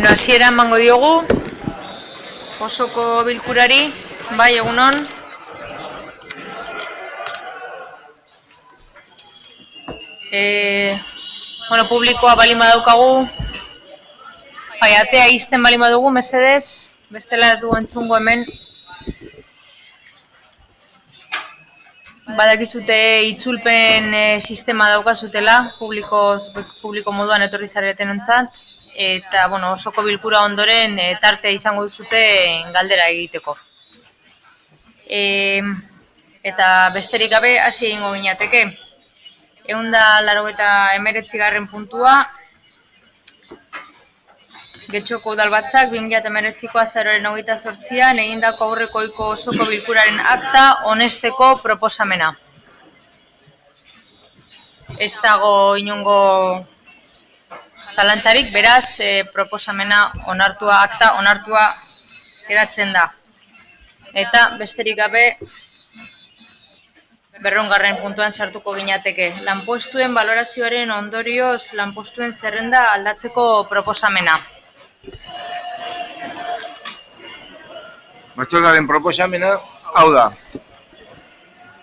Hasiera emango diogu osoko bilkurari, bai, egunon. Publikoa balin badaukagu, bai, atea izten balin badugu, mesedez, bestela ez dugu entzungo hemen. Badakizute itzulpen sistema daukazutela, publiko moduan etorri zareten entzat, eta osoko bilkura ondoren tartea izango duzute galdera egiteko. Eta besterik gabe hasi egingo ginateke. 189. puntua, Getxoko Udalbatzak 2019ko azaroaren 28an egindako aurreko ohiko osoko bilkuraren akta onesteko proposamena. Ez dago inongo zalantzarik, beraz, proposamena onartua, akta onartua geratzen da. Eta besterik gabe 2. puntuan sartuko ginateke. Lanpostuen balorazioaren ondorioz lanpostuen zerrenda aldatzeko proposamena. Batzordearen proposamena hau da.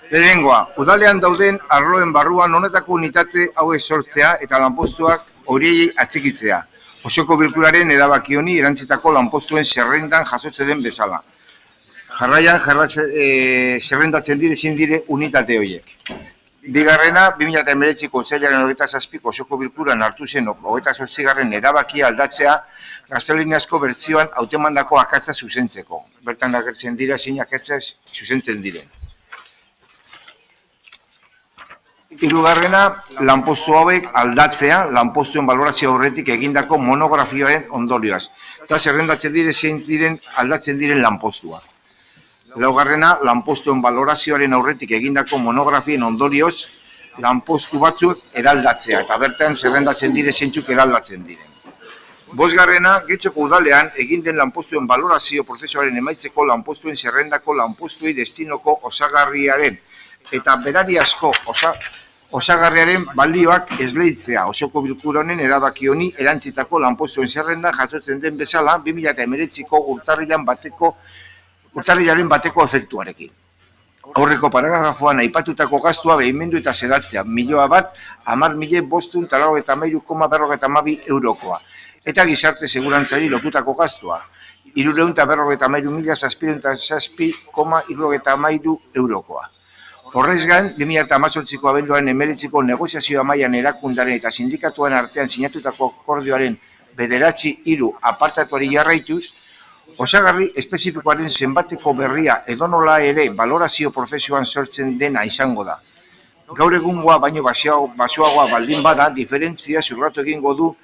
Lehenengoa, udalean dauden arloen barruan honetako unitate hauek sortzea eta lanpostuak horiei atxikitzea. Osoko bilkuraren erabaki honi erantzitako lanpostuen zerrendan jasotzen den bezala. Jarraian zerrendatzen ezin dire unitate horiek. Bigarrena, 2019ko otsailaren 27ko osoko bilkuran hartu zen 28. erabakia aldatzea gaztelaniazko bertsioan hautemandako akatsa zuzentzeko. Bertan agertzen dira zein akatsa zuzentzen diren. Hirugarrena, lanpostu hauek aldatzea lanpostuen balorazio aurretik egindako monografioaren ondorioaz. Eta zerrendatzen dire zein aldatzen diren lanpostua. Laugarrena, lanpostuen balorazioaren aurretik egindako monografien ondorioz lanpostu batzuk eraldatzea, eta bertan zerrendatzen dire zeintzuk eraldatzen diren. Bosgarrena, Getxoko Udalean egin den lanpostuen balorazio prozesuaren emaitzeko lanpostuen zerrendako lanpostuei destinoko osagarriaren eta berariazko osagarriaren balioak esleitzea. Osoko bilkura honen erabaki honi erantzitako lanpostuen zerrendan jasotzen den bezala 2019ko urtarrilaren bateko efektuarekin. Aurreko paragrafoan aipatutako gastua behimendu eta sedatzea, 1.593.552 eurokoa. Eta gizarte segurantzari lotutako gastua, 342.707,73 eurokoa. Horrez gain, 2018ko abenduaren 19ko negoziazioa mailan erakundaren eta sindikatuen artean sinatutako akordioaren 9.3 apartatuari jarraituz, osagarri espezifikoaren zenbateko berria edonola ere balorazio prozesuan sortzen dena izango da. Gaur egungoa baino baxuagoa baldin bada, diferentzia zurratu egingo du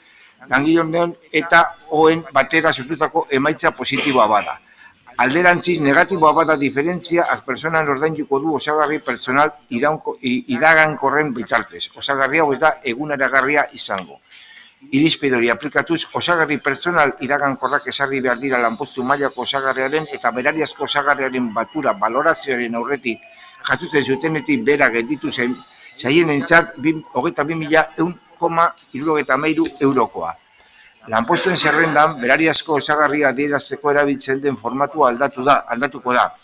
langileen eta oen batera sortutako emaitza positiboa bada. Alderantziz negatiboa bada diferentzia azpertsonan ordainduko du osagarri pertsonal iragankorren bitartez. Osagarri hau ez da eguneragarria izango. Irizpide hori aplikatuz, osagarri pertsonal iragankorrak ezarri behar dira lanpostu mailako osagarriaren eta berariazko osagarriaren batura balorazioaren aurretik jasotzen zutenetik bera gelditu zaienentzat 22.100,73 eurokoa. Lanpostuen zerrendan berariazko osagarria adierazteko erabiltzen den formatua aldatuko da.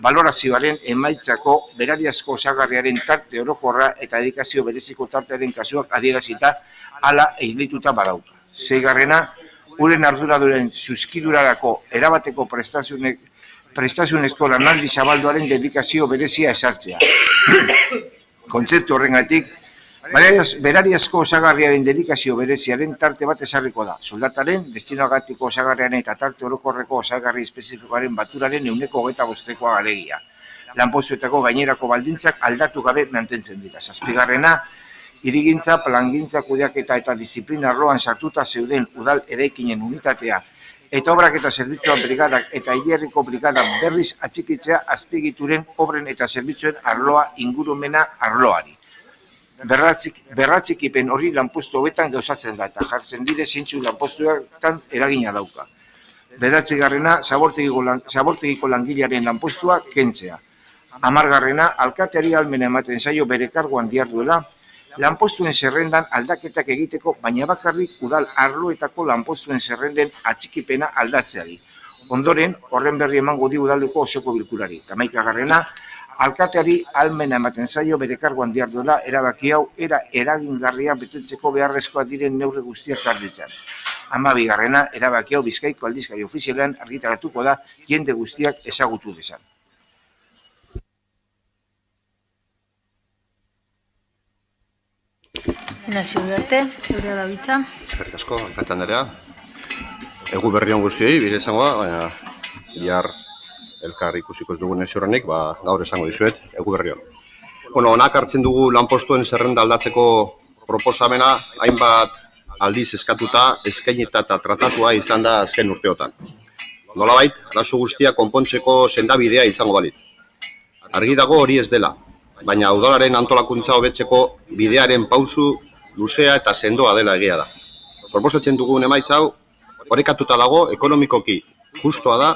Balorazioaren emaitzako berariazko osagarriaren tarte orokorra eta dedikazio bereziko tartearen kasuak adierazita hala eglituta badauka. 6. Uren arduraduren zuzkidurarako erabateko prestazionezko lanaldi zabalduaren dedikazio berezia esartzea. Kontzeptu horrengatik, berariazko osagarriaren dedikazio bereziaren tarte bat esarriko da. Soldataren, destinoagatiko osagarriaren eta tarte orokorreko osagarri espezifikoaren baturaren 25%koa alegia. Lanpostuetako gainerako baldintzak aldatu gabe mantentzen dira. 7. Hirigintza, plangintza, kudeaketa eta disiplina arloan sartuta zeuden udal eraikinen unitatea eta obrak eta zerbitzuan brigadak eta hilerriko brigadak berriz atxikitzea azpigituren obren eta zerbitzuen arloa ingurumena arloari. Berratzikipen hori lanpostu hobetan gauzatzen da eta jartzen dire zeintzu lanpostuetan eragina dauka. 9. Zabortegiko langilearen lanpostua kentzea. 10. Alkateari ahalmena ematen zaio bere karguan diharduela lanpostuen zerrendan aldaketak egiteko, baina bakarrik udal arloetako lanpostuen zerrenden atxikipena aldatzeari. Ondoren, horren berri emango di udaleko osoko bilkurari. Eta 11. Alkateari ahalmena ematen zaio bere karguan diharduela erabaki hau era eragingarria betetzeko beharrezkoak diren neurri guztiak har ditzan. 12. Erabaki hau Bizkaiko aldizkari ofizialean argitaratuko da jende guztiak ezagutu dezan. Nazio Uriarte, zeurea da hitza. Eskerrik asko, alkate andrea. Egu berri on guztioi, bire esango da, baina bihar elkar ikusiko ez dugun ziurrenik, gaur esango dizuet, egu berri on. Honak hartzen dugu lanpostuen zerrenda aldatzeko proposamena, hainbat aldiz eskatuta, eskainita eta tratatua izan da azken urteotan. Nolabait, arazo guztia konpontzeko sendabidea izango balit. Argi dago hori ez dela, baina udalaren antolakuntza hobetzeko bidearen pausu luzea eta sendoa dela egia da. Proposatzen dugun emaitza hau, orekatuta dago, ekonomikoki justoa da,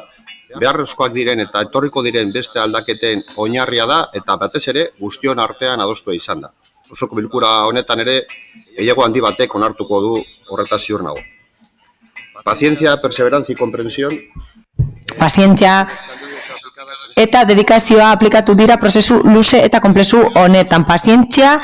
beharrezkoak diren eta etorriko diren beste aldaketen oinarria da eta batez ere guztion artean adostua izan da. Osoko bilkura honetan ere gehiago handi batek onartuko du horretaz ziur nago. Pazientzia, perseverantzia y comprensión. Pazientzia eta dedikazioa aplikatu dira prozesu luze eta konplexu honetan. Pazientzia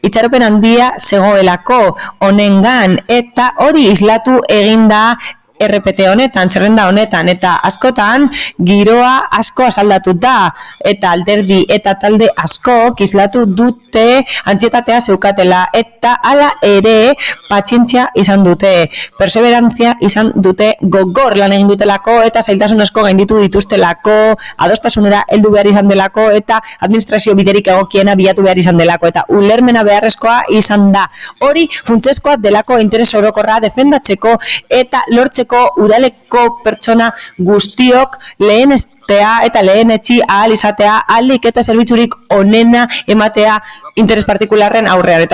itxaropen handia zegoelako honengan eta hori islatu eginda RPT honetan, zerrenda honetan, eta askotan giroa asko asaldatu da, eta alderdi eta talde asko islatu dute antzietatea zeukatela, eta hala ere pazientzia izan dute, perseverantzia izan dute, gogor lan egin dutelako, eta zailtasun asko gainditu dituztelako, adostasunera heldu behar izan delako, eta administrazio biderik egokiena bilatu behar izan delako, eta ulermena beharrezkoa izan da. Hori funtsezkoa delako interes orokorra defendatzeko eta lortzeko udaleko pertsona guztiok lehenestea eta lehenetsi ahal izatea, ahalik eta zerbitzurik onena ematea interes partikularren aurrean.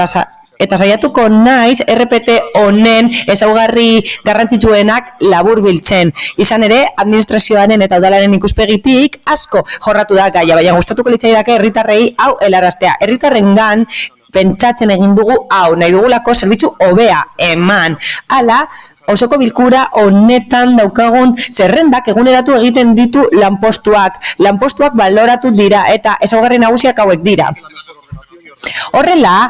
Eta saiatuko naiz RPT honen ezaugarri garrantzitsuenak labur biltzen. Izan ere, administrazioaren eta udalaren ikuspegitik asko jorratu da gaia, baina gustatuko litzaidake herritarrei hau helaraztea. Herritarrengan pentsatzen egin dugu hau, nahi dugulako zerbitzu hobea eman. Hala, osoko bilkura honetan daukagun zerrendak eguneratu egiten ditu lanpostuak. Lanpostuak baloratu dira eta ezaugarri nagusiak hauek dira. Horrela,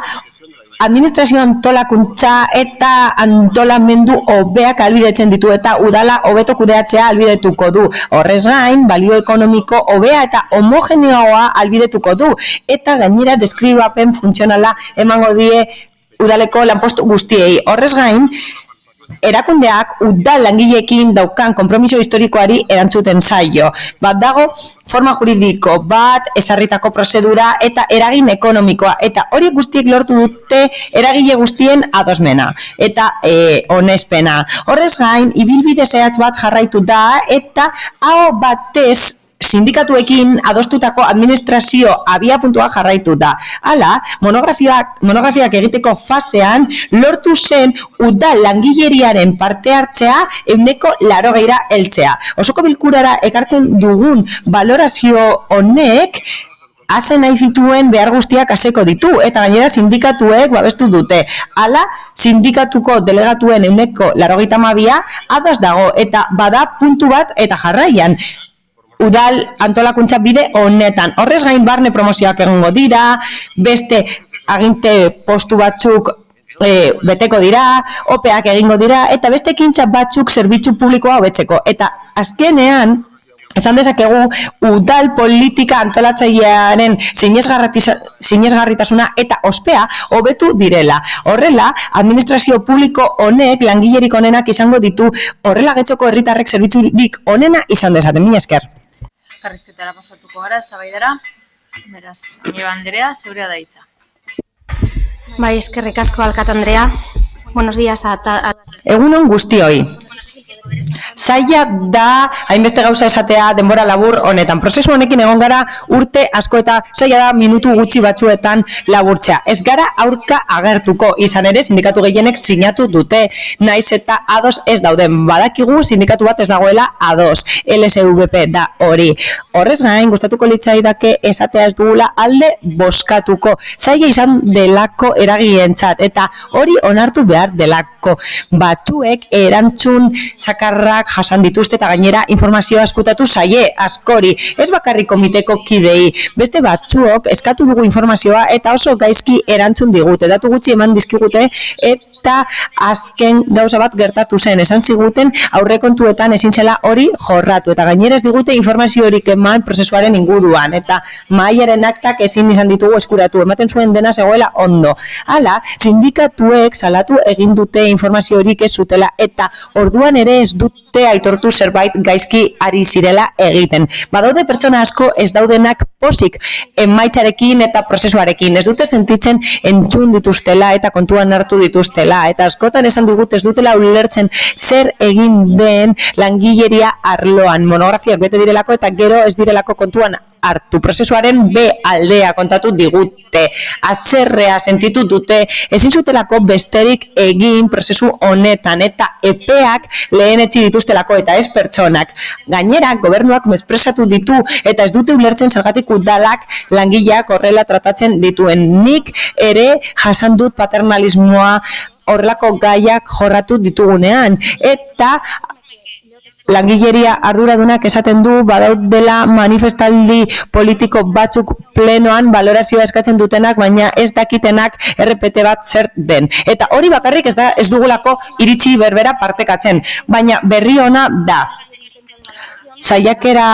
administrazio antolakuntza eta antolamendu hobeak ahalbidetzen ditu eta udala hobeto kudeatzea ahalbidetuko du. Horrez gain, balio ekonomiko hobea eta homogeneoa ahalbidetuko du eta gainera deskribapen funtzionala emango die udaleko lanpostu guztiei. Horrez gain, erakundeak udal langileekin daukan konpromiso historikoari erantzuten zaio. Bat dago, forma juridiko bat, ezarritako prozedura eta eragin ekonomikoa. Eta hori guztiek lortu dute eragile guztien adosmena eta onespena. Horrez gain, ibilbide zehatz bat jarraitu da eta aho batez sindikatuekin adostutako administrazio abiapuntua jarraitu da. Hala, monografiak egiteko fasean lortu zen udal langileriaren parte hartzea 80%ra heltzea. Osoko bilkurara ekartzen dugun valorazio honek hasen nahi zituen behar guztiak haseko ditu eta gainera sindikatuek babestu dute. Hala, sindikatuko delegatuen 82% ados dago eta bada puntu bat eta jarraian. Udal antolakuntza bide honetan. Horrez gain barne promozioak egongo dira, beste aginte postu batzuk beteko dira, opeak egingo dira, eta beste ekintza batzuk zerbitzu publikoa hobetzeko. Eta azkenean, esan dezakegu, udal politika antolatzailearen sinesgarritasuna eta ospea hobetu direla. Horrela, administrazio publiko honek langilerik onenak izango ditu, horrela getxoko herritarrek zerbitzurik onena izan dezaten. Mila esker. Elkarrizketara pasatuko gara, eztabaidara. Beraz, Iñigo Andrea, zeurea da hitza. Bai, eskerrik asko alkate Andrea. Buenos días a Egunon guztioi. zaila da hainbeste gauza esatea denbora labur honetan. Prozesu honekin egon gara urte asko eta zaila da minutu gutxi batzuetan laburtzea. Ez gara aurka agertuko, izan ere sindikatu gehienek sinatu dute, naiz eta ados ez dauden. Badakigu sindikatu bat ez dagoela ados, LSVP da hori. Horrez gain, gustatuko litzaidake esatea ez dugula alde bozkatuko. Zaila izan delako eragientzat, eta hori onartu behar delako. Batzuek erantzun zakarrak jasan dituzte eta gainera informazioa eskutatu zaie askori. Ez bakarrik komiteko kidei, beste batzuok eskatu dugu informazioa eta oso gaizki erantzun digute. Datu gutxi eman dizkigute eta azken gauza bat gertatu zen. Esan ziguten aurrekontuetan ezin zela hori jorratu eta gainera ez digute informaziorik eman prozesuaren inguruan eta mahaiaren aktak ezin izan ditugu eskuratu. Ematen zuen dena zegoela ondo. Hala, sindikatuek salatu egin dute informaziorik ez zutela eta orduan ere ez dute aitortu zerbait gaizki ari zirela egiten. Badaude pertsona asko ez daudenak pozik emaitzarekin eta prozesuarekin. Ez dute sentitzen entzun dituztela eta kontuan hartu dituztela. Eta askotan esan digut ez dutela ulertzen zer egin den langileria arloan. Monografiak bete direlako eta gero ez direlako kontuan hartu. Prozesuaren B aldea kontatu digute. Haserrea sentitu dute, ezin zutelako besterik egin prozesu honetan eta epeak lehenetsi dituztelako eta ez pertsonak. Gainera, gobernuak mespresatu ditu eta ez dute ulertzen zergatik udalak langileak horrela tratatzen dituen. Nik ere jasan dut paternalismoa horrelako gaiak jorratu ditugunean eta langileria arduradunak esaten du badaudela manifestaldi politiko batzuk plenoan balorazioa eskatzen dutenak, baina ez dakitenak RPT bat zer den. Eta hori bakarrik ez dugulako iritsi berbera partekatzen, baina berri ona da. Saiakera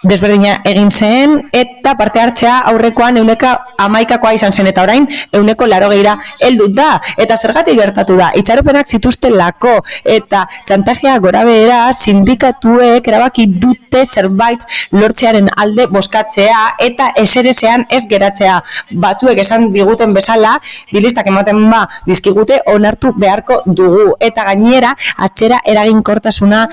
desberdina egin zen eta parte hartzea aurrekoan 11%koa izan zen eta orain 80%ra heldu da. Eta zergatik gertatu da? Itxaropenak zituztelako eta txantajea gorabehera sindikatuek erabaki dute zerbait lortzearen alde bozkatzea eta eserezean ez geratzea. Batzuek esan diguten bezala, dilistak ematen dizkigute onartu beharko dugu eta gainera atzera eraginkortasuna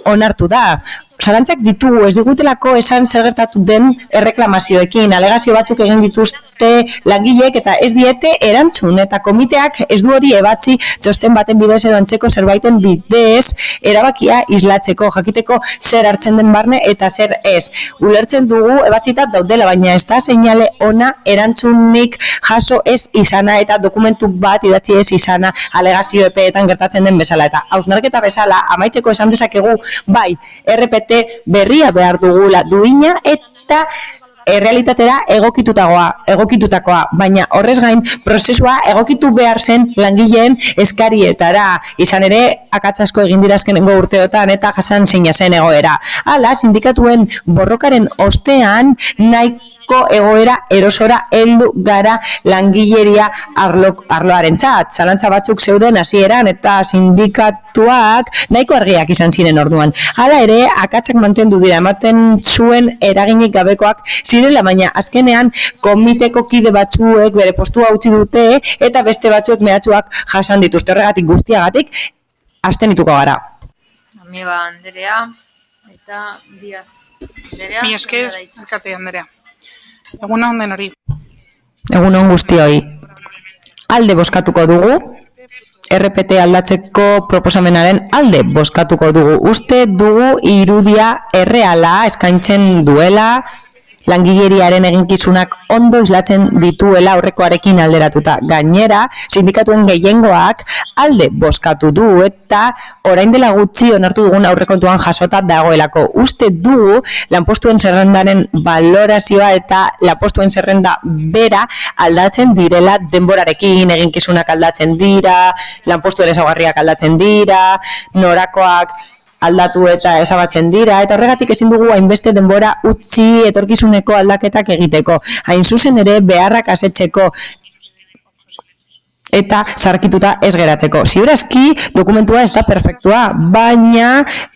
onartu da. Zalantzak ditugu, ez digutelako esan zer gertatu den erreklamazioekin, alegazio batzuk egin dituzte langileek eta ez diete erantzun eta komiteak ez du hori ebatzi txosten baten bidez edo antzeko zerbaiten bidez erabakia islatzeko, jakiteko zer hartzen den barne eta zer ez. Ulertzen dugu ebatzitat daudela, baina ez da seinale ona erantzunik jaso ez izana eta dokumentu bat idatzi ez izana alegazio epeetan gertatzen den bezala eta hausnarketa bezala amaitzeko esan dezakegu bai, RPT berria behar dugula duina eta errealitatera egokitutakoa, baina horrez gain prozesua egokitu behar zen langileen eskarietara, izan ere akats asko egin dira azkenengo urteotan eta jasan zeina zen egoera. Hala, sindikatuen borrokaren ostean nahiko egoera erosora heldu gara langileria arloarentzat. Zalantza batzuk zeuden hasieran eta sindikatuak nahiko argiak izan ziren orduan. Hala ere, akatsak mantendu dira, ematen zuen eraginik gabekoak zirela, baina azkenean komiteko kide batzuek bere postua utzi dute eta beste batzuek mehatxuak jasan dituzte. Horregatik guztiagatik abstenituko gara. Amiba Anderea eta Diaz Anderea. Mi esker, Alkate Anderea. Egun on den hori. Egun on guztioi. Alde bozkatuko dugu. RPT aldatzeko proposamenaren alde bozkatuko dugu. Uste dugu irudia erreala eskaintzen duela, langileriaren eginkizunak ondo islatzen dituela aurrekoarekin alderatuta. Gainera, sindikatuen gehiengoak alde bozkatu du eta orain dela gutxi onartu dugun aurrekontuan jasota dagoelako. Uste dugu lanpostuen zerrendaren valorazioa eta lanpostuen zerrenda bera aldatzen direla denborarekin, eginkizunak aldatzen dira, lanpostuen ezaugarriak aldatzen dira, norakoak aldatu eta ezabatzen dira, eta horregatik ezin dugu hainbeste denbora utzi etorkizuneko aldaketak egiteko. Hain zuzen ere beharrak asetzeko eta zarkituta ez geratzeko. Ziurazki dokumentua ez da perfektua, baina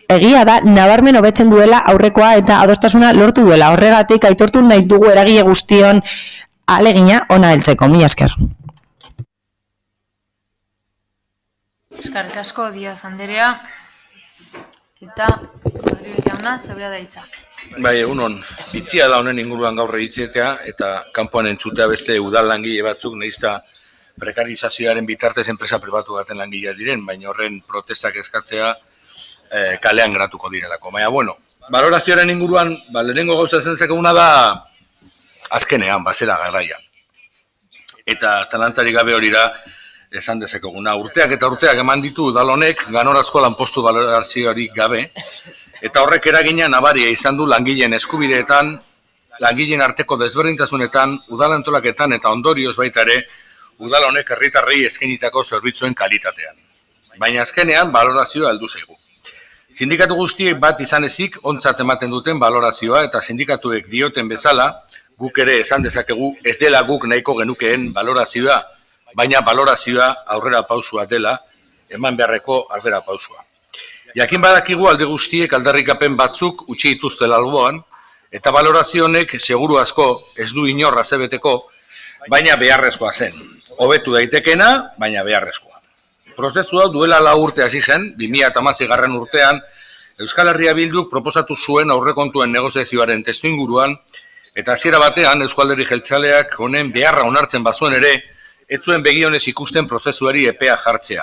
egia da nabarmen hobetzen duela aurrekoa eta adostasuna lortu duela. Horregatik aitortu nahi dugu eragile guztion ahalegina ona heltzeko. Mila esker. Eskerrik asko, Diaz Anderea. Eta Rodríguez jauna, zeurea da hitza. Bai, egunon, bitzia da honen inguruan gaur egitzetea eta kanpoan entzutea beste udal langile batzuk, nahiz prekarizazioaren bitartez enpresa pribatu baten langilea diren, baina horren protestak eskatzea kalean geratuko direlako. Baina, bueno, balorazioaren inguruan, lehenengo gauza zentzakeguna da azkenean, zela garraia. Eta zalantzarik gabe hori da, esan dezakeguna. Urteak eta urteak eman ditu udal honek ganorazko lanpostu baloraziorik gabe, eta horrek eragina nabaria izan du langileen eskubideetan, langileen arteko desberdintasunetan, udal antolaketan eta ondorioz baita ere, udal honek herritarrei eskainitako zerbitzuen kalitatean. Baina azkenean balorazioa heldu zaigu. Sindikatu guztiek bat izan ezik ontzat ematen duten balorazioa eta sindikatuek dioten bezala, guk ere esan dezakegu ez dela guk nahiko genukeen balorazioa, baina balorazioa aurrera pausua dela, eman beharreko aurrera pausua. Jakin badakigu alde guztiek aldarrikapen batzuk utzi dituztela alboan, eta balorazio honek seguru asko ez du inorra zebeteko, baina beharrezkoa zen. Hobetu daitekena, baina beharrezkoa. Prozesua duela 4 urte hasi zen, 2016 urtean, Euskal Herria Bilduk proposatu zuen aurrekontuen negoziazioaren testuinguruan, eta hasiera batean Eusko Alderdi Jeltzaleak honen beharra onartzen bazuen ere, ez zuen begionez ikusten prozesuari epea jartzea.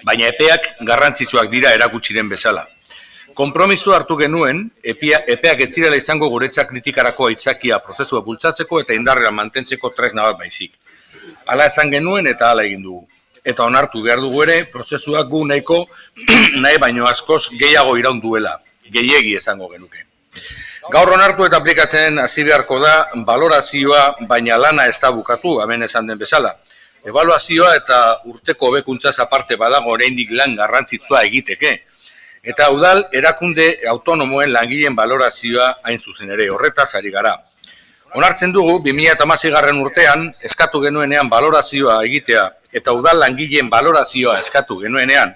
Baina epeak garrantzitsuak dira erakutsiren bezala. Konpromiso hartu genuen, epeak ez zirela izango guretzat kritikarako aitzakia prozesua bultzatzeko eta indarrera mantentzeko tresna bat baizik. Hala esan genuen eta hala egin dugu. Eta onartu behar dugu ere, prozesuak gu nahiko nahi baino askoz gehiago iraun duela, gehiegi esango genuke. Gaur onartu eta aplikatzen hasi beharko da balorazioa, baina lana ez da bukatu, hemen esan den bezala. Ebaluazioa eta urteko hobekuntzaz aparte badago oraindik lan garrantzitsua egiteke. Eta udal erakunde autonomoen langileen balorazioa hain zuzen ere horretaz ari gara. Onartzen dugu 2016 urtean eskatu genuenean balorazioa egitea eta udal langileen balorazioa eskatu genuenean,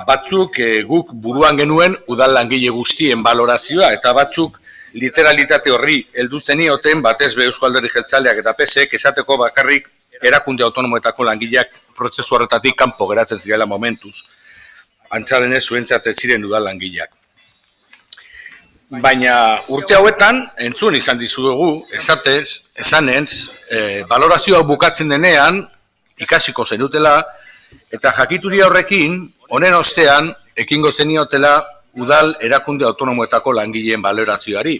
batzuk guk buruan genuen udal langile guztien balorazioa eta batzuk literalitate horri heldu zenioten batez be Eusko Alderdi Jeltzaleak eta PSek esateko bakarrik erakunde autonomoetako langileak prozesu horretatik kanpo geratzen zirela momentuz. Antza denez zuentzat ez ziren udal langileak. Baina urte hauetan entzun izan dizuegu esanez balorazioa bukatzen denean ikasiko zenutela eta jakituria horrekin honen ostean ekingo zeniotela udal erakunde autonomoetako langileen balorazioari.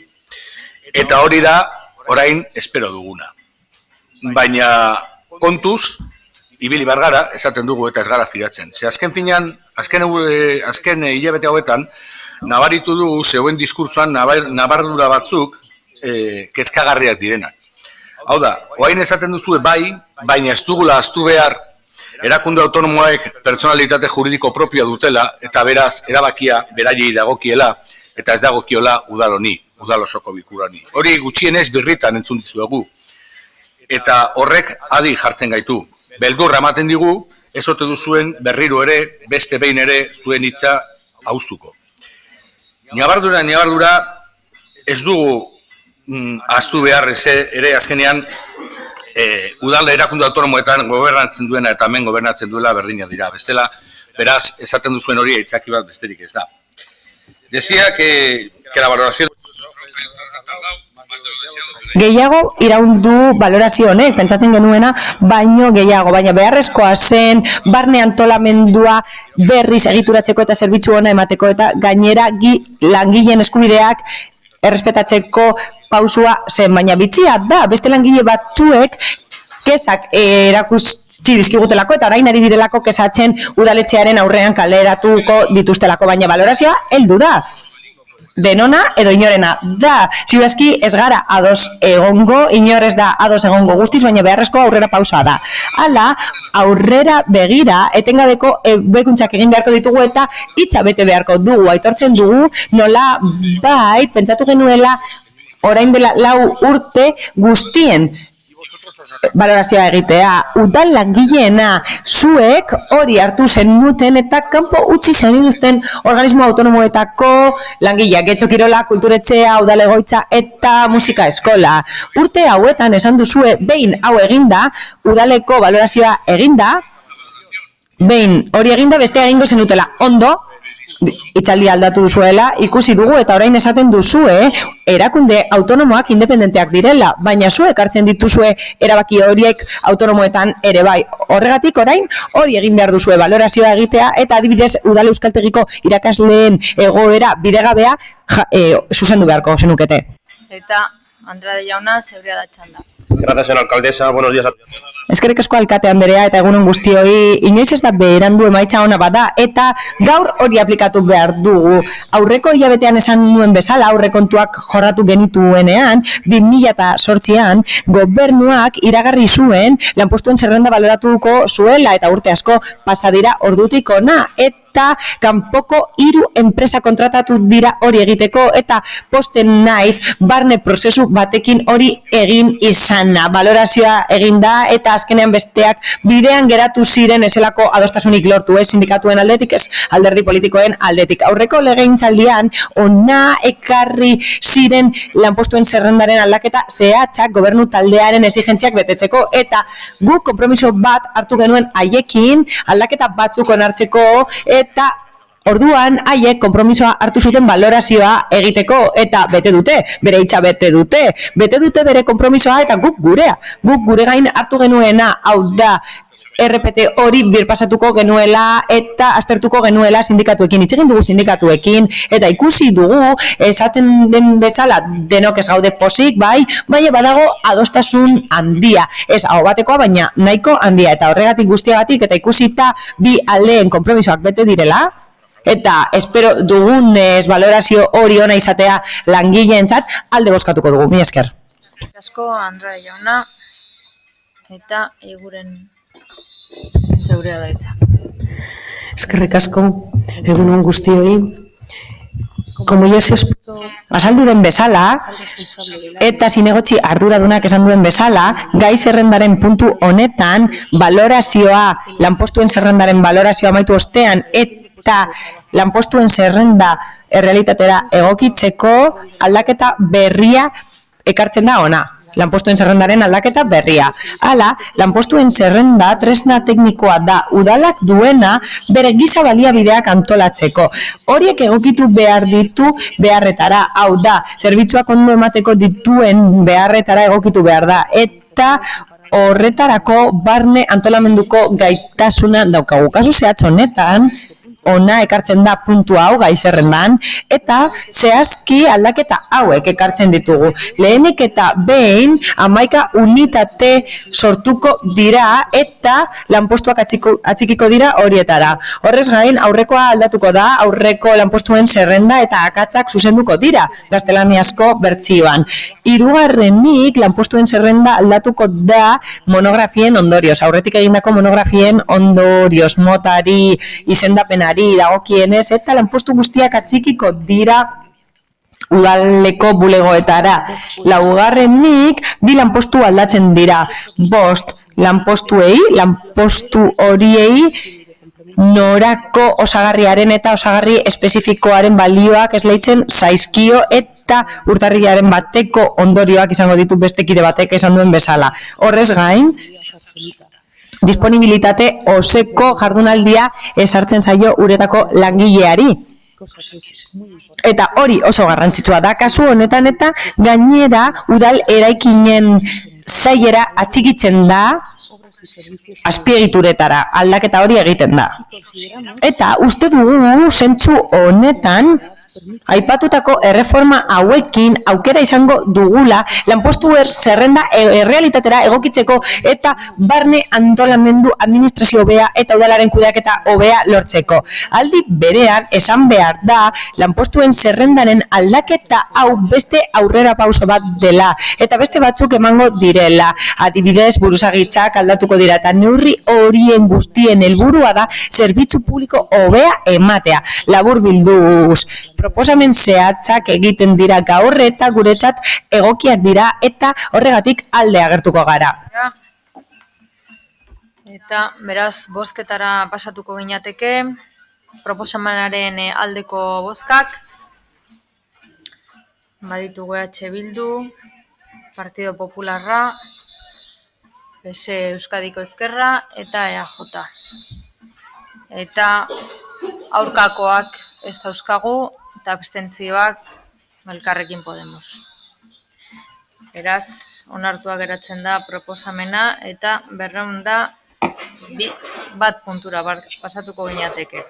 Eta hori da orain espero duguna. Baina kontuz ibili behar gara, esaten dugu eta ez gara fidatzen. Ze azken finean, azken hilabete hauetan, nabaritu dugu zeuen diskurtsoan nabardura batzuk kezkagarriak direnak. Hau da, orain esaten duzue bai, baina ez dugula ahaztu behar erakunde autonomoek pertsonalitate juridiko propioa dutela eta beraz erabakia beraiei dagokiela eta ez dagokiola udal honi, udal osoko bilkurari. Hori gutxienez birritan entzun dizuegu. Eta horrek adi jartzen gaitu. Beldurra ematen digu, ez ote duzuen berriro ere, beste behin ere zuen hitza hauztuko. Ñabardura ez dugu ahaztu behar ere azkenean udal erakunde autonomoetan gobernatzen duena eta hemen gobernatzen duela berdina dira. Bestela, beraz, esaten duzuen hori aitzaki bat besterik ez da. Decía que la valoración... Gehiago iraundu balorazio honek, pentsatzen genuena, baino gehiago, baina beharrezkoa zen, barne antolamendua berriz egituratzeko eta zerbitzu ona emateko eta gainera langileen eskubideak errespetatzeko pausua zen, baina bitxia da, beste langile batzuek kesak erakutsi dizkigutelako eta orain ari direlako kesatzen udaletxearen aurrean kaleratuko dituztelako, baina balorazioa heldu da. Denona edo inorena da. Ziurazki ez gara ados egongo, inor ez da ados egongo guztiz, baina beharrezko aurrera pausa da. Hala, aurrera begira, etengabeko bekuntzak egin beharko ditugu eta hitza bete beharko dugu. Aitortzen dugu, nola bai, pentsatu genuela, orain dela 4 urte guztien balorazioa egitea, udal langileena zuek hori hartu zenuten eta kanpo utzi zenituzten organismo autonomoetako langileak, Getxo Kirola, Kulturetxea, udal egoitza eta musika eskola. Urte hauetan esan duzue behin hau eginda, udaleko balorazioa eginda, behin hori eginda bestea egingo zenutela. Ondo, hitzaldia aldatu duzuela, ikusi dugu eta orain esaten duzue, erakunde autonomoak independenteak direla, baina zuek hartzen dituzue erabaki horiek autonomoetan ere bai. Horregatik orain hori egin behar duzue balorazioa egitea eta adibidez Udal Euskaltegiko irakasleen egoera bidegabea zuzendu beharko zenukete. Eta Andrade jauna, zeurea da txanda. Gracias, señora alcaldesa. Buenos días a todos. Eskerrik asko alkate Andrea eta egunon guztioi, inoiz ez da berandu emaitza ona bada eta gaur hori aplikatu behar dugu. Aurreko hilabetean esan nuen bezala, aurrekontuak jorratu genituenean, 2008an gobernuak iragarri zuen lanpostuen zerrenda baloratuko zuela eta urte asko pasa dira ordutik ona eta kanpoko 3 enpresa kontratatu dira hori egiteko eta posten naiz barne prozesu batekin hori egin izana. Balorazioa egin da eta azkenean besteak bidean geratu ziren ezelako adostasunik lortu, ez sindikatuen aldetik, ez alderdi politikoen aldetik. Aurreko legegintzaldian ona ekarri ziren lanpostuen zerrendaren aldaketa zehatzak gobernu taldearen exigentziak betetzeko eta guk konpromiso bat hartu genuen haiekin aldaketa batzuk onartzeko eta orduan haiek konpromisoa hartu zuten balorazioa egiteko eta bete dute, bere hitza bete dute bere konpromisoa eta guk gure gain hartu genuena, hau da RPT hori birpasatuko genuela eta aztertuko genuela sindikatuekin, hitz egin dugu sindikatuekin eta ikusi dugu esaten den bezala denok ez gaude pozik, bai, badago adostasun handia, ez aho batekoa baina nahiko handia eta horregatik guztiagatik eta ikusita bi aldeen konpromisoak bete direla eta espero dugunez balorazio hori ona izatea langileentzat alde bozkatuko dugu. Mila esker. Eskerrik asko Andrade jauna eta eguren zeurea da hitza. Eskerrik asko, egunon guztioi. Como ya se Azaldu den bezala, eta zinegotzi arduradunak esan duen bezala, gai zerrendaren puntu honetan, balorazioa, lanpostuen zerrendaren balorazioa amaitu ostean, eta lanpostuen zerrenda errealitatera egokitzeko aldaketa berria ekartzen da ona. Lanpostuen zerrendaren aldaketa berria. Hala, lanpostuen zerrenda tresna teknikoa da udalak duena bere giza baliabideak antolatzeko. Horiek egokitu behar ditu beharretara, hau da, zerbitzuak ondo emateko dituen beharretara egokitu behar da. Eta horretarako barne antolamenduko gaitasuna daukagu. Kasu zehatz honetan, ona ekartzen da puntu hau gai zerrendan eta zehazki aldaketa hauek ekartzen ditugu. Lehenik eta behin 11 unitate sortuko dira eta lanpostuak atxikiko dira horietara. Horrez gain aurrekoa aldatuko da, aurreko lanpostuen zerrenda eta akatsak zuzenduko dira gaztelaniazko bertsioan. Hirugarrenik lanpostuen zerrenda aldatuko da monografien ondorioz. Aurretik egindako monografien ondorioz, motari, izendapenari dagokienez eta lanpostu guztiak atxikiko dira udaleko bulegoetara. Laugarrenik 2 lanpostu aldatzen dira. 5 lanpostuei, lanpostu horiei norako osagarriaren eta osagarri espezifikoaren balioak esleitzen zaizkio eta urtarrilaren bateko ondorioak izango ditu beste kide batek esan duen bezala. Horrez gain, disponibilitate oseko jardunaldia ezartzen zaio uretako langileari. Eta hori oso garrantzitsua da kasu honetan eta gainera udal eraikinen zailera atxikitzen da azpiegituretara, aldaketa hori egiten da. Eta uste dugu zentzu honetan aipatutako erreforma hauekin aukera izango dugula lanpostu zerrenda errealitatera egokitzeko eta barne antolamendu administrazio hobea eta udalaren kudeaketa hobea lortzeko. Aldi berean esan behar da lanpostuen zerrendaren aldaketa hau beste aurrera pauso bat dela eta beste batzuk emango direla. Adibidez buruzagitzak aldatuko dira eta neurri horien guztien helburua da zerbitzu publiko hobea ematea. Laburbilduz, proposamen zehatzak egiten dira gaur eta guretzat egokiak dira eta horregatik alde agertuko gara. Eta beraz bozketara pasatuko ginateke, proposamenaren aldeko bozkak, baditugu EH Bildu, Partido Popularra, PS Euskadiko Ezkerra eta EAJ. eta aurkakoak ez dauzkagu, eta abstentzioak Elkarrekin Podemos. Beraz, onartua geratzen da proposamena eta 201 puntura pasatuko gineateke.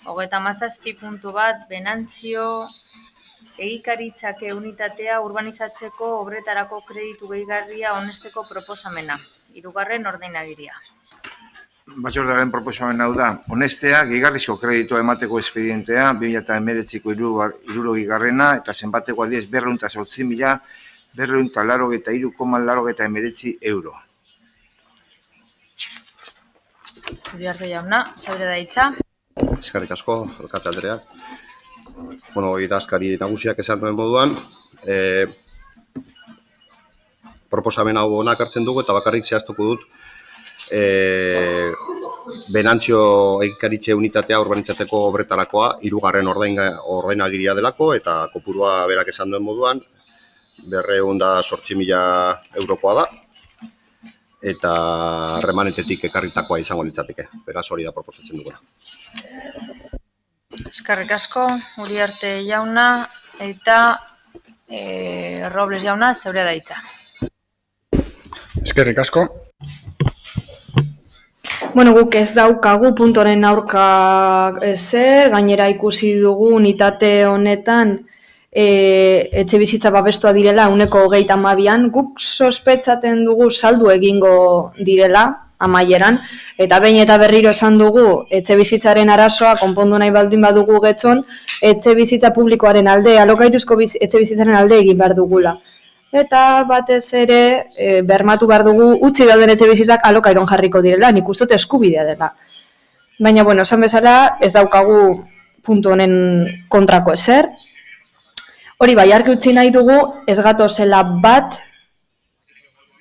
37.1 Benantzio egikaritzake unitatea urbanizatzeko obretarako kreditu gehigarria onesteko proposamena. 3. ordenagiria. Batzordearen proposamen hau da, onestea, gehigarrizko kreditua emateko espedientea, 2019ko 60. eta zenbateko adiez 208.283,89 euro. Uriarte jauna, zeure da hitza. Eskerrik asko, alkate Andrea. Idazkari nagusiak esan duen moduan, proposamen hau onak hartzen dugu eta bakarrik zehaztuko dut Benantzio egikaritze unitatea urbanizatzeko obretarakoa 3. ordenagiria delako eta kopurua berak esan duen moduan 208.000 eurokoa da eta remanentetik ekarritakoa izango litzateke. Beraz hori da proposatzen duguna. Eskerrik asko, Uriarte jauna eta Robles jauna, zeure da hitza. Eskerrik asko. Guk ez daukagu puntoren aurka ezer, gainera ikusi dugu unitate honetan etxe bizitza babestua direla 122an, guk sospetzaten dugu saldu egingo direla amaieran, eta behin eta berriro esan dugu etxe bizitzaren arazoa konpondu nahi baldin badugu Getxon, etxe bizitza publikoaren alde, alokairuzko etxe bizitzaren alde egin behar dugula. Eta batez ere bermatu behar dugu utzi dauden etxe bizitzak alokairon jarriko direla, nik uste dut eskubidea dela. Baina, esan bezala ez daukagu puntu honen kontrako ezer. Hori bai, argi utzi nahi dugu ez gatozela bat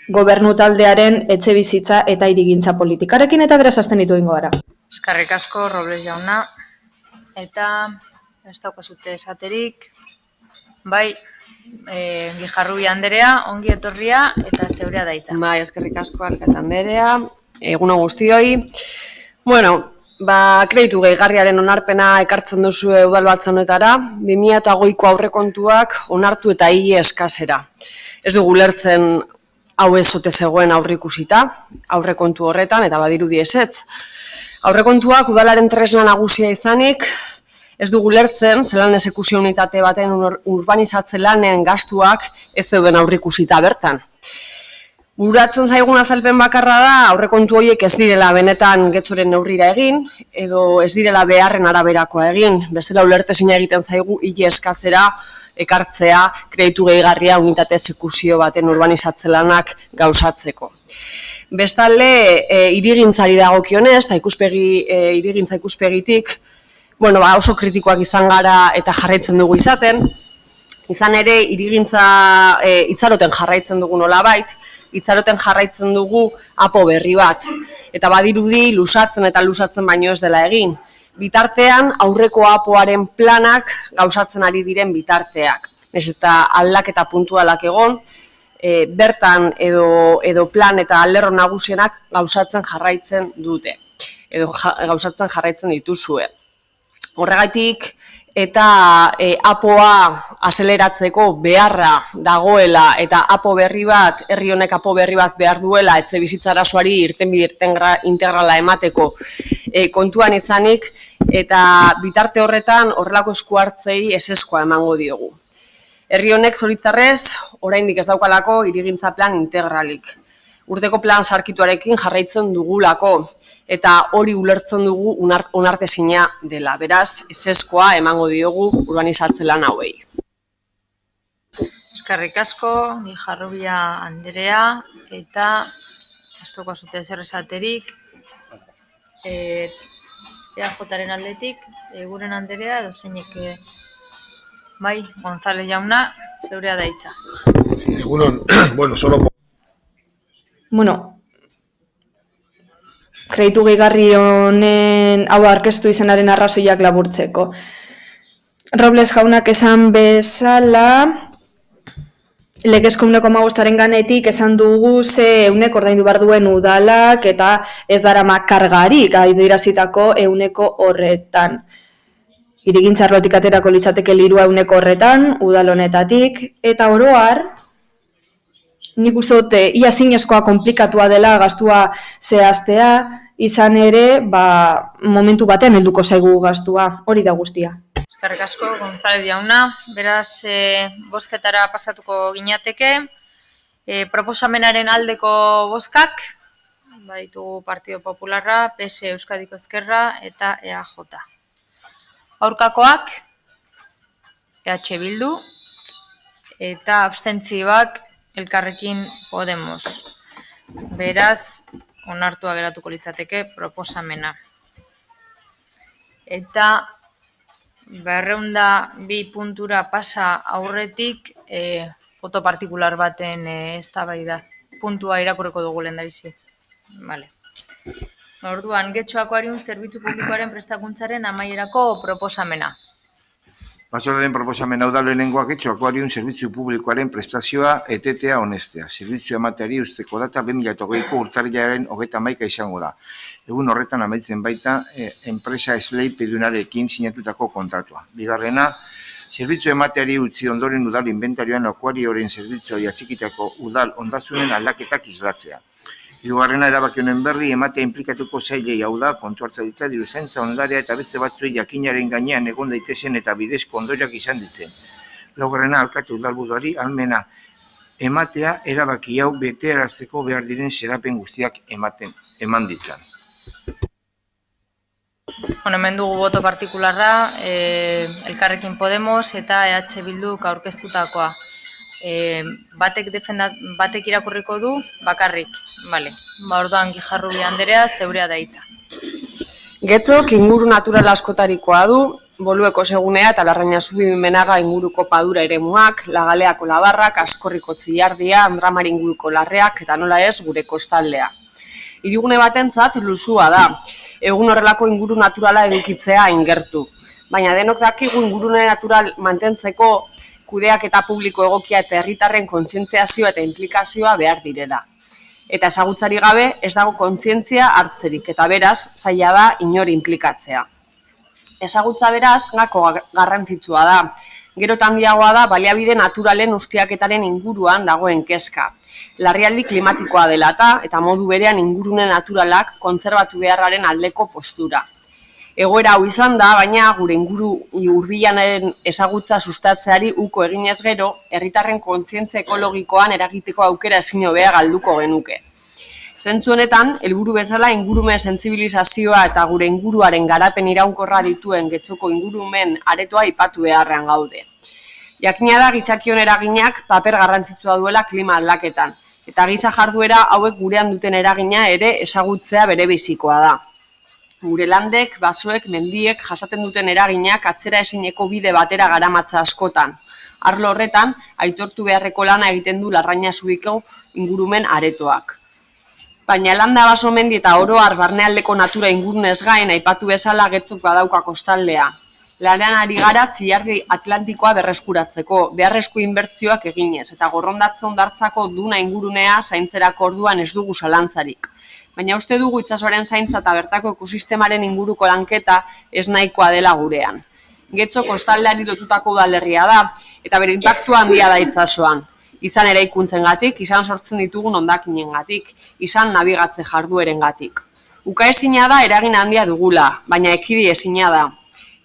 gobernu taldearen etxe bizitza eta hirigintza politikarekin eta beraz abstenitu egingo gara. Eskerrik asko, Robles jauna. Eta ez daukazute esaterik. Bai, Gijarrubi Anderea, ongi etorria eta zeurea da hitza. Bai, eskerrik asko, alkate Anderea. Egunon guztioi. Kreditu gehigarriaren onarpena ekartzen duzu udal honetara, 2008ko aurrekontuak onartu eta hile eskasera. Ez dugu lertzen hau ez ote zegoen aurrikusita, aurrekontu horretan, eta badirudi ezetz. Aurrekontuak udalaren tresna nagusia izanik, ez dugu lertzen, zelan exekuzio unitate baten urbanizatze lanen gastuak ez zeuden aurrikusita bertan. Buratzen zaigun azalpen bakarra da, aurrekontu horiek ez direla benetan Getxoren neurrira egin, edo ez direla beharren araberakoa egin, bestela ulertezina egiten zaigu hile eskazera ekartzea kreditu gehigarria unitate exekuzio baten urbanizatze lanak gauzatzeko. Bestalde, hirigintzari dagokionez, eta hirigintza ikuspegitik, oso kritikoak izan gara eta jarraitzen dugu izaten. Izan ere, hirigintza itxaroten jarraitzen dugu nolabait, itxaroten jarraitzen dugu apo berri bat. Eta badirudi lusatzen eta lusatzen baino ez dela egin. Bitartean, aurreko apoaren planak gauzatzen ari diren bitarteak. Ez eta aldaketa puntualak egon, bertan edo plan eta alderro nagusienak gauzatzen jarraitzen dute. Edo gauzatzen jarraitzen dituzue. Horregatik eta apoa azeleratzeko beharra dagoela eta herri honek apo berri bat behar duela etxe bizitza arazoari irtenbide integrala emateko kontuan izanik eta bitarte horretan horrelako esku hartzei ezezkoa emango diogu. Herri honek zoritxarrez oraindik ez daukalako hirigintza plan integralik. Urteko plan sarkituarekin jarraitzen dugulako eta hori ulertzen dugu onartezina dela. Beraz, ezezkoa emango diogu urbanizatze lan hauei. Eskerrik asko, Gijarrubia Anderea, eta ez daukazute ezer esaterik, EAJaren aldetik, Eguren Anderea, edo zeinek, bai, González jauna, zeurea da hitza. Egunon, solo... Kreditu gehigarri honen hau aurkeztu izanaren arrazoiak laburtzeko. Robles jaunak esan bezala, legezko 15%aren ganetik esan dugu ze ehuneko ordaindu behar duen udalak eta ez darama kargarik adierazitako ehuneko horretan. Hirigintza arlotik aterako litzateke 300 horretan, udal honetatik, eta oro har, nik uste dute ia zinezkoa konplikatua dela gastua zehaztea, izan ere, momentu batean helduko zaigu gastua, hori da guztia. Eskerrik asko, González jauna. Beraz, bozketara pasatuko ginateke. Proposamenaren aldeko bozkak, baditu Partido Popularra, PS Euskadiko Ezkerra eta EAJ. Aurkakoak, EH Bildu, eta abstentzioak Elkarrekin Podemos. Beraz, onartua geratuko litzateke proposamena. Eta 202 puntura pasa aurretik foto partikular baten eztabaida. Puntua irakurriko dugu lehendabizi. Vale. Orduan, Getxo Akuarium zerbitzu publikoaren prestakuntzaren amaierako proposamena. Batzordearen proposamena hau da lehenengoa Getxo Akuarium zerbitzu publikoaren prestazioa etetea honestea. Zerbitzu emateari usteko data 2020ko urtarrilaren 31 izango da. Egun horretan amaitzen baita enpresa esleipedunarekin sinatutako kontratua. Bigarrena, zerbitzu emateari utzi ondoren udal inventarioan akuarioren zerbitzuari atxikitako udal ondasunen aldaketak islatzea. Hirugarrena, erabaki honen berri ematea inplikatuko zailei, hau da, kontu hartzaritza, diruzaintza, ondarea eta beste batzuei jakinaren gainean egon daitezen eta bidezko ondoriak izan ditzen. Laugarrena, alkate udalburuari almena ematea erabaki hau betearazteko behar diren xedapen guztiak eman ditzan. Hemen dugu boto partikularra, Elkarrekin Podemos eta EH Bilduk aurkeztutakoa. Batek irakurriko du, bakarrik. Vale. Orduan Gijarrubi Anderea, zeurea da hitza. Getzok inguru natural askotarikoa du, Bolueko segunea eta Larrañazubi Menaga inguruko padura eremuak, Lagaleako labarrak, Askorriko tzilardia, Andramari inguruko larreak eta nola ez gure kostaldea. Hirigune batentzat luzua da, egun horrelako inguru naturala edukitzea ingertu. Baina denok dakigu ingurune natural mantentzeko kudeak eta publiko egokia eta herritarren kontzientziazioa eta implikazioa behar direla. Eta ezagutzari gabe ez dago kontzientzia hartzerik eta beraz zaila da inor inplikatzea. Ezagutza beraz gako garrantzitsua da. Gero handiagoa da baliabide naturalen ustiaketaren inguruan dagoen kezka. Larrialdi klimatikoa dela eta modu berean ingurune naturalak kontserbatu beharraren aldeko postura. Egoera hau izan da, baina gure inguru hurbilanaren ezagutza sustatzeari uko eginez gero, herritarren kontzientzia ekologikoan eragiteko aukera ezin hobea galduko genuke. Zentzu honetan, helburu bezala ingurumen sentsibilizazioa eta gure inguruaren garapen iraunkorra dituen Getxoko ingurumen aretoa aipatu beharrean gaude. Jakina da gizakion eraginak paper garrantzitsua duela klima aldaketan, eta giza jarduera hauek gurean duten eragina ere ezagutzea berebizikoa da. Gure landek, basoek, mendiek jasaten duten eraginak atzera ezineko bide batera garamatza askotan. Arlo horretan, aitortu beharreko lana egiten du Larrañazubiko ingurumen aretoak. Baina landa, baso, mendi eta oro har barnealdeko natura ingurunez gain aipatu bezala Getzok badauka kostaldea. Lanean ari gara tzilardi atlantikoa berreskuratzeko, beharrezko inbertzioak eginez, eta gorrondatze hondartzako duna ingurunea zaintzerako orduan ez dugu zalantzarik. Baina uste dugu itsasoaren zaintza eta bertako ekosistemaren inguruko lanketa ez nahikoa dela gurean. Getxo kostaldeari lotutako udalerria da, eta bere inpaktua handia da itsasoan. Izan eraikuntzengatik, izan sortzen ditugun hondakinengatik, izan nabigatze jarduerengatik. Ukaezina da eragin handia dugula, baina ekidi ezina da,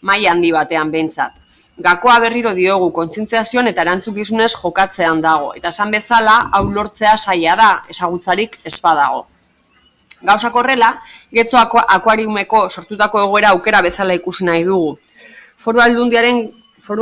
maila handi batean behintzat. Gakoa berriro diogu kontzientziazioan eta erantzukizunez jokatzean dago, eta esan bezala, hau lortzea zaila da, ezagutzarik ez badago. Gauzak horrela, Getxo akuariumeko sortutako egoera aukera bezala ikusi nahi dugu. Foru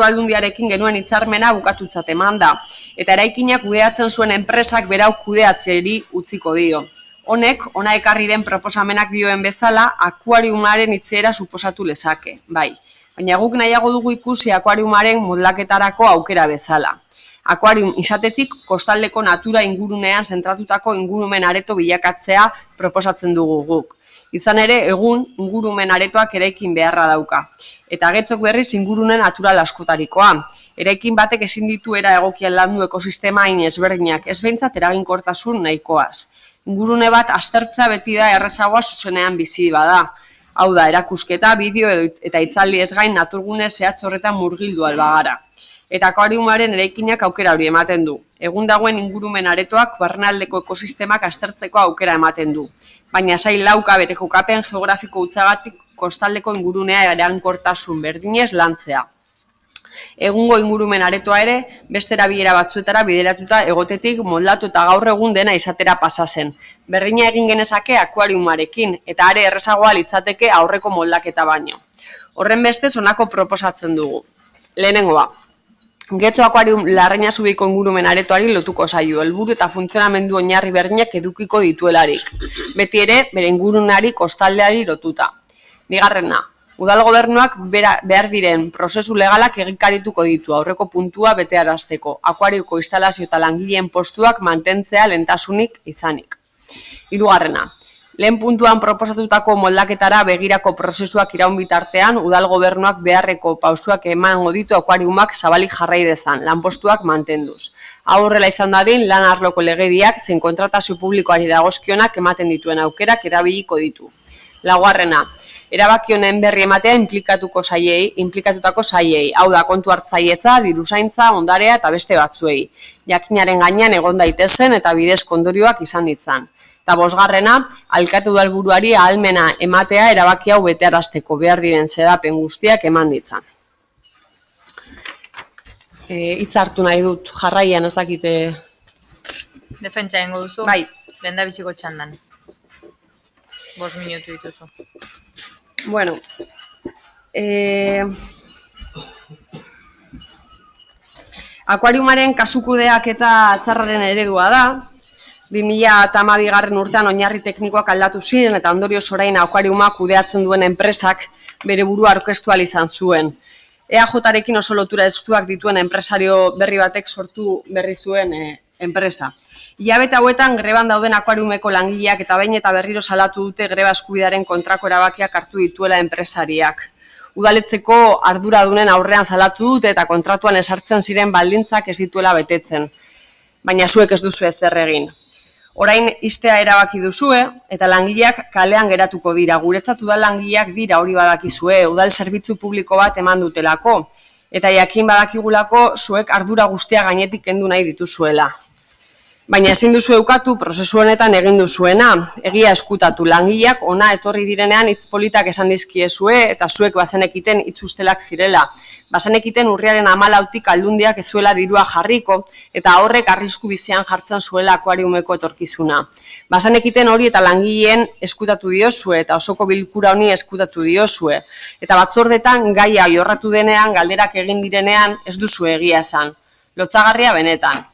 aldundiarekin genuen hitzarmena bukatutzat eman da, eta eraikinak kudeatzen zuen enpresak berau kudeatzeri utziko dio. Honek, ona ekarri den proposamenak dioen bezala, akuariumaren itziera suposatu lezake, bai. Baina guk nahiago dugu ikusi akuariumaren moldaketarako aukera bezala. Akuarium izatetik kostaldeko natura ingurunean zentratutako ingurumen areto bilakatzea proposatzen dugu guk. Izan ere, egun ingurumen aretoak eraikin beharra dauka. Eta Getxok berriz ingurune natural askotarikoa. Eraikin batek ezin ditu era egokian landu ekosistema hain ezberdinak, ez behintzat eraginkortasun nahikoaz. Ingurune bat aztertzea beti da errazagoa zuzenean bizi bada. Hau da, erakusketa, bideo eta hitzaldi ez gain naturgune zehatz horretan murgildu albagara. Eta akuariumaren eraikinak aukera hori ematen du. Egun dagoen ingurumen aretoak barnealdeko ekosistemak aztertzeko aukera ematen du. Baina sail lauka bere jokapen geografiko hutsagatik kostaldeko ingurunea eraginkortasun berdinez lantzea. Egungo ingurumen aretoa ere, beste erabilera batzuetara bideratuta egotetik moldatu eta gaur egun dena izatera pasa zen. Berdina egin genezake akuariumarekin, eta are errazagoa litzateke aurreko moldaketa baino. Horren bestez honako proposatzen dugu. Lehenengoa, Getxo akuarium Larreina Zubiko ingurumen aretoari lotuko zaio, helburu eta funtzionamendu oinarri berdinak edukiko dituelarik. Beti ere, bere ingurunari kostaldeari lotuta. Bigarrena, udal gobernuak behar diren prozesu legalak egikarituko ditu aurreko puntua betearazteko, akuariuko instalazio eta langileen postuak mantentzea lehentasunik izanik. Hirugarrena, lehen puntuan proposatutako moldaketara begirako prozesuak iraun bitartean, udal gobernuak beharreko pausuak emango ditu akuariumak zabalik jarrai dezan, lanpostuak mantenduz. Hau horrela izan dadin, lan arloko legediak zein kontratazio publikoari dagozkionak ematen dituen aukerak erabiliko ditu. Laugarrena, erabaki honen berri ematea inplikatutako saiei, hau da kontu hartzailetza, diruzaintza, ondarea eta beste batzuei. Jakinaren gainean egon daitezen eta bidezko ondorioak izan ditzan. Eta bosgarrena, alkate udalburuari ahalmena ematea erabaki hau betearazteko behar diren xedapen guztiak eman ditzan. Hitz hartu nahi dut, jarraian ez dakite... Defentsa egingo duzu? Bai. Lehendabiziko txandan. 5 minutu dituzu. Bueno, akuariumaren kasukudeak eta atzarraren eredua da. 2012 urtean oinarri teknikoak aldatu ziren eta ondorioz orain akuariuma kudeatzen duen enpresak bere burua aurkeztu ahal izan zuen. EAJ-rekin oso lotura estuak dituen enpresario berri batek sortu berri zuen enpresa. Hilabete hauetan greban dauden akuariumeko langileak eta behin eta berriro salatu dute greba eskubidearen kontrako erabakiak hartu dituela enpresariak. Udaletzeko arduradunen aurrean salatu dute eta kontratuan esartzen ziren baldintzak ez dituela betetzen. Baina zuek ez duzu ezer egin. Orain ixtea erabaki duzue eta langileak kalean geratuko dira. Guretzat udal langileak dira hori badakizue, udal zerbitzu publiko bat eman dutelako. Eta jakin badakigulako zuek ardura guztia gainetik kendu nahi dituzuela. Baina ezin duzu eukatu prozesu honetan egin duzuena, egia eskutatu langileak ona etorri direnean hitz politak esan dizkiezue eta zuek bazenekiten hitz ustelak zirela. Bazenekiten urriaren 14tik aldundiak ez zuela dirua jarriko eta horrek arrisku bizian jartzen zuela akuariumeko etorkizuna. Bazenekiten hori eta langileen eskutatu diozue eta osoko bilkura honi eskutatu diozue. Eta batzordetan gaia jorratu denean, galderak egin direnean ez duzu egia esan. Lotsagarria benetan.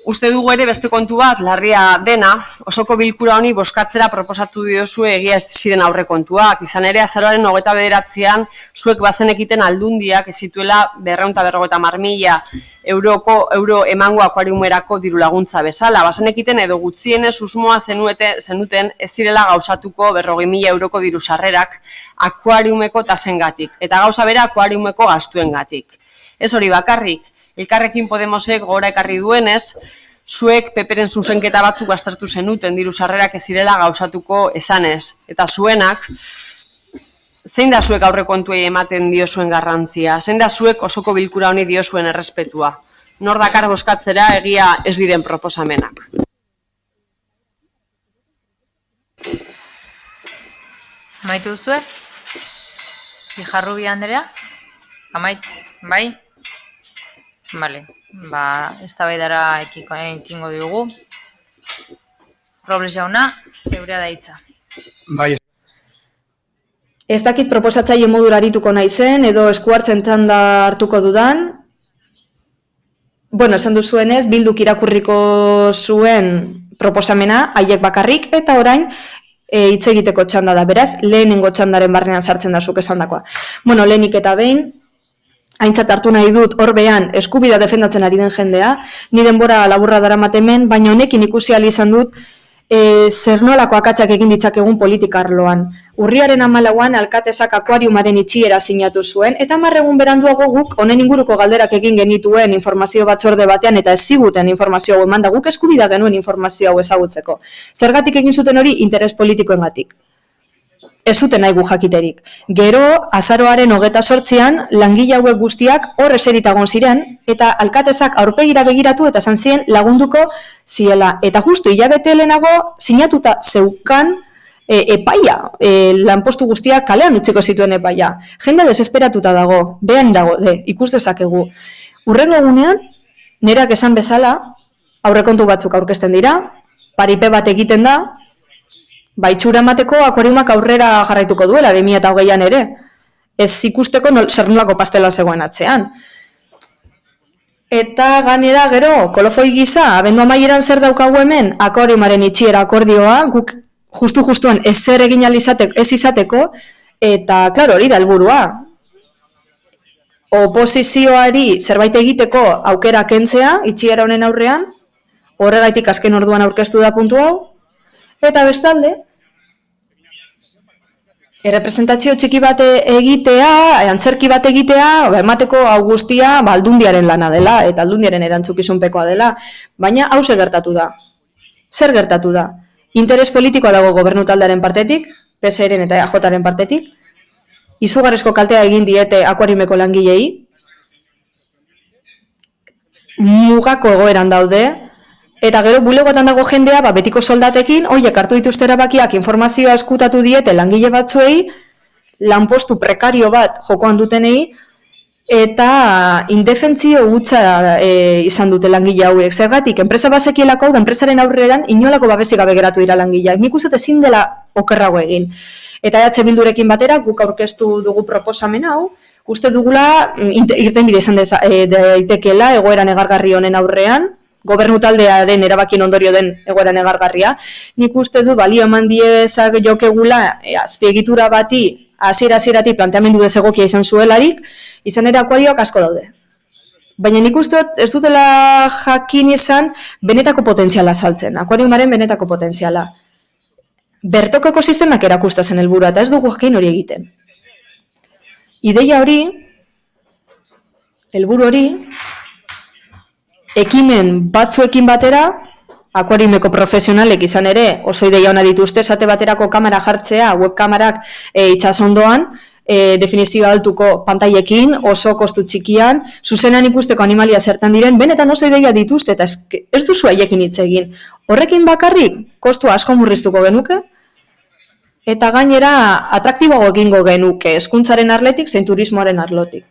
Uste dugu ere beste kontu bat, larria dena, osoko bilkura honi bozkatzera proposatu diozue egia ez ziren aurrekontuak. Izan ere, azaroaren 29an, zuek bazenekiten aldundiak ez zituela 250.000 euro emango akuariumerako diru laguntza bezala. Bazenekiten edo gutxienez susmoa zenuten ez zirela gauzatuko 40.000 euroko diru sarrerak akuariumeko tasengatik, eta gauza bera akuariumeko gastuengatik. Ez hori bakarrik, Elkarrekin Podemosek gora ekarri duenez, zuek peperen zuzenketa batzuk aztertu zenuten diru sarrerak ez zirela gauzatuko esanez. Eta zuenak, zein da zuek aurrekontuei ematen diozuen garrantzia? Zein da zuek osoko bilkura honi diozuen errespetua? Nor dakar bozkatzera egia ez diren proposamenak? Amaitu duzue? Ijarrubi Andrea? Bai? Bale, eztabaidara ekingo dugu. Robles jauna, zeurea da hitza. Bai. Ez dakit proposatzaile modura arituko naizen edo esku hartzen txanda hartuko dudan. Bueno, esan duzuenez, Bilduk irakurriko zuen proposamena, haiek bakarrik, eta orain hitz egiteko txanda da. Beraz, lehenengo txandaren barnean sartzen da zuk esandakoa. Bueno, lehenik eta behin, aintzat hartu nahi dut horbean eskubidea defendatzen ari den jendea, ni denbora laburra daramatemen, baina honekin ikusi ahal izan dut zer nolako akatsak egin ditzakegun politikarloan. Urriaren 14an alkatesak akuariumaren itxiera sinatu zuen, eta 10 egun beranduago guk honen inguruko galderak egin genituen informazio batzorde batean, eta ez ziguten informazio hau eman da, guk eskubidea genuen informazio hau ezagutzeko. Zergatik egin zuten hori interes politikoengatik. Ez zuten nahi gu jakiterik. Gero, azaroaren 28an, langile hauek guztiak hor eseritagon ziren, eta alkatesak aurpegira begiratu eta esan zien lagunduko ziela. Eta justu hilabete lehenago sinatuta zeukan epaia, lanpostu guztiak kalean utziko zituen epaia. Jende desesperatuta dago, behan dago, ikus dezakegu. Hurrengo egunean, nerak esan bezala, aurrekontu batzuk aurkezten dira, paripe bat egiten da, baitxura emateko akuariumak aurrera jarraituko duela, 2020an ere. Ez ikusteko zer nolako pastela zegoen atzean. Eta ganera gero, kolofoi gisa, abendu amaieran zer daukagu hemen, akuariumaren itxiera akordioa, guk justu-justuan ezer egin ez izateko, eta, klaro, hori da helburua. Oposizioari zerbait egiteko aukera kentzea, itxiera honen aurrean, horregaitik azken orduan aurkeztu da puntu hau, eta bestalde, errepresentazio txiki bat egitea, antzerki bat egitea, emateko hau guztia aldundiaren lana dela, eta aldundiaren erantzukizunpekoa dela, baina hau gertatu da. Zer gertatu da? Interes politikoa dago gobernu taldearen partetik, PSeren eta EAJaren partetik, izugarrizko kaltea egin diete akuariumeko langilei, mugako egoeran daude, eta gero bulegoetan dago jendea, betiko soldatekin, horiek hartu dituzte erabakiak informazioa eskutatu diete langile batzuei, lanpostu prekario bat jokoan dutenei, eta indefentzio hutsa izan dute langile hauek. Zergatik, enpresa basekielako hau da enpresaren aurreran inolako babesik gabe geratu dira langileak. Nik uste ezin dela okerrago egin. Eta EH Bildurekin batera, guk aurkeztu dugu proposamen hau, uste dugula irtenbide izan daitekeela egoera negargarri honen aurrean, gobernu taldearen erabakin ondorio den egoera negargarria. Nik uste du balio eman diezak jokegula azpiegitura bati hasiera-hasieratik planteamendu desegokia izan zuelarik, izan ere akuarioak asko daude. Baina nik uste ez dutela jakin izan benetako potentziala saltzen, akuariumaren benetako potentziala. Bertoko ekosistemak erakustazen helburua eta ez dugu jakin hori egiten. Ideia hori, helburu hori, ekimen batzuekin batera, akuariumeko profesionalek izan ere, oso ideia ona dituzte, esate baterako kamera jartzea, webkamarak itsasondoan, definizio altuko pantailekin, oso kostu txikian, zuzenan ikusteko animalia zertan diren, benetan oso ideia dituzte, eta ez duzu haiekin hitz egin. Horrekin bakarrik, kostu asko murriztuko genuke, eta gainera atraktiboago egingo genuke, hezkuntzaren arlotik, zein turismoaren arlotik.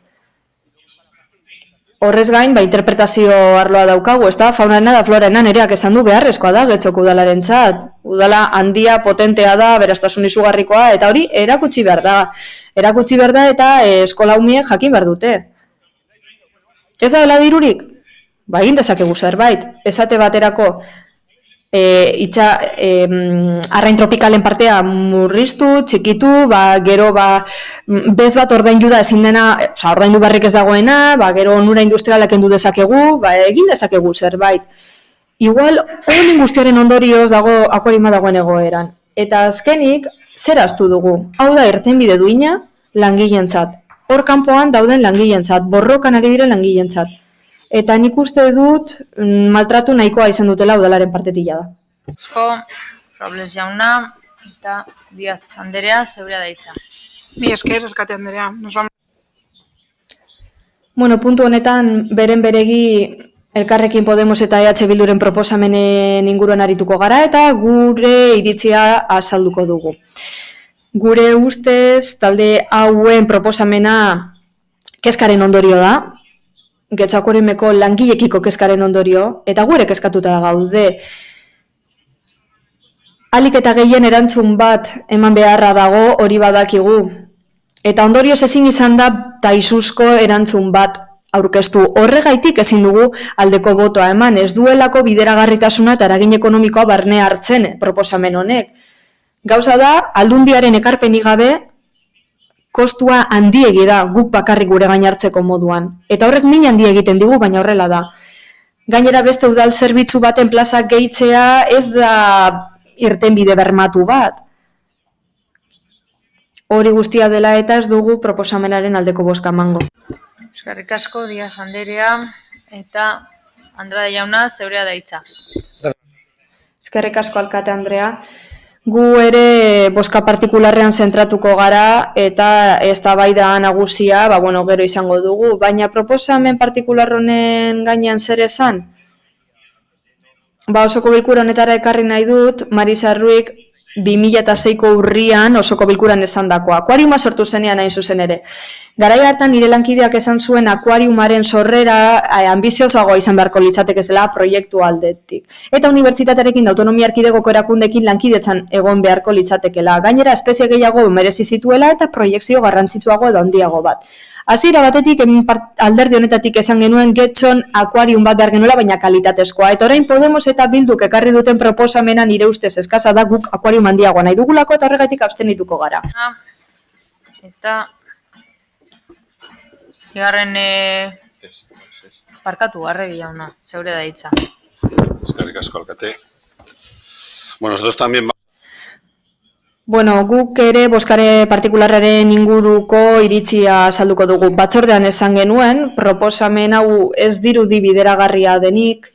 Horrez gain, interpretazio arloa daukagu, ez da, faunarena da florena nereak esan du beharrezkoa da, Getxoko udalarentzat. Udala handia, potentea da, beraztasun izugarrikoa, eta hori erakutsi behar da. Erakutsi behar da eta eskola umiek jakin behar dute. Ez da dela dirurik? Egin dezakegu zerbait. Esate baterako, arrain tropikalen partea murriztu, txikitu, gero bez bat ordaindu da ezin dena, ordaindu barrik ez dagoena, gero onura industrialak endu dezakegu, egin dezakegu zerbait. Igual, honen guztiaren ondorioz dago akuariuma dagoen egoeran. Eta azkenik, zer astu dugu? Hau da irtenbide duina langileentzat. Hor kanpoan dauden langileentzat, borrokan ari diren langileentzat. Eta nik uste dut maltratu nahikoa izan dutela udalaren partetik da. Asko, Robles jauna eta Diaz Anderea zeurea daitza. Mi esker, Elkate Anderea. Bueno, puntu honetan beren beregi Elkarrekin Podemos eta EH Bilduren proposamenen inguruan arituko gara eta gure iritzia azalduko dugu. Gure ustez, talde hauen proposamena kezkaren ondorio da, Getxo akuariumeko langilekiko kezkaren ondorio, eta gure kezkatuta gaude. Alik eta gehien erantzun bat eman beharra dago hori badakigu. Eta ondorioz ezin izan da taizuzko erantzun bat aurkeztu. Horregaitik ezin dugu aldeko botoa eman, ez duelako bideragarritasuna eta eragin ekonomikoa barne hartzen proposamen honek. Gauza da, aldundiaren ekarpenik gabe, kostua handiegi da guk bakarrik gure gain hartzeko moduan. Eta horrek min handi egiten digu, baina horrela da. Gainera beste udal zerbitzu baten plazak gehitzea ez da irtenbide bermatu bat. Hori guztia dela eta ez dugu proposamenaren aldeko bozka emango. Eskerrik asko, Diaz Anderea, eta Andrade jauna, zeurea da hitza. Eskerrik asko, alkate Andrea. Gu ere bozka partikularrean zentratuko gara eta eztabaida nagusia, gero izango dugu, baina proposamen partikular honen gainean zer esan? Osoko bilkura honetara ekarri nahi dut, Marisa Ruik 2006ko urrian osoko bilkuran esandakoa. Akuariuma sortu zenean hain zuzen ere. Garai hartan nire lankideak esan zuen akuariumaren sorrera ambiziosoagoa izan beharko litzateke zela proiektu aldetik. Eta unibertsitatearekin autonomia erkidegoko erakundekin lankidetzan egon beharko litzatekela. Gainera espezie gehiago merezi zituela eta proiekzio garrantzitsuago edo handiago bat. Hasiera batetik alderdi honetatik esan genuen Getxon akuarium bat behar genuela, baina kalitatezkoa. Eta orain Podemos eta Bilduk ekarri duten proposamena nire ustez eskasa da, guk akuarium handiagoa nahi dugulako eta horregatik abstenituko gara. Eta bigarren parkatu, Arregi jauna, zeure da hitza. Eskerrik asko, alkate. Bueno, nosotros también... Guk ere bozkare partikularraren inguruko iritzia salduko dugu. Batzordean esan genuen, proposamen hau ez dirudi bideragarria denik,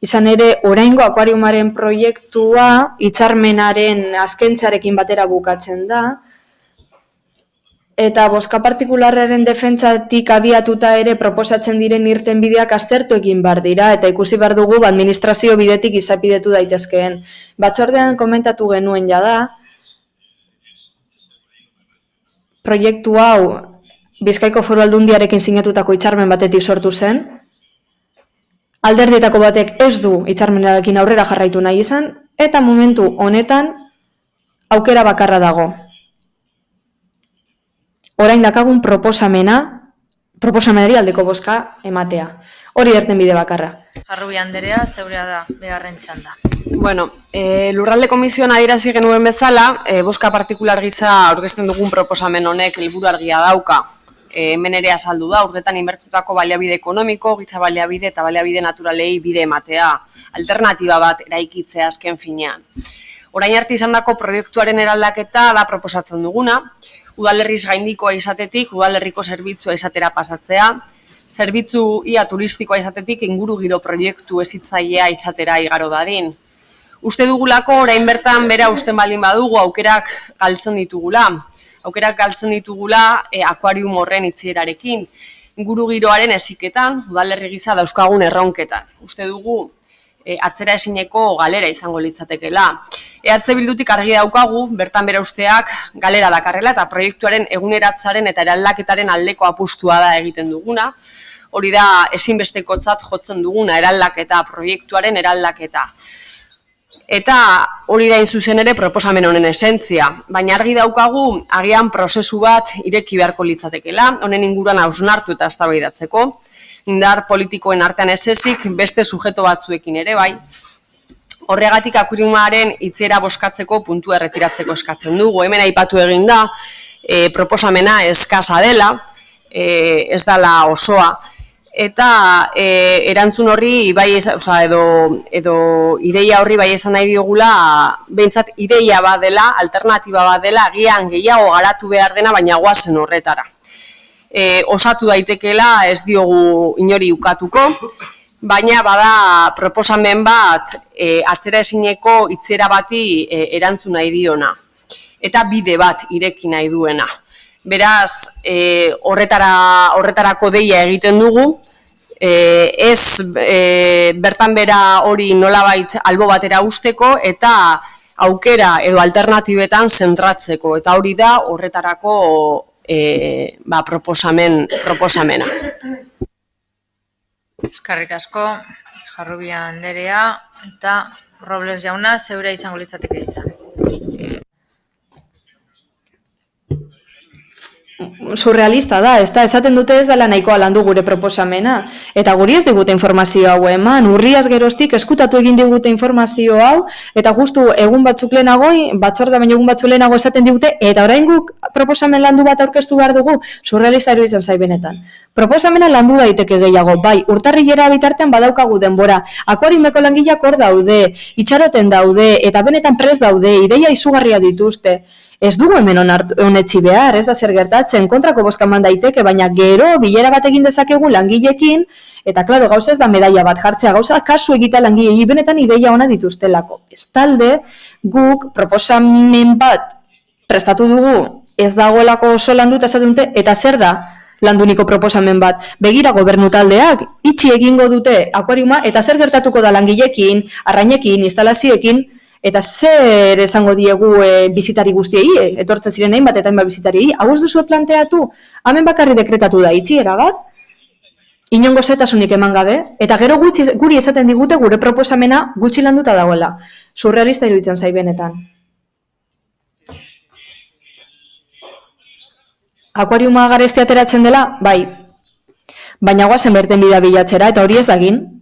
izan ere, oraingo akuariumaren proiektua hitzarmenaren azkentzarekin batera bukatzen da, eta bozka partikularraren defentsatik abiatuta ere proposatzen diren irtenbideak aztertu egin behar dira, eta ikusi behar dugu administrazio bidetik izapidetu daitezkeen. Batzordean komentatu genuen jada, proiektu hau Bizkaiko Foru Aldundiarekin sinatutako hitzarmen batetik sortu zen. Alderdietako batek ez du hitzarmenarekin aurrera jarraitu nahi izan, eta momentu honetan aukera bakarra dago. Orain dakagun proposamenari aldeko bozka ematea. Hori irtenbide bakarra. Jarrubi Anderea, zeurea da bigarren txanda. Bueno, lurralde komisioan adierazi genuen bezala, bozka partikular gisa aurkezten dugun proposamen honek helburu argia dauka. Hemen ere azaldu da, urtetan inbertutako baliabide ekonomiko, giza baliabide eta baliabide naturalei bide ematea, alternatiba bat eraikitzea azken finean. Orain arte izandako proiektuaren eraldaketa da proposatzen duguna, udalerriz gaindikoa izatetik, udalerriko zerbitzua izatera pasatzea, zerbitzu ia turistikoa izatetik ingurugiro proiektu hezitzailea izatera igaro dadin. Uste dugulako orain bertan bera usten baldin badugu aukerak galtzen ditugula. Aukerak galtzen ditugula akuarium horren itzierarekin, ingurugiroaren heziketan, udalerri gisa dauzkagun erronketan. Uste dugu atzera ezineko galera izango litzatekela. EH Bildutik argi daukagu, bertan bera usteak galera dakarrela eta proiektuaren eguneratzaren eta eraldaketaren aldeko apustua da egiten duguna. Hori da ezinbestekotzat jotzen duguna eraldaketa, proiektuaren eraldaketa. Eta hori da zuzen ere proposamen honen esentzia. Baina argi daukagu, agian prozesu bat ireki beharko litzatekela, honen inguruan hausnartu eta eztabaidatzeko. Indar politikoen artean ez ezik, beste sujeto batzuekin ere bai. Horregatik akuariumaren itziera bozkatzeko puntua erretiratzeko eskatzen dugu. Hemen aipatu egin da, proposamena eskasa dela, ez dela osoa. Eta erantzun horri bai edo ideia horri bai esan nahi diogula, behintzat ideia bat dela, alternatiba bat dela, agian gehiago garatu behar dena, baina goazen horretara. Osatu daitekeela ez diogu inori ukatuko, baina bada proposamen bat atzera ezineko itziera bati erantzun nahi diona. Eta bide bat ireki nahi duena. Beraz, horretarako deia egiten dugu, ez bertan bera hori nolabait albo batera usteko eta aukera edo alternatibetan zentratzeko. Eta hori da horretarako proposamena. Eskerrik asko, Jarrubia Anderea, eta Robles jauna, zeure izango litzateke hitza. surrealista da, esaten dute ez dela nahikoa landu gure proposamena. Eta guri ez digute informazio hau eman, urriaz geroztik eskutatu egin digute informazio hau, eta justu egun batzuk lehenago, batzorde baino egun batzuk lehenago esaten digute, eta orain guk proposamen landu bat aurkeztu behar dugu, surrealista iruditzen zait benetan. Proposamena landu daiteke gehiago, bai, urtarrilera bitartean badaukagu denbora, akuariumeko langileak hor daude, itxaroten daude, eta benetan prest daude, ideia izugarria dituzte. Ez dugu hemen onetsi behar, ez da zer gertatzen, kontrako bozka eman daiteke, baina gero bilera bat egin dezakegu langilekin, eta klaro, gauza ez da medaia bat jartzea, gauza da kasu egita langilei benetan ideia ona dituztelako. Bestalde, guk proposamen bat prestatu dugu, ez dagoelako oso landuta esaten dute, eta zer da landuniko proposamen bat. Begira gobernu taldeak, itxi egingo dute akuariuma, eta zer gertatuko da langilekin, arrainekin, instalazioekin, eta zer esango diegu bizitari guztiei, etortzen ziren hainbat eta hainbat bizitariei, hau ez duzu planteatu, hemen bakarri dekretatu da itxiera bat, inongo zetasunik eman gabe, eta gero guri esaten digute gure proposamena gutxi landuta dagoela. Surrealista iruditzen zait benetan. Akuariuma garesti ateratzen dela, bai, baina guazen berten bidea bilatzera, eta hori ez da egin.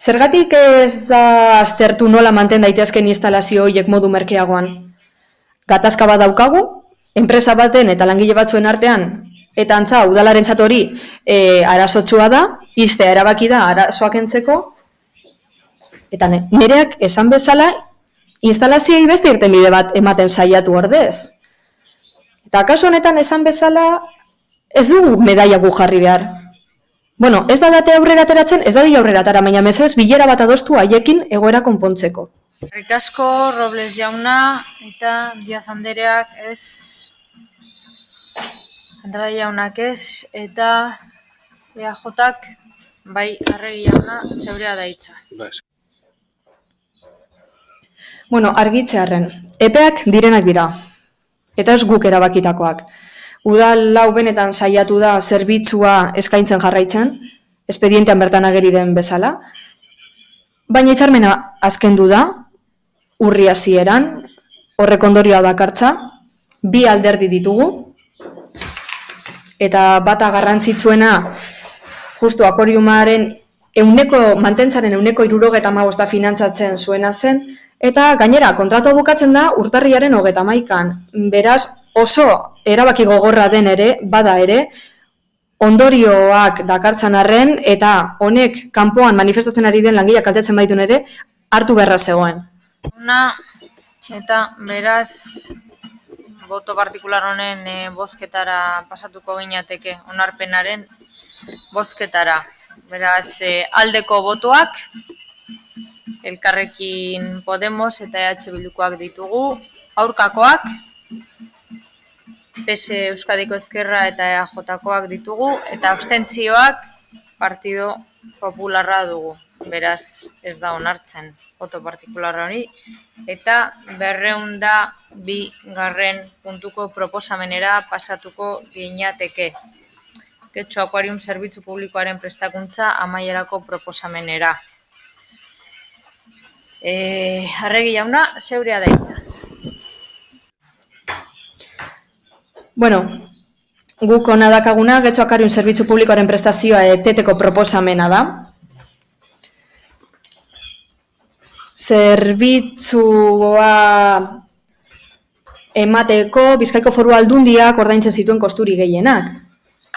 Zergatik ez da aztertu nola manten daitezken instalazio horiek modu merkeagoan? Gatazka bat daukagu, enpresa baten eta langile batzuen artean, eta antza, udalarentzat hori arazotsua da, ixtea erabaki da arazoak entzeko, eta nereak esan bezala, instalazioei beste irtenbide bat ematen saiatu ordez. Eta kasu honetan esan bezala, ez dugu medaia gu jarri behar. Bueno, ez badate aurrera ateratzen, ez dadi aurrera atara, baina mesez bilera bat adostu haiekin egoera konpontzeko. Eskerrik asko, Robles jauna eta Diaz Andereak ez, Andrade jaunak ez, eta EAJak, bai, Arregi jauna, zeurea da hitza. Bueno, argitzearren, epeak direnak dira, eta ez guk erabakitakoak. Udal lau benetan saiatu da zerbitzua eskaintzen jarraitzen, espedientean bertan ageri den bezala, baina hitzarmena azkendu da, urri hasieran, horrek ondorioa dakartza, bi alderdi ditugu, eta bata garrantzitsuena, justu akuariumaren mantentzaren 75% finantzatzen zuena zen, eta gainera kontratua bukatzen da urtarrilaren 31an. Beraz, oso erabaki gogorra den ere, bada ere, ondorioak dakartzan arren, eta honek kanpoan manifestatzen ari den langileak kaltetzen baitun ere, hartu beharra zegoen. Eta beraz, boto partikular honen bozketara pasatuko ginateke, onarpenaren bozketara. Beraz, aldeko botoak, Elkarrekin Podemos eta EH Bildukoak ditugu, aurkakoak, PS Euskadiko Ezkerra eta EAJkoak ditugu, eta abstentzioak Partido Popularra dugu. Beraz, ez da onartzen boto partikularra hori, eta 202. puntuko proposamenera pasatuko ginateke. Getxo Akuarium Zerbitzu Publikoaren prestakuntza amaierako proposamenera. Arregi jauna, zeurea da hitza. Bueno, guk hona dakaguna, Getxo Akuarium Zerbitzu Publikoaren prestazioa eteteko proposamena da. Zerbitzua emateko Bizkaiko Foru Aldundiak ordaintzen zituen kosturi gehienak.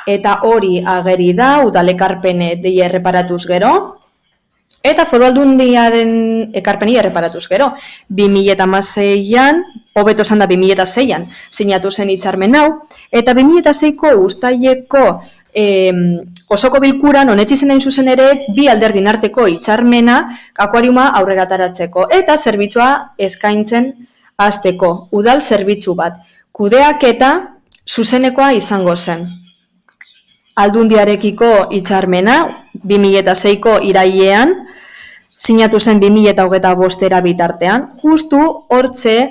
Eta hori ageri da, udal ekarpene deia erreparatuz gero, eta Foru Aldundiaren ekarpeni erreparatuz gero. 2016an, hobeto esan da 2006an, sinatu zen hitzarmen hau, eta 2006ko uztaileko osoko bilkuran onetsi zen hain zuzen ere bi alderdin arteko hitzarmena akuariuma aurrera ataratzeko eta zerbitzua eskaintzen hasteko udal zerbitzu bat. Kudeaketa zuzenekoa izango zen. Aldundiarekiko hitzarmena 2006ko irailean sinatu zen 2025era bitartean, justu hortze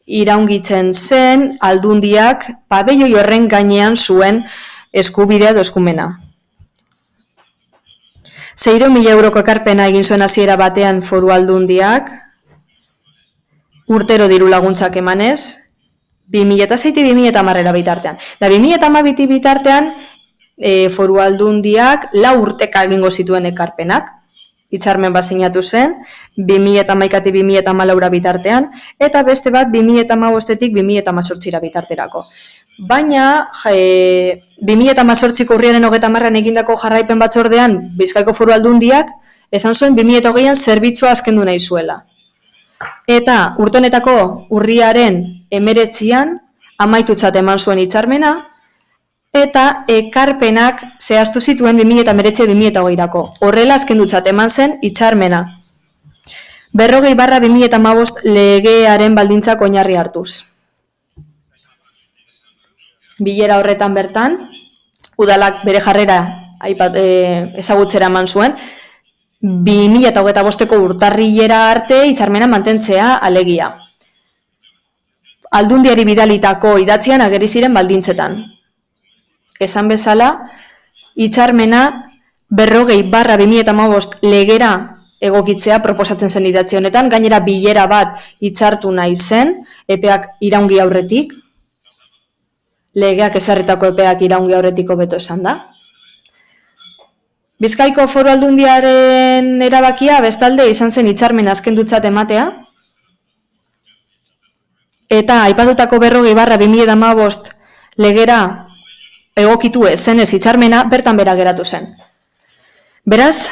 iraungitzen zen Aldundiak pabelloi horren gainean zuen eskubidea edo eskumena. 600.000 euroko ekarpena egin zuen hasiera batean Foru Aldundiak, urtero diru laguntzak emanez, 2006-2010 bitartean. Da 2012 bitartean, Foru Aldundiak 4 urteka egingo zituen ekarpenak, hitzarmen bat sinatu zen, 2011-2014 bitartean, eta beste bat 2015-2018 bitarterako. Baina, 2018ko urriaren 30an egindako jarraipen batzordean Bizkaiko Foru Aldundiak esan zuen 2020an zerbitzua askendu nahi zuela. Eta urtonetako urriaren 19an amaitutzat eman zuen hitzarmena, eta ekarpenak zehaztu zituen 2019-2020rako. Horrela azkendutzat eman zen hitzarmena. 40/2015 legearen baldintzak oinarri hartuz. Bilera horretan bertan, udalak bere jarrera ezagutzera eman zuen, 2025ko urtarrilera arte hitzarmena mantentzea alegia. Aldundiari bidalitako idatzian ageri ziren baldintzetan. Esan bezala, hitzarmena 40/2015 legera egokitzea proposatzen zen idatzi honetan, gainera bilera bat hitzartu nahi zen, epeak iraungi aurretik, legeak ezarritako epeak iraungi aurretiko beto esan da. Bizkaiko Foru Aldundiaren erabakia bestalde izan zen hitzarmen azkendutzat ematea, eta aipatutako 40/2015 legera egokitu zenez hitzarmena bertan bera geratu zen. Beraz,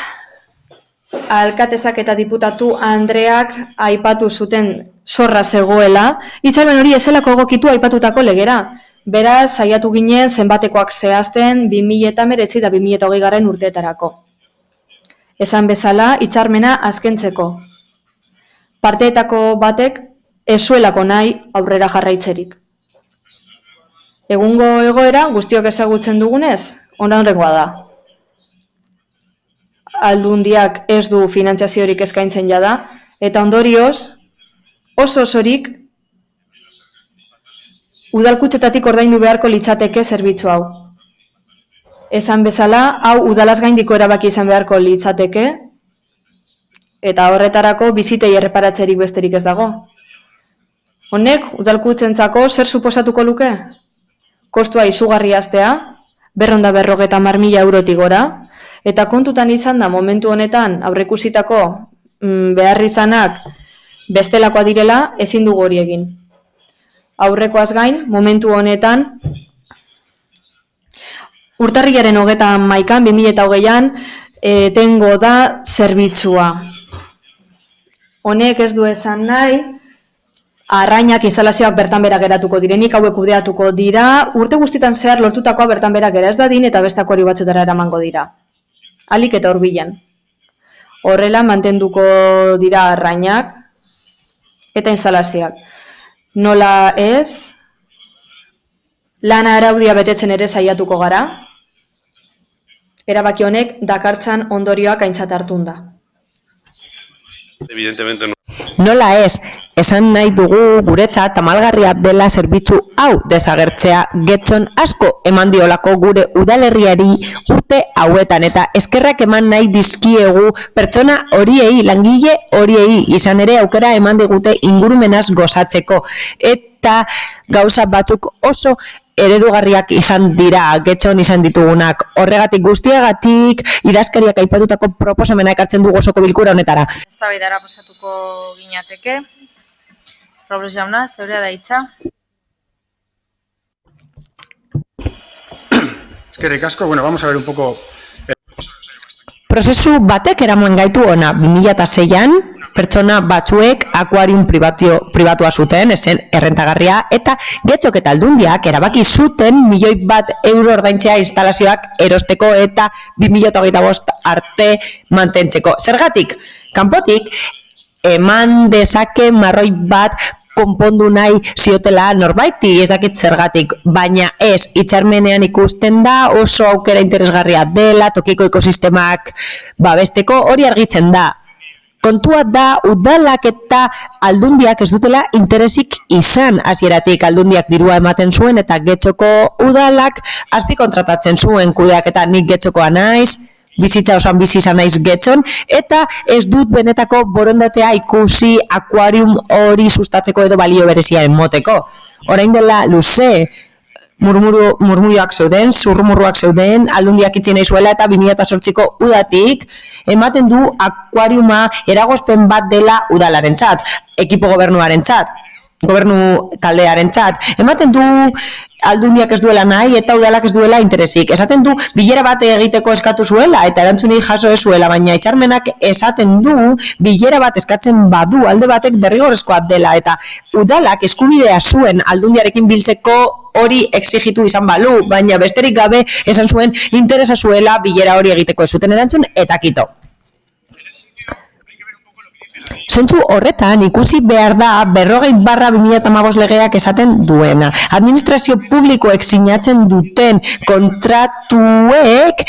alkatesak eta diputatu Andreak aipatu zuten zorra zegoela, hitzarmen hori ezelako egokitu aipatutako legera. Beraz, saiatu ginen zenbatekoak zehazten 2019 eta 2020 urteetarako. Esan bezala, hitzarmena azkentzeko. Parteetako batek ez zuelako nahi aurrera jarraitzerik. Egungo egoera guztiok ezagutzen dugunez, onrengoa da. Aldundiak ez du finantziaziorik eskaintzen jada, eta ondorioz, oso-osorik udalkutxetatik ordaindu beharko litzateke zerbitzu hau. Esan bezala, hau udalaz gaindiko erabaki izan beharko litzateke, eta horretarako bizitei erreparatzerik besterik ez dago. Honek, udalkutxentzako zer suposatuko luke? Kostua izugarri hastea, 250.000 eurotik gora, eta kontutan izan da momentu honetan aurreikusitako beharrizanak bestelakoa direla ezin dugu hori egin. Aurrekoaz gain, momentu honetan, urtarrilaren 31an, 2020an, etengo da zerbitzua. Honek ez du esan nahi, arrainak instalazioak bertan bera geratuko direnik, hauek kudeatuko dira, urte guztietan zehar lortutakoa bertan bera gera ez dadin eta bestako hori batzutara eramango dira. Alik eta hurbilen. Horrela mantenduko dira arrainak eta instalazioak. Nola ez, lana araudia betetzen ere saiatuko gara, erabaki honek dakartzan ondorioak aintzat hartun da. Evidentemente no. Nola ez, esan nahi dugu guretzat tamalgarria dela zerbitzu hau desagertzea getxon asko eman diolako gure udalerriari urte hauetan eta eskerrak eman nahi dizkiegu pertsona horiei, langile horiei izan ere aukera eman digute ingurumenaz gozatzeko eta gauza batzuk oso eredugarriak izan dira, getxon izan ditugunak. Horregatik guztiagatik, idazkariak aipatutako proposamena ekartzen dugu osoko bilkura honetara. Eztabaidara pasatuko ginateke. Robles jauna, zeurea da hitza. Eskerrik asko, bueno, vamos a ver un poco... Prozesu batek eramoen gaitu ona 2006an, pertsona batzuek akuarium pribatua zuten, esen errentagarria, eta getxok eta aldundiak erabaki zuten €1.000.000 ordaintzea instalazioak erosteko eta 2025 arte mantentzeko. Zergatik, kanpotik, eman dezake marroi bat konpondu nahi ziotela norbaiti, ez dakit zergatik, baina ez, hitzarmenean ikusten da, oso aukera interesgarria dela, tokiko ekosistemak babesteko, hori argitzen da. Kontua da, udalak eta aldundiak ez dutela interesik izan hasieratik. Aldundiak dirua ematen zuen eta getxoko udalak azpikontratatzen zuen kudeak eta nik getxokoa naiz, bizitza osoan bizi izan naiz Getxon, eta ez dut benetako borondatea ikusi akuarium hori sustatzeko edo balio berezia emoteko. Orain dela luze, murmurioak zeuden, zurrumurruak zeuden, aldundiak itxi nahi zuela eta 2008ko udatik ematen du akuariuma eragozpen bat dela udalarentzat, ekipo gobernuarentzat, gobernu taldearentzat. Ematen du aldundiak ez duela nahi eta udalak ez duela interesik. Esaten du bilera bat egiteko eskatu zuela eta erantzunik jaso ez zuela, baina hitzarmenak esaten du bilera bat eskatzen badu alde batek derrigorrezkoa dela eta udalak eskubidea zuen aldundiarekin biltzeko hori exigitu izan balu, baina besterik gabe esan zuen interesa zuela bilera hori egiteko ez zuten erantzun eta kito. Zentzu horretan ikusi behar da 40/2015 legeak esaten duena. Administrazio publikoek sinatzen duten kontratuek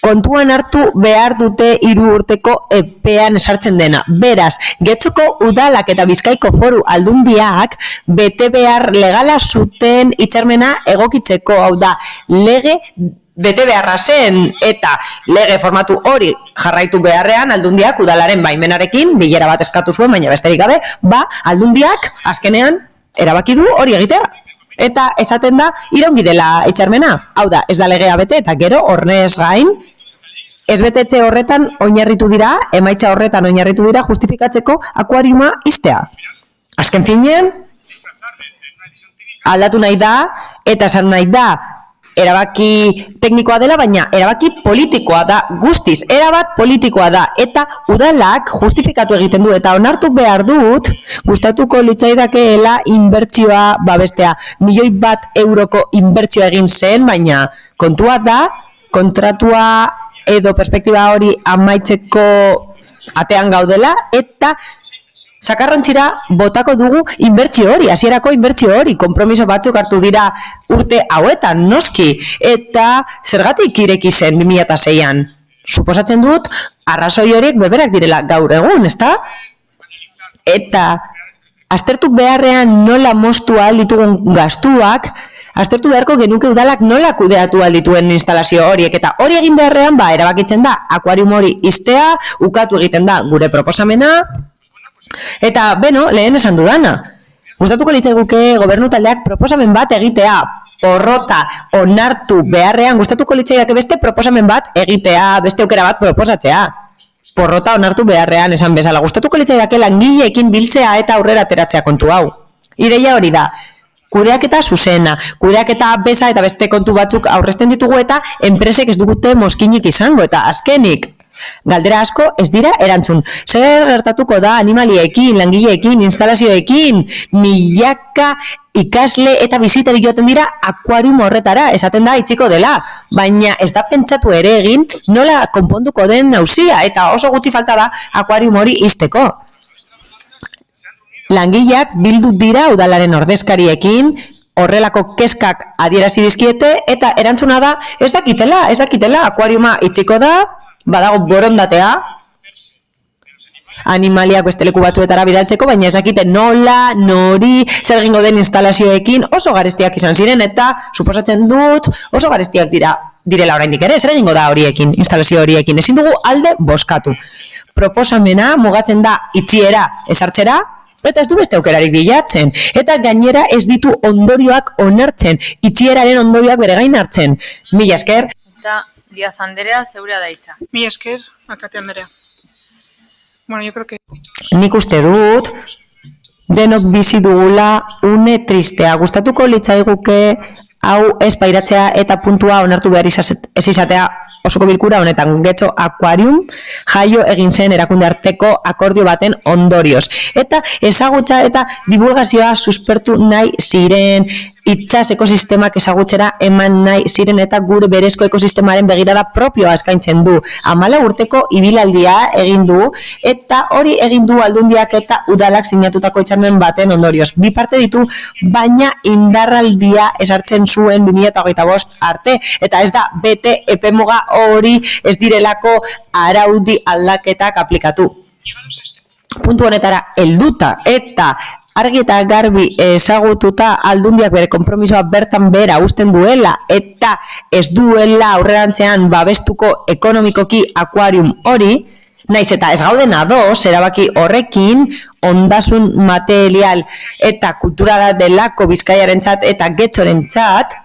kontuan hartu behar dute 3 urteko epean esartzen dena. Beraz, Getxoko udalak eta Bizkaiko Foru Aldundiak bete behar legala zuten hitzarmena egokitzeko, hau da, lege bete beharra zen eta lege formatu hori jarraitu beharrean aldundiak udalaren baimenarekin bilera bat eskatu zuen, baina besterik gabe, aldundiak azkenean erabaki du hori egitea. Eta esaten da iraungi dela hitzarmena. Hau da, ez da legea bete eta gero horrez gain ez betetxe horretan oinarritu dira, emaitza horretan oinarritu dira justifikatzeko akuariuma ixtea. Azken finean aldatu nahi da eta esan nahi da erabaki teknikoa dela, baina erabaki politikoa da, guztiz, erabat politikoa da, eta udalak justifikatu egiten du, eta onartu behar dut, gustatuko litzaidakeela inbertsioa babestea, 1.000.000 euroko inbertsioa egin zen, baina kontua da, kontratua edo perspektiba hori amaitzeko atean gaudela, eta sakarrontzira botako dugu inbertsio hori, hasierako inbertsio hori, konpromiso batzuk hartu dira urte hauetan, noski, eta zergatik ireki zen 2006an. Suposatzen dut, arrazoi horiek berberak direla gaur egun, ezta? Eta aztertu beharrean nola moztu ahal ditugun gastuak, aztertu beharko genuke udalak nola kudeatu ahal dituen instalazio horiek, eta hori egin beharrean, erabakitzen da, akuarium hori ixtea, ukatu egiten da gure proposamena, eta, lehen esan dudana. Gustatuko litzaiguke gobernu taldeak proposamen bat egitea, porrota onartu beharrean, gustatuko litzaidake beste proposamen bat egitea, beste aukera bat proposatzea. Porrota onartu beharrean esan bezala. Gustatuko litzaidake langileekin biltzea eta aurrera ateratzea kontu hau. Ideia hori da. Kudeaketa zuzena, kudeaketa beza eta beste kontu batzuk aurrezten ditugu eta enpresek ez dugute mozkinik izango eta azkenik. Galdera asko ez dira erantzun. Zer gertatuko da animaliekin, langileekin, instalazioekin, milaka ikasle eta bizitari joaten dira akuarium horretara, esaten da itxiko dela, baina ez da pentsatu ere egin nola konponduko den nauzia eta oso gutxi falta da akuarium hori ixteko. Langileak bildu dira udalaren ordezkariekin, horrelako kezkak adierazi dizkiete eta erantzuna da ez dakitela akuariuma itxiko da, badago borondatea animaliak beste leku batzuetara bidaltzeko, baina ez dakite nola, nori, zer egingo den instalazioekin, oso garestiak izan ziren eta suposatzen dut oso garestiak direla oraindik ere, zer egingo da horiekin, instalazio horiekin, ezin dugu alde bozkatu. Proposamena mugatzen da itxiera ezartzera, eta ez du beste aukerarik bilatzen, eta gainera ez ditu ondorioak onartzen, itxieraren ondorioak bere gain hartzen. Mila esker. Eta Diaz Anderea, zeurea da hitza. Mila esker, Alkate Anderea. Bueno, yo creo que... Nik uste dut, denok bizi dugula une tristea. Gustatuko litzaiguke hau ez pairatzea eta puntua onartu behar ez izatea osoko bilkura honetan. Getxo Akuarium jaio egin zen erakunde arteko akordio baten ondorioz. Eta ezagutza eta divulgazioa suspertu nahi ziren, itsas ekosistemak ezagutzera eman nahi ziren eta gure berezko ekosistemaren begirada propioa eskaintzen du. 14 urteko ibilaldia egin du eta hori egin du aldundiak eta udalak sinatutako hitzarmen baten ondorioz. Bi parte ditu, baina indarraldia esartzen zuen 2025 arte eta ez da bete epemuga hori ez direlako araudi aldaketak aplikatu. Puntu honetara helduta eta argi eta garbi ezagututa Aldundiak bere konpromisoa bertan behera uzten duela eta ez duela aurrerantzean babestuko ekonomikoki akuarium hori, naiz eta ez gauden ados erabaki horrekin, ondasun material eta kulturala delako Bizkaiarentzat eta Getxorentzat,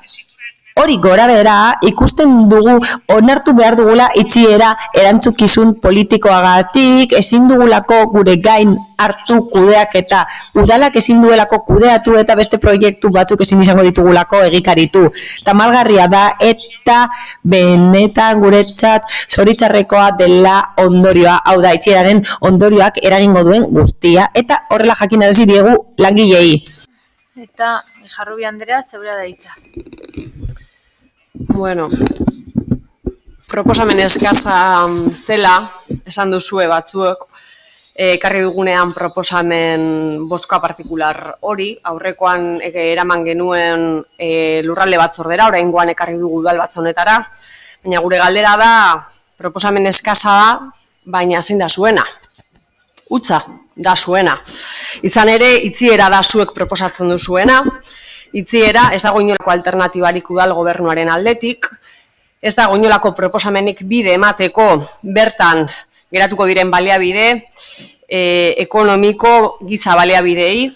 hori gora bera ikusten dugu onartu behar dugula itxiera erantzukizun politikoagatik, ezin dugulako gure gain hartu kudeak eta udalak ezin duelako kudeatu eta beste proiektu batzuk ezin izango ditugulako egikaritu. Tamalgarria da eta benetan guretzat zoritxarrekoa dela ondorioa, hau da itxieraren ondorioak eragingo duen guztia eta horrela jakinarazi diegu langilei. Eta Jarrubi Andrea zeurea da hitza. Bueno, proposamen eskasa zela, esan duzue batzuek, ekarri dugunean proposamen bozka partikular hori, aurrekoan eraman genuen lurralde batzordera, oraingoan ekarri dugu udal batzonetara, baina gure galdera da proposamen eskasa da, baina zein da zuena? Utza da zuena. Izan ere, itziera da zuek proposatzen duzuena, itziera, ez dago inolako alternatibarik udal gobernuaren aldetik, ez dago inolako proposamenik bide emateko bertan geratuko diren baliabide, ekonomiko giza baliabidei,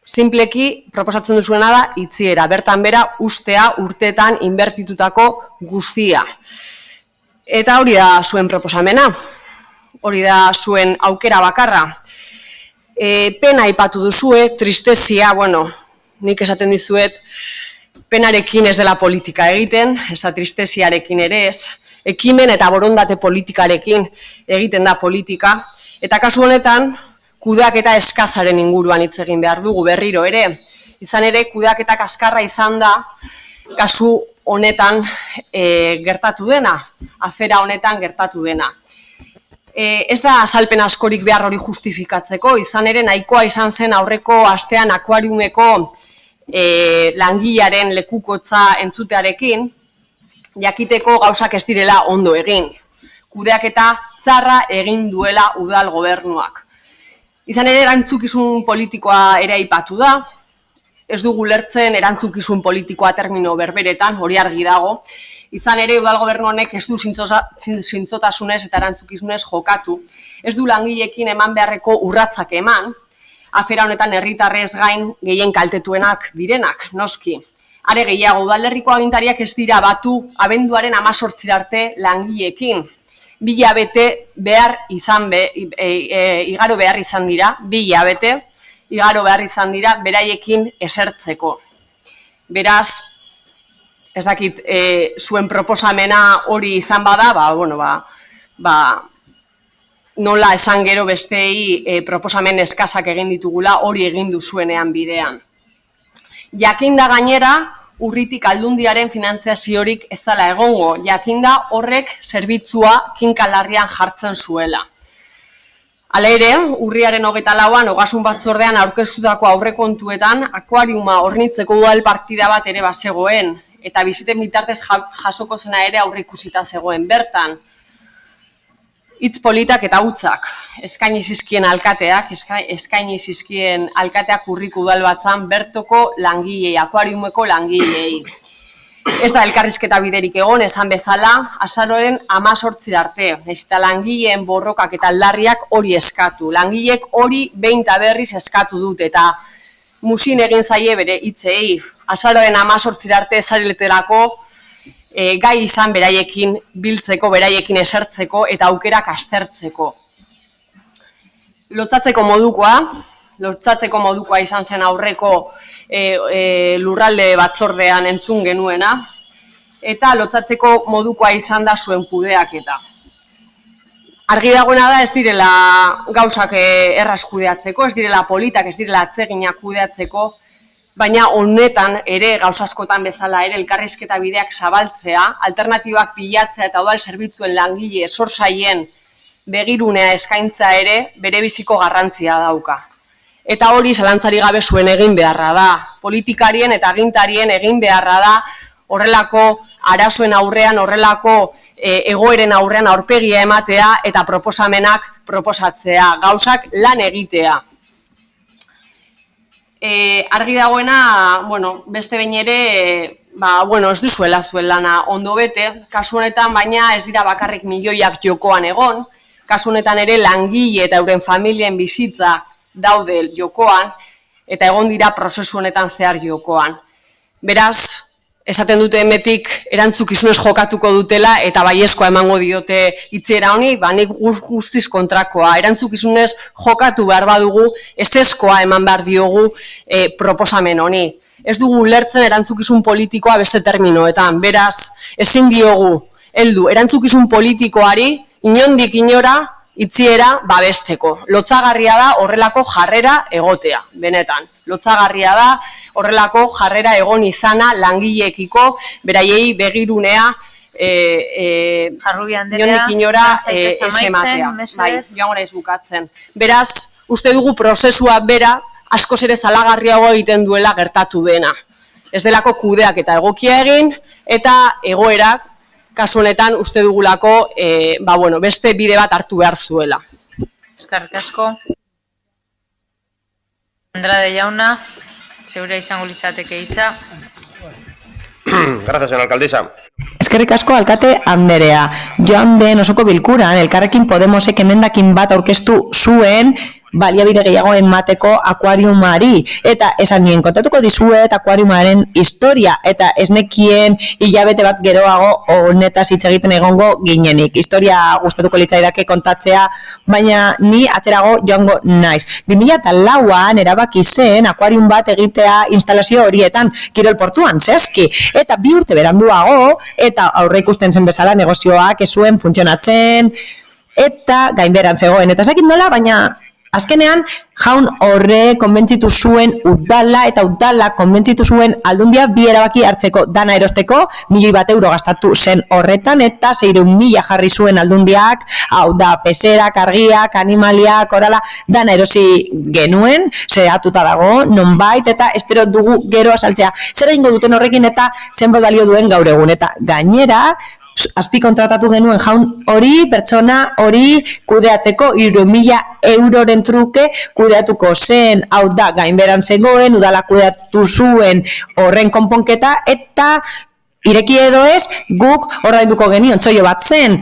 sinpleki proposatzen duzuena da itziera, bertan bera ustea urteetan inbertitutako guztia. Eta hori da zuen proposamena, hori da zuen aukera bakarra. Pena aipatu duzue, tristezia, bueno, nik esaten dizuet, penarekin ez dela politika egiten, ez da tristeziarekin ere ez, ekimen eta borondate politikarekin egiten da politika, eta kasu honetan, kudeaketa eskasaren inguruan hitz egin behar dugu berriro ere, izan ere kudeaketa kaskarra izan da, kasu honetan gertatu dena, afera honetan gertatu dena. Ez da azalpen askorik behar hori justifikatzeko, izan ere nahikoa izan zen aurreko astean akuariumeko langilearen lekukotza entzutearekin, jakiteko gauzak ez direla ondo egin. Kudeaketa txarra egin duela udal gobernuak. Izan ere erantzukizun politikoa ere aipatu da, ez dugu lertzen erantzukizun politikoa termino berberetan, hori argi dago, izan ere udal gobernu honek ez du zintzotasunez eta erantzukizunez jokatu, ez du langileekin eman beharreko urratsak eman, afera honetan herritarrez gain gehien kaltetuenak direnak, noski. Are gehiago, udalerriko agintariak ez dira batu abenduaren 18 arte langileekin. 2 hilabete igaro behar izan dira, 2 hilabete igaro behar izan dira beraiekin esertzeko. Beraz, ez dakit, zuen proposamena hori izan bada, nola esan gero bestei proposamen eskasak egin ditugula hori egin duzuenean bidean. Jakinda gainera, Urritik Aldundiaren finantziaziorik ez dela egongo, jakinda horrek zerbitzua kinkalarrian jartzen zuela. Hala ere, urriaren 24an ogasun batzordean aurkeztutako aurrekontuetan akuariuma hornitzeko udal partida bat ere bazegoen, eta biziten bitartez jasoko zena ere aurreikusita zegoen bertan. Hitz politak eta hutzak, eskaini zizkien alkateak urriko udalbatzan bertoko langilei, akuariumeko langilei. Ez da elkarrizketa biderik egon, esan bezala, azaroaren 18 arte, ez da langileen borrokak eta aldarriak hori eskatu. Langileek hori behin eta berriz eskatu dut, eta musin egin zaie bere hitzei. Azaroaren 18 arte ezaretelako, gai izan beraiekin biltzeko, beraiekin esertzeko eta aukerak aztertzeko. Lotzatzeko modukoa izan zen aurreko lurralde batzordean entzun genuena, eta lotzatzeko modukoa izan da zuen kudeaketa. Argi dagoena da ez direla gauzak erraz kudeatzeko, ez direla politak, ez direla atseginak kudeatzeko, baina honetan ere, gauzaskotan bezala ere, elkarrizketa bideak zabaltzea, alternatibak bilatzea eta udal zerbitzuen langile sorsaien begirunea eskaintza ere bere biziko garrantzia dauka. Eta hori zalantzari gabe zuen egin beharra da. Politikarien eta agintarien egin beharra da horrelako arazoen aurrean, horrelako egoeren aurrean aurpegia ematea eta proposamenak proposatzea, gauzak lan egitea. argi dagoena, bueno, beste behin ere, ez duzuela zuen lana ondo bete, kasu honetan baina ez dira bakarrik milioiak jokoan egon, kasu honetan ere langile eta euren familien bizitza daude jokoan, eta egon dira prozesu honetan zehar jokoan. Beraz, esaten dute emetik erantzukizunez jokatuko dutela eta baiezkoa emango diote itziera honi, nik guztiz kontrakoa. Erantzukizunez jokatu behar badugu, ezezkoa eman behar diogu proposamen honi. Ez dugu ulertzen erantzukizun politikoa beste terminoetan. Beraz, ezin diogu heldu erantzukizun politikoari inondik inora itziera babesteko. Lotsagarria da horrelako jarrera egotea, benetan. Lotsagarria da horrelako jarrera egon izana langileekiko, beraiei begirunea inondik inora ez ematea. Joango naiz bukatzen. Beraz, uste dugu prozesua bera askoz ere zalagarriago egiten duela gertatu dena. Ez delako kudeak eta egokia egin, eta egoerak kasu honetan uste dugulako beste bide bat hartu behar zuela. Eskerrik asko. Andrade jauna, zeure izango litzateke hitza. Gracias, señora alcaldesa. Eskerrik asko alkate Anderea. Joan den osoko bilkuran, Elkarrekin Podemosek emendakin bat aurkeztu zuen baliabide gehiago emateko akuariumari. Eta esan nien kontatuko dizuet akuariumaren historia eta esnekien hilabete bat geroago honetaz hitz egiten egongo ginenik. Historia gustatuko litzaidake kontatzea, baina ni atzerago joango naiz. 2004an erabaki zen akuarium bat egitea instalazio horietan Kirol portuan, zehazki. Eta 2 urte beranduago, eta aurre ikusten zen bezala negozioak ez zuen funtzionatzen, eta gainberan zegoen. Eta zakit nola, baina azkenean, jaun horre konbentzitu zuen udala eta udala konbentzitu zuen aldundia bi erabaki hartzeko dana erosteko, €1.000.000 gastatu zen horretan eta 600.000 jarri zuen aldundiak, hau da, peserak, argiak, animaliak, orala, dana erosi genuen, zehatuta dago, nonbait, eta espero dugu gero azaltzea. Zer egingo duten horrekin eta zenbat balio duen gaur egun, eta gainera, azpi kontratatu genuen jaun hori, pertsona hori kudeatzeko €3.000 truke kudeatuko zen, hau da, gainberan zegoen, udala kudeatu zuen horren konponketa, eta ireki edo ez, guk ordainduko genion txoio bat zen,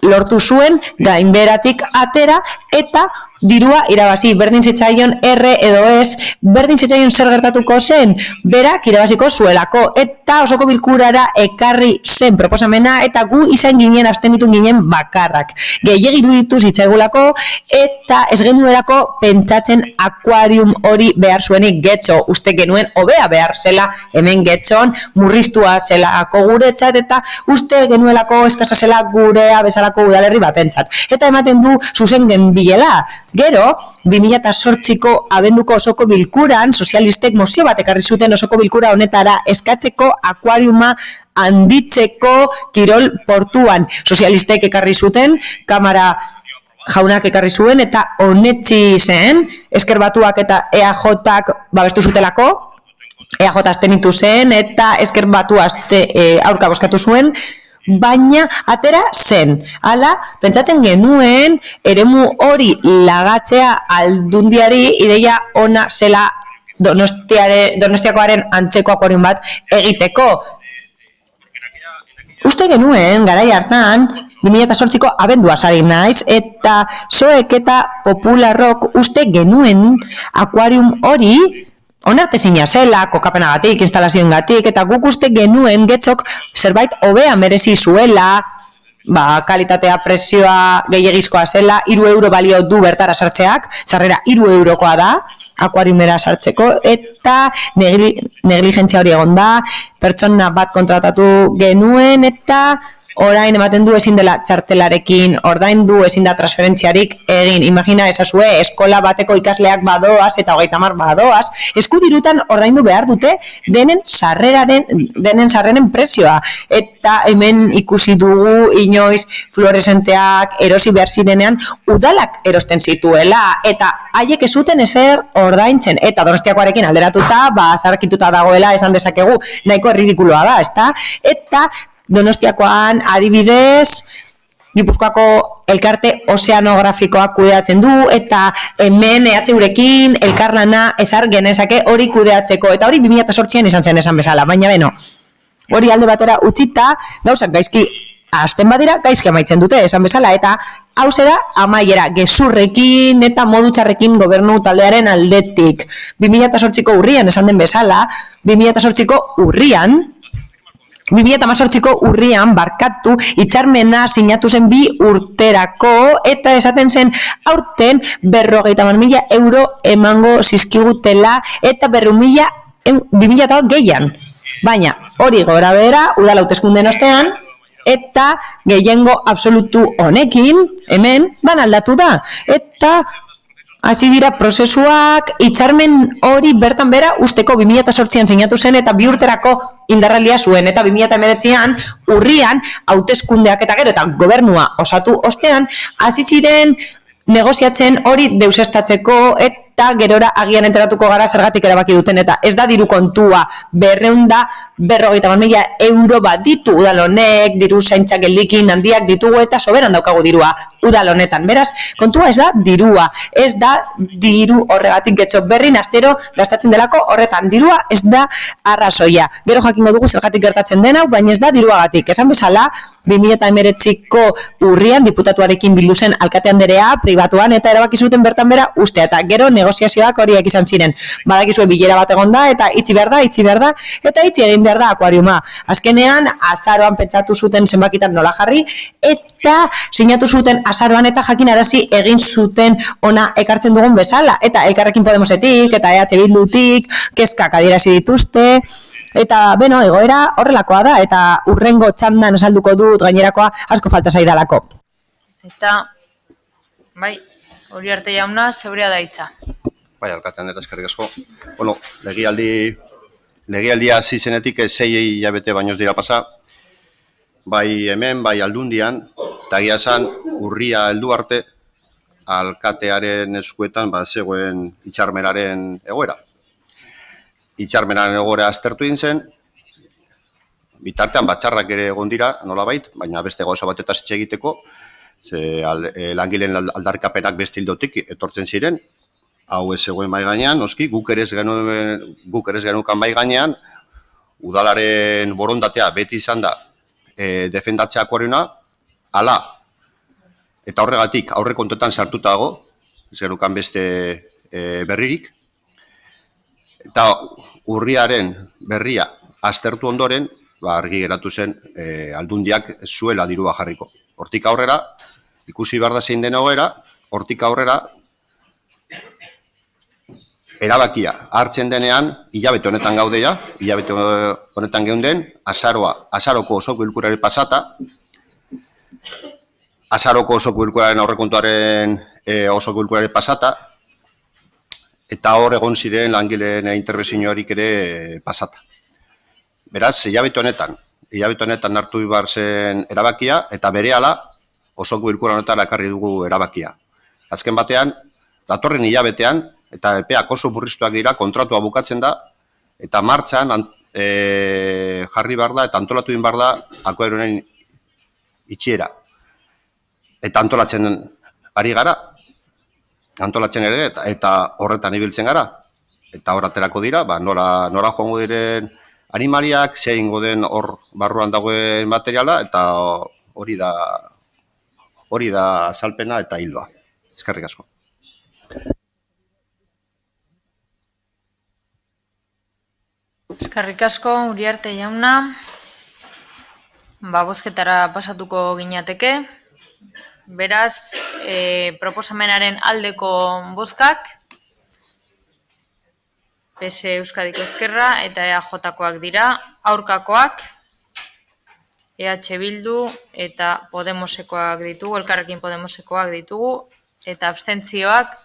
lortu zuen gainberatik atera, eta dirua irabazi, berdin zitzaion erre edo ez, berdin zitzaion zer gertatuko zen, berak irabaziko zuelako, eta osoko bilkurara ekarri zen proposamena, eta gu izan ginen, abstenitu ginen bakarrak. Gehiegi iruditu zitzaigulako, eta ez genuelako pentsatzen akuarium hori behar zuenik getxo, uste genuen hobea behar zela hemen getxon, murriztua zelako guretzat, eta uste genuelako eskasa zela gurea bezalako udalerri batentzat. Eta ematen du zuzen genbilela. Gero, 2008ko abenduko osoko bilkuran, sozialistek mozio bat ekarri zuten osoko bilkura honetara eskatzeko akuariuma handitzeko Kirol portuan. Sozialistek ekarri zuten, Kamara jaunak ekarri zuen, eta honetzi zen, Ezker Batuak eta EAJak babestu zutelako, EAJ abstenitu zen, eta Ezker Batua aurka bozkatu zuen, baina atera zen. Hala, pentsatzen genuen eremu hori lagatzea aldundiari ideia ona zela Donostiakoaren antzeko akuarium bat egiteko. Uste genuen, garai hartan, 2008ko abendua sari naiz, eta soek eta popularrok uste genuen akuarium hori onartezina zela, kokapenagatik, instalazioengatik, eta guk uste genuen getxok zerbait hobea merezi zuela, kalitatea, prezioa gehiagizkoa zela, €3 balio du bertara sartzeak, sarrera €3koa da, akuariumera sartzeko, eta negligentzia hori egon da, pertsona bat kontratatu genuen, eta orain ematen du ezin dela txartelarekin ordaindu, ezin da transferentziarik egin. Imagina ezazue, eskola bateko ikasleak badoaz eta 30 badoaz, eskudirutan ordaindu behar dute denen sarreren prezioa. Eta hemen ikusi dugu inoiz fluoresenteak erosi behar zirenean udalak erosten zituela, eta haiek ez zuten ezer ordaintzen, eta Donostiakoarekin alderatuta, zarkituta dagoela esan dezakegu, nahiko erridikuloa da, ezta? Eta Donostiakoan adibidez, Gipuzkoako elkarte ozeanografikoak kudeatzen du, eta hemen EHUrekin elkarlana ezar genezake hori kudeatzeko, eta hori 2008an izan zen esan bezala, baina beno, hori alde batera utzita, gauzak gaizki hasten badira, gaizki amaitzen dute esan bezala, eta hauze da amaiera, gezurrekin eta modu txarrekin gobernu taldearen aldetik. 2008ko urrian esan den bezala, 2008ko urrian, 2018ko urrian barkatu hitzarmena sinatu zen 2 urterako eta esaten zen aurten 50.000 euro emango zizkigutela eta 200.000 gehian. Baina hori gora behera udal hauteskunden ostean eta gehiengo absolutu honekin hemen aldatu da. Eta hasi dira prozesuak, hitzarmen hori bertan bera usteko 2008an sinatu zen eta 2 urterako indarralia zuen, eta 2019an urrian hauteskundeak eta gero eta gobernua osatu ostean hasi ziren negoziatzen hori deusestatzeko eta gerora agian enteratuko gara zergatik erabaki duten, eta ez da diru kontua, 250.000 euro bat ditu udal honek, diru zaintzak geldikin handiak ditugu eta soberan daukagu dirua udal honetan. Beraz, kontua ez da dirua, ez da diru horregatik getxo berrin astero gastatzen delako horretan, dirua ez da arrazoia. Gero jakingo dugu zergatik gertatzen dena, baina ez da diruagatik. Esan bezala, 2019ko urrian diputatuarekin bildu zen alkate anderea pribatuan eta erabaki zuten bertan bera ustea, eta gero negoziazioak horiek izan ziren. Badakizue bilera bat egon da eta itxi behar da, eta itxi egin behar da akuariuma. Azkenean, azaroan pentsatu zuten zenbakitan nola jarri, eta sinatu zuten azaroan eta jakinarazi egin zuten ona ekartzen dugun bezala, eta Elkarrekin Podemosetik eta EH Bildutik kezkak adierazi dituzte, eta beno, egoera horrelakoa da, eta urrengo txandan esalduko dut gainerakoa asko falta zaidalako. Eta, bai, Uriarte jauna, zeurea da hitza. Bai, alkate handera eskerrik asko. Bueno, legealdia hasi zenetik 6 hilabete baino ez dira pasa. Bai hemen, bai Aldundian, eta egia esan urria heldu arte alkatearen eskuetan zegoen hitzarmenaren egoera. Hitzarmenaren egoera aztertu egin zen, bitartean batzarrak ere egon dira, nolabait, baina beste gauza batetaz hitz egiteko, langileen aldarkapenak beste ildotik etortzen ziren, hau ez zegoen bai gainean, noski, guk ere ez genukan bai gainean, udalaren borondatea beti izan da defendatzea akuariuna, ala, eta horregatik aurrekontuetan sartuta dago, ez genukan beste berririk, eta urriaren berria aztertu ondoren, argi geratu zen Aldundiak zuela dirua jarriko. Hortik aurrera, ikusi behar da zein den egoera, hortik aurrera, erabakia hartzen denean, hilabete honetan gaudeia, hilabete honetan geunden, azaroko osoko bilkurari pasata, azaroko osoko bilkuraren aurrekontuaren osoko bilkurari pasata, eta hor egon ziren langileen interbentziorik ere pasata. Beraz, hilabete honetan hartu behar zen erabakia, eta berehala osoko bilkura honetan ekarri dugu erabakia. Azken batean, datorren hilabetean, eta epeak oso murriztuak dira, kontratua bukatzen da, eta martxan jarri behar da, eta antolatu egin behar da, akuarioen itxiera. Eta antolatzen ari gara, antolatzen ere, eta horretan ibiltzen gara. Eta horretarako dira, nora joango diren animaliak, zein goden hor barruan dagoen materiala, eta hori da azalpena eta hildoa. Eskerrik asko. Eskerrik asko, Uriarte jauna. Bozketara pasatuko ginateke. Beraz, proposamenaren aldeko bozkak, PS Euskadiko Ezkerra eta EAJkoak dira, aurkakoak, EH Bildu eta Podemosekoak ditugu, Elkarrekin Podemosekoak ditugu, eta abstentzioak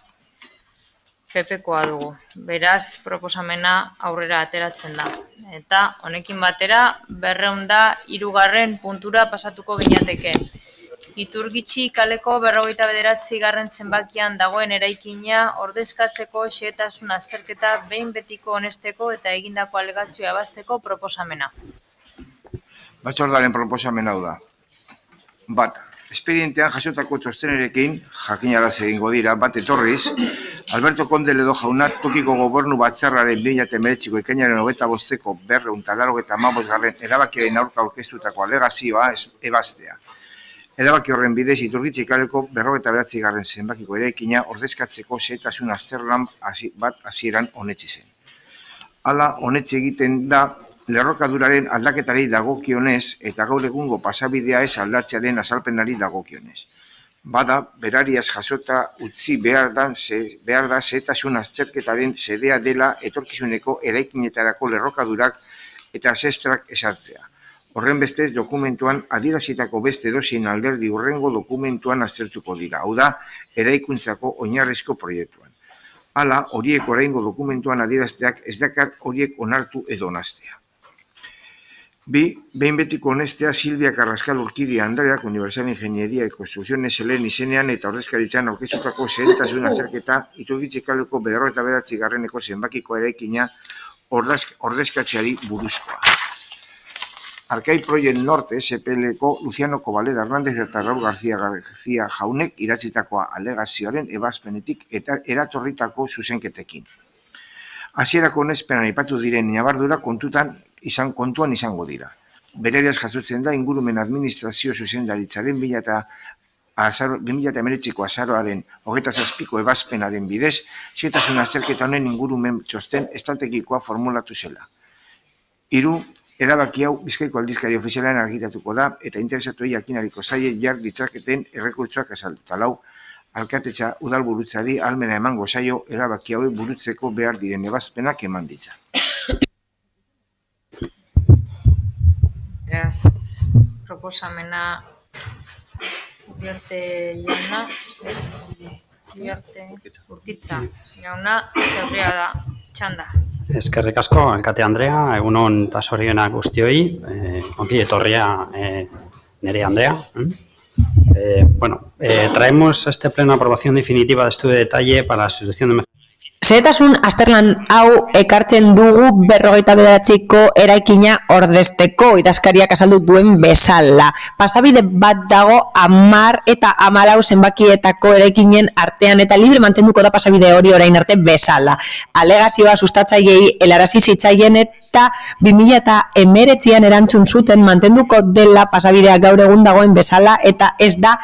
PPkoa dugu. Beraz, proposamena aurrera ateratzen da. Eta honekin batera, 203. puntura pasatuko ginateke. Iturgitxi kaleko 59. zenbakian dagoen eraikina ordezkatzeko xehetasun azterketa behin betiko onesteko eta egindako alegazioa ebazteko proposamena. Batzordaren proposamen hau da. 1. Espedientean jasotako txostenerekin, jakinarazi egingo dira, bat etorriz, Alberto Conde Ledo jauna tokiko gobernu batzarraren 2019ko ekainaren 25ko 285. Erabakiaren aurka aurkeztutako alegazioa ebaztea. Erabaki horren bidez Iturgitxe kaleko 59. zenbakiko eraikina ordezkatzeko xehetasun azterlan bat hasieran onetsi zen. Hala, onetsi egiten da lerrokaduraren aldaketari dagokionez eta gaur egungo pasabidea ez aldatzearen azalpenari dagokionez. Bada, berariaz jasota utzi behar da xehetasun azterketaren xedea dela etorkizuneko eraikinetarako lerrokadurak eta zestrak esartzea. Horren bestez, dokumentuan adierazitako beste edozein alderdi hurrengo dokumentuan aztertuko dira, hau da, eraikuntzako oinarrizko proiektuan. Hala, horiek oraingo dokumentuan adierazteak ez dakar horiek onartu edo onastea. Behin betiko honestea Silvia Carrascal Urkidi Andreak Universal Ingeniería y Construcciones SLen izenean eta ordezkaritzan aurkeztutako xehetasun azterketa Iturgitxe kaleko 59. zenbakiko eraikina ordezkatzeari buruzkoa. Arkai Project Norte SPLko Luciano Cobaleda Hernández eta Raúl García jaunek idatzitakoa alegazioaren ebazpenetik eta eratorritako zuzenketekin. Hasierako onespenan aipatu diren ñabardura kontuan izango dira. Berariaz jasotzen da ingurumen administrazio zuzendaritzaren 2019ko azaroaren 27ko ebazpenaren bidez, xehetasun azterketa honen ingurumen txosten estrategikoa formulatu zela. 3. Erabaki hau Bizkaiko aldizkari ofizialean argitatuko da eta interesatuei jakinariko zaie jar ditzaketen errekurtsoak azaldu. 4. Alkatetza udalburutzari ahalmena emango zaio erabaki hauek burutzeko behar diren ebazpenak eman ditza. Beraz, proposamena Uriarte jauna, Uriarte Urkitza jauna, zerria da txanda. Eskerrik asko, alkate Andrea, egunon eta zorionak guztioi, ongi etorria nere Andrea. Traemos a este pleno aprobación definitiva de estudio de detalle para la sustitución de... Xehetasun azterlan hau ekartzen dugu 59ko eraikina ordezteko idazkariak azaldu duen bezala. Pasabide bat dago 10 eta 14 zenbakietako eraikinen artean eta libre mantenduko da pasabide hori orain arte bezala. Alegazioa sustatzaileei helarazi zitzaien eta 2019an erantzun zuten mantenduko dela pasabidea gaur egun dagoen bezala eta ez da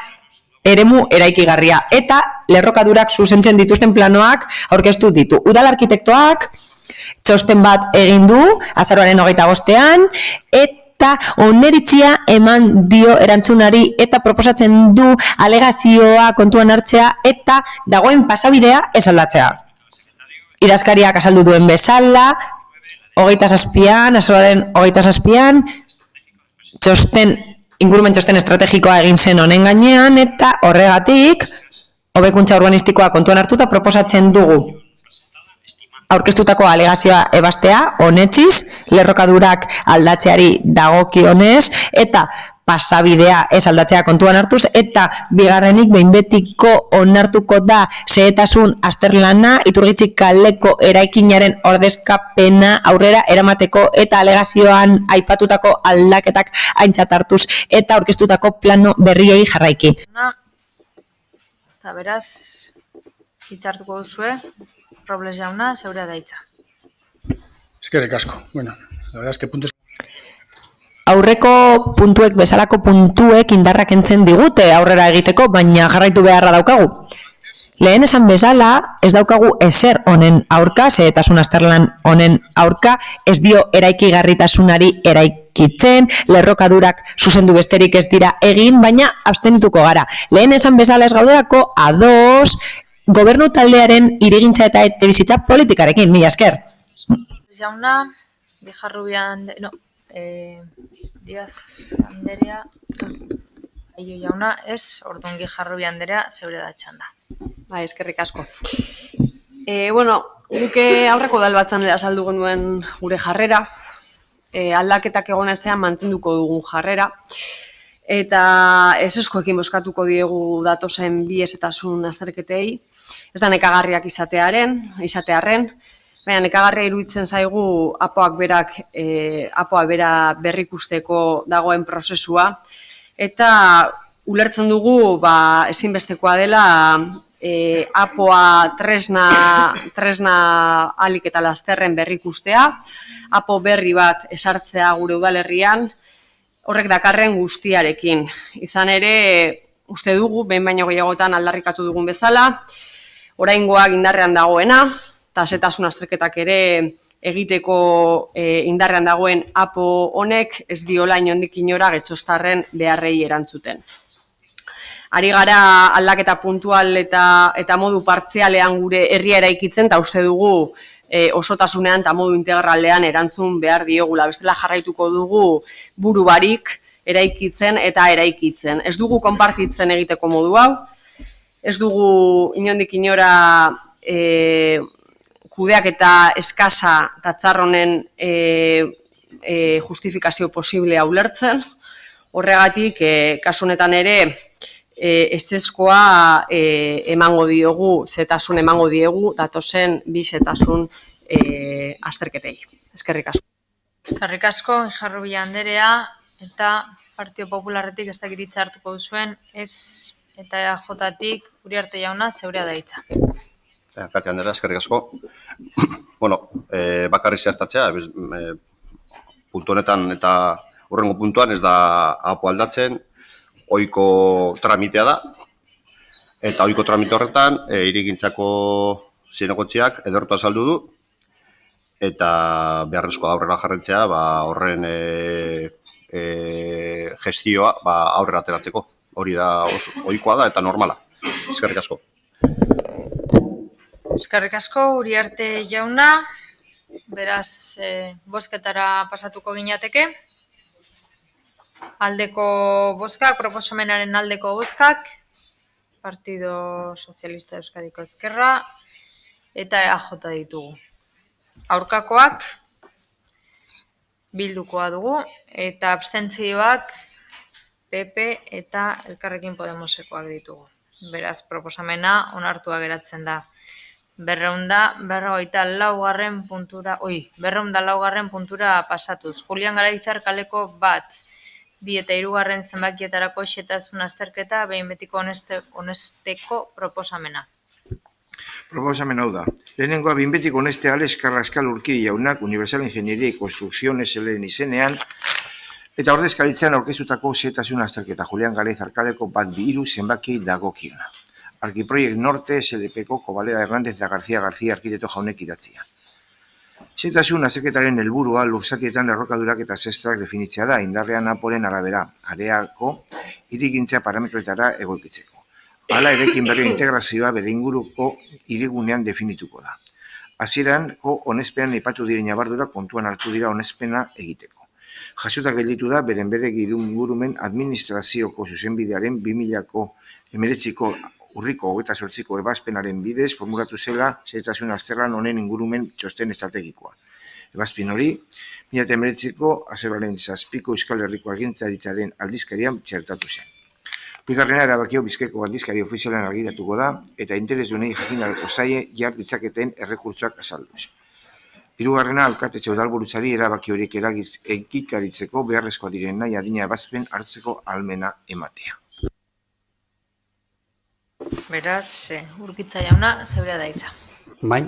eremu eraikigarria eta lerrokadurak zuzentzen dituzten planoak aurkeztu ditu. Udal arkitektoak txosten bat egin du azaroaren 25ean eta oniritzia eman dio erantzunari eta proposatzen du alegazioa kontuan hartzea eta dagoen pasabidea ez aldatzea. Idazkariak azaldu duen bezala, azaroaren 27ean ingurumen txosten estrategikoa egin zen honen gainean eta horregatik hobekuntza urbanistikoa kontuan hartuta proposatzen dugu aurkeztutako alegazioa ebaztea onetsiz, lerrokadurak aldatzeari dagokionez eta pasabidea ez aldatzea kontuan hartuz eta bigarrenik behin betiko onartuko da xehetasun azterlana Iturgitxe kaleko eraikinaren ordezkapena aurrera eramateko eta alegazioan aipatutako aldaketak aintzat hartuz eta aurkeztutako plano berriei jarraiki. Eta beraz, hitzartuko duzue, Robles jauna, zeurea da hitza. Eskerrik asko. Bueno, la verdad es que puntos... Aurreko puntuek bezalako puntuek indarrak kentzen digute aurrera egiteko, baina jarraitu beharra daukagu. Lehen esan bezala, ez daukagu ezer honen aurka, xehetasun azterlan honen aurka, ez dio eraikigarritasunari eraikitzen, lerrokadurak zuzendu besterik ez dira egin, baina abstenituko gara. Lehen esan bezala ez gauderako ados gobernu taldearen hirigintza eta etxebizitza politikarekin, mila esker. Jauna, Diaz Anderea, Aio jauna, ez, orduan Gijarrubi Anderea, zeure da txanda. Bai, eskerrik asko. Guke aurreko udalbatzan azaldu genuen gure jarrera, aldaketak egon ezean mantenduko dugun jarrera, eta ezeskoekin bozkatuko diegu datozen bi ezetasun azterketei, ez da nekagarriak izatearren, baina nekagarria iruditzen zaigu apoak bera berrikusteko dagoen prozesua, eta ulertzen dugu ezinbestekoa dela APOa tresna ahalik eta lasterren berrikustea, APO berri bat esartzea gure udalerrian, horrek dakarren guztiarekin. Izan ere, uste dugu, behin baino gehiagotan aldarrikatu dugun bezala, oraingoak indarrean dagoena, eta zetasun azterketak ere egiteko indarrean dagoen APO honek ez diola inondik inora getxostarren beharrei erantzuten. Ari gara aldaketa puntual eta modu partzialean gure herria eraikitzen, eta uste dugu osotasunean eta modu integralean erantzun behar diogula. Bestela jarraituko dugu buru barik eraikitzen eta eraikitzen. Ez dugu konpartitzen egiteko modu hau, ez dugu inondik inora kudeaketa eskasa eta txarronen justifikazio posiblea ulertzen. Horregatik, kasu honetan ere, ezezkoa emango diogu, zetasun emango diegu, datozen bi zetasun azterketei. Eskerrik asko. Eskerrik asko, Ijarrubia Anderea, eta Partio Popularretik ez dakit hitza hartuko duzuen, ez eta EAJ-tik Uriarte jauna zeurea da hitza. Kate Anderea, eskerrik asko. Bakarrik zehaztatzea, puntu honetan eta hurrengo puntuan ez da APO aldatzen, ohiko tramitea da, eta ohiko tramite horretan hirigintzako zinegotziak edertu azaldu du, eta beharrezkoa aurrera jarraitzea horren gestioa aurrera ateratzeko. Hori da ohikoa da eta normala. Eskerrik asko. Eskerrik asko, Uriarte jauna, beraz bozketara pasatuko ginateke. Aldeko bozkak, proposamenaren aldeko bozkak, Partido Sozialista Euskadiko Ezkerra eta EAJ ditugu. Aurkakoak Bildukoa dugu eta abstentzioak PP eta Elkarrekin Podemosekoak ditugu. Beraz, proposamena onartua geratzen da. 204. puntura pasatuz. Julian Garaitzar kaleko 1, 2 eta 3 zenbakietarako xehetasun azterketa behin betiko onesteko proposamena. Proposamen hau da. Lehenengoa behin betiko onestea Alex Carrascal Urkidi jaunak Universal Ingeniería y Construcción SLen izenean eta ordezkaritzan aurkeztutako xehetasun azterketa Julian Garaitzar kaleko 1, 2, 3 zenbakiei dagokiona. Arkiproiekt Norte SLPko Kobaleda Hernández eta García arkitekto jaunek idatzia. Xehetasun azterketaren helburua lurzatietan errokadurak eta zestrak definitzea da, indarrean APOren arabera, areako hirigintza parametroetara egokitzeko. Hala erekin berrien integrazioa bere inguruko hirigunean definituko da. Hasieranko onespean aipatu diren ñabardurak kontuan hartu dira onespena egiteko. Jasota gelditu da beren ingurumen administrazioko zuzenbidearen 2019ko urriko 28ko ebazpenaren bidez formulatu zela xehetasun azterlan honen ingurumen txosten estrategikoa. Ebazpen hori, 2019ko azaroaren 7ko Euskal Herriko Agintaritzaren aldizkarian txertatu zen. Bigarrena erabakio Bizkaiko aldizkari ofizialan argiratuko da eta interesdunei jakinareko zaie jar ditzaketen errekurtsoak azalduz. Hirugarrena alkatetxe udalburutzari erabaki horiek egikaritzeko beharrezkoa diren nahi adina ebazpen hartzeko ahalmena ematea. Beraz, Urkitza jauna, zeurea da hitza. Bai,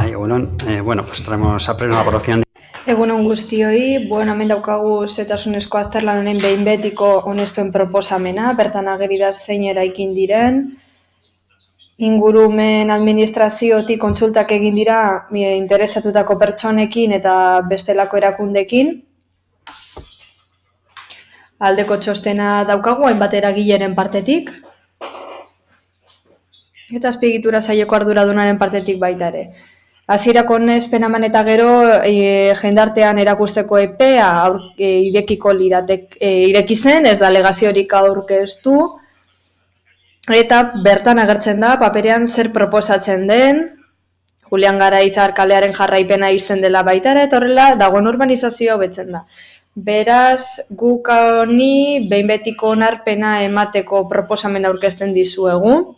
egunon, pues traemos a pleno la aprobación. Egunon guztioi, hemen daukagu zetasunezko azterlan honen behin betiko onespen proposamena, bertan ageri da zein eraikin diren, ingurumen administraziotik kontsultak egin dira interesatutako pertsonekin eta bestelako erakundekin. Aldeko txostena daukagu, hainbat eragileren partetik, eta azpiegitura saileko arduradunaren partetik baita ere. Hasierako onespen eman eta gero jendartean erakusteko epea irekiko ireki zen, ez da alegaziorik aurkeztu, eta bertan agertzen da paperean zer proposatzen den, Julian Garaitzar kalearen jarraipena izten dela baita ere, eta horrela dagoen urbanizazioa hobetzen da. Beraz, guk honi behin betiko onarpena emateko proposamena aurkezten dizuegu.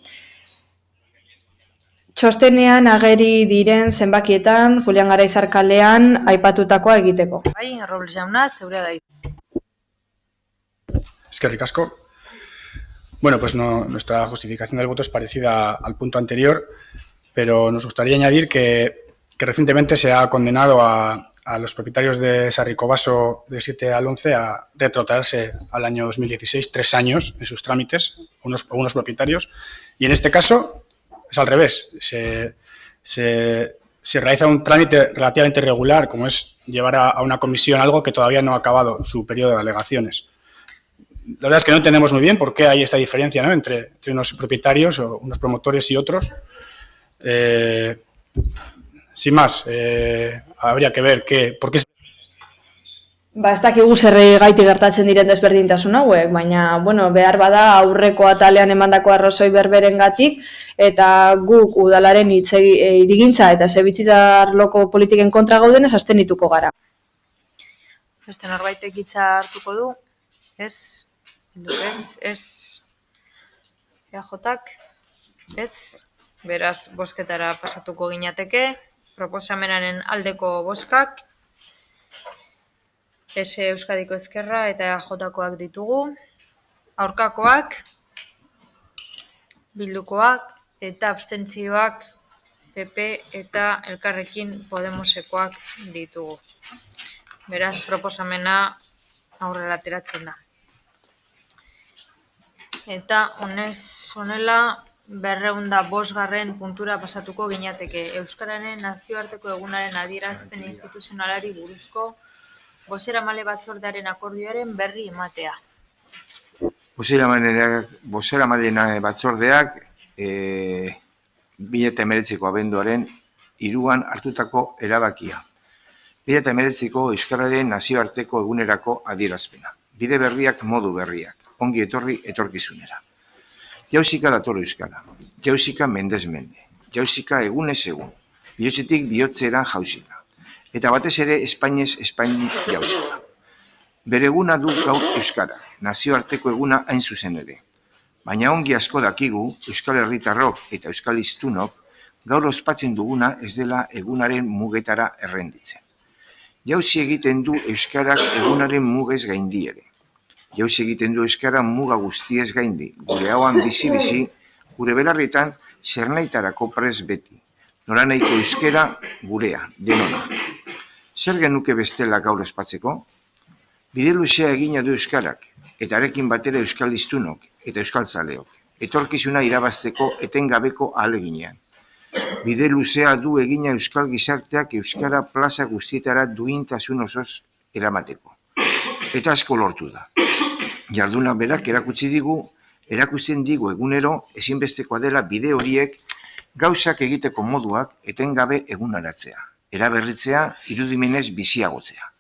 Txostenean ageri diren zenbakietan Julian Garaitzar kalean aipatutakoa egiteko. Bai, Robles jauna, zeurea da hitza. Eskerrik asko. Bueno, pues nuestra justificación del voto es parecida al punto anterior, pero nos gustaría añadir que recientemente se ha condenado a los propietarios de Sarricobaso del 7 al 11 a retrotraerse al año 2016, 3 años en sus trámites, algunos propietarios, y en este caso es al revés. Se realiza un trámite relativamente regular, como es llevar a una comisión algo que todavía no ha acabado su periodo de alegaciones. La verdad es que no entendemos muy bien por qué hay esta diferencia, ¿no?, entre unos propietarios o unos promotores y otros. Sin más, habría que ver por qué... Ez dakigu zergaitik gertatzen diren desberdintasun hauek, baina, behar bada aurreko atalean emandako arrazoi berberengatik eta guk udalaren hirigintza eta etxebizitza arloko politiken kontra gaudenez abstenituko gara. Beste norbaitek hitza hartuko du? Ez? EAJak? Ez? Beraz, bozketara pasatuko ginateke. Proposamenaren aldeko bozkak, Euskadiko Ezkerra eta EAJkoak ditugu, aurkakoak, Bildukoak eta abstentzioak PP eta Elkarrekin Podemosekoak ditugu. Beraz, proposamena aurrera ateratzen da. Eta honela 205. puntura pasatuko ginateke, Euskararen nazioarteko egunaren adierazpen instituzionalari buruzko bozeramale batzordearen akordioaren berri ematea. Bozeramale batzordeak 2019ko abenduaren 3 hartutako erabakia. 2019ko Euskararen nazioarteko egunerako adierazpena. Bide berriak, modu berriak, ongi etorri etorkizunera. Jauzika dator euskara, jauzika mendez mende, jauzika egunez egun, bihotzetik bihotzera jauzika, eta batez ere Espainez Espainik jauzika. Bere eguna du gaur euskara, nazioarteko eguna hain zuzen ere. Baina ongi asko dakigu, Euskal Herritarrok eta Euskal Hiztunok gaur ospatzen duguna ez dela egunaren mugetara errenditzen. Jauzi egiten du euskarak egunaren mugez gaindi ere. Jauzi egiten du euskara muga guztiez gaindi, gure hauan bizi-bizi, gure belarritan zernaitarako pres beti. Noranahiko euskara gurea, denona. Zer genuke bestela gaur ospatzeko? Bide luzea egina du euskarak, eta arekin batera euskal hiztunok eta euskaltzaleok. Etorkizuna irabazteko etengabeko ahaleginean. Bide luzea du egina euskal gizarteak euskara plaza guztietara duintasun osoz eramateko. Eta asko lortu da. Jarduna berak erakusten digu egunero ezinbestekoa dela bide horiek gauzak egiteko moduak etengabe egunaratzea, eraberritzea, irudimenez biziagotzea.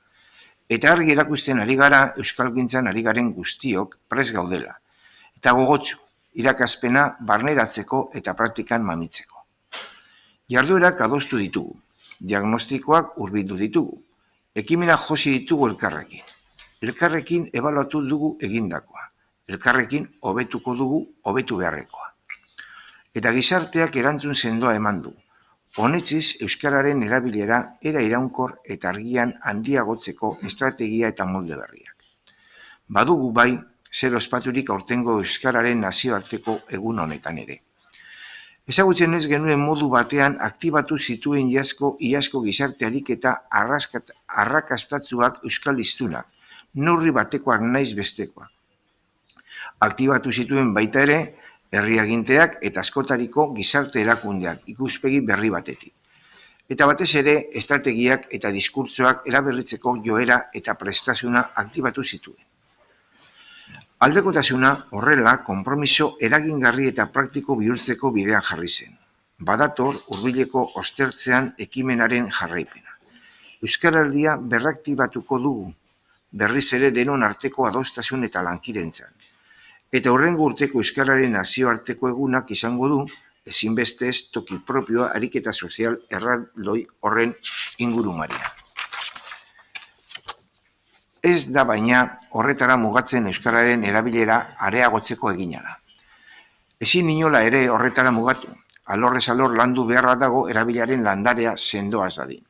Eta argi erakusten ari gara euskalgintzan ari garen guztiok prest gaudela. Eta gogotsu, irakazpena barneratzeko eta praktikan mamitzeko. Jarduerak adostu ditugu, diagnostikoak hurbildu ditugu, ekimena josi ditugu elkarrekin. Elkarrekin ebaluatu dugu egindakoa, elkarrekin hobetuko dugu hobetu beharrekoa. Eta gizarteak erantzun sendoa eman du. Honetziz, euskararen erabilera era iraunkor eta argian handiagotzeko estrategia eta molde berriak. Badugu bai, zer ospaturik aurtengo euskararen nazioarteko egun honetan ere. Ezagutzen ez genuen modu batean aktibatu zituen iazko gizartearik eta arrakastatzuak euskal hiztunak, neurri batekoak naiz bestekoak. Aktibatu zituen baita ere, herriaginteak eta askotariko gizarte erakundeak ikuspegi berri batetik. Eta batez ere, estrategiak eta diskurtsoak eraberritzeko joera eta prestasuna aktibatu zituen. Aldekotasuna horrela konpromiso eragingarri eta praktiko bihurtzeko bidean jarri zen. Badator hurbileko ostertzean ekimenaren jarraipena. Euskaraldia berraktibatuko dugu, berriz ere denon arteko adostasun eta lankidentzan. Eta hurrengo urteko euskararen nazioarteko egunak izango du, ezinbestez toki propioa ariketa sozial erraldoi horren ingurumaria. Ez da baina horretara mugatzen euskararen erabilera areagotzeko eginara. Ezin inola ere horretara mugatu, alorrez alor landu beharra dago erabilaren landarea sendoaz dadin.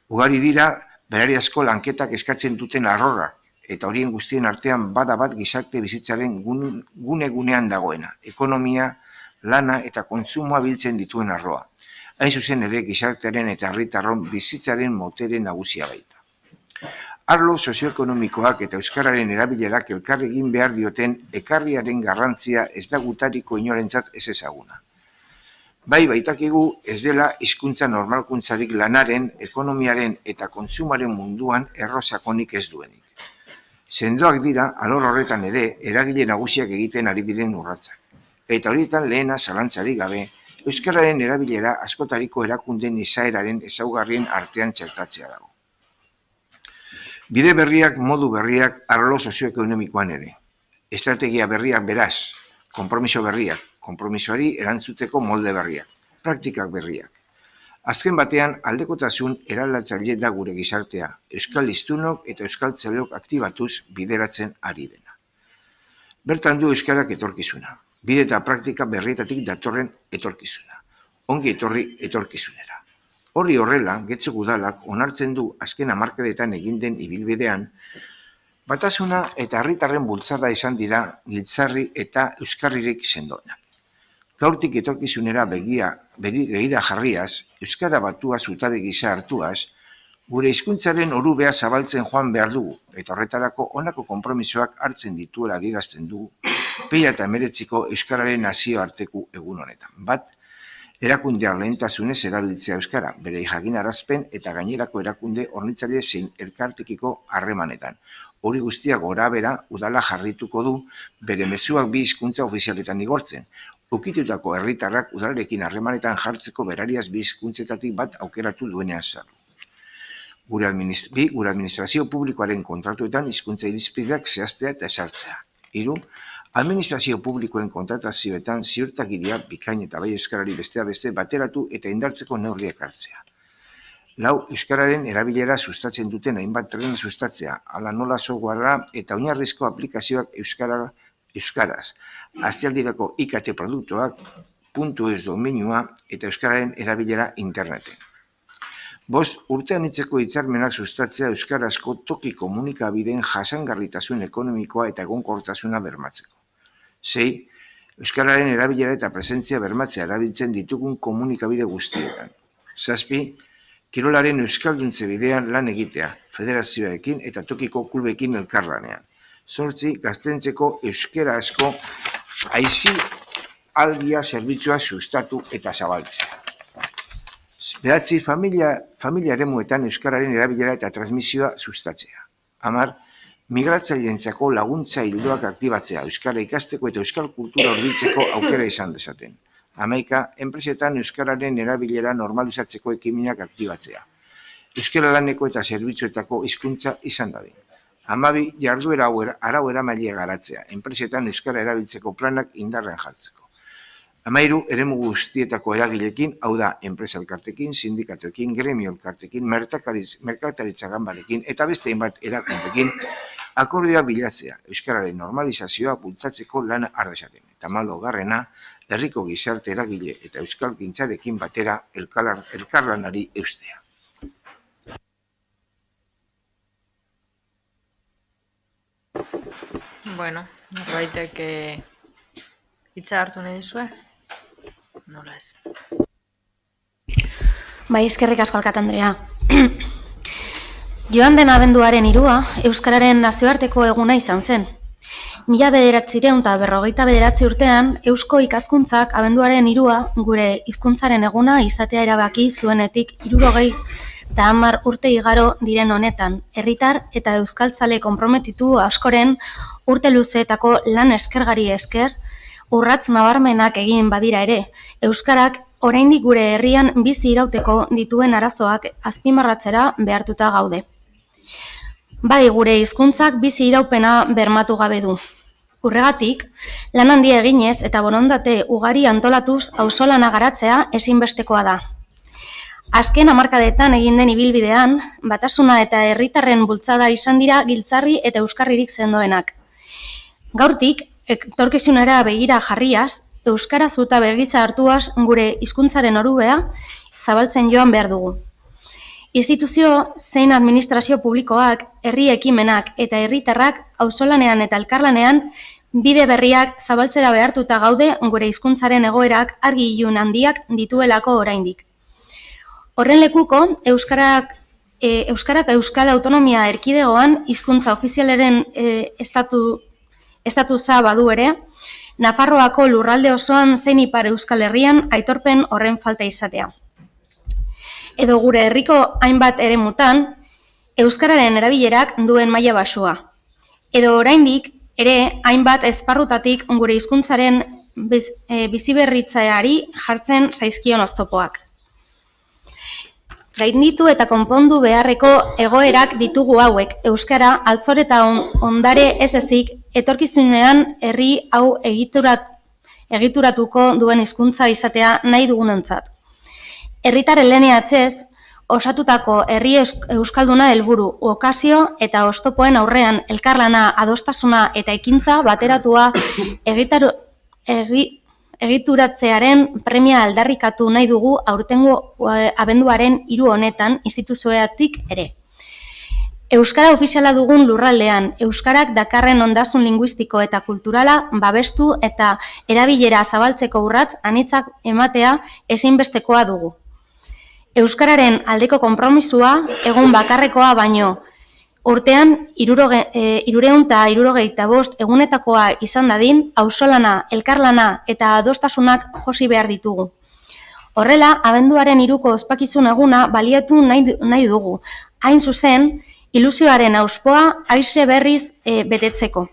Ugari dira berariazko lanketak eskatzen duten arrorrak eta horien guztien artean bada bat gizarte bizitzaren gune-gunean dagoena, ekonomia, lana eta kontsumoa biltzen dituen arloa. Hain zuzen ere gizartearen eta herritarron bizitzaren motere nagusia baita. Arlo sozioekonomikoak eta euskararen erabilerak elkarregin behar dioten ekarriaren garrantzia ez da gutariko inorentzat ez ezaguna. Bai baitakigu ez dela hizkuntza normalkuntzarik lanaren, ekonomiaren eta kontsumaren munduan errosakonik ez duenik. Sendoak dira, alor horretan ere, eragile nagusiak egiten ari diren urratsak. Eta horietan lehena zalantzarik gabe, euskararen erabilera askotariko erakunden izaeraren ezaugarrien artean txertatzea dago. Bide berriak, modu berriak, arlo sozioekonomikoan ere. Estrategia berriak beraz, konpromiso berriak, konpromisoari erantzuteko molde berriak, praktikak berriak. Azken batean, aldekotasun eraldatzaile da gure gizartea, euskal hiztunok eta euskaltzaleok aktibatuz bideratzen ari dena. Bertan du euskarak etorkizuna, bide eta praktika berrietatik datorren etorkizuna, ongi etorri etorkizunera. Horri horrela, Getxo Udalak onartzen du azken hamarkadetan egin den ibilbidean, batasuna eta herritarren bultzada izan dira giltzarri eta euskarririk sendoenak. Gaurtik etorkizunera begira jarriaz, euskara batua zutabe gisa hartuaz, gure hizkuntzaren orubea zabaltzen joan behar dugu, eta horretarako honako konpromisoak hartzen dituela adierazten dugu, 2019ko euskararen nazioarteko egun honetan. Bat, erakundeak lehentasunez erabiltzea euskara, bere jakinarazpen eta gainerako erakunde hornitzaile zein elkartekiko harremanetan. Hori guztiak gorabehera udala jarrituko du bere mezuak bi hizkuntza ofizialetan igortzen. Ukitutako herritarrak udalarekin harremanetan jartzeko berariaz bi hizkuntzetatik bat aukeratu duenean zar. Gure administrazio publikoaren kontratuetan hizkuntza irizpideak zehaztea eta esartzea. 3. Administrazio publikoen kontratazioetan ziurtagiria bikain eta bai euskarari besteak beste bateratu eta indartzeko neurriak hartzea. 4. Euskararen erabilera sustatzen duten hainbat tresna sustatzea, hala nola softwarea eta oinarrizko aplikazioak euskaraz, astealdirako IKT produktuak, .eus domeinua eta euskararen erabilera interneten. 5. Urtean hitzeko hitzarmenak sustatzea euskarazko toki komunikabideen jasangarritasun ekonomikoa eta egonkortasuna bermatzeko. 6. Euskararen erabilera eta presentzia bermatzea erabiltzen ditugun komunikabide guztietan. 7. Kirolaren euskalduntze bidean lan egitea, federazioekin eta tokiko klubekin elkarlanean. 8. Gaztentzeko euskarazko aisialdia zerbitzua sustatu eta zabaltzea. 9. Familia eremuetan euskararen erabilera eta transmisioa sustatzea. 10. Migratzaileentzako laguntza ildoak aktibatzea, euskara ikasteko eta euskal kultura hurbiltzeko aukera izan dezaten. 11. Enpresetan euskararen erabilera normalizatzeko ekimenak aktibatzea. Euskara laneko eta zerbitzuetako hizkuntza izan dadin. 12. Jarduera arau eramailea garatzea, enpresetan euskara erabiltzeko planak indarrean jartzeko. 13. Eremu guztietako eragilekin, hau da, enpresa elkartekin, sindikatuekin, gremio elkartekin, merkataritza ganbarekin eta beste hainbat erakundeekin akordioa bilatzea, euskararen normalizazioa bultzatzeko lana ardezaten. Eta 14. Herriko gizarte eragile eta euskalgintzarekin batera elkarlanari eustea. Bueno, norbaitek hitza hartu nahi duzue? Nola ez? Bai, eskerrik asko alkate Andrea. Joan den abenduaren 3 Euskararen nazioarteko eguna izan zen. 1959 urtean, Eusko ikaskuntzak abenduaren 3 gure hizkuntzaren eguna izatea erabaki zuenetik 70 urte igaro diren honetan, herritar eta euskaltzale konprometitu askoren urte luzeetako lan eskergari esker, urrats nabarmenak egin badira ere, euskarak oraindik gure herrian bizi irauteko dituen arazoak azpimarratzera behartuta gaude. Bai, gure hizkuntzak bizi iraupena bermatu gabe du. Horregatik, lan handia eginez eta borondate ugari antolatuz auzolana garatzea ezinbestekoa da. Azken hamarkadetan egin den ibilbidean, batasuna eta herritarren bultzada izan dira giltzarri eta euskarririk sendoenak. Gaurtik, etorkizunera begira jarriaz, euskara zutabe gisa hartuaz gure hizkuntzaren orubea zabaltzen joan behar dugu. Instituzio zein administrazio publikoak, herri ekimenak eta herritarrak auzolanean eta elkarlanean bide berriak zabaltzera behartuta gaude gure hizkuntzaren egoerak argi ilun handiak dituelako oraindik. Horren lekuko, Euskarak Euskal Autonomia Erkidegoan hizkuntza ofizialaren estatusa badu ere, Nafarroako lurralde osoan zein ipar Euskal Herrian aitorpen horren falta izatea. Edo gure herriko hainbat eremutan, euskararen erabilerak duen maila baxua. Edo oraindik ere hainbat esparrutatik gure hizkuntzaren biziberritzeari jartzen zaizkion oztopoak. Gainditu eta konpondu beharreko egoerak ditugu hauek, euskara altzor eta ondare ez ezik, etorkizunean herri hau egituratuko duen hizkuntza izatea nahi dugunentzat. Herritar eleaniatzez, osatutako herri euskalduna helburu, okazio eta oztopoen aurrean elkarlana, adostasuna eta ekintza bateratua egituratzearen premia aldarrikatu nahi dugu aurtengo abenduaren 3 honetan instituzioetik ere. Euskara ofiziala dugun lurraldean, euskarak dakarren ondasun linguistiko eta kulturala babestu eta erabilera zabaltzeko urrats anitzak ematea ezinbestekoa dugu. Euskararen aldeko konpromisua egun bakarrekoa baino, urtean 365 egunetakoa izan dadin, auzolana, elkarlana eta adostasunak josi behar ditugu. Horrela, abenduaren 3ko ospakizun eguna baliatu nahi dugu, hain zuzen, ilusioaren auspoa haize berriz betetzeko.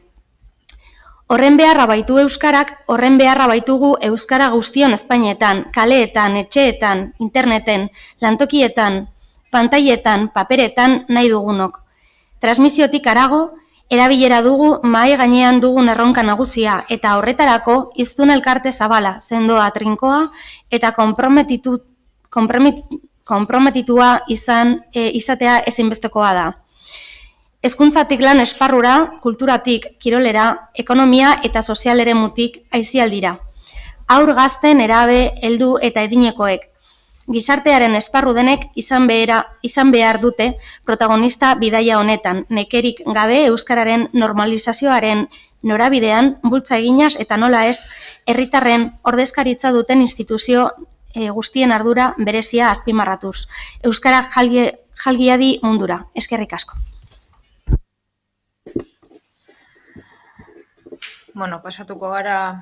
Horren beharra baitu euskarak, horren beharra baitugu euskara guztion espainetan, kaleetan, etxeetan, interneten, lantokietan, pantailetan, paperetan nahi dugunok. Transmisiotik harago, erabilera dugu mahai gainean dugun erronka nagusia eta horretarako hiztun elkarte zabala, sendoa, trinkoa eta konprometitua izatea ezinbestekoa da. Hezkuntzatik lan esparrura, kulturatik, kirolera, ekonomia eta sozial eremutik aisialdira. Haur gazten, erabe, heldu eta edinekoek. Gizartearen esparru denek izan behar dute protagonista bidaia honetan, nekerik gabe euskararen normalizazioaren norabidean bultza eginaz eta nola ez herritarren ordezkaritza duten instituzio guztien ardura berezia azpimarratuz. Euskara jalgiadi mundura. Eskerrik asko. Pasatuko gara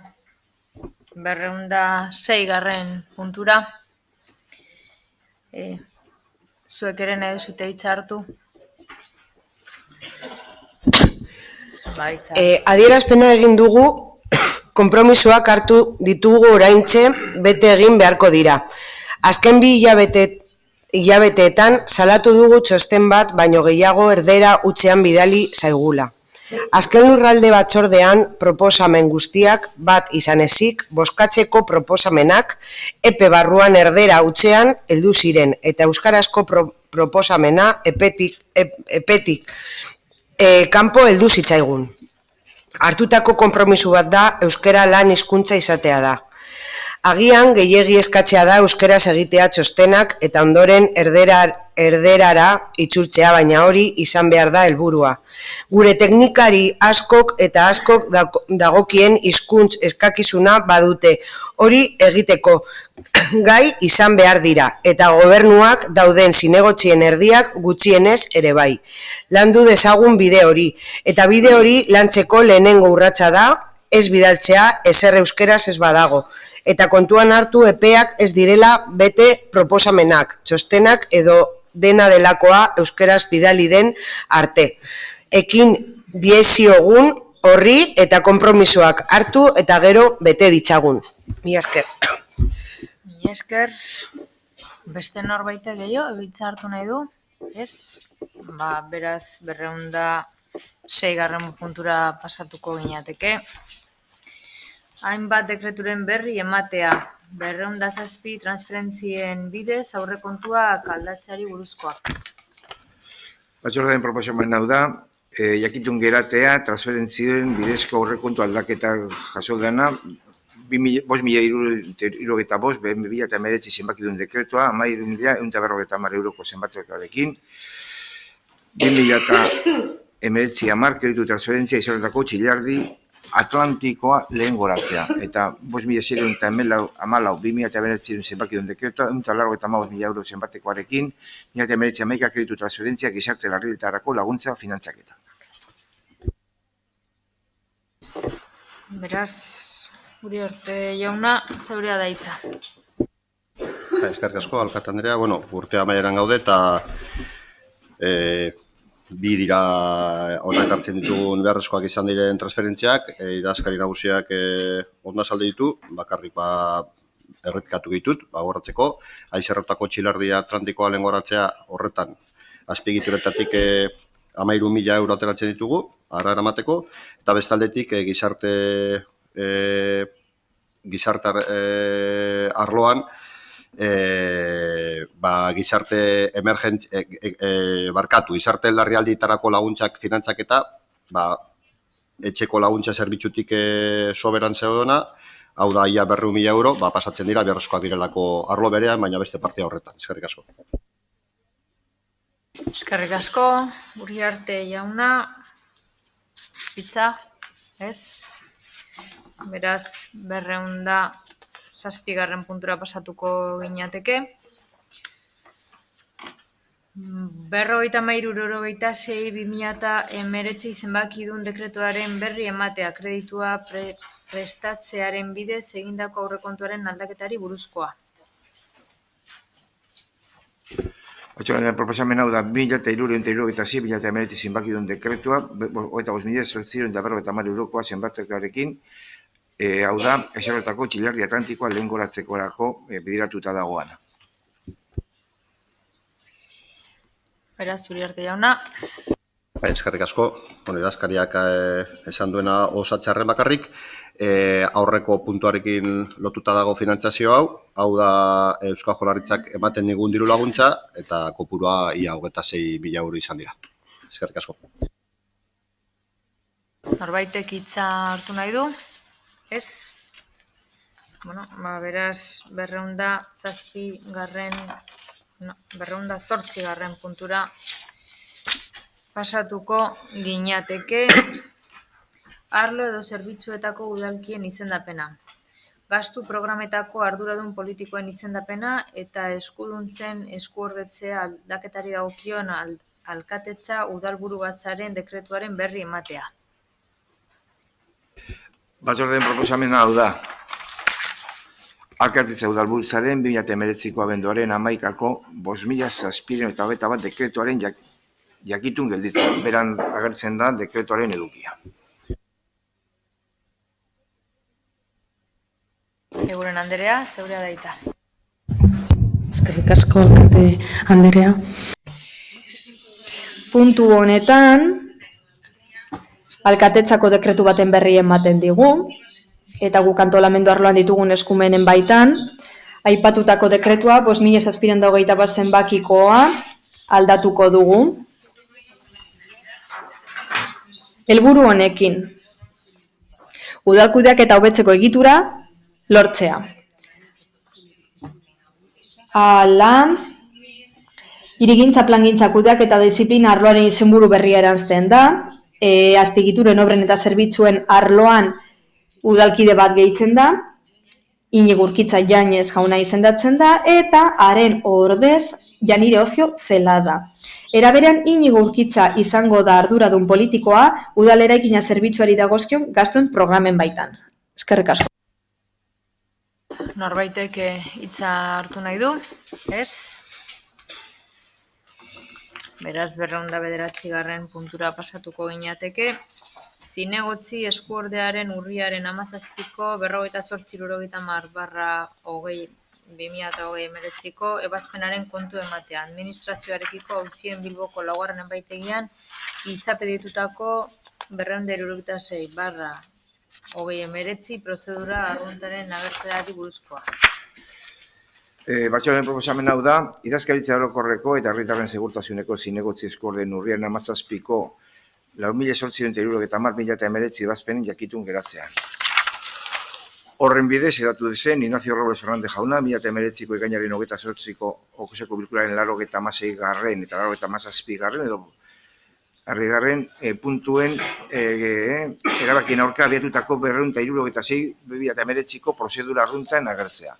206. puntura. Zuek ere nahi duzute hitza hartu? Adierazpena egin dugu, konpromisoak hartu ditugu oraintxe bete egin beharko dira. Azken 2 hilabeteetan salatu dugu txosten bat baino gehiago erdera utzean bidali zaigula. Azken lurralde batzordean proposamen guztiak bat izan ezik, bozkatzeko proposamenak epe barruan erdera utzean heldu ziren eta euskarazko proposamena epetik kanpo heldu zitzaigun. Hartutako konpromiso bat da euskara lan hizkuntza izatea da. Agian gehiegi eskatzea da euskaraz egitea txostenak eta ondoren erderara itzultzea, baina hori izan behar da helburua. Gure teknikari askok dagokien hizkuntz eskakizuna badute, hori egiteko gai izan behar dira, eta gobernuak dauden zinegotzien erdiak gutxienez ere bai. Landu dezagun bide hori, eta bide hori lantzeko lehenengo urratsa da, ez bidaltzea ezer euskeraz ez badago. Eta kontuan hartu epeak ez direla bete proposamenak, txostenak edo dena delakoa euskeraz bidali den arte. Ekin dieziogun horri eta konpromisoak hartu eta gero bete ditzagun. Mila esker. Mila esker. Beste norbaitek gehiago, ebitza hartu nahi du? Ez? Beraz, 206. puntura pasatuko ginateke. Hainbat dekreturen berri ematea, 207 transferentzien bidez aurrekontuak aldatzeari buruzkoak. Batzordearen proposamen hau da, jakitun geratea transferentzien bidezko aurrekontu aldaketa jaso dena 5.575, 2019 zenbakidun dekretua, 13.150 euroko zenbatekoarekin, 2019 kreditu transferentzia izoretako txilardi Atlantikoa lehen goratzea. Eta 5.614 zenbakidun dekretua, 185.000 euro zenbatekoarekin, 2019 kreditu transferentzia gizarte larrialietarako laguntza finantzaketa. Beraz, Uriarte jauna, zeurea da hitza. Eskerrik asko, alkate Andrea. Urte amaieran gaude eta bi dira honak hartzen ditugun beharrezkoak izan diren transferentziak, idazkari nagusiak onda salde ditu, bakarrik errepikatu ditut, goratzeko, Aizerrotako txilardi Atlantikoa lehen goratzea horretan azpiegituretatik 13.000 euro ateratzen ditugu, ara eramateko, eta bestaldetik gizarte arloan gizarte larrialdietarako laguntzak finantzaketa, etxeko laguntza zerbitzutik soberan zeudona, hau da ia 200.000 euro, pasatzen dira beharrezkoak direlako arlo berean, baina beste partia horretan. Eskerrik asko. Eskerrik asko, Uriarte jauna, hitza, ez? Beraz, 207. puntura pasatuko ginateke. 53.096/2019 zenbakidun dekretuaren berri ematea kreditua prestatzearen bidez egindako aurrekontuaren aldaketari buruzkoa. Otxoaren proposamen hau da 1.376 zenbakidun dekretua, 25.850 eurokoa zenbatekoarekin, hau da, Aizerrotako txilardi Atlantikoa lehen goratzekorako bideratuta dagoana. Beraz, Uriarte jauna. Eskerrik asko, idazkariak esan duena osatxarren bakarrik, aurreko puntuarekin lotuta dago finantzazio hau da Euskal Jaurlaritzak ematen digun diru laguntza, eta kopurua ia 26.000 euro izan dira. Eskerrik asko. Norbaitek hitza hartu nahi du? Ez? Beraz, 208. puntura pasatuko ginateke arlo edo zerbitzuetako udalkien izendapena. Gastu programetako arduradun politikoen izendapena eta eskuduntzen eskuordetzea aldaketari dagokion alkatetza udalburu batzaren dekretuaren berri ematea. Batzordeen proposamena hau da. Alkatetza udalburutzaren 2019ko abenduaren 11ko 5.721 dekretuaren jakitun gelditzen. Beran agertzen da dekretuaren edukia. Eguren Anderea, zeurea da hitza. Eskerrik asko, alkate Anderea. Puntu honetan, alkatetzako dekretu baten berri ematen digu, eta guk antolamendu arloan ditugun eskumenen baitan, aipatutako dekretua 5.721 zenbakikoa aldatuko dugu. Helburu honekin, udalkudeak eta hobetzeko egitura lortzea. Hala, hirigintza plangintza kudeak eta disiplina arloaren izenburu berria eranzten da, azpiegituren obren eta zerbitzuen arloan udalkide bat gehitzen da, Iñigo Urkitza Jainez jauna izendatzen da, eta haren ordez Janire Ozio Zelada. Era berean, Iñigo Urkitza izango da arduradun politikoa udal eraikina zerbitzuari dagozkion gastuen programen baitan. Eskerrik asko. Norbaitek hitza hartu nahi du? Ez? Beraz, 209. puntura pasatuko ginateke. Zinegotzi eskuordearen urriaren 17ko 58/2020ko ebazpenaren kontu ematea. Administrazioarekiko auzien Bilboko 2. epaitegian izapeditutako 276/2019 prozedura arruntaren agertzeari buruzkoa. Batzordeen proposamen hau da, idazkaritza orokorreko eta herritarren segurtasuneko zinegotzi eskuordeen urriaren 17ko 4.850 2019 ebazpenen jakitun geratzean. Horren bidez, edatu dezen, Ignacio Robles Fernández jauna, 2019ko ekainaren 28ko osoko bilkuraren 86. eta 87. edo harrigarren puntuen erabakien aurka abiatutako 276/2019ko prozedura arruntan agertzea.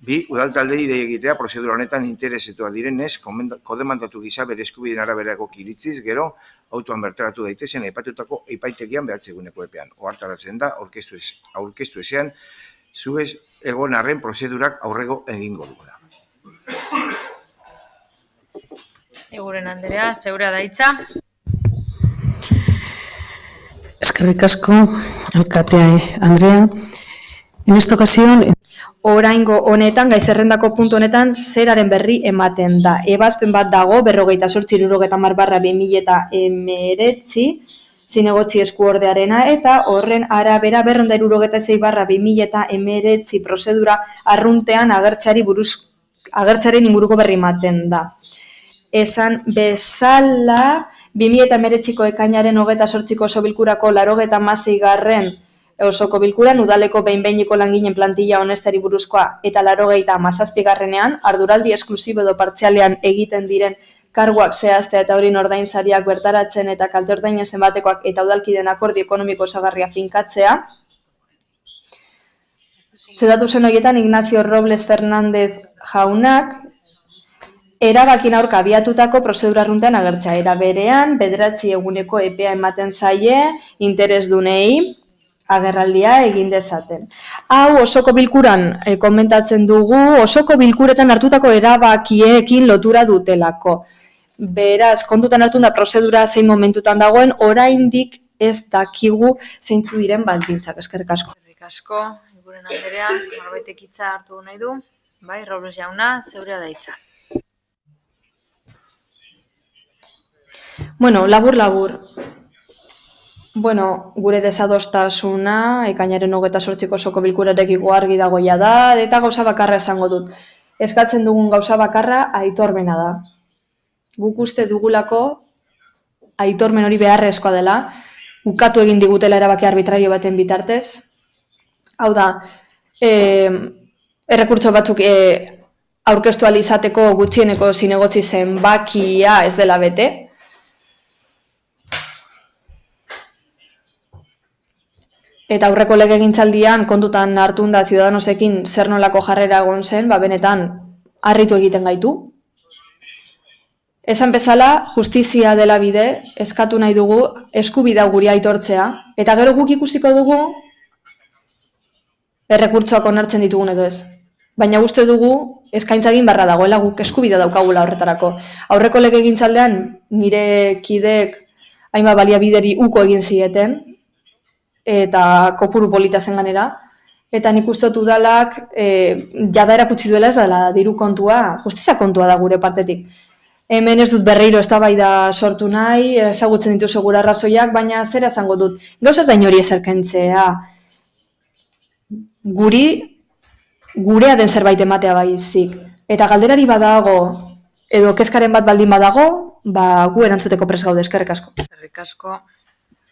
Bi, udaltaldei dei egitea prozedura honetan interesetua direnez, kodemandatu gisa bere eskubideen arabera egoki iritziz, gero autoan bertaratu daitezen aipatutako epaitegian behatzeguneko epean. Ohartaratzen da, aurkeztu ezean, zuez egon arren prozedurak aurrego egingo dugula. Eguren Andrea, zeurea da hitza. Eskerrik asko, alkatea Andrea. En esta ocasión... Oraingo honetan, gai zerrendako puntu honetan, zeraren berri ematen da. Ebazpen bat dago, 58/2019 zinegotzi eskuordearena eta horren arabera 276/2019 prozedura arruntean agertzearen inguruko berri ematen da. Esan bezala, 2019ko ekainaren 28ko oso bilkurako 86. Osoko bilkuran udaleko behin-behineko langinen plantilla honestari buruzkoa eta 87. arduraldi esklusibo edo partzialean egiten diren karguak zehaztea eta hori ordainsariak bertaratzen eta kalte ordainen zenbatekoak eta udalkideen akordio ekonomiko osagarria finkatzea. Zedatu zen horietan Ignacio Robles Fernández jaunak erabakien aurka abiatutako prozedura arruntean agertzea. Era berean, 9 eguneko epea ematen zaie interesdunei agerraldia egin dezaten. Hau osoko bilkuran komentatzen dugu, osoko bilkuretan hartutako erabakiekin lotura dutelako. Beraz, kontutan hartu da prozedura zein momentutan dagoen, oraindik ez dakigu zeintzu diren baldintzak. Eskerrik asko. Eskerrik asko, Eguren Andrea, norbaitek hitza hartu nahi du. Bai, Robles jauna, zeurea da hitza. Bueno, labur. Gure desadostasuna, ekainaren 28ko osoko bilkurarekiko argi dagoia da, eta gauza bakarra esango dut. Eskatzen dugun gauza bakarra aitormena da. Guk uste dugulako aitormen hori beharrezkoa dela, ukatu egin digutela erabaki arbitrario baten bitartez. Hau da, errekurtso batzuk aurkeztu ahal izateko gutxieneko zinegotzi zenbakia ez dela bete. Eta aurreko legegintzaldian kontutan hartun da Ciudadanosekin zer nolako jarrera egon zen, benetan harritu egiten gaitu. Esan bezala, justizia dela bide, eskatu nahi dugu eskubidea guri aitortzea, eta gero guk ikusiko dugu errekurtsoak onartzen ditugun edo ez. Baina uste dugu eskaintza egin beharra dagoela, guk eskubidea daukagula horretarako. Aurreko legegintzaldean nire kideek hainbat baliabideri uko egin zieten, eta kopuru polita zen ganera, eta nik uste dut udalak jada erakutsi duela ez dela diru kontua, justizia kontua da gure partetik. Hemen ez dut berriro eztabaida sortu nahi, ezagutzen ditu segura arrazoiak, baina zera esango dut. Gauzaz da inori ezerkentzea. Gurea den zerbait ematea baizik. Eta galderari badago, edo kezkaren bat baldin badago, gu erantzuteko prest gaude, eskerrik asko. Eskerrik asko.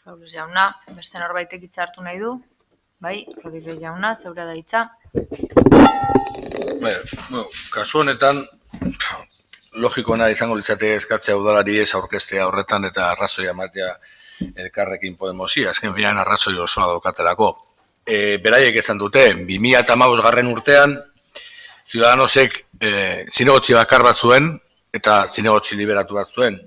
Robles jauna, beste norbaitek hitza hartu nahi du? Bai, Rodríguez jauna, zeurea da hitza. Kasu honetan, logikoena izango litzateke eskatzea udalari ez aurkeztea horretan eta arrazoia ematea elkarrekin Podemosi, azken finean arrazoi osoa daukatelako. Beraiek esan dute, 2015 urtean, Ciudadanosek zinegotzi bakar bat zuen eta zinegotzi liberatu bat zuen.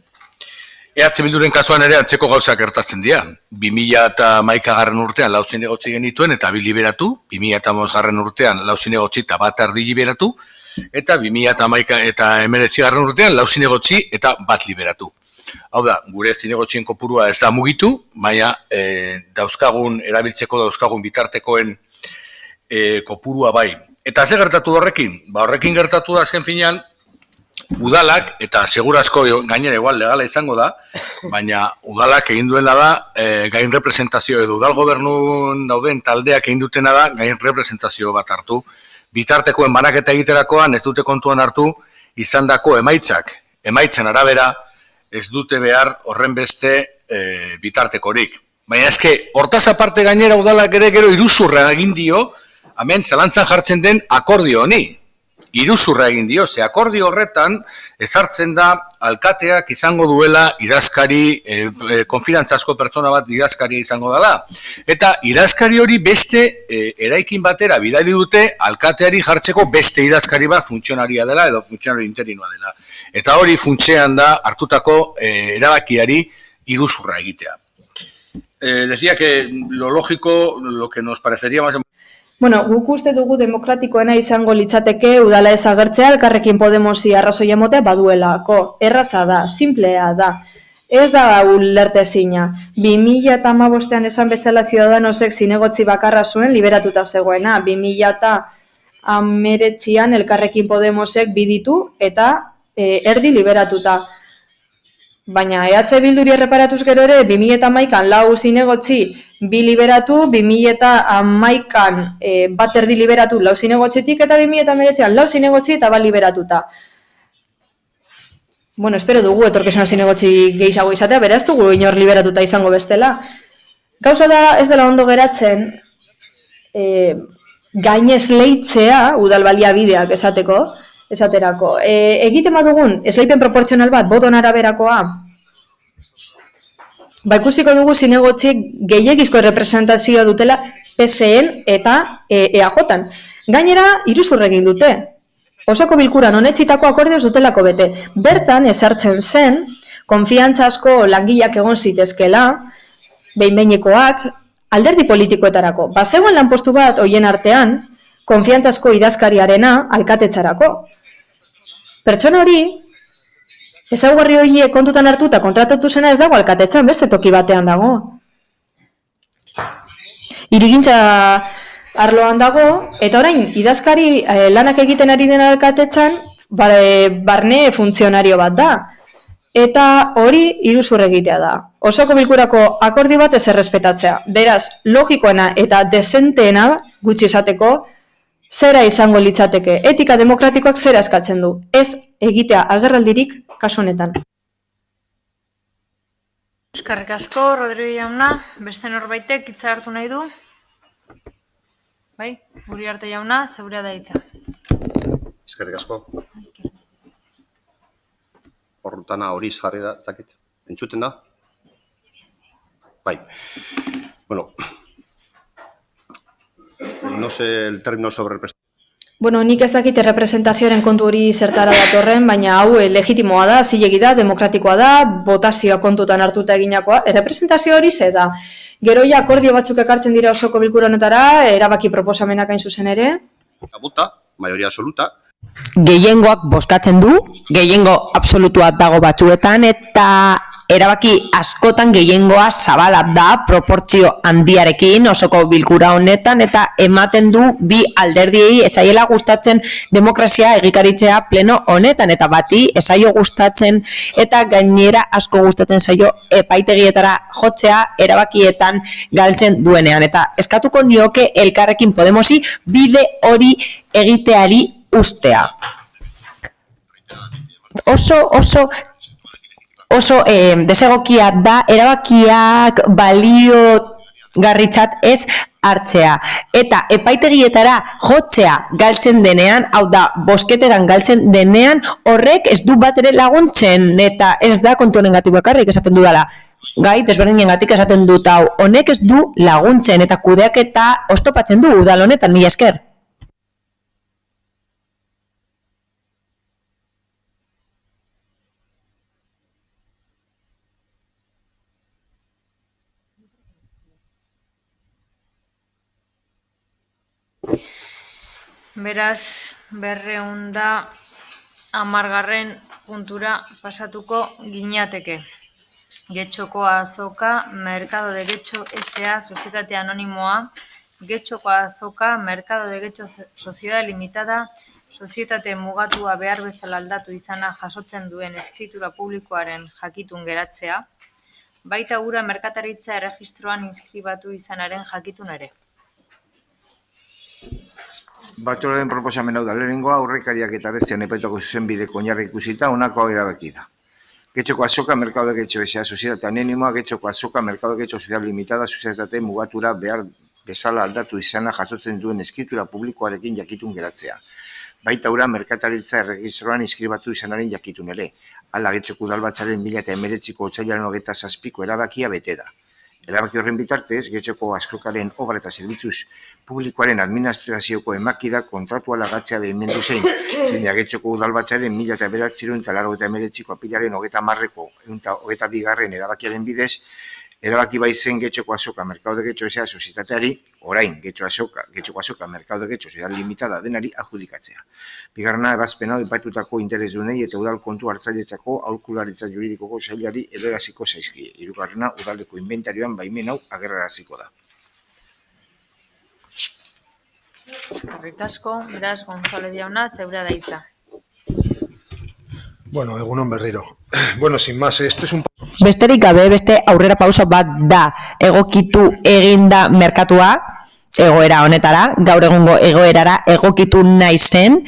EH Bilduren kasuan ere antzeko gauzak gertatzen dira. 2011 urtean 4 zinegotzi genituen eta 2 liberatu, 2015 urtean 4 zinegotzi eta 1 erdi liberatu, eta 2019 urtean 4 zinegotzi eta 1 liberatu. Hau da, gure zinegotzien kopurua ez da mugitu, baina erabiltzeko dauzkagun bitartekoen kopurua bai. Eta ze gertatu horrekin? Horrekin gertatu da azken finean, udalak, eta segurazko gainera igual legala izango da, baina udalak egin duela da, gain representazio edo udal gobernun dauden taldeak egin dutena da, gain representazio bat hartu. Bitartekoen banaketa egiterakoan ez dute kontuan hartu izandako emaitzak. Emaitzen arabera ez dute behar horren beste bitartekorik. Baina eske, hortaz aparte gainera udalak ere gero iruzurra egin dio, hemen zalantzan jartzen den akordio honi. Iruzurra egin dio, ze akordio horretan ezartzen da alkateak izango duela idazkari, konfidantzazko pertsona bat idazkaria izango dela. Eta idazkari hori beste eraikin batera bidali dute alkateari jartzeko beste idazkari bat funtzionaria dela edo funtzionario interinoa dela. Eta hori funtsean da hartutako erabakiari iruzurra egitea. Decía que lo lógico, lo que nos parecería más... Bueno, guk uste dugu demokratikoena izango litzateke udala ez agertzea Elkarrekin Podemosi arrazoia emotea baduelako. Erraza da, simplea da. Ez da ulertezina. 2015ean esan bezala Ciudadanosek zinegotzi bakarra zuen liberatuta zegoena. 2019ean Elkarrekin Podemosek biditu eta erdi liberatuta. Baina EH Bilduri erreparatuz gero ere 2011an 4 zinegotzi 2 liberatu, 2011an bat erdi liberatu 4 zinegotzitik eta 2019an 4 zinegotzi eta bat liberatuta. Bueno, espero dugu etorkizuna zinegotzi gehiago izatea, beraz dugu inor liberatuta izango bestela. Gauza da ez dela ondo geratzen gainez leitzea udal baliabideak esaterako. Egiten badugun esleipen proportzional bat, boton araberakoa, ikusiko dugu zinegotziek gehiegizko representazioa dutela PSN eta EAJan. Gainera, iruzur egin dute. Osoko bilkuran honetxitako akordioz dutelako bete. Bertan, ezartzen zen, konfiantzazko langileak egon zitezkela, behin-behinekoak, alderdi politikoetarako. Bazegoen lanpostu bat hoien artean, konfiantzazko idazkariarena alkatetzarako. Pertsona hori, ezaugarri horiek kontutan hartuta kontratatu zena ez dago alkatetzan, beste toki batean dago. Hirigintza arloan dago, eta orain idazkari lanak egiten ari den alkatetzan barne funtzionario bat da. Eta hori iruzur egitea da. Osoko bilkurako akordio bat ez errespetatzea. Beraz, logikoena eta dezenteena gutxi esateko, zera izango litzateke, etika demokratikoak zera eskatzen du, ez egitea agerraldirik kasu honetan. Eskerrik asko, Rodrigo jauna, beste norbaitek hitza hartu nahi du? Bai, Uriarte jauna, zeurea da hitza. Eskerrik asko. Horretana hori jarri da, ez dakit. Entzuten da? Bai. Bueno, no sé el término sobre representación. Bueno, nik ez dakit errepresentazioaren kontu hori zertara datorren, baina hau legitimoa da, zilegi da, demokratikoa da, botazioa kontutan hartuta eginakoa, errepresentazio hori ze da. Gero ja akordio batzuk ekartzen dira osoko bilkura honetara, erabaki proposamenak hain zuzen ere. Abuta, mayoría absoluta. Gehiengoak bozkatzen du, gehiengo absolutua dago batzuetan, eta erabaki askotan gehiengoa zabala da proportzio handiarekin osoko bilkura honetan, eta ematen du bi alderdiei ezaiela gustatzen demokrazia egikaritzea pleno honetan, eta bati ezaio gustatzen eta gainera asko gustatzen zaio epaitegietara jotzea erabakietan galtzen duenean. Eta eskatuko nioke Elkarrekin Podemosi bide hori egiteari ustea. Oso desegokia da erabakiak baliogarritzat ez hartzea. Eta epaitegietara jotzea galtzen denean, hau da, bozketetan galtzen denean, horrek ez du bat ere laguntzen, eta ez da kontu honengatik bakarrik esaten dudala. Gai, desberdinengatik esaten dut hau, honek ez du laguntzen, eta kudeaketa oztopatzen du udal honetan, mila esker. Beraz, 210. puntura pasatuko ginateke. Getxoko Azoka, Mercado de Getxo S.A. Sozietate Anonimoa, Getxoko Azoka, Mercado de Getxo Sociedad Limitada, sozietate mugatua behar bezala aldatu izana jasotzen duen eskritura publikoaren jakitun geratzea, baita ura merkataritza erregistroan inskribatu izanaren jakitun ere. Batzordearen proposamen hau da lehenengoa, aurrekariak eta arestian epaituko zuzenbideko oinarri ikusita honako erabaki da. Getxoko Azoka, Mercado de Getxo S.A. Sozietate Anonimoa, Getxoko Azoka, Mercado de Getxo Sociedad Limitada, sozietate mugatura behar bezala aldatu izana jasotzen duen eskritura publikoarekin jakitun geratzea. Baita ura merkataritza erregistroan inskribatu izanaren jakitun ere. Hala Getxoko Udalbatzaren 2019ko otsailaren 27ko erabakia bete da. Erabaki horren bitartez, Getxoko Askokaren obra eta zerbitzuz publikoaren administrazioko emakidak kontratua lagatzea behimendu zein, zeina Getxoko Udalbatzaren 1989ko apilaren 30ko 22. Erabakiaren bidez, erabaki bai zen Getxoko Azoka Merkado de Getxo S.A. sozietateari, orain Getxoko Azoka Merkado de Getxo S.A. limitada denari adjudikatzea. Bigarrena ebazpena aipatutako interesdunei eta udal kontu hartzailetzako aholkularitza juridikoko sailari helaraziko zaizkie. Hirugarrena udaldeko inventarioan baimen hau agerraraziko da. Eskerrik asko, beraz, González jauna, zeurea da hitza. Bueno, egunon berriro. Bueno, sin más, esto es un... Besterik gabe, beste aurrera pauso bat da egokitu eginda merkatua, egoera honetara, gaur egungo egoerara egokitu nahi zen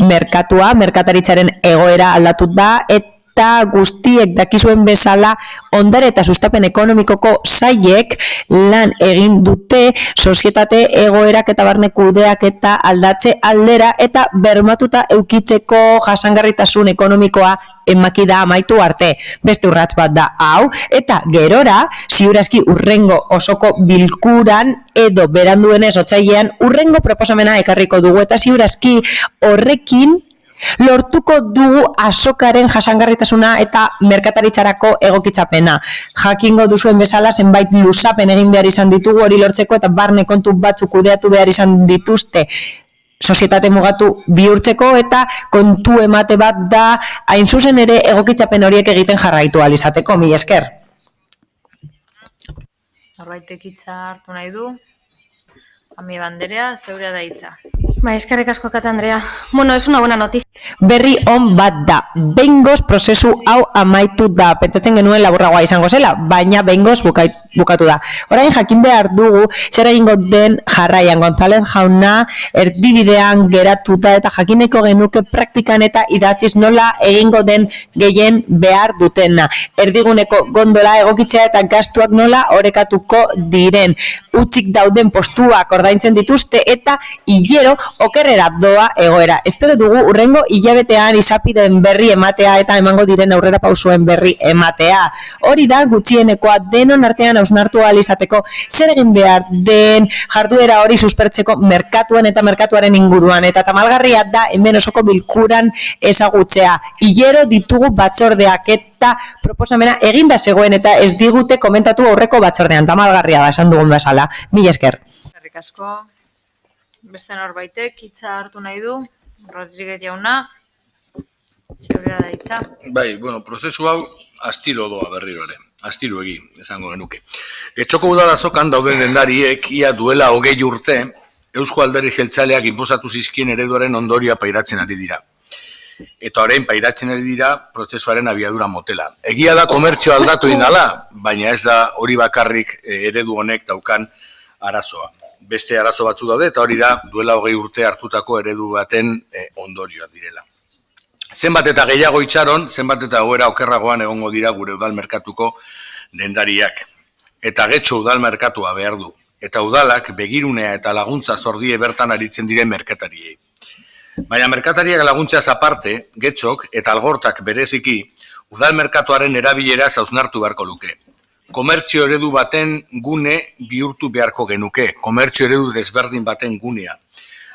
merkatua, merkataritzaren egoera aldatu da, eta guztiek dakizuen bezala ondare eta sustapen ekonomikoko sailek lan egin dute sozietate egoerak eta barne kudeak eta aldatze aldera eta bermatuta eukitzeko jasangarritasun ekonomikoa emakida amaitu arte. Beste urrats bat da hau, eta gerora, ziurazki urrengo osoko bilkuran edo beranduenez otsailean urrengo proposamena ekarriko dugu, eta ziurazki horrekin lortuko dugu azokaren jasangarritasuna eta merkataritzarako egokitzapena. Jakingo duzuen bezala zenbait luzapen egin behar izan ditugu hori lortzeko eta barne kontu batzuk kudeatu behar izan dituzte sozietate mugatu bihurtzeko eta kontu emate bat da hain zuzen ere egokitzapen horiek egiten jarraitu ahal izateko. Mila esker. Norbaitek hitza hartu nahi du. Ami Banderea, zeurea da hitza. Bai, eskerrik asko, Kate Andrea. Bueno, es una buena noticia. Berri on bat da. Behingoz prozesu hau amaitu da. Pentsatzen genuen laburragoa izango zela, baina behingoz bukatu da. Orain jakin behar dugu zer egingo den jarraian. González jauna erdibidean geratuta eta jakineko genuke praktikan eta idatziz nola egingo den gehien behar dutena. Erdiguneko gondola egokitzea eta gastuak nola orekatuko diren. Utzik dauden postuak ordaintzen dituzte eta hilero okerrera doa egoera. Espero dugu urrengo hilabetean izapideen berri ematea eta emango diren aurrera pausuen berri ematea. Hori da gutxienekoa denon artean hausnartu ahal izateko zer egin behar den jarduera hori suspertzeko merkatuan eta merkatuaren inguruan. Eta tamalgarria da hemen osoko bilkuran ezagutzea. Hilero ditugu batzordeak eta proposamena eginda zegoen eta ez digute komentatu aurreko batzordean. Tamalgarria da esan dugun bezala. Mila esker. Eskerrik asko. Beste norbaitek hitza hartu nahi du. Rodríguez jauna, zeurea da hitza. Bai, bueno, prozesu hau astiro doa berriro ere. Astiro esango genuke. Getxoko udal azokan dauden dendariek ia duela 20 urte Eusko Alderdi Jeltzaleak inposatu zizkien ereduaren ondorioa pairatzen ari dira. Eta orain pairatzen ari dira prozesuaren abiadura motela. Egia da komertzio aldatu indala, baina ez da hori bakarrik eredu honek daukan arazoa. Beste arazo batzu daude eta hori da duela 20 urte hartutako eredu baten ondorioak direla. Zenbat eta gehiago itxaron, zenbat eta goera okerragoan egongo dira gure udal merkatuko dendariak. Eta Getxo udal merkatua behar du. Eta udalak begirunea eta laguntza zordie bertan aritzen diren merkatariei. Baina merkatariak laguntzaz aparte, Getxok eta Algortak bereziki udal merkatuaren erabilera hausnartu beharko luke. Komertzio eredu baten gune bihurtu beharko genuke, komertzio eredu desberdin baten gunea.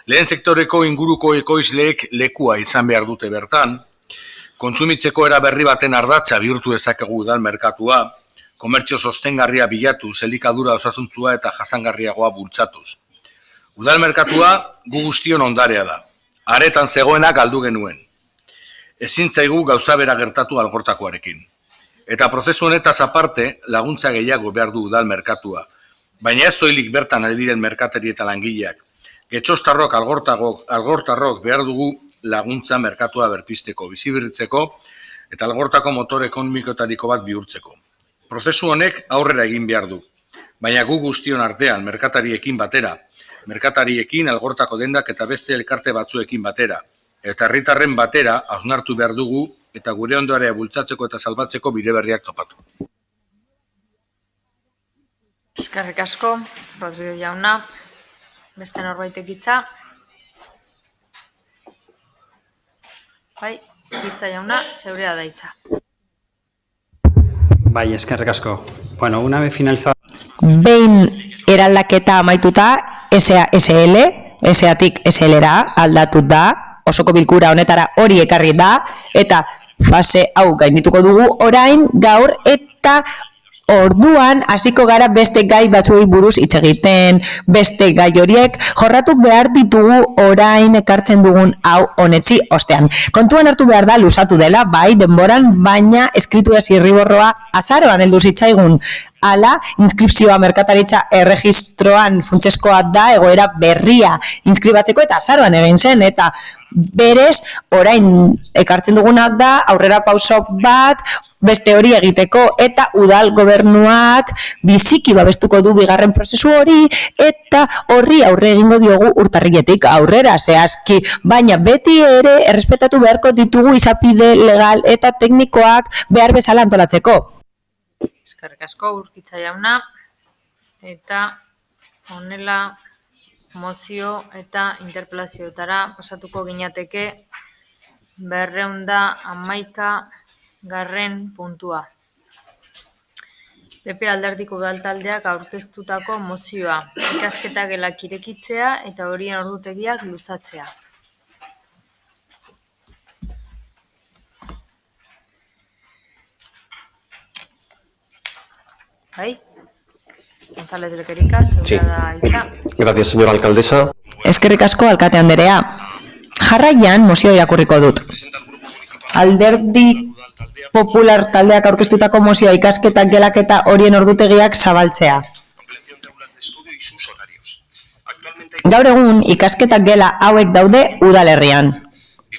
Lehen sektoreko inguruko ekoizleek lekua izan behar dute bertan, kontsumitzeko era berri baten ardatza bihurtu dezakegu udal merkatua, komertzio sostengarria bilatu, elikadura osasuntsua eta jasangarriagoa bultzatuz. Udal merkatua gu guztion ondarea da, aretan zegoenak galdu genuen. Ezin zaigu gauza bera gertatu Algortakoarekin. Eta prozesu honetaz aparte, laguntza gehiago behar du udal merkatua. Baina ez zoilik bertan ari diren merkatari eta langileak. Getxostarrok, algortarrok behar dugu laguntza merkatua berpisteko, bizibirritzeko eta Algortako motor ekonomikotariko bat bihurtzeko. Prozesu honek aurrera egin behar du. Baina gu guztion artean, merkatariekin batera, merkatariekin Algortako dendak eta beste elkarte batzuekin batera, eta herritarren batera hausnartu behar dugu eta gure ondoarea bultzatzeko eta salbatzeko bide berriak topatu. Eskerrik asko, Rodríguez jauna. Beste norbaitek hitza. Bai, hitza jauna, zeurea da hitza. Bai, eskerrik asko. Bueno, una vez finalizado... Behin eraldaketa amaituta, SASL, SA-tik SL-ra aldatu da, osoko bilkura honetara hori ekarri da, eta fase hau gaindituko dugu orain gaur eta orduan hasiko gara beste gai batzuei buruz hitz egiten, beste gai horiek jorratu behar ditugu orain ekartzen dugun hau honetzi ostean. Kontuan hartu behar da luzatu dela, bai, denboran, baina eskritu da zirriborroa azaroan heldu zitzaigun. Hala, inskripzioa merkataritza erregistroan funtsezkoa da egoera berria inskribatzeko eta azaroan egin zen, eta berez, orain ekartzen duguna da aurrera pauso bat beste hori egiteko eta udal gobernuak biziki babestuko du bigarren prozesu hori eta horri aurre egingo diogu urtarriletik aurrera zehazki, baina beti ere errespetatu beharko ditugu izapide legal eta teknikoak behar bezala antolatzeko. Eskerrik asko, Urkitza jauna, eta honela mozio eta interpelazioetara pasatuko ginateke 211. puntua. PP Alderdiko Udaltaldeak aurkeztutako mozioa, ikasketa gelak irekitzea eta horien ordutegiak luzatzea. Bai? González Lequerica, zeurea da hitza. Gracias, señora alcaldesa. Eskerrik asko, alkate anderea. Jarraian mozio irakurriko dut. Alderdi Popular taldeak aurkeztutako mozioa ikasketak gelak eta horien ordutegiak zabaltzea. Gaur egun ikasketak gela hauek daude udalerrian.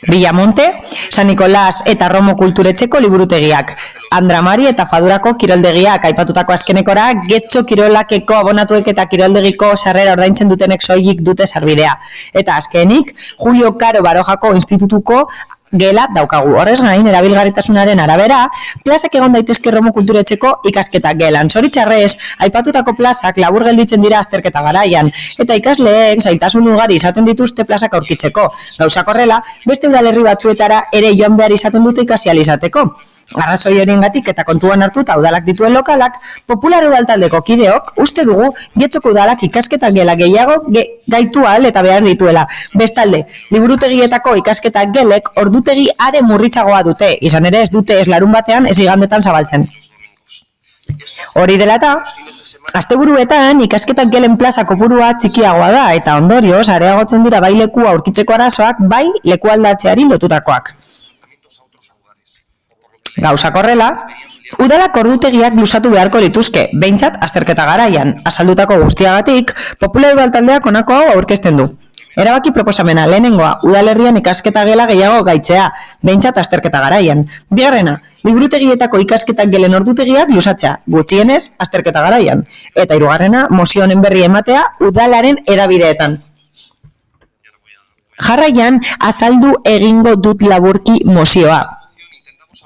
Villamonte, San Nicolás eta Romo kulturetxeko liburutegiak, Andramari eta Fadurako kiroldegiak aipatutako azkenekora, Getxo kirolakeko abonatuek eta kiroldegiko sarrera ordaintzen dutenek soilik dute sarbidea. Eta azkenik, Julio Caro Barojako institutuko gela daukagu. Horrez gain, erabilgarritasunaren arabera, plazak egon daitezke Romo kulturetxeko ikasketak gelan. Zoritxarrez, aipatutako plazak labur gelditzen dira azterketa garaian, eta ikasleek zailtasun ugari izaten dituzte plazak aurkitzeko. Gauzak horrela, beste udalerri batzuetara ere joan behar izaten dute ikasi ahal izateko. Arrazoi horiengatik eta kontuan hartuta udalak dituen lokalak, Popular Udaltaldeko kideok uste dugu Getxoko udalak ikasketak gela gehiago gaitu ahal eta behar dituela. Bestalde, liburutegietako ikasketak gelek ordutegi are murritzagoa dute, izan ere ez dute ez larun batean ez igandetan zabaltzen. Hori dela eta, asteburuetan ikasketak gelen plaza kopurua txikiagoa da eta ondorioz areagotzen dira bai lekua aurkitzeko arazoak bai lekualdatzeari lotutakoak. Gauzak horrela, udalak ordutegiak luzatu beharko lituzke, behintzat azterketa garaian. Azaldutako guztiagatik, Popular Udaltaldeak honako hau aurkezten du. Erabaki proposamena lehenengoa, udalerrian ikasketa gela gehiago gaitzea, behintzat azterketa garaian. Bigarrena, liburutegietako ikasketak gelen ordutegiak luzatzea, gutxienez azterketa garaian. Eta hirugarrena, mozio honen berri ematea udalaren erabideetan. Jarraian, azaldu egingo dut laburki mozioa.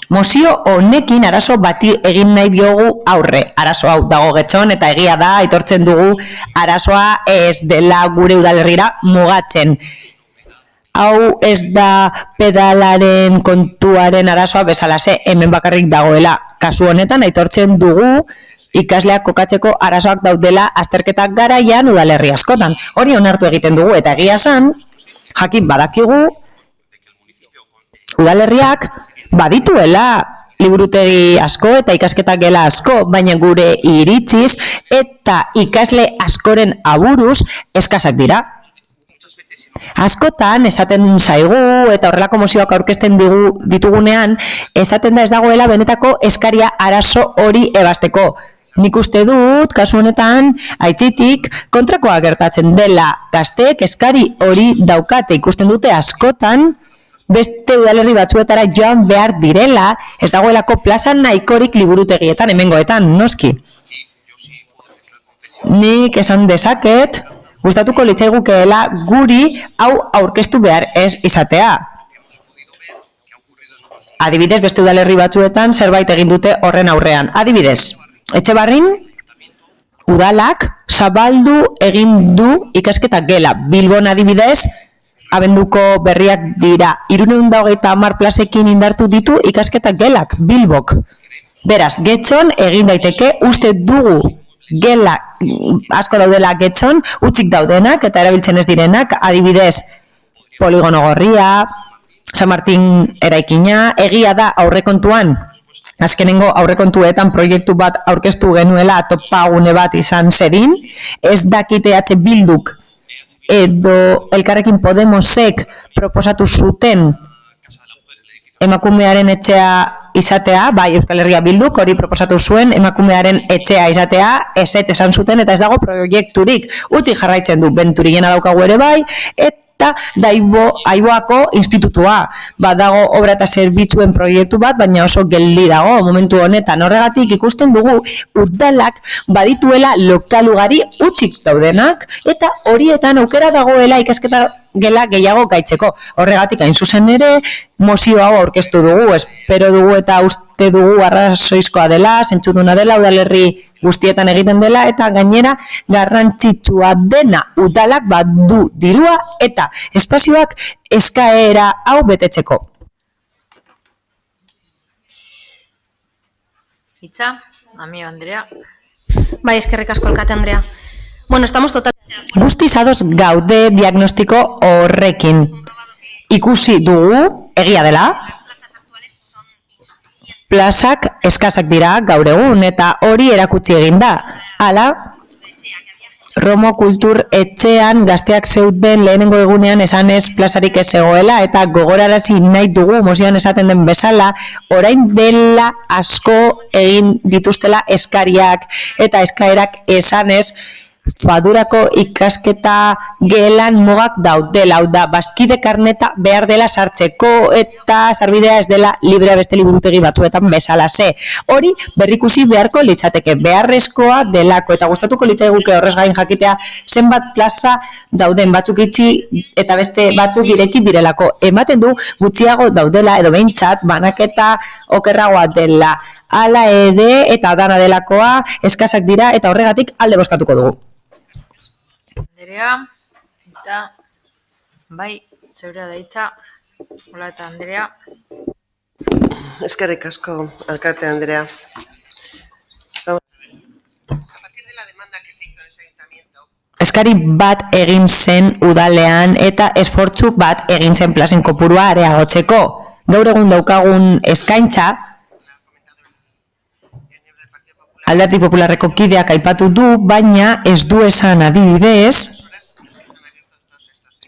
Mozio honekin arazo bati egin nahi diogu aurre. Arazo hau dago Getxon eta egia da aitortzen dugu arazoa ez dela gure udalerrira mugatzen. Hau ez da pedalaren kontuaren arazoa bezalase hemen bakarrik dagoela. Kasu honetan aitortzen dugu ikasleak kokatzeko arazoak daudela azterketak garaian udalerri askotan. Hori onartu egiten dugu eta egia esan, jakin badakigu udalerriak badituela liburutegi asko eta ikasketak gela asko, baina gure iritziz eta ikasle askoren aburuz eskasak dira. Askotan esaten zaigu eta horrelako mozioak aurkezten ditugunean esaten da ez dagoela benetako eskaria arazo hori ebasteko. Nik uste dut, kasu honetan, aitzitik kontrakoa gertatzen dela gazteek eskari hori daukate ikusten dute askotan beste udalerri batzuetara joan behar direla, ez dagoelako plaza nahikorik liburutegietan, hemengoetan, noski. Nik esan dezaket, gustatuko litzaigukeela guri hau aurkeztu behar ez izatea. Adibidez, beste udalerri batzuetan zerbait egin dute horren aurrean. Adibidez, Etxebarrin, udalak zabaldu egin du ikasketa gela. Bilbon adibidez, abenduko berriak dira, 330 plazekin indartu ditu ikasketa gelak, Bilbok. Beraz, Getxon egin daiteke, uste dugu gela asko daudela Getxon, utzik daudenak eta erabiltzen ez direnak, adibidez, Poligono Gorria, San Martin eraikina, egia da aurrekontuan, azkenengo aurrekontuetan proiektu bat aurkeztu genuela topagune bat izan zedin, ez dakite Bilduk edo Elkarrekin Podemosek proposatu zuten emakumearen etxea izatea, bai Euskal Herria Bilduk hori proposatu zuen emakumearen etxea izatea, ezetz esan zuten eta ez dago proiekturik, utzi jarraitzen du, Benturillena daukagu ere bai, eta Aiboako institutua. Badago obra eta zerbitzuen proiektu bat, baina oso geldi dago momentu honetan. Horregatik ikusten dugu udalak badituela lokal ugari utzik daudenak, eta horietan aukera dagoela ikasketa gela gehiago gaitzeko. Horregatik hain zuzen ere, mozio hau aurkeztu dugu, espero dugu eta uste dugu arrazoizkoa dela, zentzuduna dela, udalerri guztietan egiten dela, eta gainera garrantzitsua dena udalak badu dirua eta espazioak eskaera hau betetzeko. Itza, amigo Andrea. Bai, eskerrik asko alkate Andrea. Bueno, estamos total... Guztiz ados gaude diagnostiko horrekin. Ikusi dugu, egia dela, plazak eskasak dira gaur egun eta hori erakutsi egin da. Hala, Romo Kultur etxean gazteak zeuden lehenengo egunean esanez plazarik ez zegoela eta gogorarazi nahi dugu mozioan esaten den bezala, orain dela asko egin dituztela eskariak eta eskaerak esanez Fadurako ikasketa gelan mugak daudela, hau da, bazkide karneta behar dela sartzeko eta sarbidea ez dela librea beste liburutegi batzuetan bezala ze. Hori berrikusi beharko litzateke, beharrezkoa delako eta gustatuko litzaiguke horrez gain jakitea zenbat plaza dauden batzuk itxi eta beste batzuk ireki direlako. Ematen du gutxiago daudela edo behintzat banaketa okerragoa dela. Hala ere eta dana delakoa eskasak dira eta horregatik alde bozkatuko dugu. Andrea, eta bai, zeurea da hitza, hola eta Andrea. Eskerrik asko, alkate Andrea. Eskari bat egin zen udalean eta esfortzu bat egin zen plazen kopurua areagotzeko. Gaur egun daukagun eskaintza, Alderdi Popularreko kideak aipatu du, baina ez du esan adibidez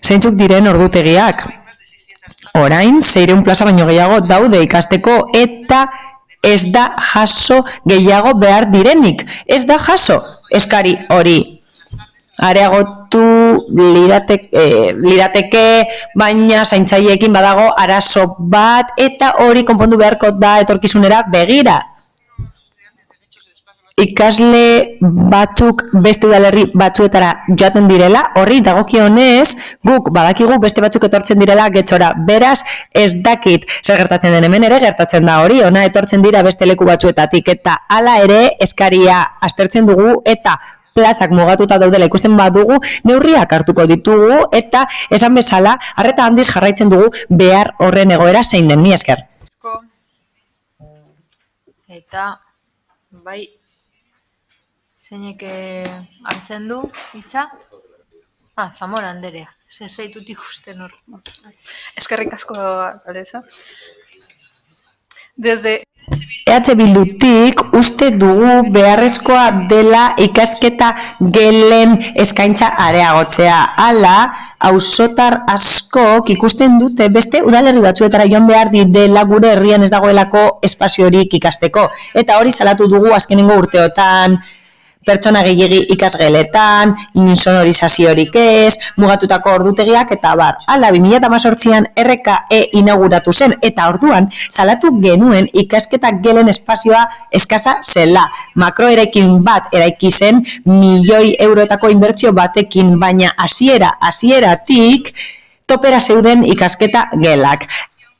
zeintzuk diren ordutegiak. Orain, 600 plaza baino gehiago daude ikasteko eta ez da jaso gehiago behar direnik. Ez da jaso eskari hori. Areagotu lirateke, baina zaintzaileekin badago arazo bat eta hori konpondu beharko da etorkizunera begira. Ikasle batzuk beste udalerri batzuetara joaten direla, horri dagokionez, guk badakigu beste batzuk etortzen direla Getxora. Beraz, ez dakit zer gertatzen den, hemen ere gertatzen da hori, ona etortzen dira beste leku batzuetatik eta hala ere eskaria aztertzen dugu eta plazak mugatuta daudela ikusten badugu, neurriak hartuko ditugu eta esan bezala, arreta handiz jarraitzen dugu behar horren egoera zein den, mi esker. Eta, bai, zeinek hartzen du hitza? Zamora Andrea, zaitut ikusten hor. Eskerrik asko aldeza. Desde Bildutik uste dugu beharrezkoa dela ikasketa gelen eskaintza areagotzea. Hala, auzotar askok ikusten dute beste udalerri batzuetara joan behar dela gure herrian ez dagoelako espaziorik ikasteko. Eta hori salatu dugu azkenengo urteotan, pertsona gehiegi ikasgeletan, insonorizaziorik ez, mugatutako ordutegiak eta bar. Hala, 2018an RKE inauguratu zen eta orduan salatu genuen ikasketa gelen espazioa eskasa zela. Makroerekin bat eraiki zen €1.000.000 inbertsio batekin, baina hasieratik topera zeuden ikasketa gelak.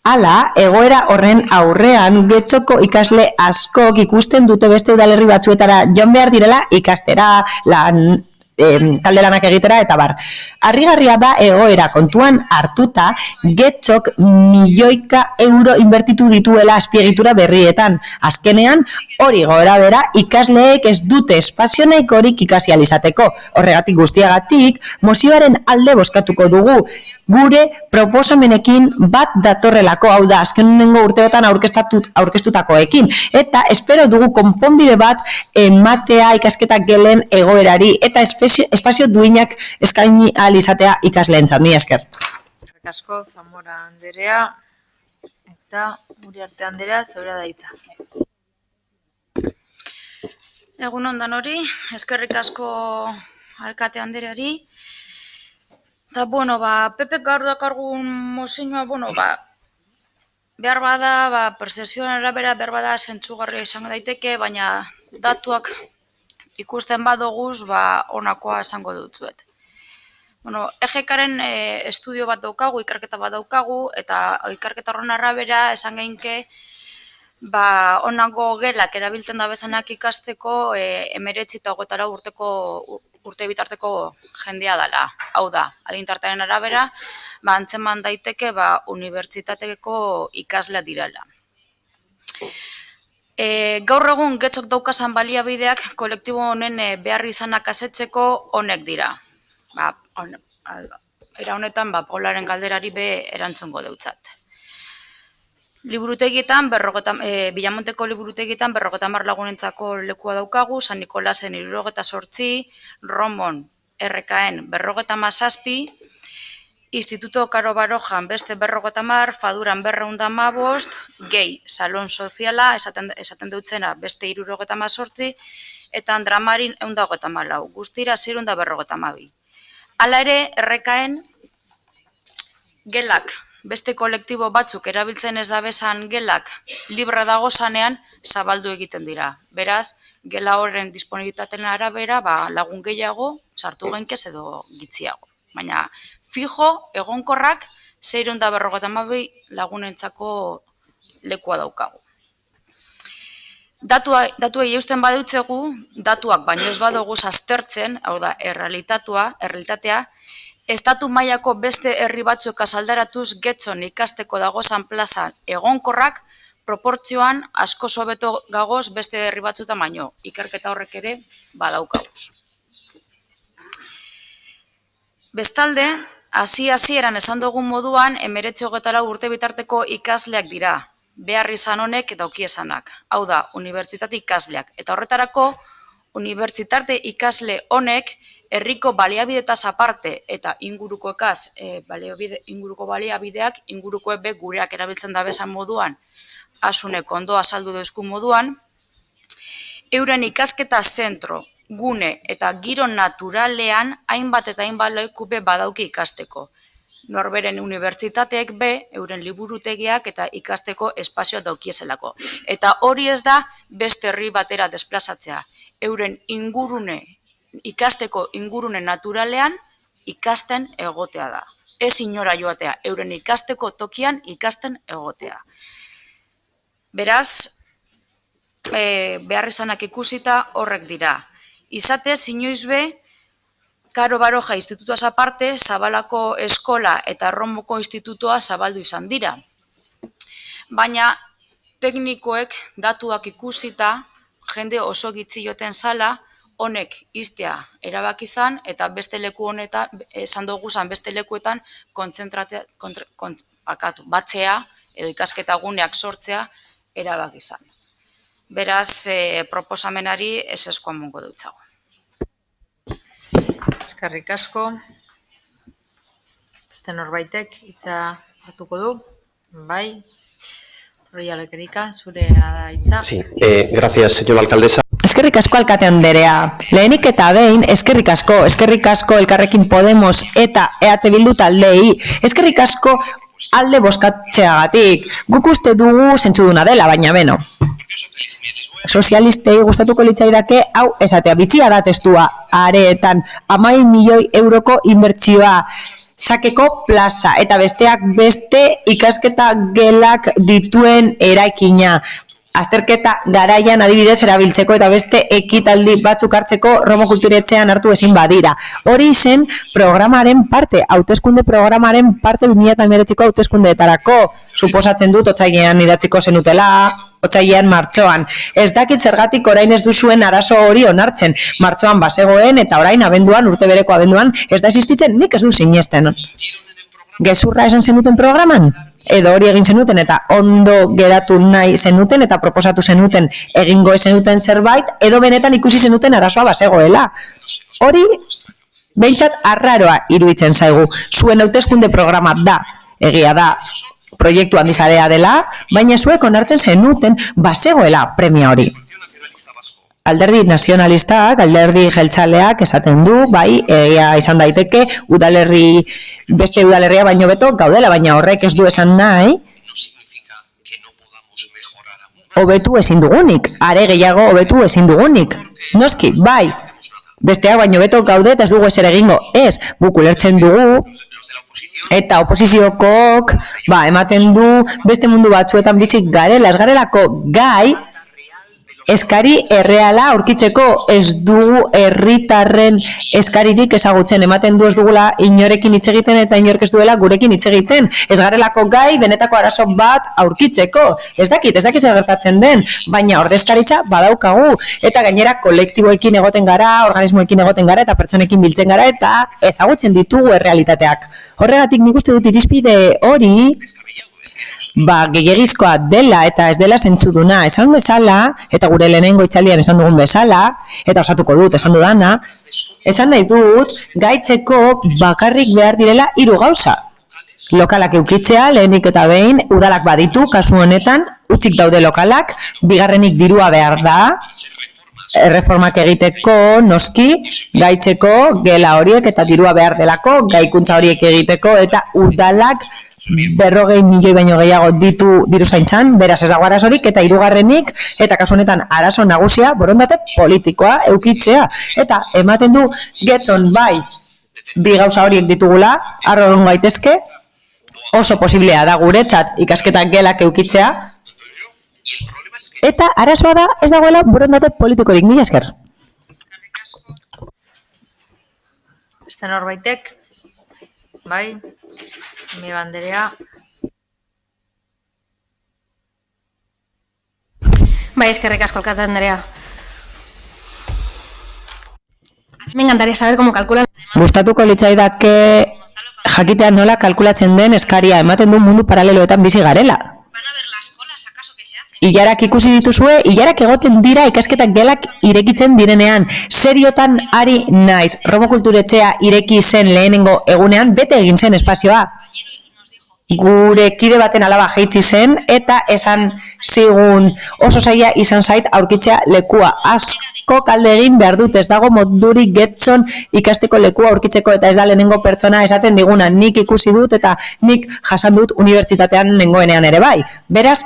Hala, egoera horren aurrean Getxoko ikasle askok ikusten dute beste udalerri batzuetara joan behar direla ikastera, talde lanak egitera, eta bar. Harrigarria da egoera kontuan hartuta Getxok milioika euro inbertitu dituela azpiegitura berrietan. Azkenean, hori gora bera ikasleek ez dute espazio nahikorik ikasi ahal izateko. Horregatik guztiagatik, mozioaren alde bozkatuko dugu. Gure proposamenekin bat datorrelako, hau da, azkenengo urteotan aurkeztutakoekin. Eta espero dugu konponbide bat ematea ikasketak gelen egoerari eta espazio duinak eskaini ahal izatea ikasleentzat. Mila esker. Eskerrik asko, Zamora Anderea eta Uriarte Anderea, zurea da hitza. Egun ondan hori, eskerrik asko alkate Andereari. Eta, Pepek gaur dakargun mozioa, behar bada, percepzioan arabera behar bada zentzugarria izango daiteke, baina datuak ikusten badoguz, honakoa esango dutzuet. EGK-aren estudio bat daukagu, ikerketa bat daukagu, eta ikerketa horren arabera esan geinke, honako gelak erabiltzen da bezanak ikasteko 19 eta 24 urte bitarteko jendea dela. Hau da, adintartearen arabera, antzeman daiteke unibertsitateko ikaslea direla. Gaur egun Getxok daukazan baliabideak kolektibo honen behar izanak asetzeko honek dira. Era honetan, Paularen galderari erantzungo deutzat. Liburutegietan, Bilamonteko liburutegietan 50 lagunentzako lekua daukagu, San Nikolasen 78, Romon RKN 57, Instituto Karo Barojan beste 50, Faduran 215, Gehi Salon Soziala, esaten dutzena beste 78, eta Andramarin 124, guztira 652. Hala ere, RKN gelak, beste kolektibo batzuk erabiltzen ez da bezan gelak libre dago zanean zabaldu egiten dira. Beraz, gela horren disponibilitateen arabera lagun gehiago sartu genkez edo gitziago. Baina, fijo, egonkorrak 652 lagunentzako lekua daukagu. Datuei eusten badutzegu, datuak baino ez badoguz aztertzen, hau da, errealitatea, estatu mailako beste herri batzuek azaldaratuz Getxon ikasteko dagozan plazan egonkorrak proportzioan asko hobeto gagoz beste herri batzuetan baino. Ikerketa horrek ere badaukaguz. Bestalde, hasieran esan dugun moduan 19-24 urte bitarteko ikasleak dira, behar izan honek daukiesanak. Hau da, unibertsitate ikasleak. Eta horretarako, unibertsitate ikasle honek herriko baliabidetaz aparte eta inguruko baliabideak inguruko gureak erabiltzen da bezan moduan, asunek ondo azaldu deuzku moduan, euren ikasketa zentro, gune eta giro naturalean hainbat eta hainbat leku badauki ikasteko. Norberen unibertsitateek euren liburutegiak eta ikasteko espazioa daukiezelako. Eta hori ez da beste herri batera desplazatzea. Euren ikasteko ingurune naturalean ikasten egotea da. Ez inora joatea, euren ikasteko tokian ikasten egotea. Beraz, behar izanak ikusita horrek dira. Izatez, inoiz Karo Baroja institutuaz aparte, Zabalako eskola eta Romoko institutua zabaldu izan dira. Baina, teknikoek datuak ikusita, jende oso gitzi joten zala, honek iztea erabaki izan, eta beste leku honetan, esan duguzan beste lekuetan, batzea, edo ikasketa guneak sortzea, erabaki izan. Beraz, proposamenari ez eskoan mungo dutzago. Eskerrik asko. Beste norbaitek hitza hartuko du? Bai. Torrialekerika, zure da hitza. Sí, gracias, señora alcaldesa. Eskerrik asko alkate Anderea. Lehenik eta behin, eskerrik asko Elkarrekin Podemos eta EH Bildu taldei, eskerrik asko alde bozkatzeagatik. Guk uste dugu zentzuduna dela, baina beno. sozialistei gustatuko litzaidake hau esatea. Bitxia da testua, areetan 11 milioi euroko inbertsioa, sakeko plaza, eta besteak beste ikasketa gelak dituen eraikina. Azterketa garaian adibidez erabiltzeko eta beste ekitaldi batzuk hartzeko Romo Kulturetxean hartu ezin badira. Hori zen programaren parte, hauteskunde programaren parte 2019ko hauteskundeetarako. Suposatzen dut otsailean idatziko zenutela, otsailean martxoan. Ez dakit zergatik orain ez duzuen arazo hori onartzen. Martxoan bazegoen eta orain abenduan, urte bereko abenduan, ez da existitzen, nik ez du sinesten. Gezurra esan zenuten programan? Edo hori egin zenuten eta ondo geratu nahi zenuten eta proposatu zenuten egingo zenuten zerbait, edo benetan ikusi zenuten arazoa bazegoela. Hori, behintzat arraroa iruditzen zaigu. Zuen hauteskunde programa da, egia da, proiektu handizarea dela, baina zuek onartzen zenuten bazegoela premia hori. Alderdi nazionalistak, alderdi jeltzaleak esaten du, bai, egia izan daiteke, beste udalerria baino beto gaudela, baina horrek ez du esan nahi, hobetu ezin dugunik, are gehiago hobetu ezin dugunik. Noski, bai, besteak baino beto gaudet ez dugu ezer egingo, ez, guk ulertzen dugu, eta oposiziokok, ematen du, beste mundu batzuetan bizik garela, ez garelako gai, eskari erreala aurkitzeko ez dugu herritarren eskaririk ezagutzen, ematen du ez dugula inorekin hitz egiten eta inork ez duela gurekin hitz egiten. Ez garelako gai benetako arazo bat aurkitzeko. Ez dakit zer gertatzen den, baina ordezkaritza badaukagu eta gainera kolektiboekin egoten gara, organismoekin egoten gara eta pertsonekin biltzen gara eta ezagutzen ditugu errealitateak. Horregatik nik uste dut irizpide hori gehiegizkoa dela eta ez dela zentzuduna esan bezala, eta gure lehenengo hitzaldian esan dugun bezala, eta osatuko dut esan dudana, esan nahi dut gaitzeko bakarrik behar direla 3 gauza. Lokalak eukitzea, lehenik eta behin, udalak baditu, kasu honetan, utzik daude lokalak, bigarrenik dirua behar da, erreformak egiteko, noski, gaitzeko, gela horiek eta dirua behar delako, gaikuntza horiek egiteko, eta udalak 40 milioi baino gehiago ditu diru zaintzan, beraz ez dago arazorik, eta 3. eta kasu honetan arazo nagusia, borondate politikoa eukitzea. Eta ematen du Getxon bai 2 gauza horiek ditugula, harro egon gaitezke, oso posiblea da guretzat ikasketak gelak eukitzea, eta arazoa da ez dagoela borondate politikorik. Mila esker. Beste norbaitek? Bai? Mi banderea. Bai, eskerrik asko, alkate Andrea. Me encantaría saber cómo calculan. Gustatuko litzaidake jakitea nola kalkulatzen den eskaria, ematen du mundu paraleloetan bizi garela. Ilarak ikusi dituzue, ilarak egoten dira ikasketak gelak irekitzen direnean. Seriotan ari naiz. Romo Kulturetxea ireki zen lehenengo egunean, bete egin zen espazioa. Gure kide baten alaba jaitsi zen, eta esan zigun oso zaila izan zait aurkitzea lekua. Asko kalde egin behar dut, ez dago modurik Getxon ikasteko lekua aurkitzeko, eta ez da lehenengo pertsona esaten diguna. Nik ikusi dut eta nik jasan dut unibertsitatean nengoenean ere bai. Beraz,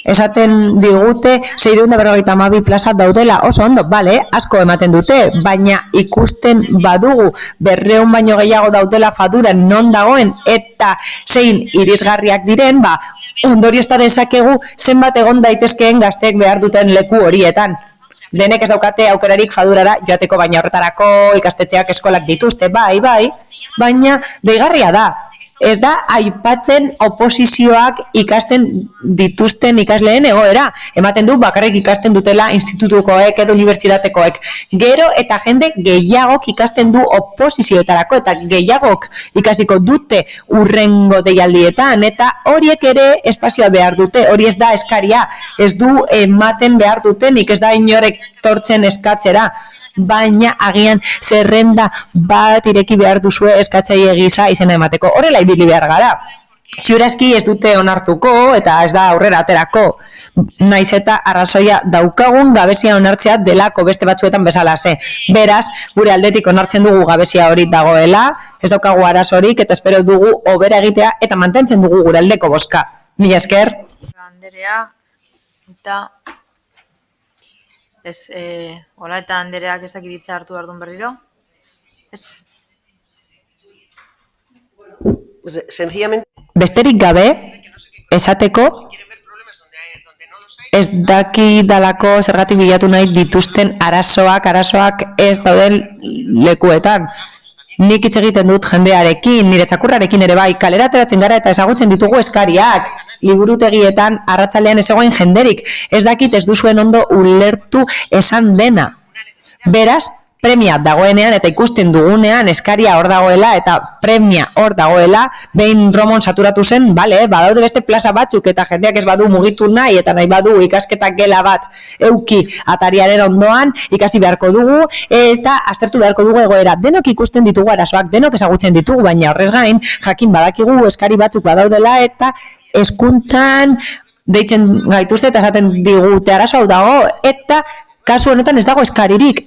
esaten digute 652 plaza daudela, oso ondo, bale, asko ematen dute, baina ikusten badugu 200 baino gehiago daudela faduran non dagoen eta zein irisgarriak diren, ondoriozta dezakegu zenbat egon daitezkeen gazteek behar duten leku horietan. Denek ez daukate aukerarik fadurara joateko, baina horretarako ikastetxeak eskolak dituzte, bai, baina deigarria da. Ez da aipatzen oposizioak ikasten dituzten ikasleen egoera. Ematen du bakarrik ikasten dutela institutukoek edo unibertsitatekoek. Gero eta jende gehiagok ikasten du oposizioetarako eta gehiagok ikasiko dute urrengo deialdietan eta horiek ere espazioa behar dute. Hori ez da eskaria, ez du ematen behar dutenik, ez da inorek tortzen eskatzera. Baina agian zerrenda bat ireki behar duzue eskatzaile gisa izena emateko. Horrela ibili behar gara. Ziurazki ez dute onartuko eta ez da aurrera aterako. Naiz eta arrazoia daukagun gabezia onartzea delako beste batzuetan bezala ze. Beraz, gure aldetik onartzen dugu gabezia hori dagoela, ez daukagu arazorik eta espero dugu hobera egitea eta mantentzen dugu gure aldeko bozka. Mila esker. Banderea eta Ez, hola eta Andereak ez dakit hitza hartu behar duen berriro? Ez? Sencillamente... Besterik gabe, esateko, ez dakidalako zergatik bilatu nahi dituzten arazoak ez dauden lekuetan. Nik hitz egiten dut jendearekin, nire txakurrarekin ere bai, kalera ateratzen gara eta ezagutzen ditugu eskariak. Liburutegietan arratsaldean ez egoen jenderik. Ez dakit ez duzuen ondo ulertu esan dena. Beraz, premia dagoenean eta ikusten dugunean eskaria hor dagoela eta premia hor dagoela, behin Romon saturatu zen, badaude beste plaza batzuk eta jendeak ez badu mugitu nahi eta nahi badu ikasketak gela bat euki atariaren ondoan, ikasi beharko dugu eta aztertu beharko dugu egoera. Denok ikusten ditugu arazoak, denok ezagutzen ditugu, baina horrez gain, jakin badakigu eskari batzuk badaudela eta hezkuntzan deitzen gaituzte eta esaten digute arazo hau dago eta kasu honetan ez dago eskaririk,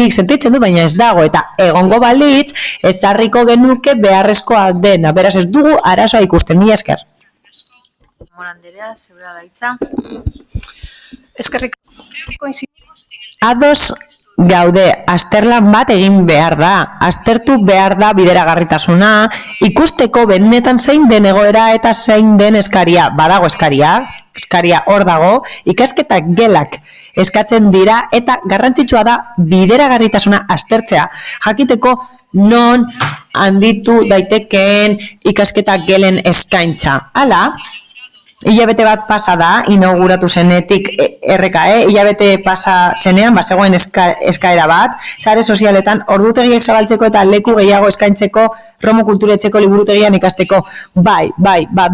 sentitzen du, baina ez dago, eta egongo balitz, ezarriko genuke beharrezkoa dena, beraz ez dugu arazoa ikusten, mila esker. Mora Anderea, zebra da hitza. Eskerrik Ados gaude, azterlan bat egin behar da, aztertu behar da bideragarritasuna, ikusteko benetan zein den egoera eta zein den eskaria, badago eskaria hor dago, ikasketak gelak eskatzen dira eta garrantzitsua da bideragarritasuna aztertzea, jakiteko non handitu daitekeen ikasketak gelen eskaintza. Hala, hilabete bat pasa da, inauguratu zenetik RKE, hilabete pasa zenean, zegoen eskaera bat, sare sozialetan ordutegiek zabaltzeko eta leku gehiago eskaintzeko Romo Kulturetxeko liburutegian ikasteko. Bai,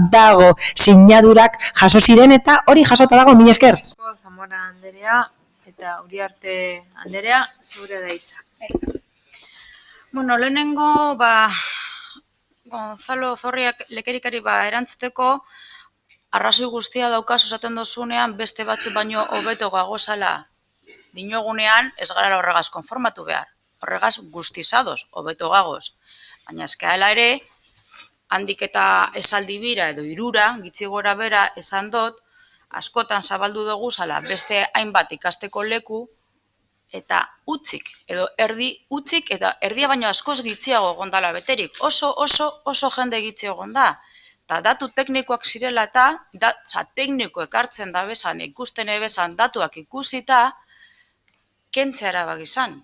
dago sinadurak jaso ziren eta hori jasota dago, mila esker. Zamora Anderea eta Uriarte Anderea, zure da hitza. Bueno, lehenengo, Gonzalo Zorriak lekerikari erantzuteko, arrazoi guztia daukaz esaten dozunean beste batzu baino hobeto gagozala dinogunean ez gara horregaz konformatu behar. Horregaz guztizadoz, hobeto gagoz. Baina eskaela ere, handik eta esaldi bira edo irura, gitzi gora bera esan dut, askotan zabaldu dugu zala beste hainbat ikasteko leku eta utzik, edo utzik eta erdia baino askoz gitziago gondala beterik. Oso jende gitziago gonda. Eta datu teknikoak zirela eta, teknikoek hartzen da bezan, ikusten ebezan datuak ikusita, kentzea erabak izan.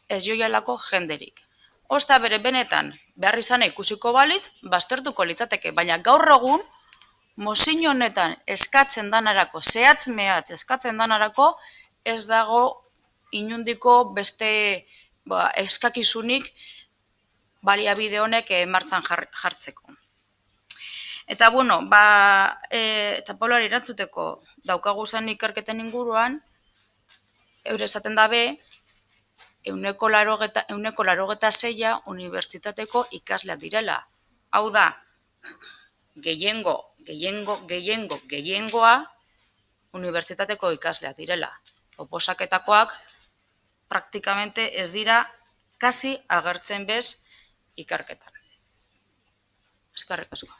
Ez joialako jenderik. Osta bere benetan, behar izan ikusiko balitz, baztertuko litzateke, baina gaur egun, mozin honetan eskatzen danarako, zehatz mehatz eskatzen danarako, ez dago inundiko beste eskakizunik baliabide honek martxan jartzeko. Eta, eta Paulari erantzuteko daukagu zen ikerketen inguruan, eure esaten dabe, 186 unibertsitateko ikasleak direla. Hau da, gehiengoa unibertsitateko ikasleak direla. Oposaketakoak praktikamente ez dira kasi agertzen bez ikerketan. Eskerrik asko.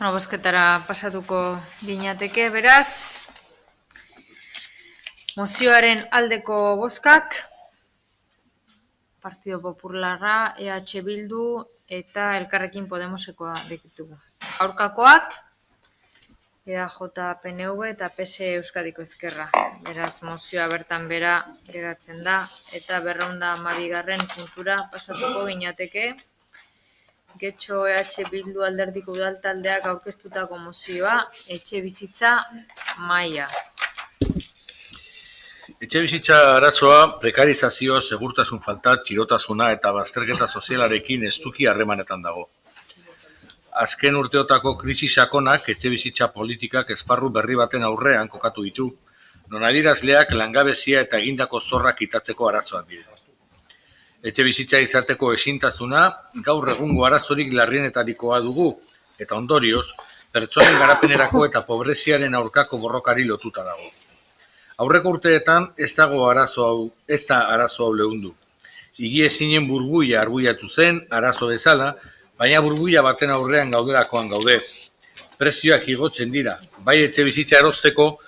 Bozketara pasatuko ginateke, beraz, mozioaren aldeko bozkak, Partido Popularra, EH Bildu eta Elkarrekin Podemosekoa ditugu. Aurkakoak, EAJ, PNV eta PS Euskadiko Ezkerra. Beraz, mozioa bertan bera geratzen da eta 212. puntura pasatuko ginateke. Getxo EH Bildu alderdiko udaltaldeak aurkeztutako mozioa, etxebizitza maila. Etxebizitza arazoa prekarizazio, segurtasun falta, txirotasuna eta bazterketa sozialarekin estuki harremanetan dago. Azken urteotako krisi sakonak etxebizitza politikak esparru berri baten aurrean kokatu ditu, non adierazleak langabezia eta egindako zorrak kitatzeko arazoak dira. Etxebizitza izateko ezintasuna gaur egungo arazorik larrienetarikoa dugu, eta ondorioz, pertsonen garapenerako eta pobreziaren aurkako borrokari lotuta dago. Aurreko urteetan ez da arazo hau lehundu. Higiezinen burbuila arbuiatu zen, arazo bezala, baina burbuila baten aurrean gaudelakoan gaude. Prezioak igotzen dira, bai etxebizitza erosteko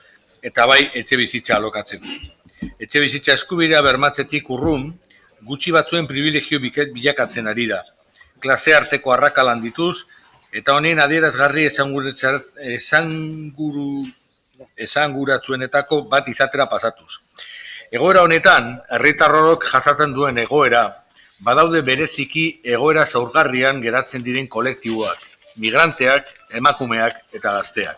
eta bai etxe bizitza alokatzeko. Etxe bizitza eskubidea bermatzetik urrun, gutxi batzuen privilegio bilakatzen ari da. Klase arteko arrakalan dituz, eta honen adierazgarri esanguratsuenetako bat izatera pasatuz. Egoera honetan, herritarrok jasaten duen egoera, badaude bereziki egoera zaurgarrian geratzen diren kolektiboak, migranteak, emakumeak eta gazteak.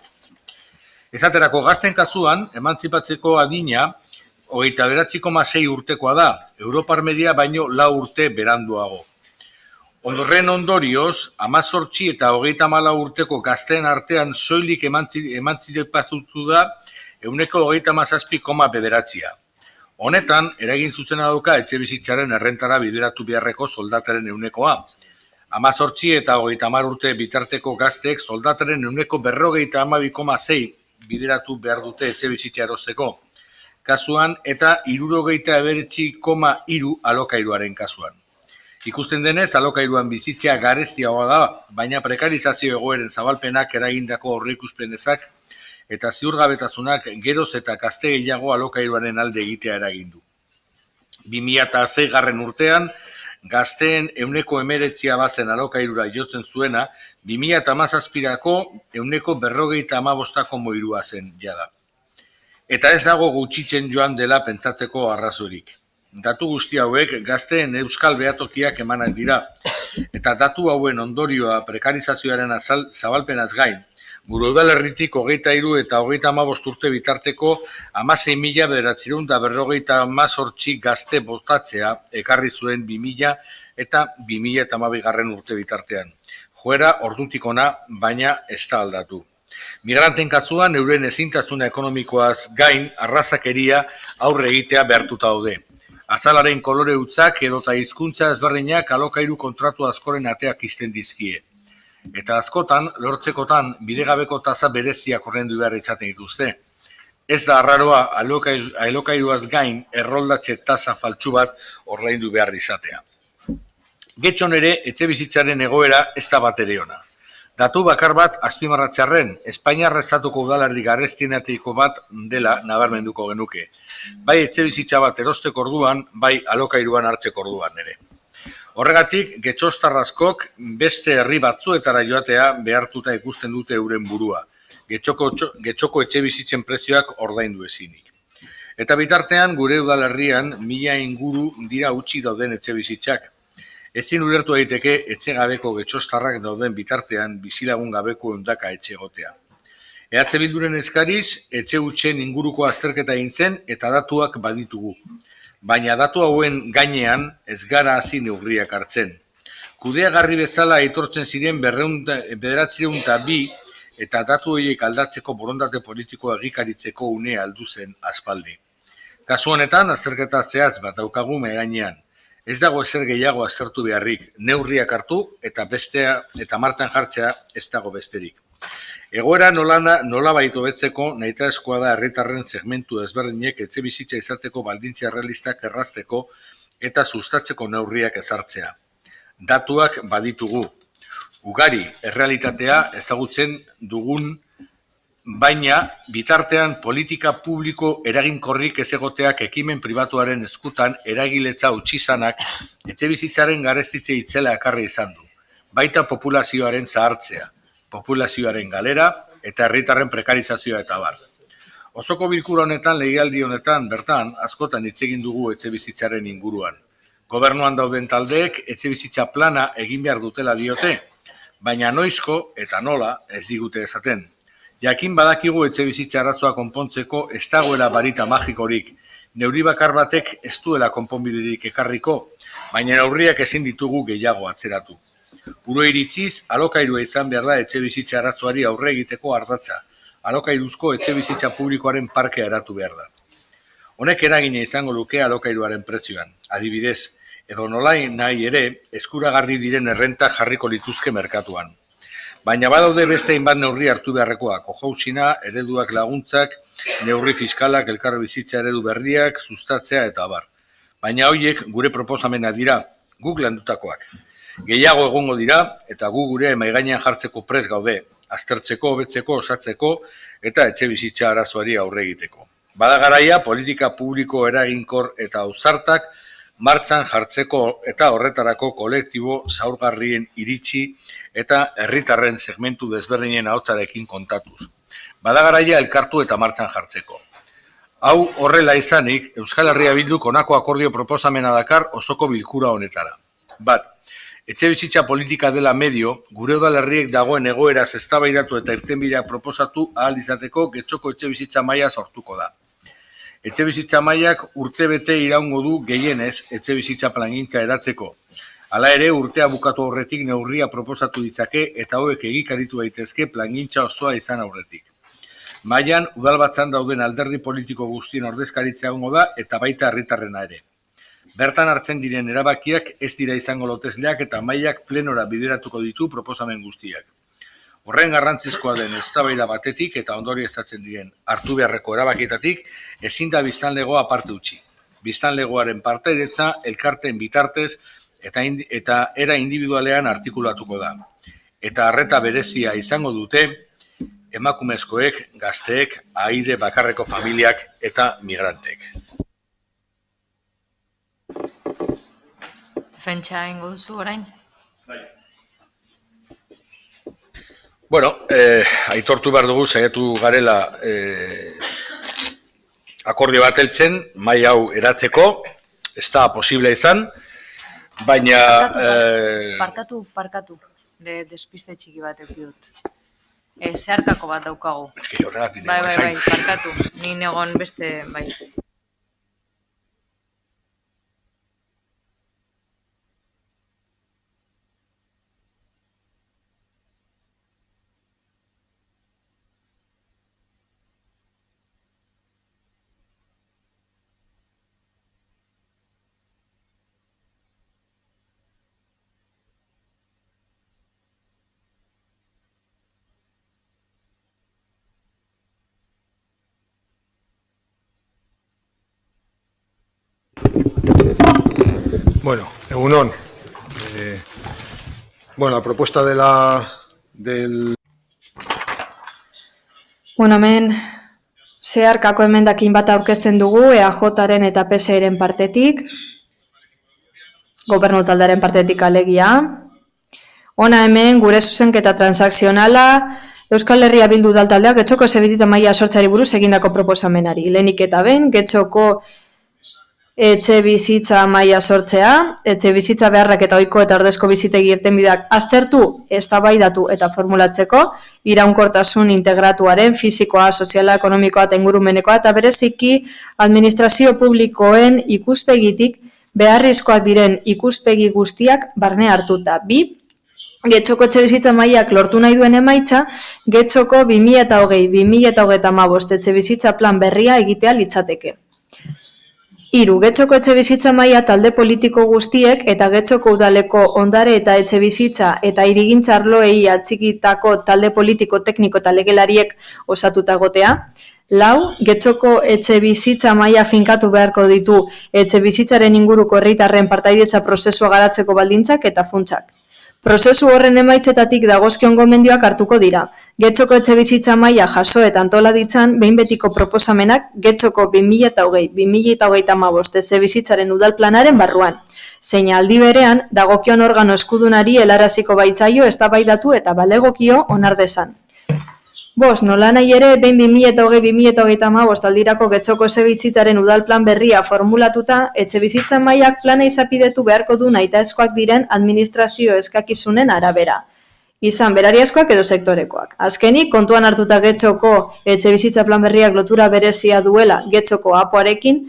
Esaterako gazten kasuan, emantzipatzeko adina 29,6 urtekoa da, Europar media baino 4 urte beranduago. Horren ondorioz, 18 eta 34 urteko gazteen artean soilik emantzipatutu da 27,9. Honetan, eragin zuzena dauka etxe bizitzaren errentara bideratu beharreko soldataren ehunekoa. 18 eta 30 urte bitarteko gazteek soldataren 52,6 bideratu behar dute etxe bizitza erosteko kasuan eta 69,3 alokairuaren kasuan. Ikusten denez, alokairuan bizitzea garestiagoa da, baina prekarizazio egoeren zabalpenak eragindako aurreikusten ezak eta ziurgabetasunak geroz eta gazte gehiago alokairuaren alde egitea eragindu. 2006 urtean, gazteen 19% bazen alokairura jotzen zuena, 2017ko 55,3 zen jada. Eta ez dago gutxitzen joan dela pentsatzeko arrazorik. Datu guzti hauek gazteen euskal behatokiak emanak dira, eta datu hauen ondorioa prekarizazioaren zabalpenaz gain, gure udalerritik 23 eta 35 urte bitarteko 16.958 gazte botatzea ekarri zuen 2000 eta 2012 urte bitartean. Joera ordutik ona, baina ez da aldatu. Migranten kasuan euren ezintasuna ekonomikoaz gain arrazakeria aurre egitea behartuta daude. Azalaren kolore hutzak edota hizkuntza ezberdinak alokairu kontratu askoren ateak ixten dizkie. Eta askotan, lortzekotan, bidegabeko tasa bereziak ordaindu behar izaten dituzte. Ez da arraroa alokairuaz gain erroldatze tasa faltsu bat ordaindu behar izatea. Getxon ere, etxe bizitzaren egoera ez da bat ere ona. Datu bakar bat azpimarratzearren, Espainiar estatuko udalerri garestienetiko bat dela nabarmenduko genuke. Bai etxe bizitza bat erosteko orduan, bai alokairuan hartzeko orduan ere. Horregatik, getxostarraskok beste herri batzuetara joatea behartuta ikusten dute euren burua, getxoko etxe bizitzen prezioak ordaindu ezinik. Eta bitartean, gure udalerrian 1000 inguru dira utzi dauden etxe bizitzak. Ezin ulertu daiteke etxe gabeko getxostarrak dauden bitartean bizilagun gabeko ehundaka etxe egotea. EH Bilduren eskariz, etxe hutsen inguruko azterketa egin zen eta datuak baditugu. Baina datu hauen gainean ez gara hasi neurriak hartzen. Kudeagarri bezala aitortzen ziren 902 eta datu horiek aldatzeko borondate politikoa egikaritzeko unea heldu zen aspaldi. Kasu honetan, azterketa zehatz bat daukagu mahai gainean. Ez dago ezer gehiago aztertu beharrik, neurriak hartu eta martxan jartzea ez dago besterik. Egoera nolabait hobetzeko nahitaezkoa da herritarren segmentu ezberdinek etxe bizitza izateko baldintzia errealistak errazteko eta sustatzeko neurriak ezartzea. Datuak baditugu. Ugari, errealitatea ezagutzen dugun, baina bitartean politika publiko eraginkorrik ez egoteak ekimen pribatuaren eskutan eragiletza utzizanak etxe bizitzaren garestitze itzela ekarri izan du. Baita populazioaren zahartzea, populazioaren galera eta herritarren prekarizazioa eta bar. Osoko bilkura honetan, legealdi honetan, bertan, askotan hitz egin dugu etxe bizitzaren inguruan. Gobernuan dauden taldeek etxe bizitza plana egin behar dutela diote, baina noizko eta nola ez digute esaten. Jakin badakigu etxe bizitza arazoa konpontzeko ez dagoela barita magikorik, neurri bakar batek ez duela konponbiderik ekarriko, baina neurriak ezin ditugu gehiago atzeratu. Gure iritziz, alokairua izan behar da etxe bizitza arazoari aurre egiteko ardatza, alokairuzko etxe bizitza publikoaren parkea eratu behar da. Honek eragina izango luke alokairuaren prezioan, adibidez, edo nolai nahi ere, eskuragarri diren errenta jarriko lituzke merkatuan. Baina badaude beste hainbat neurri hartu beharrekoak, kojauzina, ereduak laguntzak, neurri fiskalak, elkar bizitza eredu berriak, sustatzea eta abar. Baina horiek gure proposamena dira, guk landutakoak. Gehiago egongo dira eta gu gure mahaigainean jartzeko prest gaude, aztertzeko, hobetzeko, osatzeko eta etxebizitza arazoari aurre egiteko. Bada garaia politika publiko eraginkor eta ausartak martxan jartzeko eta horretarako kolektibo zaurgarrien iritsi eta herritarren segmentu desberdinen ahotsarekin kontatuz. Bada garaia elkartu eta martxan jartzeko. Hau horrela izanik, Euskal Herria Bilduk honako akordio proposamena dakar osoko bilkura honetara. Bat, etxebizitza politika dela medio, gure udalerriek dagoen egoeraz eztabaidatu eta irtenbidea proposatu ahal izateko Getxoko etxebizitza maila sortuko da. Etxebizitza mailak urtebete iraungo du gehienez etxebizitza plangintza eratzeko. Hala ere, urtea bukatu aurretik neurria proposatu ditzake eta hauek egikaritu daitezke plangintza osoa izan aurretik. Mailan, udalbatzan dauden alderdi politiko guztien ordezkaritza egongo da eta baita herritarrena ere. Bertan hartzen diren erabakiak ez dira izango lotesleak eta mailak plenora bideratuko ditu proposamen guztiak. Horren garrantzizkoa den eztabaida batetik eta ondorioztatzen diren hartu beharreko erabakietatik ezin da biztanlegoa aparte utzi. Biztanlegoaren partaidetza elkarteen bitartez eta era individualean artikulatuko da. Eta arreta berezia izango dute emakumezkoek, gazteek, ahaide bakarreko familiak eta migrantek. Defentsa egingo duzu orain? Bueno, aitortu behar dugu, saiatu garela akordio bat heltzen, mai hau eratzeko, ez da posible izan, baina... Parkatu, despiste txiki bat eukidut. Zeharkako bat daukagu. Eski horregatik Bai, parkatu. Ni negon beste, bai. Bueno, egunon. La propuesta del... Bueno, hemen zeharkako emendakin bat aurkezten dugu EAJaren eta PSEren partetik, gobernu taldearen partetik alegia. Hona hemen gure zuzenketa transakzionala Euskal Herria Bildu taldeak Getxoko etxebizitza maila sortzeari buruz egindako proposamenari. Lehenik eta behin, Getxoko etxebizitza maila sortzea, etxebizitza beharrak eta ohiko eta ordezko bizitegi irtenbideak aztertu, eztabaidatu eta formulatzeko, iraunkortasun integratuaren fisikoa, soziala, ekonomikoa eta ingurumenekoa eta bereziki administrazio publikoen ikuspegitik beharrizkoak diren ikuspegi guztiak barne hartuta. 2. Getxoko etxebizitza mailak lortu nahi duen emaitza, Getxoko 2020-2035 etxebizitza plan berria egitea litzateke. 3. Getxoko etxebizitza maila talde politiko guztiek eta Getxoko udaleko ondare eta etxebizitza eta hirigintza arloei atxikitako talde politiko, tekniko eta legelariek osatuta egotea. 4. Getxoko etxebizitza maila finkatu beharko ditu etxebizitzaren inguruko herritarren partaidetza prozesua garatzeko baldintzak eta funtsak. Prozesu horren emaitzetatik dagozkion gomendioak hartuko dira. Getxoko etxebizitza maila jaso eta antola ditzan behin betiko proposamenak Getxoko 2020-2035 etxebizitzaren udalplanaren barruan. Zein aldi berean, dagokion organo eskudunari helaraziko baitzaio eztabaidatu eta balegokio onar dezan. 5. Nolanahi ere, behin 2020-2035 aldirako Getxoko etxebizitzaren udalplan berria formulatuta, etxebizitza mailak plana izapidetu beharko du nahitaezkoak diren administrazio eskakizunen arabera. Izan berariazkoak edo sektorekoak. Azkenik, kontuan hartuta Getxoko etxebizitza plan berriak lotura berezia duela Getxoko APOarekin,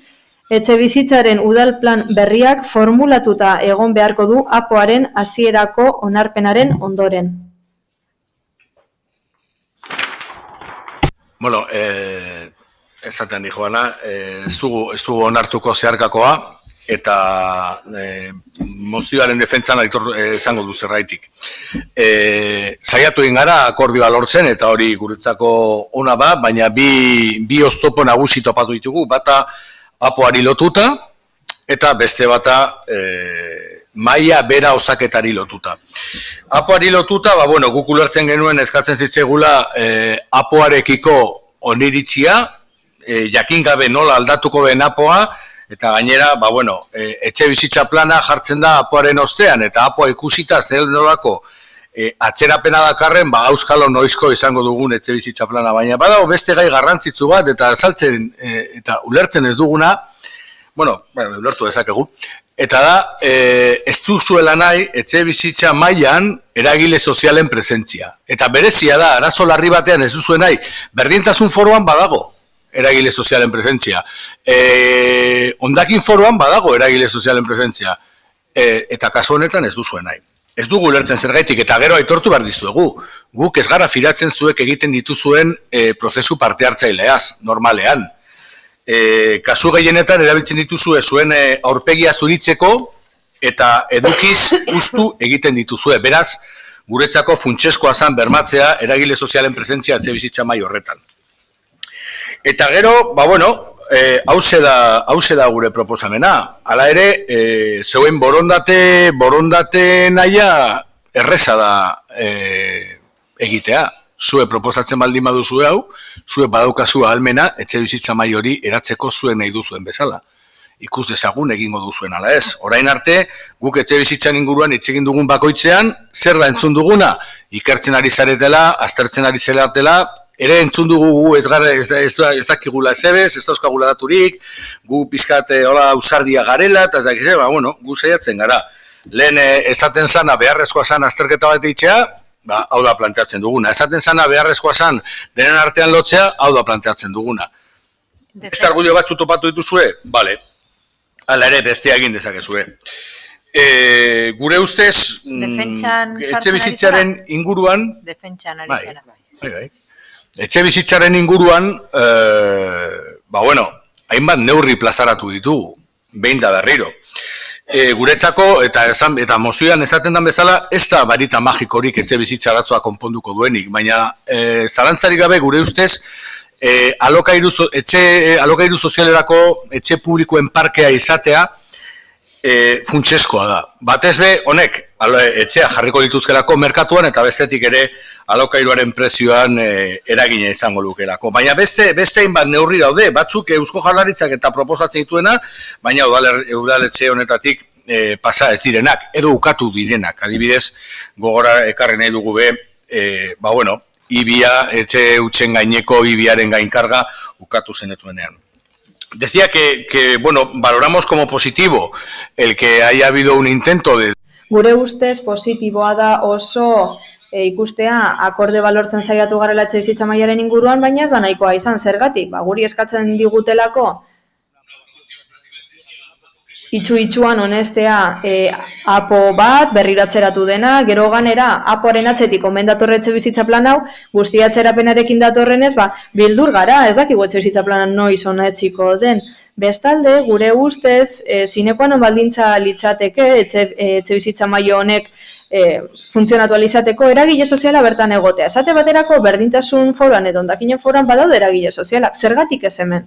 etxebizitzaren udalplan berriak formulatuta egon beharko du APOaren hasierako onarpenaren ondoren. Bueno, esaten di Joana, ez dugu onartuko zeharkakoa eta mozioaren defentsan esango du zerraitik. Saiatu egin gara akordioa lortzen eta hori guretzako ona ba, baina bi oztopo nagusi topatu ditugu, bata APOari lotuta eta beste bata maila bera osaketari lotuta. APOari lotuta, guk ulertzen genuen eskatzen zitzaigula APOarekiko oniritzia, jakin gabe nola aldatuko den APOa, eta gainera, etxe bizitza plana jartzen da APOaren ostean, eta APOa ikusita zer nolako atzerapena dakarren, auskalo noizko izango dugun etxe bizitza plana, baina badago beste gai garrantzitsu bat, eta azaltzen eta ulertzen ez duguna, ulertu dezakegu, eta da, ez duzuela nahi etxe bizitza mailan eragile sozialen presentzia. Eta berezia da, arazo larri batean ez duzuen nahi, berdintasun foroan badago eragile sozialen presentzia. Hondakin foroan badago eragile sozialen presentzia. Eta kasu honetan ez duzuen nahi. Ez dugu ulertzen zergaitik, eta gero aitortu behar dizuegu. Guk ez gara fidatzen zuek egiten dituzuen prozesu parte hartzaileaz, normalean. Kasu gehienetan erabiltzen dituzue zuen aurpegia zuritzeko eta edukiz ustu egiten dituzue. Beraz, guretzako funtsezkoa zen bermatzea eragile sozialen presentzia etxebizitza mahai horretan. Eta gero, hauze da gure proposamena. Hala ere, zeuen borondate nahia erreza da egitea. Zue proposatzen baldin baduzu hau, zue badaukazu ahalmena etxe bizitza mahai hori eratzeko zuen nahi duzuen bezala. Ikus dezagun egingo duzuen ala ez. Orain arte, guk etxe bizitzan inguruan hitz egin dugun bakoitzean, zer da entzun duguna? Ikertzen ari zaretela, aztertzen ari zaretela, ere entzun dugu ez dakigula ezebez, ez dauzkagula daturik, gu pizkat ausardia garela, eta ez dakize, gu saiatzen gara. Lehen esaten zana beharrezkoa zan azterketa bat eitzea, hau da planteatzen duguna. Esaten zana beharrezkoa zan denen artean lotzea, hau da planteatzen duguna. Beste argudio batzu topatu dituzue? Bale. Hala ere, bestea egin dezakezue. Gure ustez, etxe bizitzaren inguruan... Defentsan ari zara. Etxe bizitzaren inguruan, hainbat neurri plazaratu ditugu, behin da berriro. Guretzako, eta mozioan esaten den bezala, ez da barita magikorik etxe bizitza arazoa konponduko duenik, baina zalantzarik gabe gure ustez, alokairu sozialerako etxe publikoen parkea izatea funtsezkoa da. Batez be, honek etxea jarriko dituzkelako merkatuan eta bestetik ere alokairuaren prezioan eragina izango lukelako. Baina beste hainbat neurri daude, batzuk Eusko Jaurlaritzak eta proposatzen dituena, baina udaletxe honetatik pasa ez direnak, edo ukatu direnak. Adibidez, gogora ekarri nahi dugu be, ibia, etxe utxen gaineko ibiaren gainkarga ukatu zenetuenean. Decía que valoramos como positivo el que haya habido un intento de... Gure ustez positiboa da oso ikustea akorde balortzen saiatu garela etxebizitza mailaren inguruan, baina ez da nahikoa izan zergatik. Guri eskatzen digutelako itxuan honestea APO bat berriratzeratu dena, gero ganera APOaren atzetik omen datorre etxebizitza plan hau, guztia atzerapenarekin datorrenez, bildur gara, ez dakigu etxebizitza planan noiz ona etxiko den. Bestalde, gure ustez, zinekoan baldintza litzateke etxebizitza mailo honek funtzionatu alizateko eragile soziala bertan egotea. Esate baterako berdintasun foruan edo hondakinen foruan badaude eragile sozialak, zergatik ez hemen?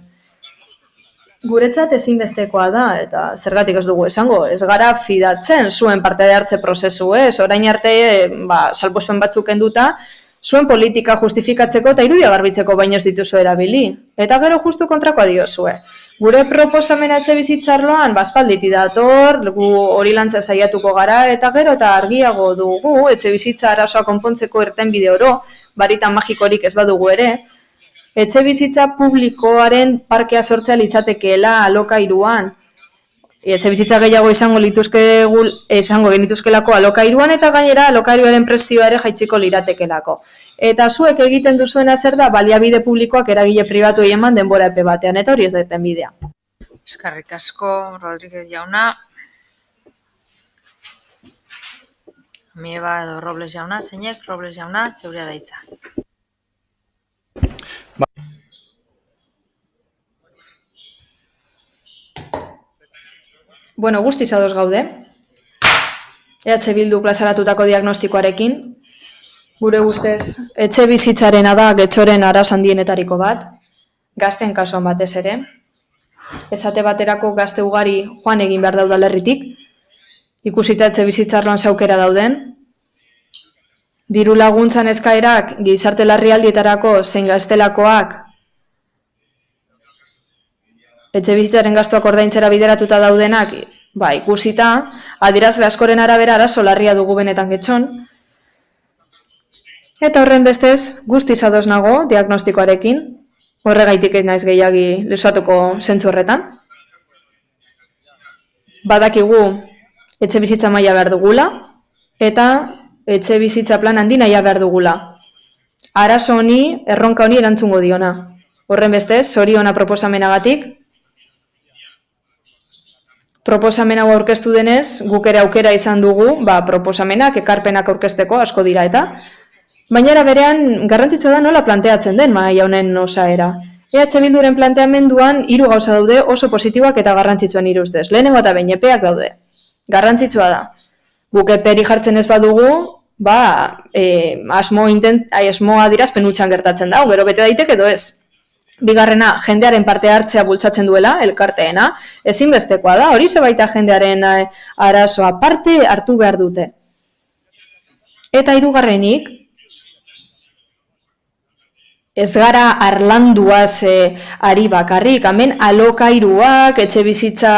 Guretzat ezinbestekoa da, eta zergatik ez dugu esango, ez gara fidatzen zuen parte de hartze prozesu, orain arte salbuespen batzuk kenduta, zuen politika justifikatzeko eta irudia garbitzeko baino ez dituzu erabili. Eta gero justu kontrakoa diozue. Gure proposamena etxebizitza arloan baspalditi dator, gu hori lantzen saiatuko gara, eta gero eta argiago dugu etxebizitza arazoa konpontzeko irtenbide oro, baritan magikorik ez badugu ere, etxebizitza publikoaren parkea sortzea litzatekeela alokairuan. Etxebizitza gehiago izango genituzkelako alokairuan eta gainera alokairuaren prezioa ere jaitziko liratekelako. Eta zuek egiten duzuena zer da baliabide publikoak eragile pribatu eman denbora epe batean, eta hori ez da bidea. Eskerrik asko, Rodríguez jauna. Mieba edo Robles jauna, zeinek, Robles jauna, zeurea daitza. Guztiz ados gaude. EH Bildu plazaratutako diagnostikoarekin. Gure ustez, etxe bizitzarena da getxoren arazo handienetariko bat, gazten kasuan batez ere. Esate baterako gazte ugari joan egin behar da udalerritik, ikusita etxebizitza arloan zaukera dauden, diru laguntzan eskaerak gizarte larrialdietarako zein gaztelakoak etxebizitzaren gastuak ordaintzera bideratuta daudenak, ikusita, adierazle askoren arabera arazo larria dugu benetan getxon, eta horren bestez guztiz ados nago diagnostikoarekin, horregaitik ez naiz gehiagi luzatuko zentzu horretan. Badakigu etxebizitza maila behar dugula, eta etxebizitza plan handi nahi behar dugula. Arazo honi, erronka honi erantzungo diona. Horren bestez, zoriona proposamenagatik. Proposamen hau aurkeztu denez, guk ere aukera izan dugu, proposamenak, ekarpenak aurkezteko asko dira eta. Baina era berean, garrantzitsua da nola planteatzen den mahaia honen osaera. EH Bilduren planteamenduan 3 gauza daude oso positiboak eta garrantzitsuan nire ustez. Lehenengo eta behin epeak daude. Garrantzitsua da. Guk eperi jartzen ez badugu, asmoa dirazpen utxan gertatzen da, gero bete daitek edo ez. Bigarrena, jendearen parte hartzea bultzatzen duela, elkarteena, ezinbestekoa da, hori baita jendearen arazoa parte hartu behar dute. Eta hirugarrenik, ez gara arlanduaz ari bakarrik, hemen alokairuak, etxe bizitza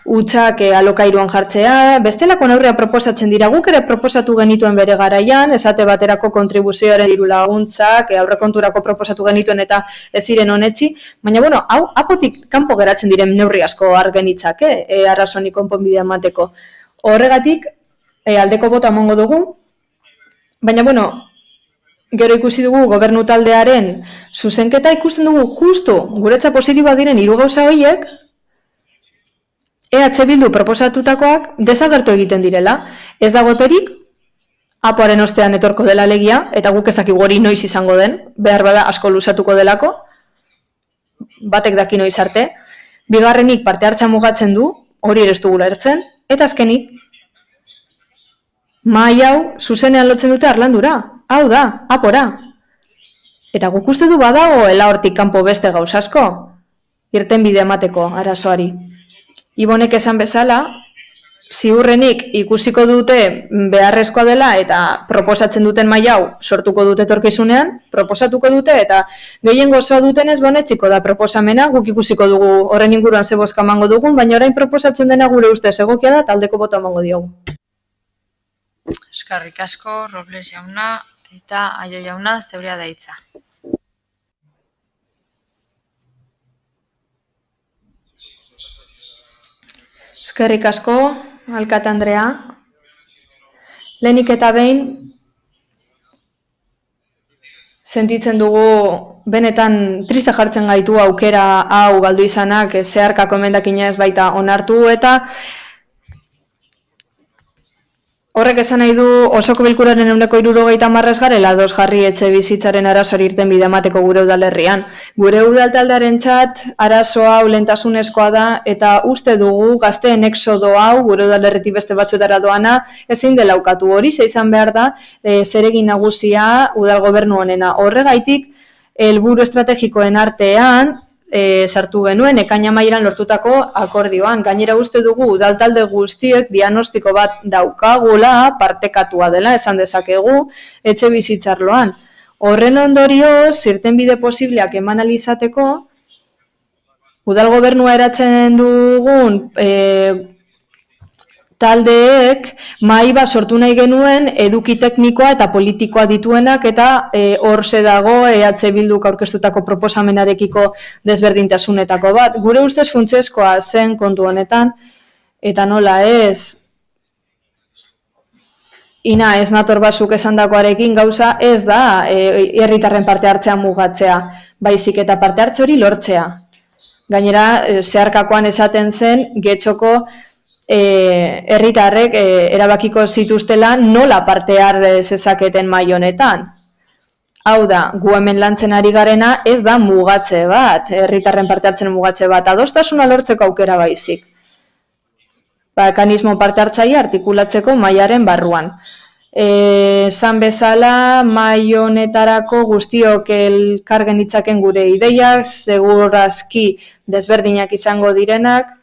hutsak alokairuan jartzea, bestelako neurria proposatzen dira, guk ere proposatu genituen bere garaian, esate baterako kontribuzioaren diru laguntzak, aurrekonturako proposatu genituen eta ez ziren honetzi, baina hau apotik kanpo geratzen diren neurri asko argenitzak, arazonik konponbidea emateko. Horregatik, aldeko bota emango dugu, baina gero ikusi dugu gobernu taldearen zuzenketa, ikusten dugu justu guretza positiboa diren 3 gauza horiek EH Bildu proposatutakoak desagertu egiten direla. Ez dago eperik, apoaren ostean etorko dela alegia, eta guk ez dakigu hori noiz izango den, behar bada asko luzatuko delako, batek daki noiz arte. Bigarrenik parte hartza mugatzen du, hori ere ez dugu ulertzen, eta azkenik, mahai hau zuzenean lotzen dute Arlandura. Hau da, apora. Eta guk uste du badagoela hortik kanpo beste gauzasko, irtenbide emateko arazoari. Ibonek esan bezala, ziurrenik ikusiko dute beharrezkoa dela eta proposatzen duten maila hau sortuko dute etorkizunean, proposatuko dute eta gehien gozoa dutenez bonetziko da proposamena, guk ikusiko dugu horren inguruan ze bozka emango dugun, baina orain proposatzen dena gure ustez egokia da taldeko boto emango diogu. Eskerrik asko, Robles jauna eta Aio jauna zeurea da hitza. Eskerrik asko, alkate Andrea. Lehenik eta behin, sentitzen dugu benetan triste jartzen gaitu aukera hau galdu izanak zeharkako emendakina ez baita onartu eta horrek esan nahi du osoko bilkuraren 170 garela ados jarri etxe bizitzaren arazoari irtenbide emateko gure udalerrian. Gure udaltaldearentzat arazo hau lehentasunezkoa da eta uste dugu gazteen exodo hau gure udalerritik beste batzuetara doana ezin dela ukatu hori, izan behar da zeregin nagusia udal gobernu honena. Horregaitik helburu estrategikoen artean sartu genuen ekaina amaieran lortutako akordioan. Gainera uste dugu udaltalde guztiek diagnostiko bat daukagula, partekatua dela, esan dezakegu, etxe bizitzarloan. Horren ondorioz, irtenbide posibleak eman alizateko, udal gobernua eratzen dugun taldeek mahai bat sortu nahi genuen eduki teknikoa eta politikoa dituenak eta horze dago EH Bilduk aurkeztutako proposamenarekiko desberdintasunetako bat. Gure ustez funtsezkoa zen kontu honetan eta nola ez ez nator bazuk esandakoarekin gauza ez da herritarren parte hartzea mugatzea, baizik eta parte hartze hori lortzea. Gainera, zeharkakoan esaten zen getxoko herritarrek erabakiko zituztela nola parte har zezaketen mahai honetan. Hau da, gu hemen lantzen ari garena ez da mugatze bat, herritarren parte hartzen mugatze bat, adostasuna lortzeko aukera baizik. Mekanismo parte hartzaile artikulatzeko mahaiaren barruan. Esan bezala, mahai honetarako guztiok elkar genitzaken gure ideiak, segurazki desberdinak izango direnak,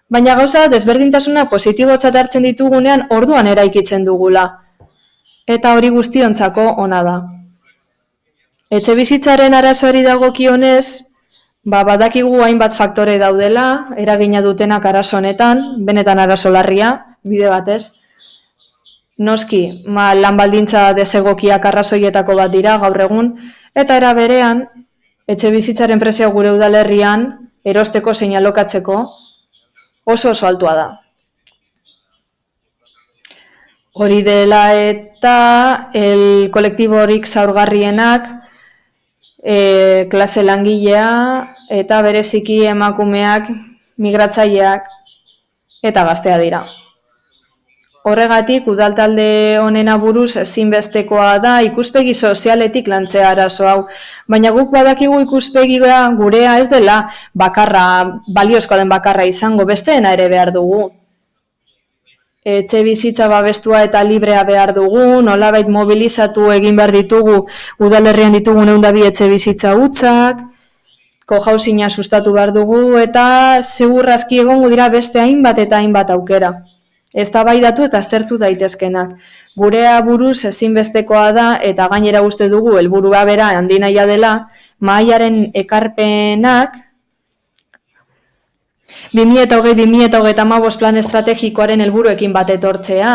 Baina gauza desberdintasuna positibotzat hartzen ditugunean orduan eraikitzen dugula. Eta hori guztiontzako ona da. Etxebizitzaren arazoari dagokionez, badakigu hainbat faktore daudela, eragina dutenak arazo honetan, benetan arazo larria, bide batez. Noski, lan baldintza desegokiak arrazoietako bat dira gaur egun, eta era berean, etxebizitzaren prezioa gure udalerrian erosteko zein alokatzeko oso altua da. Hori dela eta kolektibo horik zaurgarrienak, klase langilea eta bereziki emakumeak, migratzaileak eta gaztea dira. Horregatik, udaltalde honena buruz ezinbestekoa da ikuspegi sozialetik lantzea arazo hau. Baina guk badakigu ikuspegia gurea ez dela bakarra, baliozkoa den bakarra izango, besteena ere behar dugu. Etxe bizitza babestua eta librea behar dugu, nolabait mobilizatu egin behar ditugu, udalerrian ditugu 102 etxe bizitza hutsak, cohousing-a sustatu behar dugu, eta segurrazki egongo dira beste hainbat eta hainbat aukera. Eztabaidatu eta aztertu daitezkenak. Gurea buruz ezinbestekoa da eta gainera uste dugu helburua bera handi nahia dela, mahaiaren ekarpenak 2020-2035 plan estrategikoaren helburuekin bat etortzea.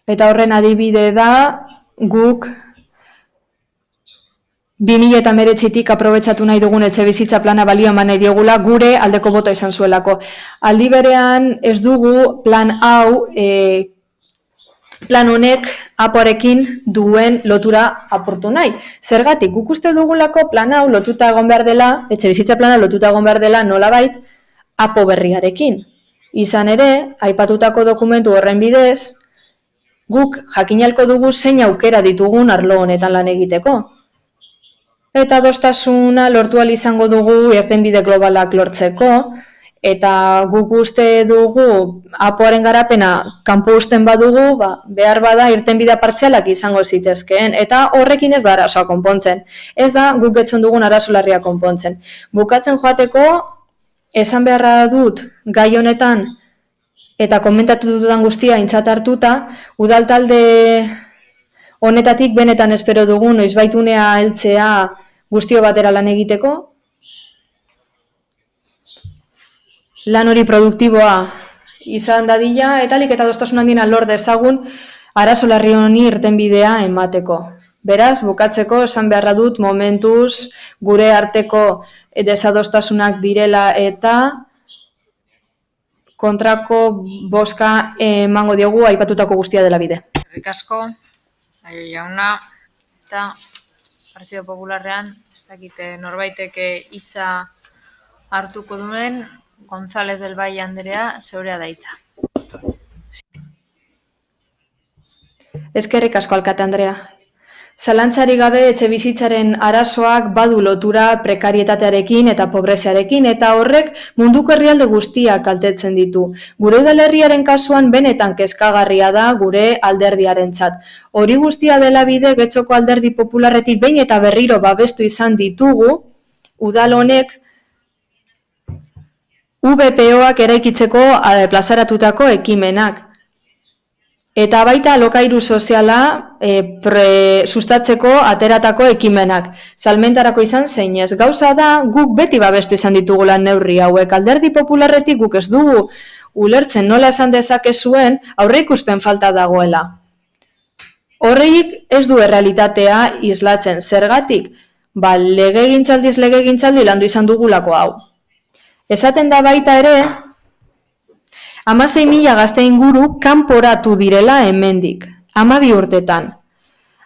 Eta horren adibide da guk 2019tik aprobetxatu nahi dugun etxebizitza plana balio eman nahi diogula gure aldeko botoa izan zuelako. Aldi berean ez dugu plan hau, plan honek apoarekin duen lotura apurtu nahi. Zergatik, guk uste dugulako plan hau lotuta egon behar dela, etxebizitza plana lotuta egon behar dela nolabait apo berriarekin. Izan ere, aipatutako dokumentu horren bidez, guk jakinalko dugu zein aukera ditugun arlo honetan lan egiteko. Eta adostasuna lortu ahal izango dugu irtenbide globalak lortzeko, eta guk uste dugu apoaren garapena kanpo uzten badugu, behar bada irtenbide partzialak izango zitezkeen, eta horrekin ez da arazoa konpontzen. Ez da guk etxon dugun arazo larria konpontzen. Bukatzen joateko, esan beharra dut gai honetan, eta komentatu dudan guztia aintzat hartuta, udaltalde honetatik benetan espero dugu noizbaitunea heltzea guztio batera lan egiteko. Lan hori produktiboa izan dadila eta alik eta adostasun handien lor dezagun arazo larri honi irtenbidea emateko. Beraz, bukatzeko esan beharra dut momentuz gure arteko desadostasunak direla eta kontrako bozka emango diogu aipatutako guztia dela bide. Eskerrik asko, Aio jauna, eta Partido Popularrean, ez dakite norbaiteke hitza hartuko duen, González del Valle Anderea, zeurea da hitza. Eskerrik asko alkate Andrea. Zalantzari gabe etxebizitzaren arazoak badu lotura prekarietatearekin eta pobreziarekin eta horrek munduko herrialde guztiak kaltetzen ditu. Gure udalerriaren kasuan benetan kezkagarria da gure alderdiarentzat. Hori guztia dela bide Getxoko Alderdi Popularretik behin eta berriro babestu izan ditugu, udal honek VPOak eraikitzeko plazaratutako ekimenak. Eta baita alokairu soziala sustatzeko ateratako ekimenak. Salmentarako izan zeinez. Gauza da guk beti babestu izan ditugula neurri hauek. Alderdi Popularretik guk ez dugu ulertzen nola esan dezakezuen aurreikuspen falta dagoela. Horreik ez du errealitatea islatzen. Zergatik, legegintzaldi landu izan dugulako hau. Esaten da baita ere, 16.000 gazte inguru kanporatu direla hemendik, 12 urtetan.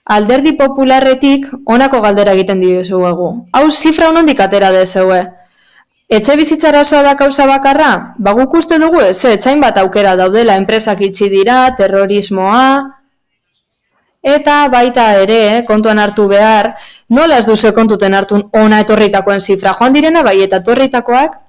Alderdi Popularretik honako galdera egiten dizuegu. Hau zifra honondik atera dezeue. Etxe bizitza arazoa da kausa bakarra? Guk uste dugu ez, etxain bat aukera daudela, enpresak itxi dira, terrorismoa, eta baita ere, kontuan hartu behar, nola ez duzu kontuten hartu ona etorritakoen zifra? Joan direna bai, eta etorritakoak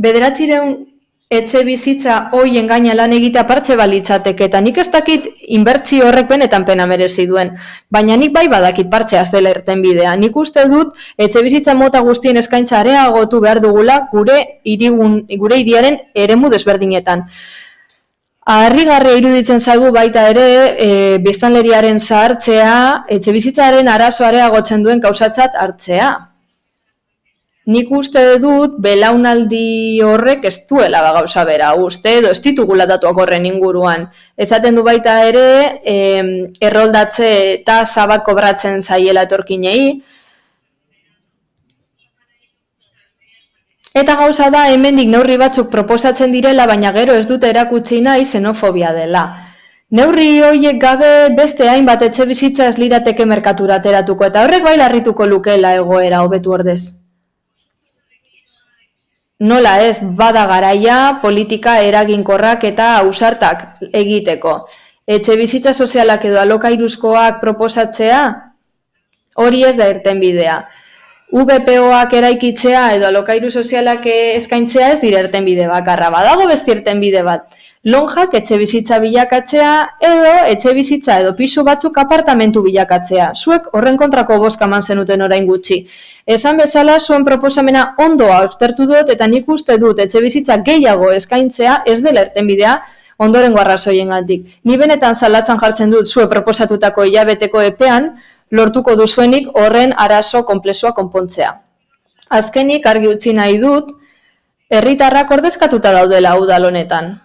900 etxe bizitza hoien gaina lan egitea partxe balitzateke, eta nik ez dakit inbertsio horrek benetan pena merezi duen, baina nik bai badakit partxeaz dela irtenbidea. Nik uste dut etxe bizitza mota guztien eskaintza areagotu behar dugula gure hiriaren eremu desberdinetan. Harrigarria iruditzen zaigu baita ere biztanleriaren zahartzea, etxe bizitzaren arazo areagotzen duen kausatzat hartzea. Nik uste dut belaunaldi horrek ez duela gauza bera uste, edo ez ditugula datuak horren inguruan. Esaten du baita ere, erroldatze eta bat kobratzen zaiela etorkinei. Eta gauza da, hemendik neurri batzuk proposatzen direla, baina gero ez dute erakutsi nahi xenofobia dela. Neurri horiek gabe beste hainbat etxe bizitza ez lirateke merkatura ateratuko, eta horrek bai larrituko lukeela egoera hobetu ordez. Nola ez, bada garaia, politika eraginkorrak eta ausartak egiteko. Etxe bizitza sozialak edo alokairuzkoak proposatzea, hori ez da irtenbidea. VPOak eraikitzea edo alokairu sozialak eskaintzea ez dira irtenbide bakarra, badago beste irtenbide bat. Lonjak etxe bizitza bilakatzea edo etxe bizitza edo pisu batzuk apartamentu bilakatzea. Zuek horren kontrako bozka eman zenuten orain gutxi. Esan bezala, zuen proposamena ondoa uztertu dut eta nik uste dut etxe bizitza gehiago eskaintzea ez dela irtenbidea ondorengo arrazoiengatik. Ni benetan zalatzan jartzen dut zue proposatutako hilabeteko epean lortuko duzuenik horren arazo konplexua konpontzea. Azkenik argi utzi nahi dut, herritarrak ordezkatuta daudela udal honetan.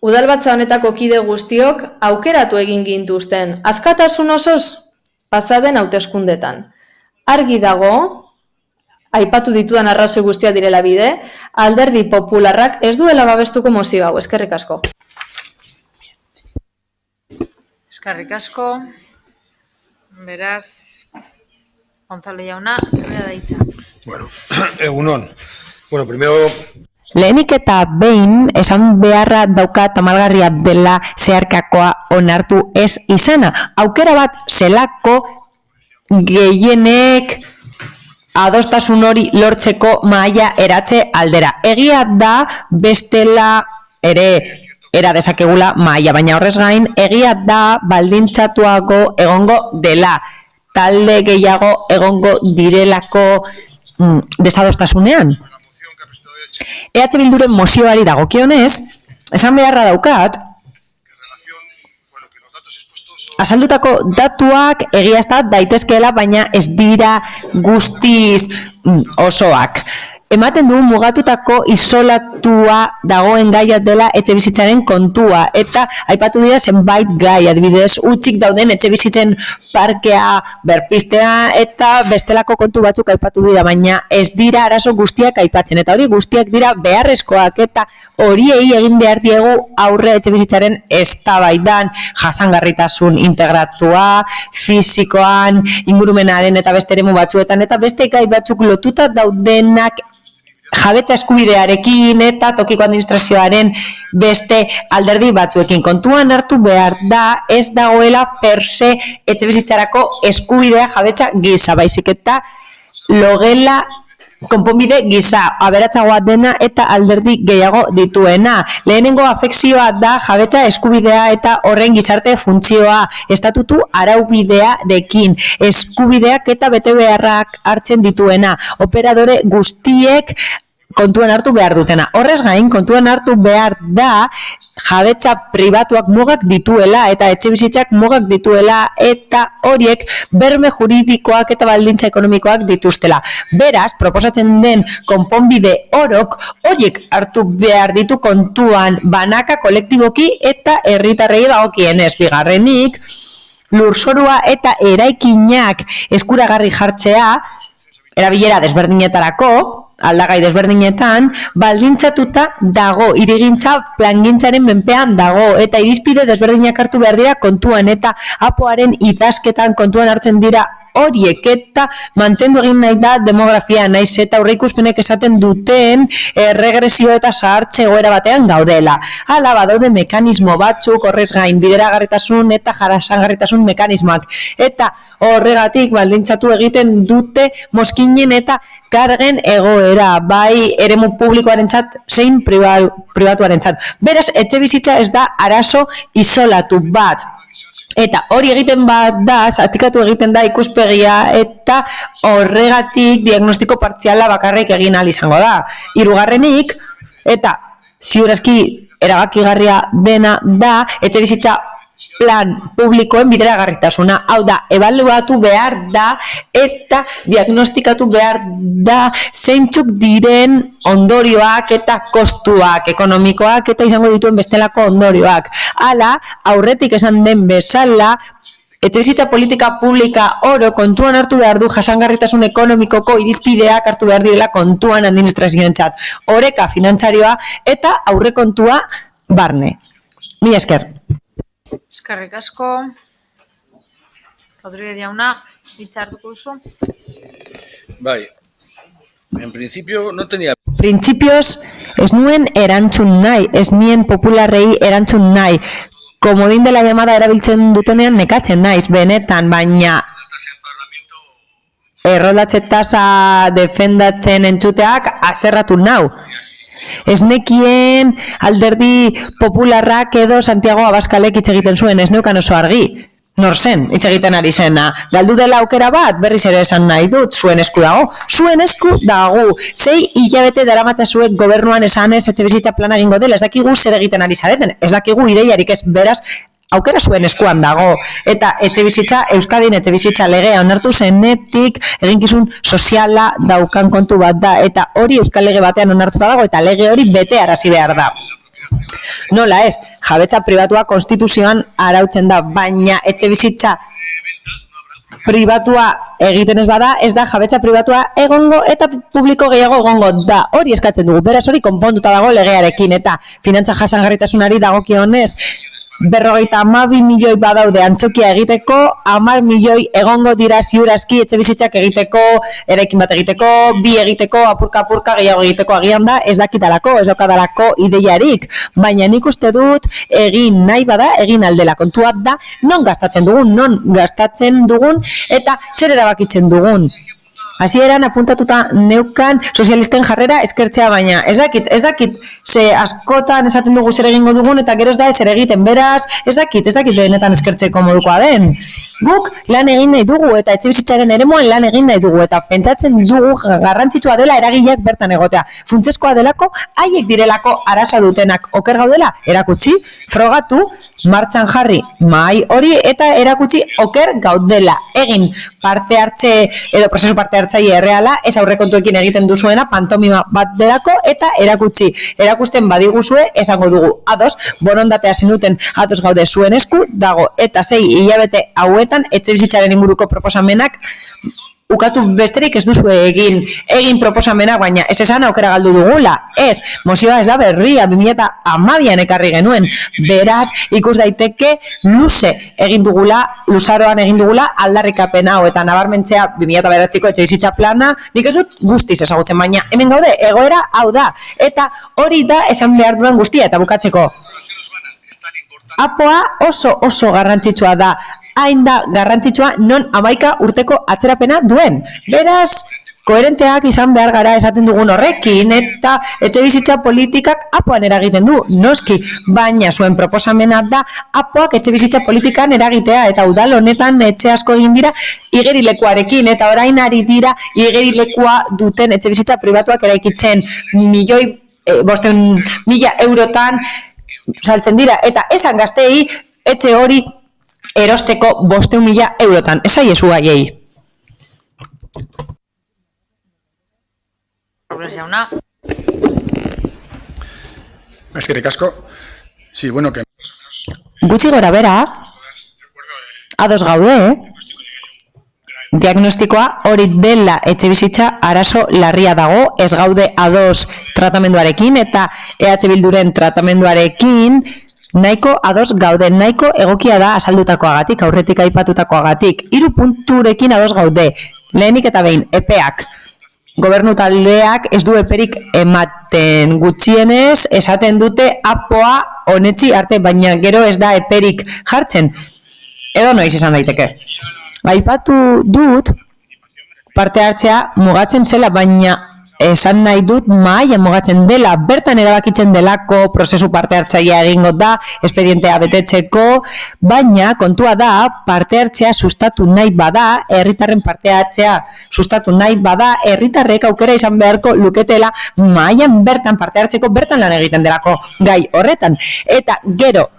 Udalbatza honetako kide guztiok aukeratu egin gintuzten, askatasun osoz pasaden hauteskundetan. Argi dago, aipatu ditudan arrazoi guztia direla bide, Alderdi Popularrak ez duela babestuko mozio hau, eskerrik asko. Eskerrik asko, beraz, Gonzalo jauna, zurea da hitza. Bueno, egunon. Bueno, primero... Lehenik eta behin esan beharra dauka tamalgarria dela zeharkakoa onartu ez izana. Aukera bat zelako gehienek adostasun hori lortzeko mahaia eratze aldera. Egia da bestela ere era dezakegula mahaia, baina horrez gain egia da baldintzatuago egongo dela. Talde gehiago egongo direlako desadostasunean. EH Bilduren mozioari dagokionez, esan beharra daukat, azaldutako datuak egiaztat daitezkeela, baina ez dira guztiz osoak. Ematen du mugatutako isolatua dagoen gaia dela etxe bizitzaren kontua, eta aipatu dira zenbait gai, adibidez, utzik dauden etxe bizitzen parkea berpistea, eta bestelako kontu batzuk aipatu dira, baina ez dira arazo guztiak aipatzen, eta hori guztiak dira beharrezkoak, eta horiei egin behar diegu aurre etxe bizitzaren eztabaidan, jasangarritasun integratua, fisikoan, ingurumenaren eta beste eremu batzuetan, eta beste gai batzuk lotuta daudenak jabetza eskubidearekin eta tokiko administrazioaren beste alderdi batzuekin. Kontuan hartu behar da ez dagoela per se etxe bizitzarako eskubidea jabetza gisa, baizik eta logela konponbide gisa, aberatsagoa dena eta alderdi gehiago dituena. Lehenengo afekzioa da jabetza eskubidea eta horren gizarte funtzioa, estatutu araubidearekin, eskubideak eta betebeharrak hartzen dituena, operadore guztiek kontuan hartu behar dutena. Horrez gain, kontuan hartu behar da jabetza pribatuak mugak dituela eta etxe bizitzak mugak dituela eta horiek berme juridikoak eta baldintza ekonomikoak dituztela. Beraz, proposatzen den konponbide orok horiek hartu behar ditu kontuan banaka kolektiboki eta herritarrei dagokienez. Bigarrenik, lurzorua eta eraikinak eskuragarri jartzea, erabilera desberdinetarako, aldagai desberdinetan, baldintzatuta dago, hirigintza plangintzaren menpean dago, eta irizpide desberdinak hartu behar dira kontuan, eta apoaren idazketan kontuan hartzen dira horiek eta mantendu egin nahi da demografia, naiz eta aurreikuspenek esaten duten regresio eta zahartze egoera batean gaudela. Hala badaude mekanismo batzuk horrez gain bideragarritasun eta jasangarritasun mekanismoak eta horregatik baldintzatu egiten dute mozkinen eta kargen egoera, bai eremu publikoarentzat zein pribatuarentzat. Beraz, etxebizitza ez da arazo isolatu bat. Eta hori egiten bat da, zatikatu egiten da ikuspegia eta horregatik diagnostiko partziala bakarrik egin ahal izango da. Hirugarrenik, eta ziurazki erabakigarria dena da, etxebizitza plan publikoen bideragarritasuna. Hau da, ebaluatu behar da eta diagnostikatu behar da zeintzuk diren ondorioak eta kostuak ekonomikoak eta izango dituen bestelako ondorioak. Hala, aurretik esan den bezala, etxebizitza politika publika oro kontuan hartu behar du jasangarritasun ekonomikoko irizpideak hartu behar direla kontuan administrazioentzat. Oreka finantzarioa eta aurrekontua barne. Mila esker. Eskerrik asko. Rodríguez jauna, hitza hartuko duzu. Bai, en principio no tenía... Printzipioz, ez nuen erantzun nahi, ez nien popularrei erantzun nahi. Komodin dela llamada erabiltzen dutenean nekatzen naiz, benetan, baina erroldatze tasa defendatzen entzuteak aserratu nau. Ez nekien alderdi popularrak edo Santiago Abaskalek hitz egiten zuen, ez neukan oso argi. Nor zen, hitz egiten ari zena. Galdu dela aukera bat, berriz ere esan nahi dut, zuen esku dago. Zuen esku dago. 6 hilabete daramatzazuek gobernuan esanez etxebizitza plana egingo dela, ez dakigu zer egiten ari zareten, ez dakigu ideiarik ez, beraz, aukera zuen eskuan dago. Eta etxebizitza, Euskadin etxebizitza legea onartu zenetik eginkizun soziala daukan kontu bat da. Eta hori Euskal lege batean onartuta dago eta lege hori bete arazi behar da. Nola ez, jabetza pribatua konstituzioan arautzen da, baina etxebizitza pribatua egiten ez bada, ez da jabetza pribatua egongo eta publiko gehiago egongo da. Hori eskatzen dugu, beraz hori konponduta dago legearekin eta finantza jasangarritasunari dagokionez 52 milioi badaude antzokia egiteko, 10 milioi egongo dira ziurazki etxebizitzak egiteko, eraikin bat egiteko, 2 egiteko, apurka gehiago egiteko agian da, ez dakidalako, ez daukadalako ideiarik, baina nik uste dut egin nahi bada, egin aldela kontua da, non gastatzen dugun, eta zer erabakitzen dugun. Hasieran apuntatuta neukan sozialisten jarrera eskertzea, baina ez dakit ze askotan esaten dugu zer egingo dugun eta gero ez da zer egiten, beraz ez dakit benetan eskertzeko modukoa den. Guk lan egin nahi dugu eta etxebizitzaren eremuan lan egin nahi dugu eta pentsatzen dugu garrantzitsua dela eragileak bertan egotea. Funtsezkoa delako, haiek direlako arazoa dutenak oker gaudela, erakutsi, frogatu, martxan jarri mahai hori eta erakutsi oker gaudela. Egin parte hartze edo prozesu parte hartzaile erreala, ez aurrekontuekin egiten duzuena, pantomima bat delako eta erakutsi. Erakusten badiguzue, esango dugu ados, borondatea zenuten ados gaude zuen esku, dago eta 6 hilabete hauetan etxebizitzaren inguruko proposamenak ukatu besterik ez duzu egin proposamenak, baina ez esan aukera galdu dugula. Ez, mozioa ez da berria, 2012an ekarri genuen. Beraz, ikus daiteke luze egin dugula, luzaroan egin dugula aldarrikapen hau eta nabarmentzea 2009ko etxebizitza plana, nik ez dut guztiz ezagutzen, baina hemen gaude, egoera hau da. Eta hori da esan behar dudan guztia eta bukatzeko. Apoa oso garrantzitsua da. Hain da garrantzitsua non 11 urteko atzerapena duen. Beraz, koherenteak izan behar gara esaten dugun horrekin eta etxebizitza politikak apoan eragiten du, noski, baina zuen proposamena da apoak etxebizitza politikan eragitea eta udal honetan etxe asko egin dira igerilekuarekin eta orain ari dira igerilekua duten etxebizitza pribatuak eraikitzen 500.000 eurotan saltzen dira eta esan gazteei etxe hori erosteko 500.000 eurotan. Ez aiezu haiei. Eskerrik asko. Sí, bueno, que... Gutxi gora bera, ados gaude, diagnostikoa hori dela etxebizitza arazo larria dago, ez gaude ados tratamenduarekin eta EH Bilduren tratamenduarekin nahiko ados gaude, nahiko egokia da azaldutakoagatik, aurretik aipatutakoagatik. 3 punturekin ados gaude. Lehenik eta behin, epeak. Gobernu taldeak ez du eperik ematen, gutxienez esaten dute apoa honetzi arte, baina gero ez da eperik jartzen. Edo noiz izan daiteke. Aipatu dut parte hartzea mugatzen zela, baina esan nahi dut mahaia mugatzen dela, bertan erabakitzen delako prozesu parte hartzailea egingo da, espedientea betetzeko, baina kontua da parte hartzea sustatu nahi bada, herritarren parte hartzea sustatu nahi bada, herritarrek aukera izan beharko luketela mahaian bertan parte hartzeko, bertan lan egiten delako gai horretan. Eta gero,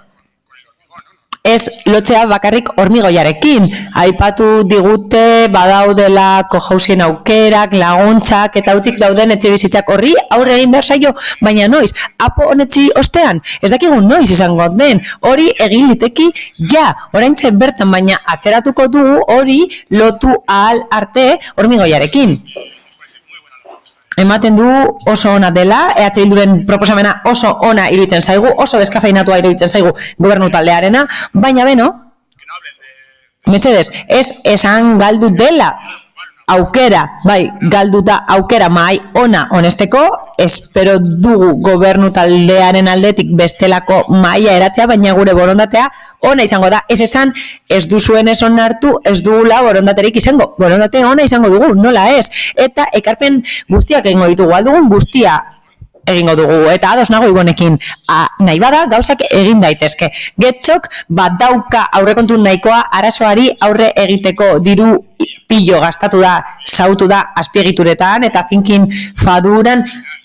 ez lotzea bakarrik hormigoiarekin. Aipatu digute badaudela kojauzien aukerak, laguntzak eta utzik dauden etxebizitzak horri aurre egin behar zaio, baina noiz, apo honetzi ostean, ez dakigu noiz izango den, hori egin liteki ja, oraintxe bertan, baina atzeratuko dugu hori lotu ahal arte hormigoiarekin. Ematen du oso ona dela, EH Bilduren proposamena oso ona iruditzen zaigu, oso deskafeinatua iruditzen zaigu gobernu taldearena, baina beno, mesedez, ez esan galdu dela aukera, bai, galdu da aukera mahai ona honesteko, espero dugu gobernu taldearen aldetik bestelako mahaia eratzea, baina gure borondatea ona izango da, ez esan, ez duzuen ez onartu, ez dugula borondaterik izango, borondate ona izango dugu, nola ez, eta ekarpen guztiak egingo ditugu, aldugun guztia egingo dugu, eta ados nago ibonekin, nahi bada gauzak egin daitezke. Getxok badauka aurrekontu nahikoa arazoari aurre egiteko, diru pillo gastatu da, sautu da azpiegituretan, eta zinkin faduran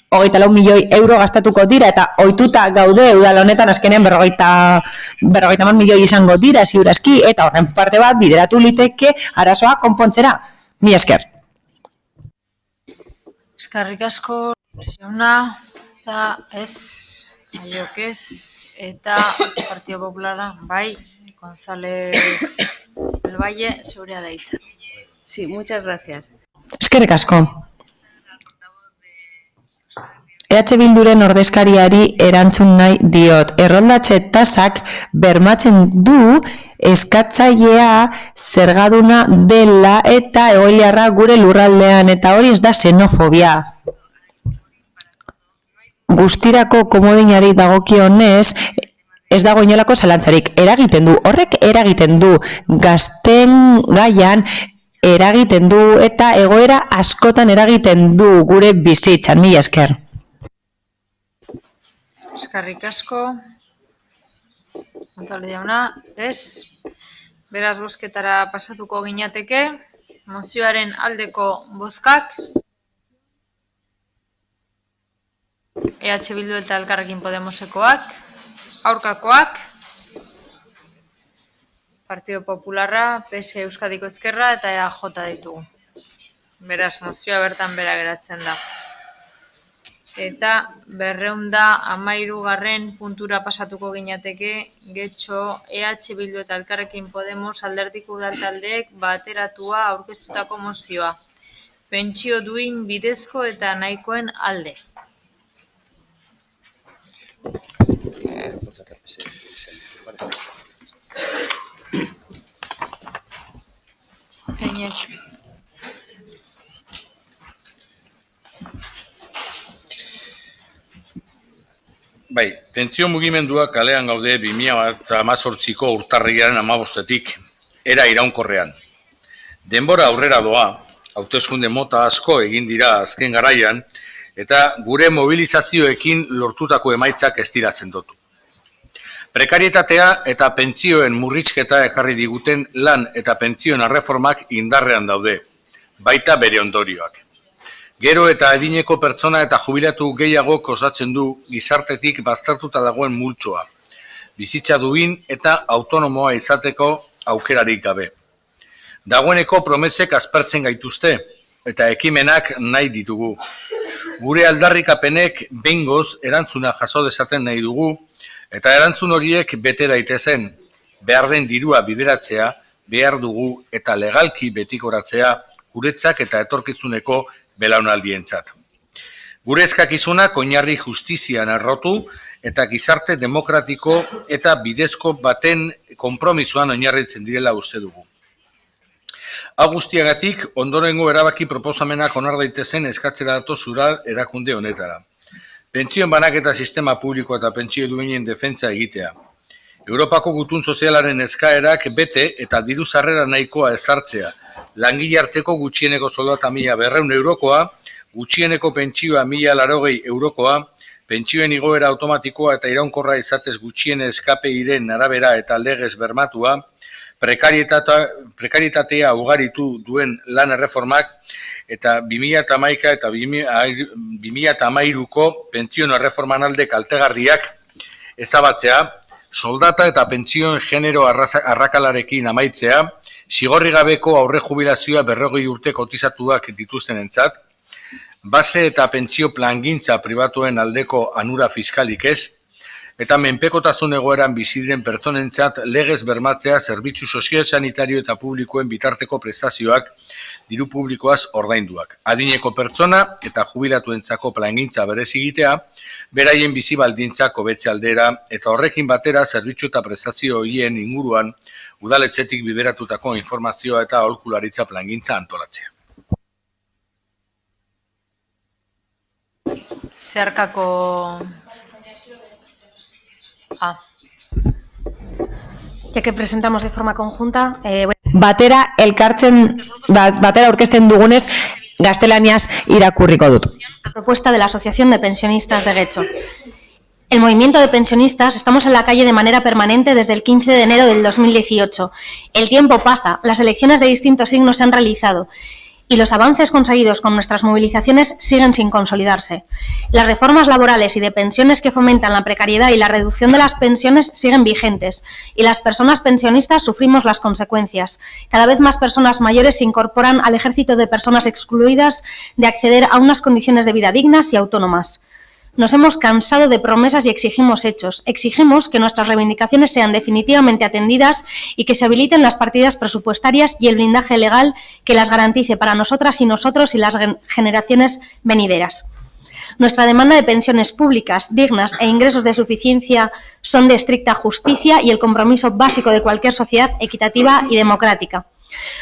24 milioi euro gastatuko dira, eta ohituta gaude udal honetan azkenean 50 milioi izango dira ziurazki, eta horren parte bat bideratu liteke arazoa konpontzera. Mi esker. Eskerrik asko, jauna, eta ez, aiok ez, eta Partido Populara, bai, González del Valle, zeurea da hitza. Sí, muchas gracias. Eskerrik asko. EH Bilduren ordezkariari erantzun nahi diot. Erroldatze tasak bermatzen du eskatzailea zergaduna dela eta egoiliarra gure lurraldean, eta hori ez da xenofobia. Guztirako komodinari dagokionez, ez dago inolako zalantzarik. Eragiten du, horrek eragiten du, gazten gaian eragiten du, eta egoera askotan eragiten du gure bizitzan. Mila esker. Eskerrik asko, González jauna, ez, beraz bozketara pasatuko ginateke, mozioaren aldeko bozkak, EH Bildu eta Elkarrekin Podemosekoak, aurkakoak, Partido Popularra, PS Euskadiko Ezkerra eta EAJ ditugu. Beraz, mozioa bertan bera geratzen da. Eta 213. puntura pasatuko ginateke, getxo EH Bildu eta Elkarrekin Podemos alderdiko udaltaldeek bateratua aurkeztutako mozioa. Pentsio duin bidezko eta nahikoen alde. Zeinek. Bai, pentsio mugimendua kalean gaude 2018ko urtarrilaren 15etik era iraunkorrean. Denbora aurrera doa, hauteskunde mota asko egin dira azken garaian, eta gure mobilizazioekin lortutako emaitzak ez dira sendotu. Prekarietatea eta pentsioen murrizketa ekarri diguten lan eta pentsioen erreformak indarrean daude, baita bere ondorioak. Gero eta adineko pertsona eta jubilatu gehiago osatzen du gizartetik baztertuta dagoen multzoa, bizitza duin eta autonomoa izateko aukerarik gabe. Dagoeneko promesek aspertzen gaituzte eta ekimenak nahi ditugu. Gure aldarrikapenek behingoz erantzuna jaso dezaten nahi dugu, eta erantzun horiek bete daitezen, behar den dirua bideratzea, behar dugu eta legalki betikoratzea guretzak eta etorkizuneko belaunaldientzat. Gure eskakizunak oinarri justizian errotu eta gizarte demokratiko eta bidezko baten konpromisoan oinarritzen direla uste dugu. Hau guztiagatik, ondorengo erabaki proposamenak onar daitezen eskatzera datoz Udal erakunde honetara. Pentsioen banaketa sistema publiko eta pentsio duinen defentsa egitea. Europako gutun sozialaren eskaerak bete eta diru sarrera nahikoa ezartzea. Langile arteko gutxieneko soldata 1.200 eurokoa, gutxieneko pentsioa 1.080 eurokoa, pentsioen igoera automatikoa eta iraunkorra izatez gutxiene eskapeiren arabera eta legez bermatua, prekarietatea ugaritu duen lan erreformak eta 2011 eta 2013ko pentsioen erreforman alde kaltegarriak ezabatzea, soldata eta pentsioen genero arrakalarekin amaitzea, zigorri gabeko aurre jubilazioa 40 urte kotizatuak dituztenentzat, base eta pentsio plangintza pribatuen aldeko anura fiskalik ez, eta menpekotasun egoeran bizi diren pertsonentzat legez bermatzea zerbitzu soziosanitario eta publikoen bitarteko prestazioak diru publikoaz ordainduak. Adineko pertsona eta jubilatuentzako plangintza berezi egitea, beraien bizi baldintzak hobetze aldera eta horrekin batera zerbitzu eta prestazio horien inguruan udaletxetik bideratutako informazioa eta aholkularitza plangintza antolatzea. Zeharkako... Ya que presentamos de forma conjunta... Batera aurkezten dugunez, gaztelaniaz irakurriko dut. Propuesta de la Asociación de Pensionistas de Getxo. El movimiento de pensionistas estamos en la calle de manera permanente desde el 15 de enero del 2018. El tiempo pasa, las elecciones de distintos signos se han realizado y los avances conseguidos con nuestras movilizaciones siguen sin consolidarse. Las reformas laborales y de pensiones que fomentan la precariedad y la reducción de las pensiones siguen vigentes y las personas pensionistas sufrimos las consecuencias. Cada vez más personas mayores se incorporan al ejército de personas excluidas de acceder a unas condiciones de vida dignas y autónomas. Nos hemos cansado de promesas y exigimos hechos. Exigimos que nuestras reivindicaciones sean definitivamente atendidas y que se habiliten las partidas presupuestarias y el blindaje legal que las garantice para nosotras y nosotros y las generaciones venideras. Nuestra demanda de pensiones públicas, dignas e ingresos de suficiencia son de estricta justicia y el compromiso básico de cualquier sociedad equitativa y democrática.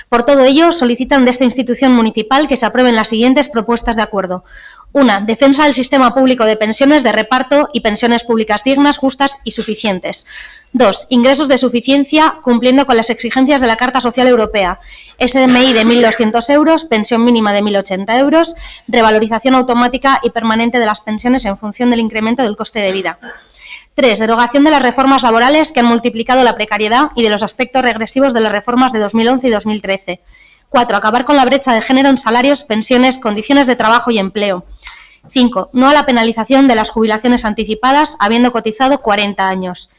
Por todo ello, solicitan de esta institución municipal que se aprueben las siguientes propuestas de acuerdo. 1. Defensa del sistema público de pensiones de reparto y pensiones públicas dignas, justas y suficientes. 2. Ingresos de suficiencia cumpliendo con las exigencias de la Carta Social Europea. SMI de 1.200 euros, pensión mínima de 1.080 euros, revalorización automática y permanente de las pensiones en función del incremento del coste de vida. 3. Derogación de las reformas laborales que han multiplicado la precariedad y de los aspectos regresivos de las reformas de 2011 y 2013. 4. Acabar con la brecha de género en salarios, pensiones, condiciones de trabajo y empleo. 5. No a la penalización de las jubilaciones anticipadas habiendo cotizado 40 años.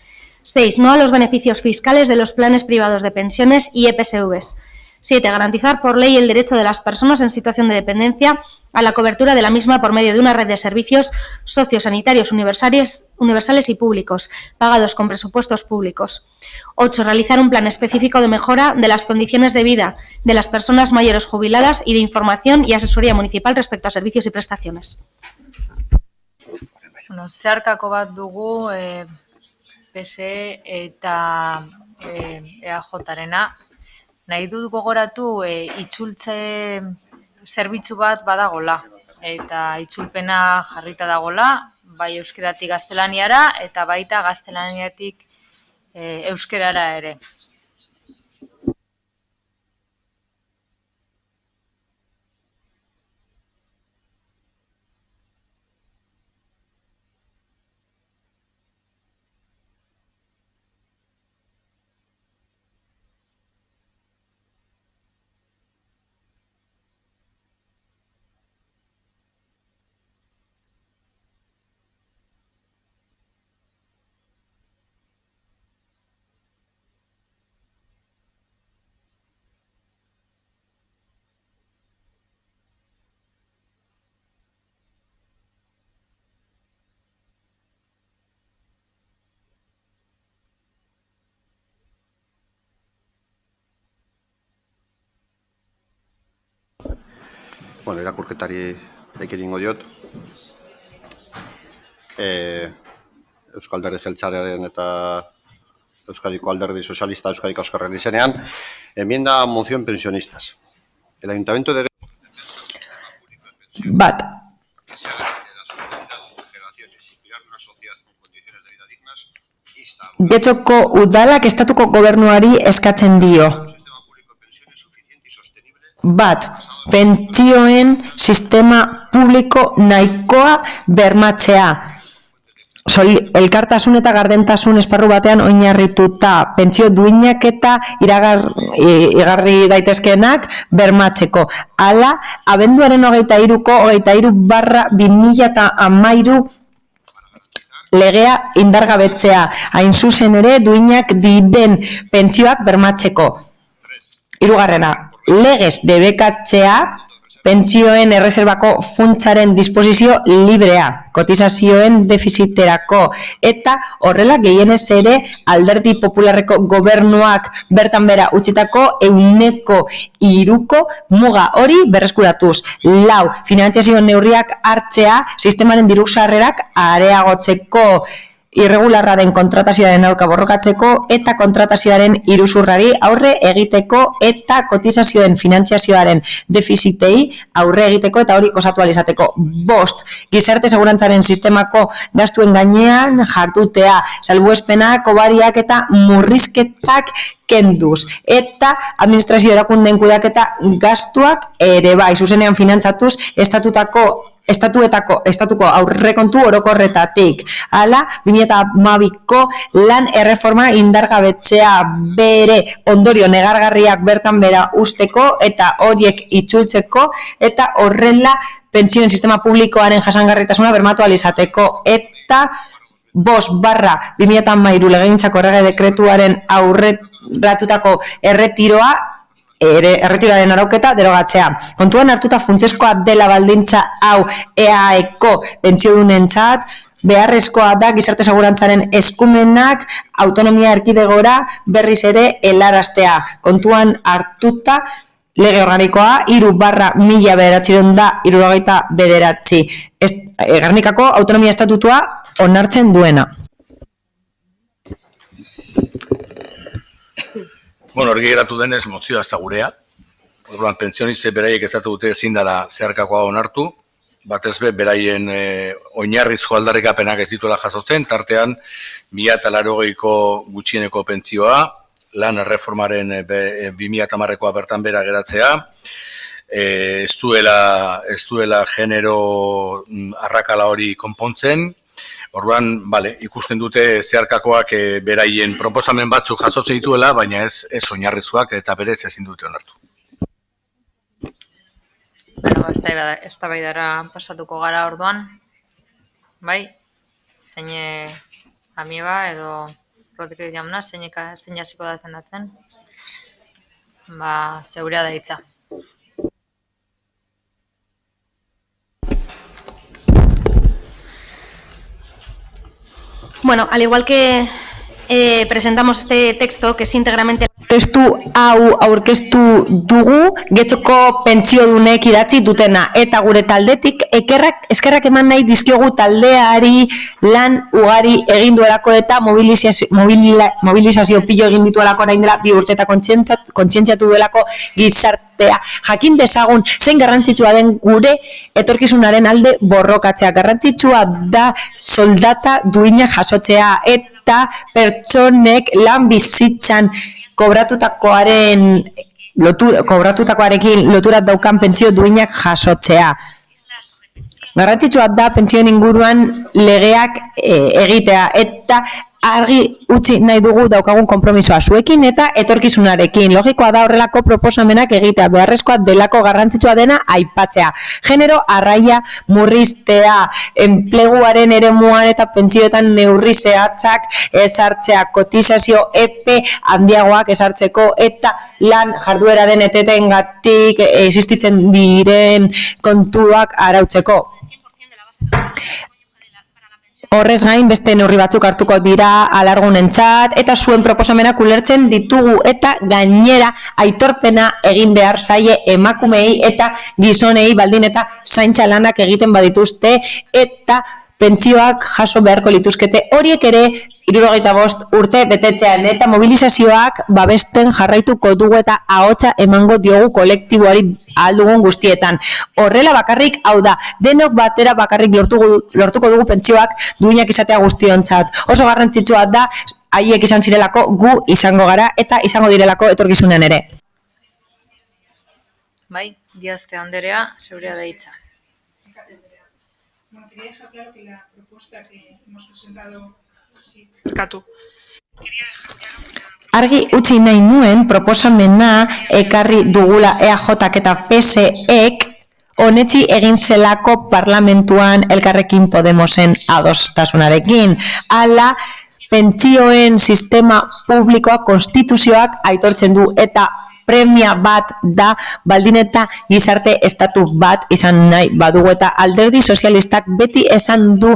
6. No a los beneficios fiscales de los planes privados de pensiones y EPSVs. 7. Garantizar por ley el derecho de las personas en situación de dependencia a la cobertura de la misma por medio de una red de servicios sociosanitarios universales y públicos, pagados con presupuestos públicos. 8. Realizar un plan específico de mejora de las condiciones de vida de las personas mayores jubiladas y de información y asesoría municipal respecto a servicios y prestaciones. Bueno, zeharkako bat dugu PSE eta EAJ-arena. Nahi dut gogoratu itzultze zerbitzu bat badagola eta itzulpena jarrita dagola, bai euskeratik gaztelaniara eta baita gaztelaniatik euskerara ere. Bueno, irakurketari ekingo diot. Euskal Alderdi Jeltzalearen eta Euskadiko Alderdi Sozialista Euskadiko Ezkerraren izenean, enmienda a moción pensionistas. El Ayuntamiento de... Bat. Getxoko udalak estatuko gobernuari eskatzen dio. Bat, pentsioen sistema publiko nahikoa bermatzea. Elkartasun eta gardentasun esparru batean oinarrituta pentsio duinak eta igarri daitezkeenak bermatzeko. Hala, abenduaren 23/2013 legea indargabetzea, hain zuzen ere duinak diren pentsioak bermatzeko. Hirugarrena, legez debekatzea pentsioen erreserbako funtsaren disposizio librea, kotizazioen defiziterako, eta horrela gehienez ere Alderdi Popularreko gobernuak bertan bera utzitako 3% muga hori berreskuratuz. 4, finantziazio neurriak hartzea sistemaren diru-sarrerak areagotzeko, irregularra den kontratazioaren aurka borrokatzeko eta kontratazioaren iruzurrari aurre egiteko eta kotizazioen finantziazioaren defizitei aurre egiteko eta hori osatu ahal izateko. 5, gizarte segurantzaren sistemako gastuen gainean jardutea, salbuespenak, hobariak eta murrizketak kenduz eta administrazio erakundeen kudeaketa gastuak ere bai, zuzenean finantzatuz estatuko aurrekontu orokorretatik. Hala, 2012ko lan erreforma indargabetzea bere ondorio negargarriak bertan bera usteko eta horiek itzultzeko eta horrela pentsioen sistema publikoaren jasangarritasuna bermatu ahal izateko eta 5/2013 legegintzako errege dekretuaren aurreratutako erretiroaren arauketa derogatzea. Kontuan hartuta funtsezkoa dela baldintza hau EAEko pentsiodunentzat, beharrezkoa da gizarte segurantzaren eskumenak autonomia erkidegora berriz ere helaraztea. Kontuan hartuta lege organikoa 3/1979 Gernikako autonomia estatutua onartzen duena. Bueno, hori geratu denez mozioa ez da gurea. Orduan, pentsioniste beraiek ezatu dute ezin dela zeharkakoa onartu. Batez be, beraien oinarrizko aldarrikapenak ez dituela jasotzen, tartean 2080ko gutxieneko pentsioa, lan erreformaren 2010koa bertan bera geratzea, ez duela genero arrakala hori konpontzen. Orduan, ikusten dute zeharkakoak beraien proposamen batzuk jasotzen dituela, baina ez oinarrizkoak eta berez ezin dute onartu. Eztabaidara pasatuko gara orduan, bai? Zein Amiba edo Rodríguez jauna, zein hasiko da defendatzen? Zeurea da hitza. Bueno, al igual que presentamos este texto, que es íntegramente... Testu hau aurkeztu dugu Getxoko pentsiodunek idatzi dutena eta gure taldetik eskerrak eman nahi dizkiogu taldeari lan ugari egin duelako eta mobilizazio pilo egin dituelako orain dela 2 urte eta kontzientziatu duelako gizartea. Jakin dezagun zein garrantzitsua den gure etorkizunaren alde borrokatzea. Garrantzitsua da soldata duinak jasotzea eta pertsonek lan bizitzan kobratutakoarekin loturat daukan pentsio duinak jasotzea. Garrantzitsua da pentsioen inguruan legeak egitea eta argi utzi nahi dugu daukagun konpromisoa zuekin eta etorkizunarekin. Logikoa da horrelako proposamenak egitea, beharrezkoa delako garrantzitsua dena aipatzea. Genero arraia murriztea, enpleguaren eremuan eta pentsioetan neurri zehatzak ezartzea, kotizazio epe handiagoak ezartzeko eta lan jardueraren etetengatik existitzen diren kontuak arautzeko. Horrez gain beste neurri batzuk hartuko dira alargunentzat eta zuen proposamenak ulertzen ditugu eta gainera aitorpena egin behar zaie emakumeei eta gizonei baldin eta zaintza lanak egiten badituzte eta pentsioak jaso beharko lituzkete. Horiek ere 75 urte betetzean eta mobilizazioak babesten jarraituko dugu eta ahotsa emango diogu kolektiboari aldugun guztietan. Horrela bakarrik, hau da, denok batera bakarrik lortuko dugu pentsioak duinak izatea guztiontzat. Oso garrantzitsua da, haiek izan zirelako gu izango gara eta izango direlako etorkizunean ere. Bai, Diazte Anderea, zeurea da hitza. Bueno, quería dejar claro que la propuesta que hemos presentado... Sí, Merkatu. Argi utzi nahi nuen proposamena ekarri dugula EAJak eta PSEk onetsi egin zelako parlamentuan Elkarrekin Podemosen adostasunarekin. Hala, pentsioen sistema publikoa konstituzioak aitortzen du eta premia bat da baldin eta gizarte estatu bat izan nahi badugu eta alderdi sozialistak beti esan du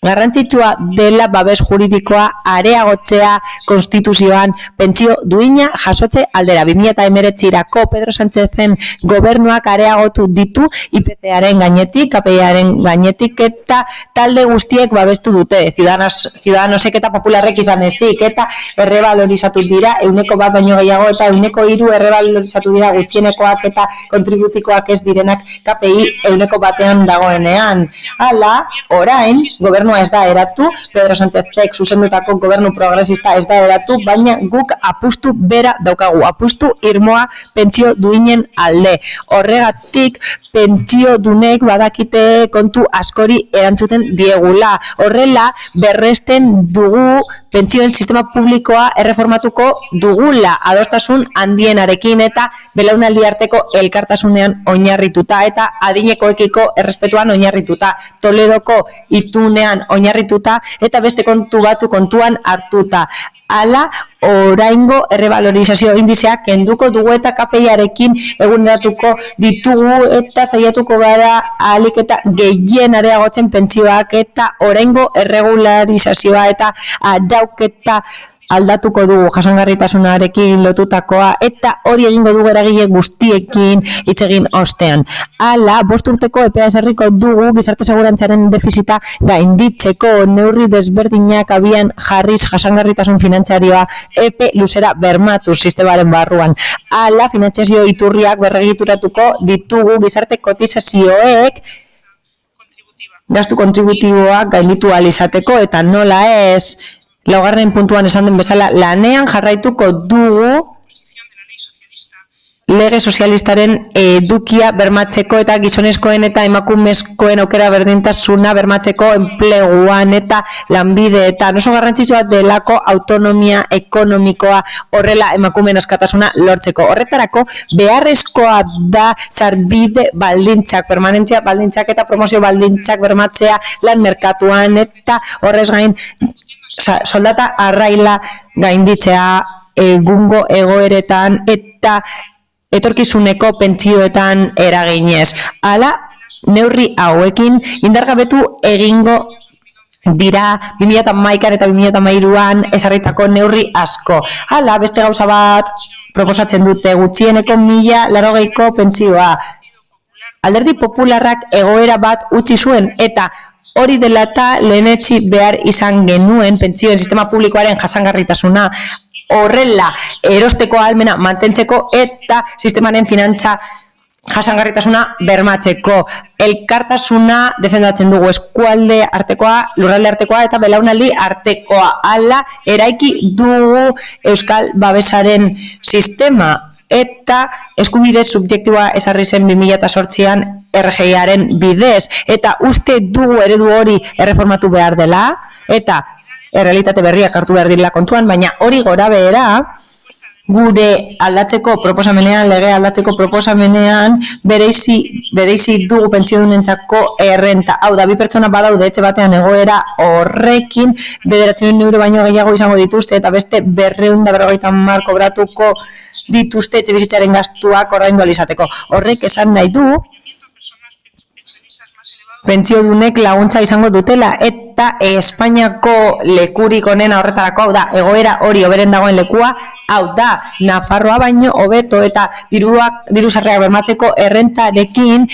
garrantzitsua dela babes juridikoa areagotzea konstituzioan pentsio duina jasotze aldera. 2019rako Pedro Sánchezen gobernuak areagotu ditu IPC-aren gainetik, KPI-aren gainetik eta talde guztiek babestu dute. Ciudadanosek eta popularrek izan ezik eta errebalorizatu dira 1% baino gehiago eta 1% errebalorizatu dira gutxienekoak eta kontributikoak ez direnak KPI 1% dagoenean. Hala, orain, gobernu ez da eratu, Pedro Sánchezek zuzendutako gobernu progresista ez da eratu, baina guk apustu bera daukagu, apustu irmoa pentsio duinen alde. Horregatik, pentsio dunek badakite kontu askori erantzuten diegula. Horrela, berresten dugu pentsioen sistema publikoa erreformatuko dugula, adostasun handienarekin eta belaunaldi arteko elkartasunean oinarrituta eta adinekoekiko errespetuan oinarrituta, Toledoko itunean oinarrituta eta beste kontu batzu kontuan hartuta. Hala, oraingo errebalorizazio indizeak kenduko dugu eta KPI-arekin eguneratuko ditugu eta saiatuko gara ahalik eta gehien areagotzen pentsioak eta oraingo erregularizazioa eta arauketa aldatuko dugu jasangarritasunarekin lotutakoa eta hori egingo dugu eragile guztiekin hitz egin ostean. Hala, 5 urteko epea ezarriko dugu gizarte segurantzaren defizita gainditzeko neurri desberdinak abian jarriz jasangarritasun finantzarioa epe luzera bermatuz sistemaren barruan. Hala, finantzazio iturriak berregituratuko ditugu gizarte kotizazioek gastu kontributiboak gainditu ahal izateko eta nola ez, laugarren puntuan esan den bezala, lanean jarraituko dugu lege sozialistaren edukia bermatzeko eta gizonezkoen eta emakumezkoen aukera berdintasuna bermatzeko enpleguan eta lanbideetan. Oso garrantzitsua delako autonomia ekonomikoa horrela emakumeen askatasuna lortzeko. Horretarako beharrezkoa da sarbide baldintzak, permanentzia baldintzak eta promozio baldintzak bermatzea lan merkatuan eta horrez gain soldata arraila gainditzea egungo egoeretan eta etorkizuneko pentsioetan eraginez. Hala, neurri hauekin indargabetu egingo dira 2011 eta 2013an ezarritako neurri asko. Hala, beste gauza bat proposatzen dute gutxieneko 1080ko pentsioa. Alderdi Popularrak egoera bat utzi zuen eta hori dela eta lehenetsi behar izan genuen pentsioen sistema publikoaren jasangarritasuna horrela erosteko ahalmena mantentzeko eta sistemaren finantza jasangarritasuna bermatzeko. Elkartasuna defendatzen dugu eskualde artekoa, lurralde artekoa eta belaunaldi artekoa. Hala eraiki dugu Euskal Babesaren sistema eta eskubide subjektiboa ezarri zen 2008an RGIaren bidez eta uste dugu eredu hori erreformatu behar dela eta errealitate berriak hartu behar direla kontuan, baina hori gora behera gure aldatzeko proposamenean, lege aldatzeko proposamenean bereizi dugu pentsiodunentzako errenta. Hau da, 2 pertsona badaude etxe batean egoera horrekin 900 euro baino gehiago izango dituzte eta beste 250 kobratuko dituzte etxe bizitzaren gastuak ordaindu ahal izateko. Horrek esan nahi du pentsiodunek laguntza izango dutela eta Espainiako lekurik onena horretarako, hau da, egoera hori hoberen dagoen lekua, hau da, Nafarroa baino hobeto eta diru sarrerak bermatzeko errentarekin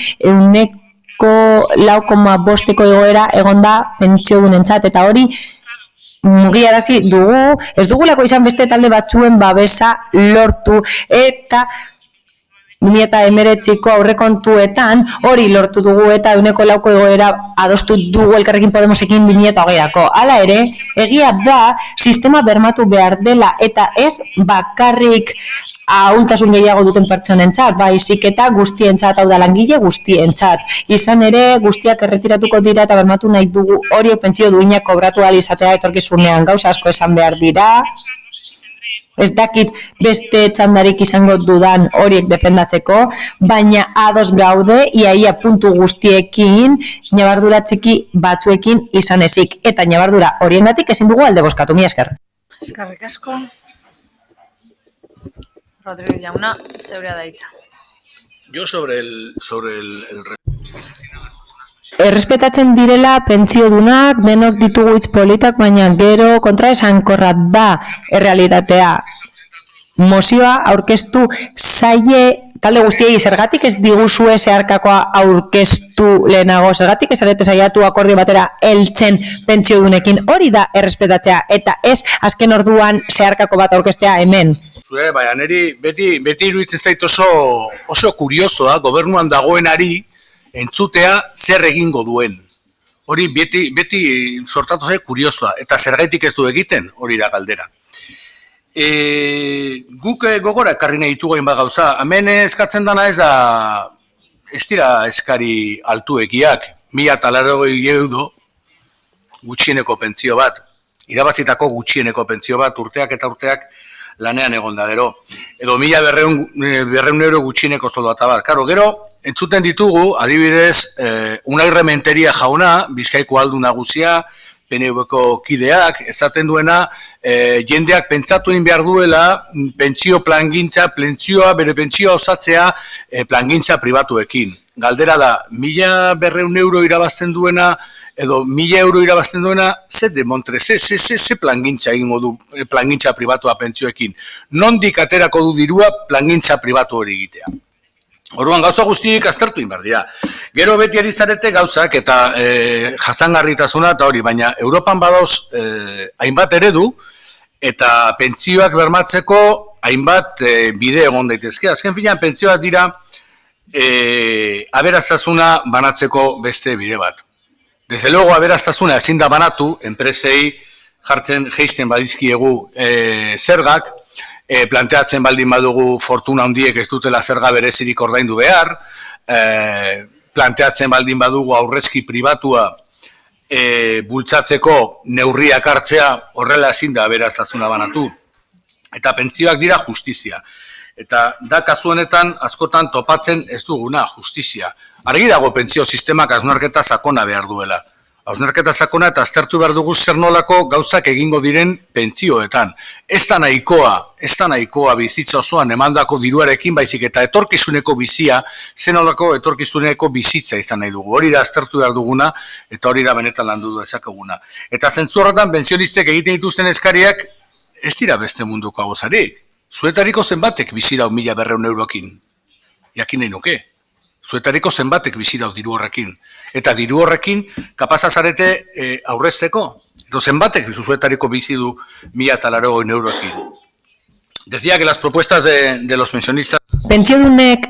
€6,5 igoera egon da pentsiodunentzat, eta hori mugiarazi dugu, ez dugulako izan beste talde batzuen babesa lortu, eta 2019ko aurrekontuetan hori lortu dugu eta €6,5 igoera adostu dugu Elkarrekin Podemosekin 2020ko. Hala ere, egia da sistema bermatu behar dela eta ez bakarrik ahultasun gehiago duten pertsonentzat, baizik eta guztientzat, hau da langile guztientzat. Izan ere, guztiak erretiratuko dira eta bermatu nahi dugu hori pentsio duinak kobratu ahal izatea etorkizunean. Gauza asko esan behar dira. Ez dakit beste txandarik izango dudan horiek defendatzeko, baina ados gaude iaia puntu guztiekin, ñabardura txiki batzuekin izan ezik. Eta ñabardura horiengatik ezin dugu alde bozkatu, mila esker. Eskerrik asko. Rodríguez jauna, zeurea da hitza. Yo sobre el Errespetatzen direla pentsiodunak, denok ditugu hitz politak, baina gero kontraesankorra da errealitatea. Mozioa aurkeztu zaie talde guztiei, zergatik ez diguzue zeharkakoa aurkeztu lehenago, zergatik ez arete saiatu akordio batera heltzen pentsiodunekin, hori da errespetatzea, eta ez azken orduan zeharkako bat aurkeztea hemen. Baina niri beti iruditzen zait oso kuriosoa gobernuan dagoenari entzutea zer egingo duen. Hori beti sortatu zait kuriosoa, eta zergaitik ez du egiten, hori da galdera. Guk gogora ekarri nahi ditugu hainbat gauza. Hemen eskatzen dana ez dira eskari altuekiak, 1.080 euro gutxieneko pentsio bat, irabazitako gutxieneko pentsio bat, urteak eta urteak lanean egon da gero. Edo 1.200 euro gutxieneko soldata bat. Karo, gero, entzuten ditugu, adibidez, Unai Rementeria jauna, Bizkaiko aldu nagusia, PNV-ko kideak, esaten duena, jendeak pentsatu egin behar duela pentsio plangintza, bere pentsioa osatzea plangintza pribatuekin. Galdera da, 1.200 euro irabazten duena, edo 1.000 euro irabazten duena, ze demontre, ze plangintza egingo du plangintza pribatua pentsioekin. Nondik aterako du dirua plangintza pribatu hori egitea. Orduan gauza guztiak aztertu egin behar dira. Gero beti ari zarete gauzak eta jasangarritasuna eta hori, baina Europan badauz hainbat eredu eta pentsioak bermatzeko hainbat bide egon daitezke. Azken finean pentsioak dira aberastasuna banatzeko beste bide bat. Desde luego aberastasuna ezin da banatu, enpresei jeisten badizkiegu zergak, planteatzen baldin badugu fortuna handiek ez dutela zerga berezirik ordaindu behar, planteatzen baldin badugu aurrezki pribatua bultzatzeko neurriak hartzea horrela ezin da aberastasuna banatu. Eta pentsioak dira justizia. Eta da kasu honetan askotan topatzen ez duguna justizia. Argi dago pentsio sistemak hausnarketa sakona behar duela. Hausnarketa sakona eta aztertu behar dugu zer nolako gauzak egingo diren pentsioetan. Ez da nahikoa bizitza osoan emandako diruarekin, baizik eta etorkizuneko bizia, zer nolako etorkizuneko bizitza izan nahi dugu. Hori da aztertu behar duguna eta hori da benetan landu dezakeguna. Eta zentzu horretan pentsionistek egiten dituzten eskariak ez dira beste munduko gozarik. Zuetariko zenbatek bizi dau 1.200 eurokin. Jakin nahi nuke. Zuetariko zenbatek bizi dau diru horrekin. Eta diru horrekin kapasa zarete aurrezteko. Edo zenbatek zuetariko bizi du 1.080 eurokin. Decía que las propuestas de los pensionistas... Pentsiodunek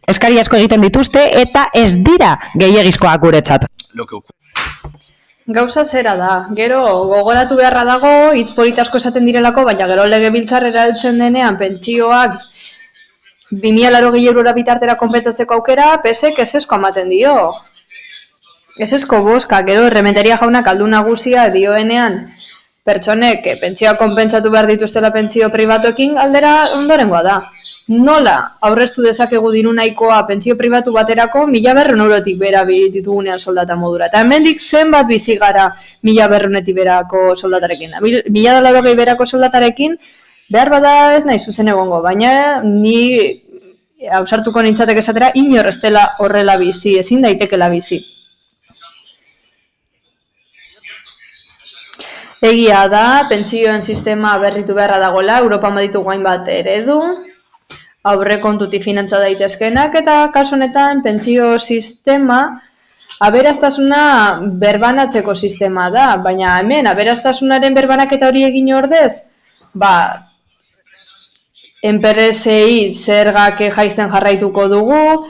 eskari asko egiten dituzte eta ez dira gehiegizkoak guretzat. Gauza zera da, gero gogoratu beharra dago, hitz polita asko esaten direlako, baina gero legebiltzarrera heltzen denean pentsioak 2.080 eurora bitartera konpentsatzeko aukera, pesek esesko ematen dio. Esesko boska, gero Rementeria jaunak aldu nagusia dioenean pertsonek pentsioa konpentsatu behar dituztela pentsio pribatuekin aldera ondorengoa da. Nola aurreztu dezakegu diru nahikoa pentsio pribatu baterako 1.200 eurotik bera ditugunean soldata modura. Eta hemendik zenbat bizi gara 1.200etik berako soldatarekin. 1.080 berako soldatarekin behar bada ez nahi zuzen egongo, baina ni ausartuko nintzatek esatera inor ez dela horrela bizi, ezin daitekela bizi. Egia da, pentsioen sistema berritu beharra dagoela, Europan baditu hainbat eredu, aurrekontutik finantza daitezkenak, eta kasu honetan pentsio sistema Aberastasuna berbanatzeko sistema da, baina hemen aberastasunaren berbanaketa hori egin ordez, enpresei zergak jaisten jarraituko dugu,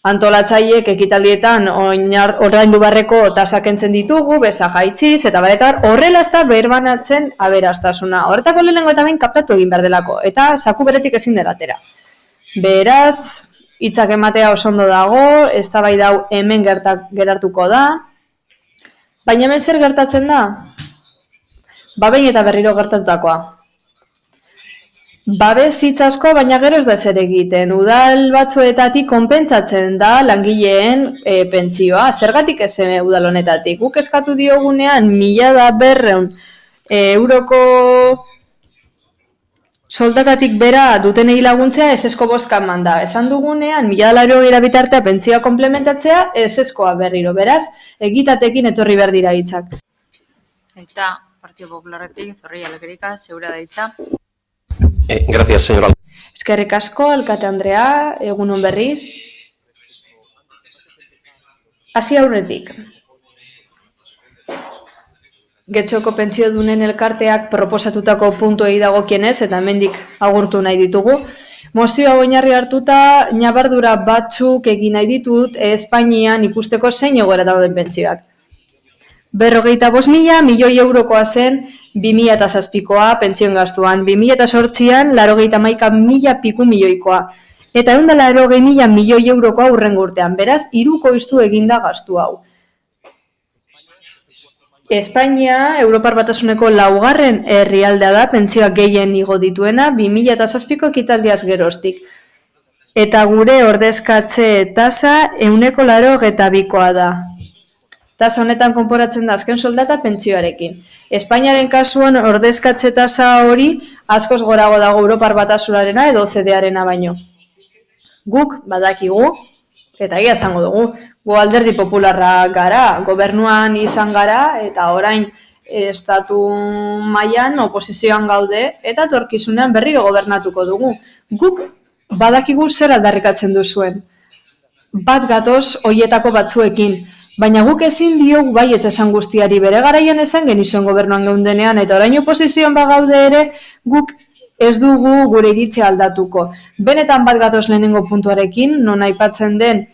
antolatzaileek ekitaldietan ordaindu barreko tasak kentzen ditugu, beza jaitziz, eta horrela ez da berbanatzen aberastasuna. Horretako lehenengo eta behin kaptatu egin behar delako, eta zaku beretik ezin dela atera. Beraz, hitzak ematea oso ondo dago, eztabaida hau hemen geratuko da, baina hemen zer gertatzen da? Behin eta berriro gertatutakoa. Babes hitz asko, baina gero ez da ezer egiten. Udal batzuetatik konpentsatzen da langileen pentsioa. Zergatik ez udal honetatik? Guk eskatu diogunean 1.200 euroko soldatatik bera dutenei laguntzea ezesko bozka eman da. Esan dugunean 1.200 bitartea pentsioa komplementatzea ezeskoa berriro. Beraz, egitatekin etorri behar dira hitzak. Eta Partido Popularretik, Zorrilla Lekerika, zeura da hitza. Gracias, señor alcalde. Eskerrik asko, alkate Andrea, egunon berriz. Hasi aurretik. Getxoko pentsiodunen elkarteak proposatutako puntuei dagokienez, eta hemendik agurtu nahi ditugu. Mozioa oinarri hartuta, ñabardura batzuk egin nahi ditut Espainian ikusteko zein egoera dauden pentsioak. 45.000 milioi eurokoa zen 2007koa pentsioen gastuan, 2008an 91.000 piku milioikoa, eta 180.000 milioi eurokoa hurrengo urtean, beraz, 3 koiztu eginda gastu hau. Espainia, Europar Batasuneko 4. herrialdea da pentsioak gehien igo dituena 2007ko ekitaldiaz geroztik. Eta gure ordezkatze tasa 82koa da. Tasa honetan konporatzen da azken soldata pentsioarekin. Espainiaren kasuan ordezkatze tasa hori askoz gorago dago Europar Batasunarena edo OCDE-arena baino. Guk badakigu, eta egia esango dugu, gu alderdi popularra gara, gobernuan izan gara, eta orain estatu mailan oposizioan gaude, eta etorkizunean berriro gobernatuko dugu. Guk badakigu zer aldarrikatzen duzuen. Bat gatoz hoietako batzuekin, baina guk ezin diogu baietz esan guztiari, bere garaian esan genizuen gobernuan geundenean, eta orain oposizioan bagaude ere, guk ez dugu gure iritzia aldatuko. Benetan bat gatoz lehenengo puntuarekin, non aipatzen den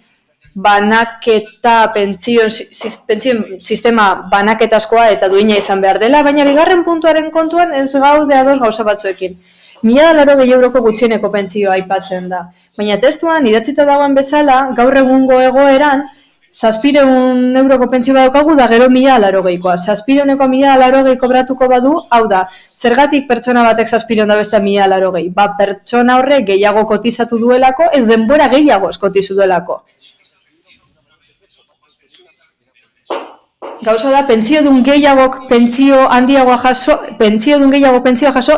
banaketa pentsio sistema banaketazkoa eta duina izan behar dela, baina bigarren puntuaren kontuan ez gaude ados gauza batzuekin. 1.080 euroko gutxieneko pentsioa aipatzen da. Baina testuan idatzita dagoen bezala, gaur egungo egoeran, 700 euroko pentsio badaukagu da gero 1.080koa. 700eko 1.080 kobratuko badu, hau da, zergatik pertsona batek 700 da beste 1.080? Pertsona horre gehiago kotizatu duelako, edo denbora gehiago eskotizu duelako. Gauza da, pentsiodun gehiago pentsioa jaso,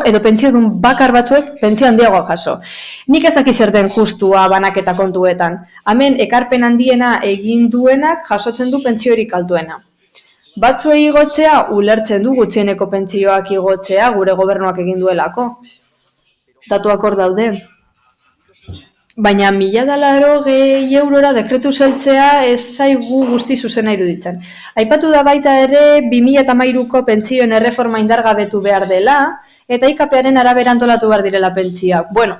edo pentsiodun bakar batzuek pentsio handiagoa jaso. Nik ez dakiz zer den justua banaketa kontuetan. Hemen ekarpen handiena egin duenak jasotzen du pentsiorik altuena. Batzuei igotzea ulertzen du gutxieneko pentsioak igotzea gure gobernuak egin duelako. Datuak hor daude. Baina 1.080 eurora dekretu zeltzea ez zaigu guzti zuzena iruditzen. Aipatu da baita ere 2013ko pentsioen erreforma indargabetu behar dela eta IKP-aren arabera antolatu behar direla pentsioak. Bueno,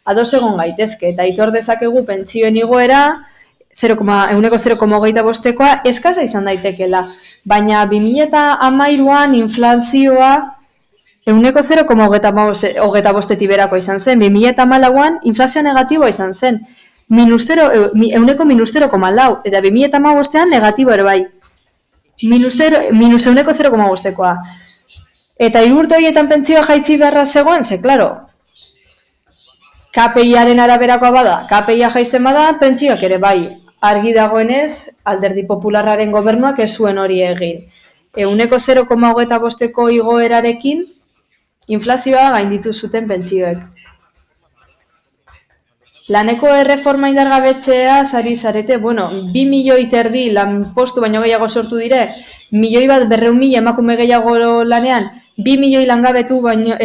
ados egon gaitezke eta aitor dezakegu pentsioen igoera 0,25koa eskasa izan daitekela. Baina 2013an inflazioa 0,25 berako izan zen, 2014an inflazio negatiboa izan zen, -0,4, eta 2015an negatibo ere bai, -0,5koa. Eta 3 urte horietan pentsioa jaitsi beharra zegoen, ze, klaro, KPI-aren araberakoa bada, KPI-a jaisten bada, pentsioak ere bai, argi dagoenez, alderdi popularraren gobernuak ez zuen hori egin. 0,25ko igoerarekin, inflazioa gainditu zuten pentsioek. Laneko erreforma indargabetzea sari zarete, 2,5 milioi lanpostu baino gehiago sortu dire, 1,2 milioi emakume gehiago lanean, 2 milioi langabetu baino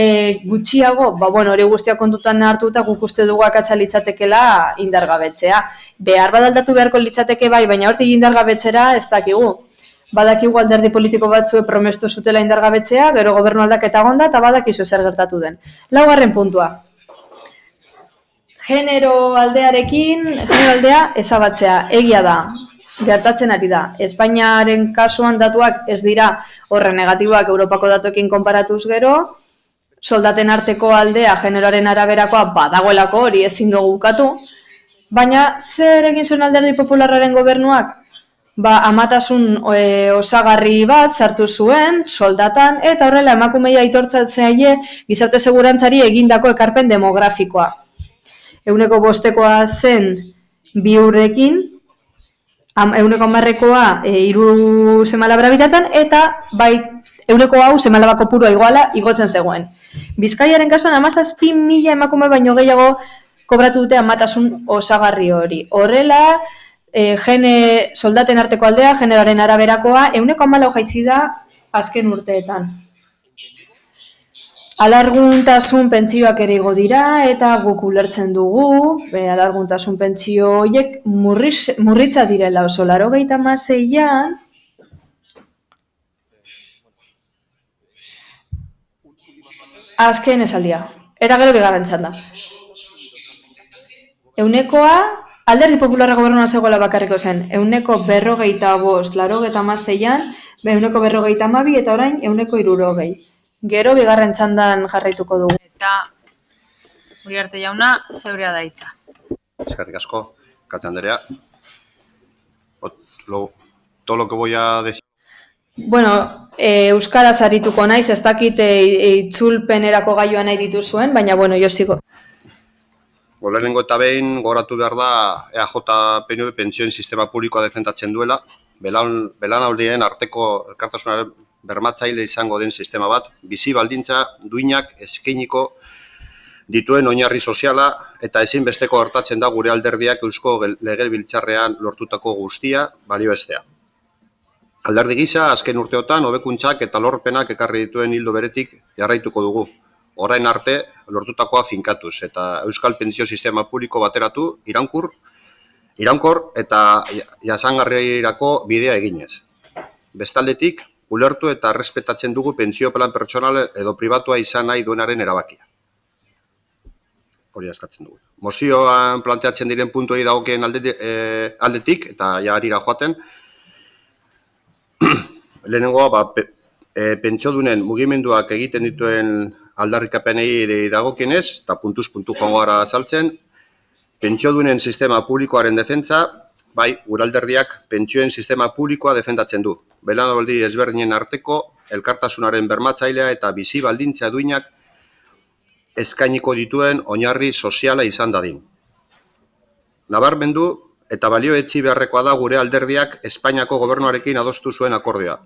gutxiago, hori guztia kontutan hartuta guk uste dugu akatsa litzatekela indargabetzea. Behar badaldatu beharko litzateke bai, baina hortik indargabetzera ez dakigu. Badakigu alderdi politiko batzuek promestu zutela indargabetzea, gero gobernu aldaketa egon da eta badakizu zer gertatu den. 4. puntua. Genero aldea ezabatzea, egia da. Gertatzen ari da. Espainiaren kasuan datuak ez dira horre negatiboak Europako datuekin konparatuz gero, soldaten arteko aldea generoaren araberakoa badagoelako hori ezin dugu ukatu, baina zer egin zuen alderdi popularraren gobernuak? Amatasun osagarri bat sartu zuen soldatan eta horrela emakumei aitortzaile gizarte segurantzari egindako ekarpen demografikoa. 5%koa zen 2 urrekin, 110%koa 3 seme-alaba bitatan, eta bai 100 seme-alaba kopurua iguala igotzen zegoen. Bizkaiaren kasuan 17.000 emakume baino gehiago kobratu dute amatasun osagarri hori. Horrela, soldaten arteko aldea, generoaren araberakoa, 114 jaitsi da azken urteetan. Alarguntasun pentsioak ere igo dira eta guk ulertzen dugu, alarguntasun pentsio horiek murritza direla oso 86an, azken esaldia. Eta gero bigarren txanda. 100koa, alderdi popularra gobernuan zegoela bakarriko zen, 155, 86an, 152 eta orain 160. Gero bigarren txandan jarraituko dugu. Eta Uriarte jauna, zeurea da hitza. Eskerrik asko, Kate Andrea. Todo lo que voy a decir. Bueno, euskaraz arituko naiz, ez dakit itzulpenerako gaioa nahi dituzuen, baina jo sigo. Lehenengo eta behin goratu behar da EAJ-PNV pentsioen sistema publikoa defendatzen duela, belaunaldien arteko elkartasunaren bermatzaile izango den sistema bat, bizi baldintza duinak eskainiko dituen oinarri soziala eta ezinbesteko gertatzen da gure alderdiak Eusko Legebiltzarrean lortutako guztia balioestea. Alderdi gisa, azken urteotan, hobekuntzak eta lorpenak ekarri dituen ildo beretik jarraituko dugu. Orain arte, lortutakoa finkatuz eta Euskal Pentsio Sistema Publiko bateratu, iraunkor eta jasangarrirako bidea eginez. Bestaldetik, ulertu eta errespetatzen dugu pentsio plan pertsonal edo pribatua izan nahi duenaren erabakia. Hori eskatzen dugu. Mozioan planteatzen diren puntuei dagokien aldetik, eta harira joaten, lehenengoa, pentsiodunen mugimenduak egiten dituen aldarrikapenei dagokienez, eta puntuz puntu joango gara azaltzen, pentsiodunen sistema publikoaren defentsa, bai, guralderdiak pentsioen sistema publikoa defendatzen du. Belaunaldi ezberdinen arteko elkartasunaren bermatzailea eta bizi baldintza duinak eskainiko dituen oinarri soziala izan dadin. Nabarmendu eta balioetsi beharrekoa da gure alderdiak Espainiako gobernuarekin adostu zuen akordioa.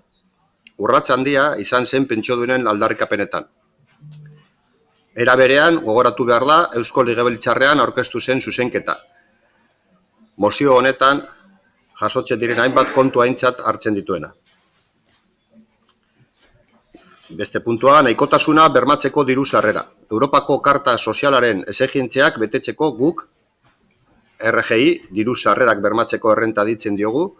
Urrats handia izan zen pentsiodunen aldarrikapenetan. Era berean, gogoratu behar da, Eusko Legebiltzarrean aurkeztu zen zuzenketa. Mozio honetan, jasotzen diren hainbat kontu aintzat hartzen dituena. Beste puntua, nahikotasuna bermatzeko diru sarrera. Europako Karta Sozialaren exigentziak betetzeko guk, RGI, diru sarrerak bermatzeko errenta ditzen diogu,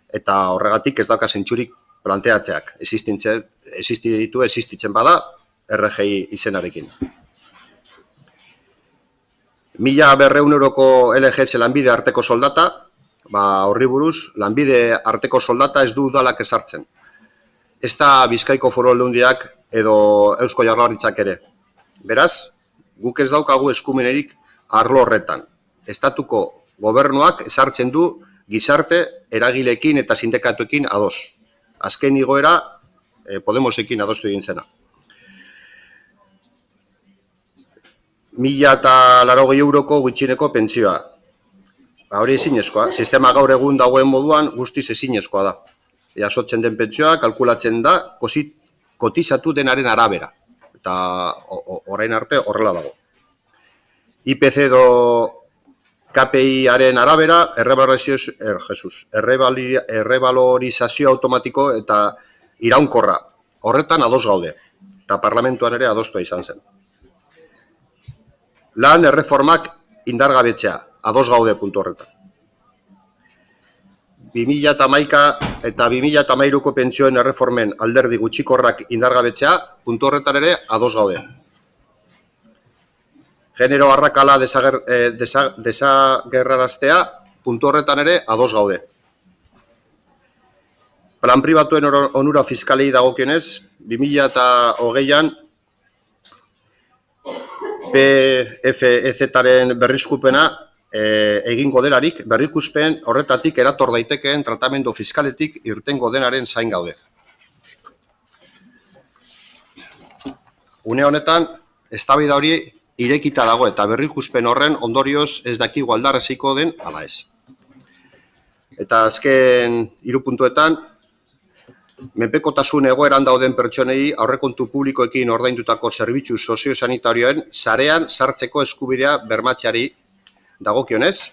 eta horregatik ez dauka zentsurik planteatzeak. Existitzen bada, RGI izenarekin. 1.200 euroko LGS lanbide arteko soldata, horri buruz, lanbide arteko soldata ez du udalak ezartzen. Ez da Bizkaiko Foru Aldundiak edo Eusko Jaurlaritzak ere. Beraz, guk ez daukagu eskumenerik arlo horretan. Estatuko gobernuak ezartzen du gizarte eragileekin eta sindikatuekin ados. Azken igoera Podemosekin adostu egin zena. 1.080 euroko gutxieneko pentsioa. Hori ezinezkoa. Sistema gaur egun dagoen moduan guztiz ezinezkoa da. Jasotzen den pentsioa kalkulatzen da kotizatu denaren arabera. Eta orain arte horrela dago. IPC edo KPI-aren arabera errebalorizazio automatiko eta iraunkorra. Horretan ados gaude. eta parlamentuan ere adostua izan zen. Lan erreformak indargabetzea, ados gaude puntu horretan. 2011 eta 2013ko pentsioen erreformen alderdi gutxikorrak indargabetzea, puntu horretan ere ados gaude. Genero arrakala desagerraraztea, puntu horretan ere ados gaude. Plan pribatuen onura fiskalei dagokionez, 2020an PFEZ-aren berrizkupena egingo delarik, berrikuspen horretatik erator daitekeen tratamendu fiskaletik irtengo denaren zain gaude. Une honetan, eztabaida hori irekita dago eta berrikuspen horren ondorioz ez dakigu aldarreziko den ala ez. Eta azken 3 puntuetan, menpekotasun egoeran dauden pertsonei aurrekontu publikoekin ordaindutako zerbitzu soziosanitarioen sarean sartzeko eskubidea bermatzeari dagokionez,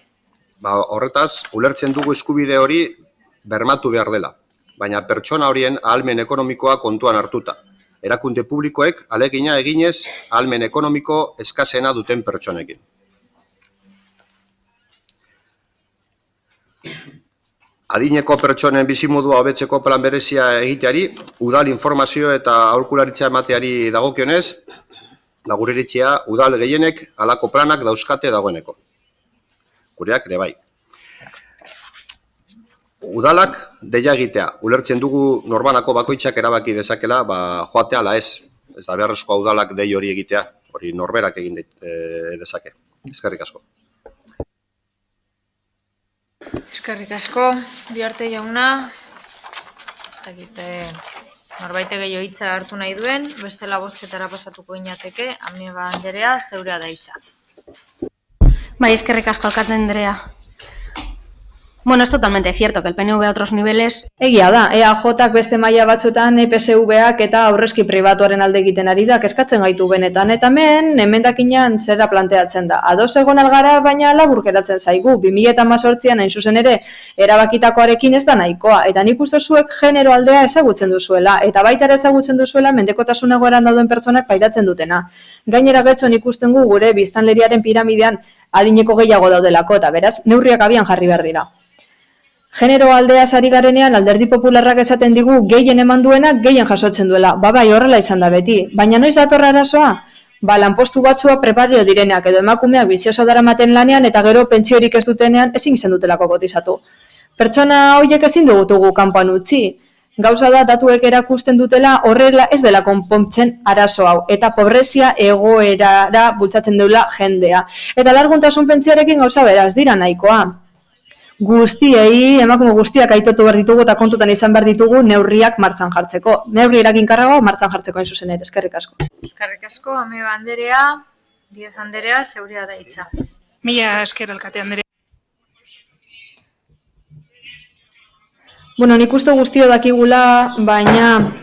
horretaz, ulertzen dugu eskubide hori bermatu behar dela, baina pertsona horien ahalmen ekonomikoa kontuan hartuta. Erakunde publikoek ahalegina eginez ahalmen ekonomiko eskasena duten pertsonekin. Adineko pertsonen bizimodua hobetzeko plan berezia egiteari, udal informazio eta aholkularitza emateari dagokionez, gure iritzia udal gehienek halako planak dauzkate dagoeneko. Gureak ere bai. Udalak deia egitea, ulertzen dugu norbanako bakoitzak erabaki dezakela, joatea ala ez. Ez da beharrezkoa udalak dei hori egitea, hori norberak egin dezake. Eskerrik asko. Eskerrik asko, Uriarte jauna. Ez dakit, norbait gehiago hitza hartu nahi duen, bestela bozketara pasatuko ginateke, Ameba Anderea, zeurea da hitza. Bai, eskerrik asko, alkate Andrea. Bueno, es totalmente cierto que el PNV a otros niveles... Egia da, EAJak beste maila batzuetan EPSV-ak eta aurrezki pribatuaren alde egiten ari da, eskatzen gaitu benetan. Eta hemen, emendakinean zera planteatzen da. Ados egon algara, baina labur geratzen zaigu. 2018an hain zuzen ere, erabakitakoarekin ez da nahikoa. Eta nik uste zuek genero aldea ezagutzen duzuela. Eta baita ere ezagutzen duzuela mendekotasun egoeran dauden pertsonak pairatzen dutena. Gainera getxon ikusten gu gure biztanleriaren piramidean adineko gehiago daudelako, eta beraz, neurriak abian jarri behar dira. Genero aldea ari garenean alderdi popularrak esaten digu gehien eman duenak gehien jasotzen duela. Bai, horrela izan da beti. Baina noiz datorra arazoa? Lanpostu batzua prepario direnak edo emakumeak bizioso daramaten lanean eta gero pentsiorik ez dutenean ezin izan dutelako kotizatu. Pertsona horiek ezin dugu kanpoan utzi. Gauza da datuek erakusten dutela horrela ez dela konpontzen arazo hau eta pobrezia egoerara bultzatzen duela jendea. Eta larguntasun pentsioarekin gauza beraz dira nahikoa. Guztiei, emakume guztiak aitotu behar ditugu eta kontutan izan behar ditugu neurriak martxan jartzeko. Neurri eraginkorragoa martxan jartzeko hain zuzen ere, eskerrik asko. Eskerrik asko, Ameba Anderea, Diez Anderea, zeurea da hitza. Mila esker, alkate Anderea. Bueno, nik uste guztio dakigula, baina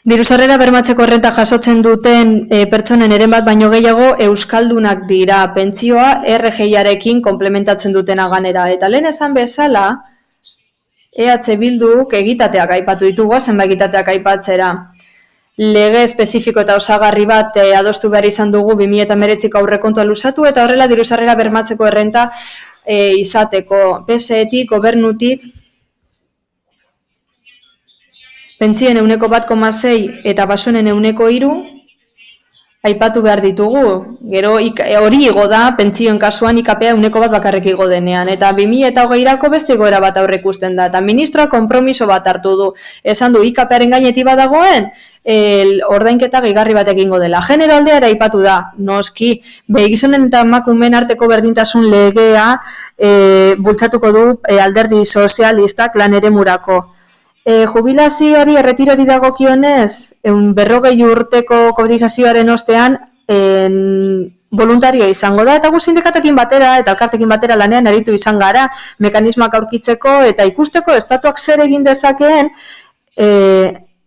diru-sarrera bermatzeko errenta jasotzen duten pertsonen eren bat baino gehiago euskaldunak dira. Pentsioa RGIarekin komplementatzen dutena ganera. Eta lehen esan bezala, EH Bilduk egitateak aipatu ditugu, zenbait egitateak aipatzera. Lege espezifiko eta osagarri bat adostu behar izan dugu 2019ko aurrekontua luzatu eta horrela diru-sarrera bermatzeko errenta izateko. PSE-tik, gobernutik, pentsioen 1,6 eta basunen 3 aipatu behar ditugu. Gero hori igo da, pentsioen kasuan IKPA 1 bakarrik igo denean. Eta 2020erako beste igoera bat aurreikusten da. Eta ministroa konpromiso bat hartu du. Esan du IKParen gainetik badagoen, ordainketa gehigarri bat egingo dela. Genero aldea ere aipatu da, noski. Gizonen eta emakumeen arteko berdintasun legea bultzatuko du alderdi sozialistak lan eremurako. Jubilazioari erretirori dagokionez, 40 urteko kotizazioaren ostean voluntario izango da, eta gu sindikatekin batera eta elkartekin batera lanean aritu izan gara, mekanismoak aurkitzeko eta ikusteko estatuak zer egin dezakeen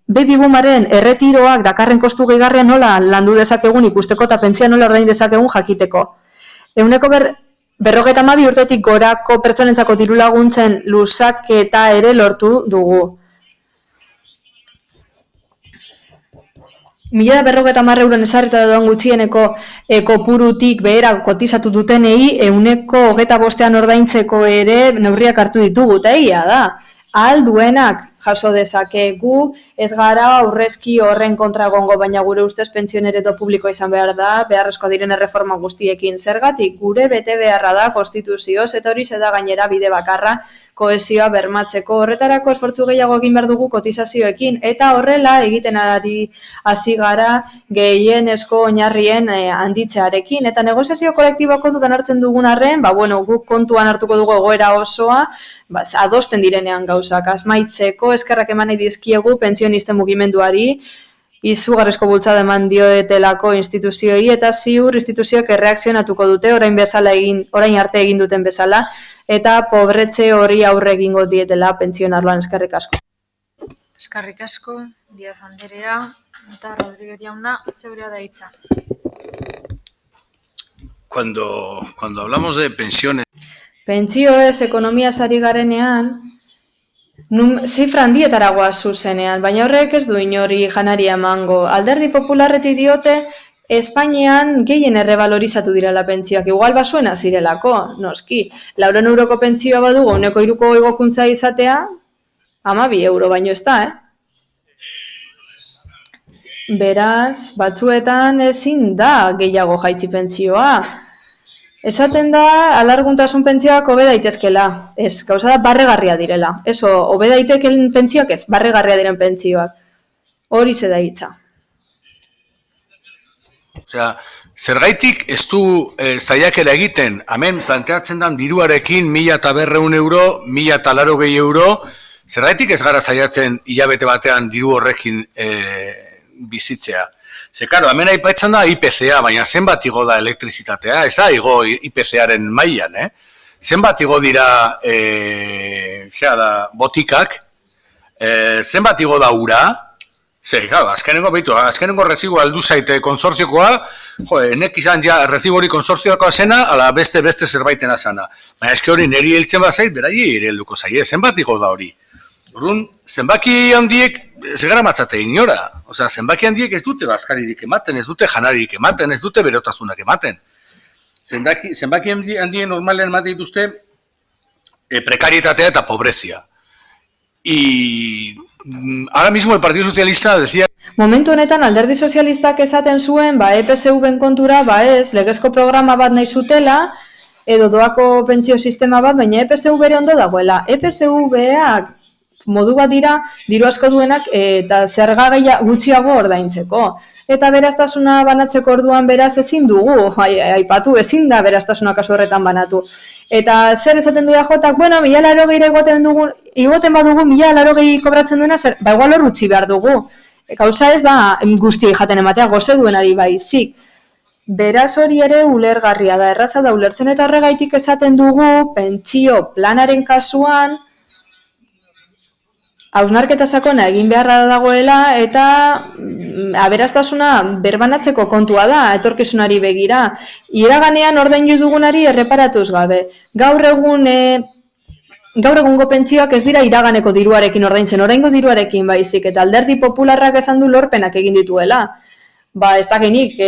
baby boomaren erretiroak dakarren kostu gehigarria nola landu dezakegun ikusteko eta pentsia nola ordain dezakegun jakiteko. 52 urtetik gorako pertsonentzako diru laguntzen luzaketa ere lortu dugu. €1.050 ezarrita doan gutxieneko kopurutik behera kotizatu dutenei 125 ordaintzeko ere neurriak hartu ditugu, eta egia da. Ahal duenak jaso dezakegu, ez gara aurrezki horren kontra egongo, baina gure ustez pentsioen eredu publikoa izan behar da, beharrezkoa diren erreforma guztiekin. Zergatik, gure bete beharra da konstituzioz, eta hori da gainera bide bakarra kohesioa bermatzeko. Horretarako esfortzu gehiago egin behar dugu kotizazioekin, eta horrela egiten hasi gara gehienezko oinarrien handitzearekin. Eta negoziazio kolektiboa kontutan hartzen dugun arren, guk kontuan hartuko dugu egoera osoa, adosten direnean gauzak, asmaitzeko eskerrak eman nahi dizkiegu pentsionisten mugimenduari, izugarrizko bultzada eman dioetelako instituzioei, eta ziur instituzioek erreakzionatuko dute, orain arte egin duten bezala, eta pobretze hori aurre egingo dietela pentsioen arloan. Eskerrik asko. Eskerrik asko, Díaz Anderea, eta Rodríguez jauna, zeurea da hitza. Cuando hablamos de pensiones... Pentsioez, ekonomiaz ari garenean, zifra handietara goaz zuzenean, baina horrek ez du inori janaria emango. Alderdi Popularretik diote, Espainian gehien errebalorizatu direla pentsioak, igual basuena zirelako, noski. 400 euroko pentsioa badugu, 103ko igokuntza izatea, 12 euro baino ez da, Beraz, batzuetan ezin da gehiago jaitsi pentsioa. Esaten da, alarguntasun pentsioak hobe daitezkela. Ez, gauza da, barregarria direla. Eso, hobe daiteken pentsioak ez, barregarria diren pentsioak. Hori ze da hitza. Osea, zergaitik ez du zaiakera egiten, hemen planteatzen den diruarekin 1.200 euro, 1.080 euro, zergaitik ez gara zaiatzen hilabete batean diru horrekin bizitzea. Ze, karo, hemen aipatzen da IPCA, baina zenbat igo da elektrizitatea, ez da igo IPCaren mailan, Zenbat igo dira botikak, zenbat igo da ura, ze, claro, azkenengo rezibo aldu zaite konsortziokoa, enek izan ja rezibo hori konsortziokoa zena, ala beste zerbaitena zana. Baina eske hori neri heltzen bazait, berai ere helduko zaie, zenbat igo da hori. Orduan, zenbaki handiek, zegara matzate inora. Osea, zenbaki handiek ez dute bazkaririk ematen, ez dute janaririk ematen, ez dute berotasunak ematen. Zenbaki handien normalen ematen dituzte prekarietatea eta pobrezia. Y ahora mismo el Partido Socialista decía... Momentu honetan alderdi sozialistak esaten zuen, EPSV-en kontura, ez, legezko programa bat nahi zutela, edo doako pentsio sistema bat, baina EPSV bere ondo dagoela. EPSV-ak modu bat dira, diru asko duenak eta zerga gutxiago ordaintzeko. Eta beraztasuna banatzeko orduan beraz ezin dugu, aipatu ezin da beraztasuna kasu horretan banatu. Eta zer esaten du EAJak, 1.080 igoten badugu, 1.080 kobratzen duena, igual hor utzi behar dugu. Gauza ez da guzti jaten ematea, goze duenari baizik. Beraz hori ere ulergarria da, erraza da ulertzen, eta horregaitik esaten dugu pentsio planaren kasuan hausnarketa sakona egin beharra dagoela eta aberastasuna berbanatzeko kontua da, etorkizunari begira. Iraganean ordaindu dugunari erreparatuz gabe. Gaur egungo pentsioak ez dira iraganeko diruarekin ordaintzen, oraingo diruarekin baizik, eta Alderdi Popularrak esan du lorpenak egin dituela. Ez dakinik,